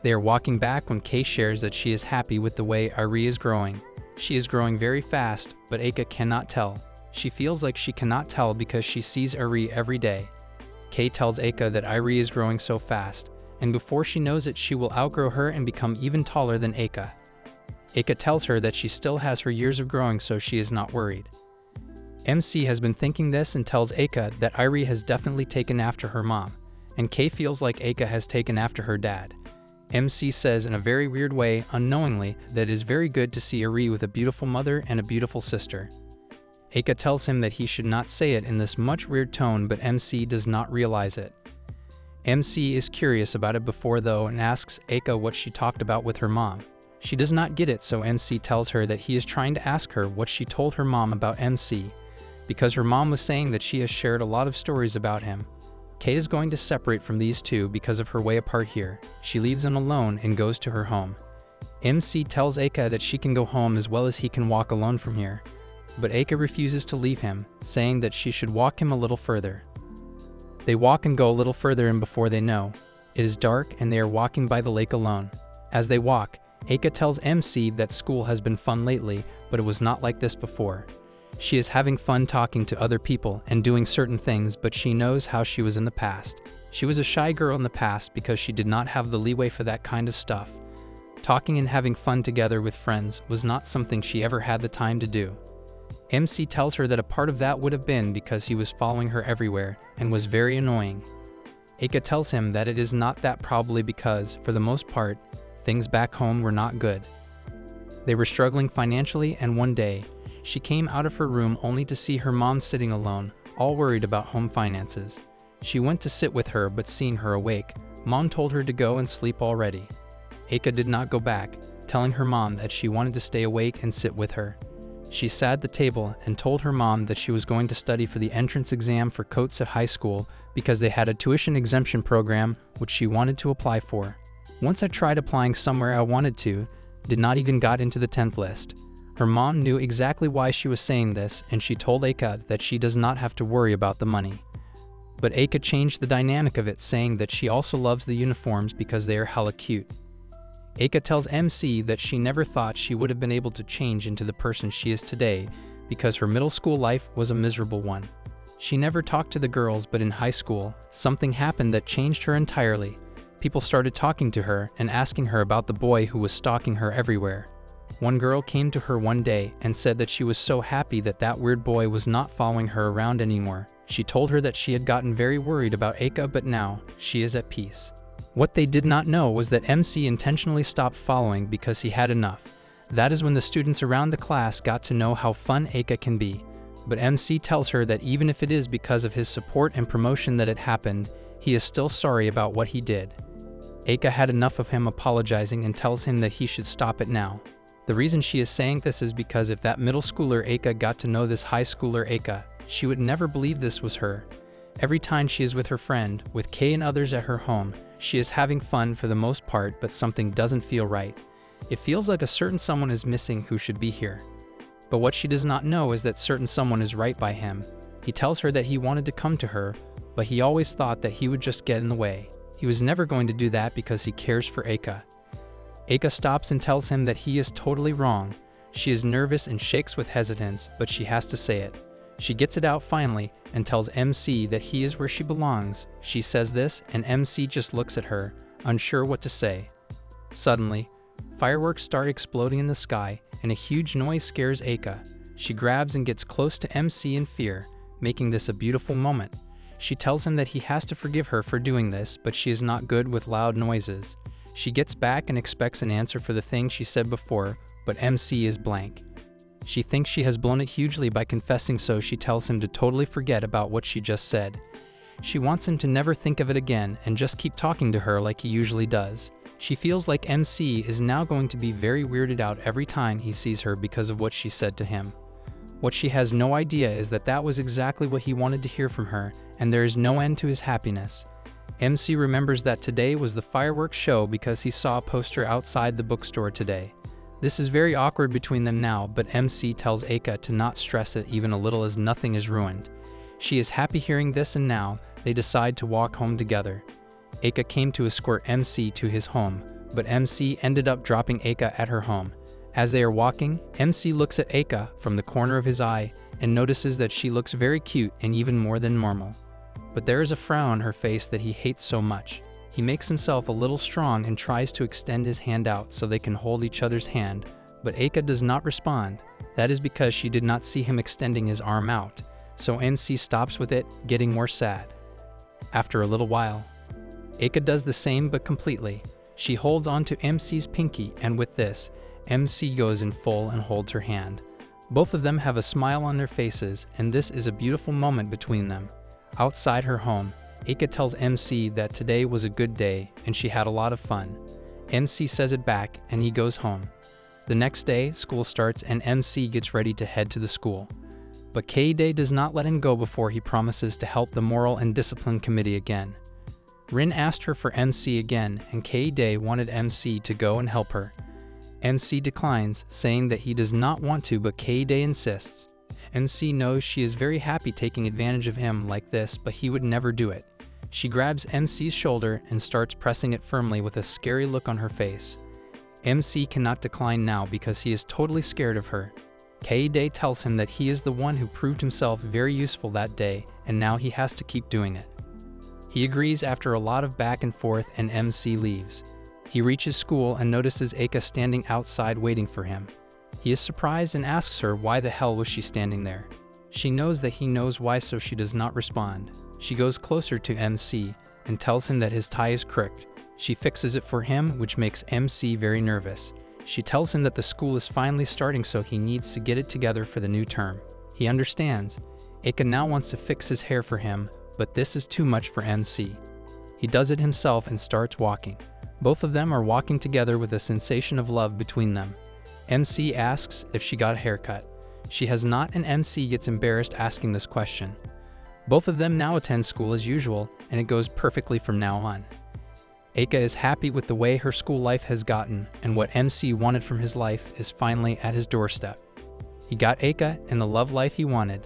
They are walking back when Kay shares that she is happy with the way Irie is growing. She is growing very fast, but Eika cannot tell. She feels like she cannot tell because she sees Irie every day. Kay tells Eika that Irie is growing so fast, and before she knows it, she will outgrow her and become even taller than Eika. Eika tells her that she still has her years of growing, so she is not worried. MC has been thinking this and tells Eika that Irie has definitely taken after her mom, and Kay feels like Eika has taken after her dad. MC says in a very weird way, unknowingly, that it is very good to see Irie with a beautiful mother and a beautiful sister. Eika tells him that he should not say it in this much weird tone, but MC does not realize it. MC is curious about it before though and asks Eika what she talked about with her mom. She does not get it, so MC tells her that he is trying to ask her what she told her mom about MC, because her mom was saying that she has shared a lot of stories about him. Kay is going to separate from these two because of her way apart here. She leaves him alone and goes to her home. MC tells Eika that she can go home as well as he can walk alone from here. But Eika refuses to leave him, saying that she should walk him a little further. They walk and go a little further, and before they know, it is dark and they are walking by the lake alone. As they walk, Eika tells MC that school has been fun lately, but it was not like this before. She is having fun talking to other people and doing certain things, but she knows how she was in the past. She was a shy girl in the past because she did not have the leeway for that kind of stuff. Talking and having fun together with friends was not something she ever had the time to do. MC tells her that a part of that would have been because he was following her everywhere and was very annoying. Eika tells him that it is not that, probably because, for the most part, things back home were not good. They were struggling financially, and one day, she came out of her room only to see her mom sitting alone, all worried about home finances. She went to sit with her, but seeing her awake, Mom told her to go and sleep already. Eika did not go back, telling her mom that she wanted to stay awake and sit with her. She sat at the table and told her mom that she was going to study for the entrance exam for Kotsa High School because they had a tuition exemption program which she wanted to apply for. Once I tried applying somewhere I wanted to, did not even got into the 10th list. Her mom knew exactly why she was saying this, and she told Eika that she does not have to worry about the money. But Eika changed the dynamic of it, saying that she also loves the uniforms because they are hella cute. Eika tells MC that she never thought she would have been able to change into the person she is today because her middle school life was a miserable one. She never talked to the girls, but in high school, something happened that changed her entirely. People started talking to her and asking her about the boy who was stalking her everywhere. One girl came to her one day and said that she was so happy that that weird boy was not following her around anymore. She told her that she had gotten very worried about Aka, but now she is at peace. What they did not know was that MC intentionally stopped following because he had enough. That is when the students around the class got to know how fun Aka can be. But MC tells her that even if it is because of his support and promotion that it happened, he is still sorry about what he did. Aka had enough of him apologizing and tells him that he should stop it now. The reason she is saying this is because if that middle schooler Aka got to know this high schooler Aka, she would never believe this was her. Every time she is with her friend, with Kay and others at her home, she is having fun for the most part, but something doesn't feel right. It feels like a certain someone is missing who should be here. But what she does not know is that certain someone is right by him. He tells her that he wanted to come to her, but he always thought that he would just get in the way. He was never going to do that because he cares for Aka. Aka stops and tells him that he is totally wrong. She is nervous and shakes with hesitance, but she has to say it. She gets it out finally and tells MC that he is where she belongs. She says this and MC just looks at her, unsure what to say. Suddenly, fireworks start exploding in the sky and a huge noise scares Aka. She grabs and gets close to MC in fear, making this a beautiful moment. She tells him that he has to forgive her for doing this, but she is not good with loud noises. She gets back and expects an answer for the thing she said before, but MC is blank. She thinks she has blown it hugely by confessing, so she tells him to totally forget about what she just said. She wants him to never think of it again and just keep talking to her like he usually does. She feels like MC is now going to be very weirded out every time he sees her because of what she said to him. What she has no idea is that that was exactly what he wanted to hear from her, and there is no end to his happiness. MC remembers that today was the fireworks show because he saw a poster outside the bookstore today. This is very awkward between them now, but MC tells Aka to not stress it even a little as nothing is ruined. She is happy hearing this, and now they decide to walk home together. Aka came to escort MC to his home, but MC ended up dropping Aka at her home. As they are walking, MC looks at Aka from the corner of his eye and notices that she looks very cute and even more than normal. But there is a frown on her face that he hates so much. He makes himself a little strong and tries to extend his hand out so they can hold each other's hand, but Aka does not respond. That is because she did not see him extending his arm out, so MC stops with it, getting more sad. After a little while, Aka does the same but completely. She holds on to MC's pinky, and with this, MC goes in full and holds her hand. Both of them have a smile on their faces, and this is a beautiful moment between them. Outside her home, Aka tells MC that today was a good day and she had a lot of fun. MC says it back and he goes home. The next day, school starts and MC gets ready to head to the school. But K-Day does not let him go before he promises to help the Moral and Discipline Committee again. Rin asked her for MC again, and K-Day wanted MC to go and help her. MC declines, saying that he does not want to, but K-Day insists. MC knows she is very happy taking advantage of him like this, but he would never do it. She grabs MC's shoulder and starts pressing it firmly with a scary look on her face. MC cannot decline now because he is totally scared of her. K-Day tells him that he is the one who proved himself very useful that day, and now he has to keep doing it. He agrees after a lot of back and forth, and MC leaves. He reaches school and notices Aka standing outside waiting for him. He is surprised and asks her why the hell was she standing there. She knows that he knows why, so she does not respond. She goes closer to MC and tells him that his tie is crooked. She fixes it for him, which makes MC very nervous. She tells him that the school is finally starting, so he needs to get it together for the new term. He understands. Aka now wants to fix his hair for him, but this is too much for MC. He does it himself and starts walking. Both of them are walking together with a sensation of love between them. MC asks if she got a haircut. She has not, and MC gets embarrassed asking this question. Both of them now attend school as usual, and it goes perfectly from now on. Aka is happy with the way her school life has gotten, and what MC wanted from his life is finally at his doorstep. He got Aka and the love life he wanted.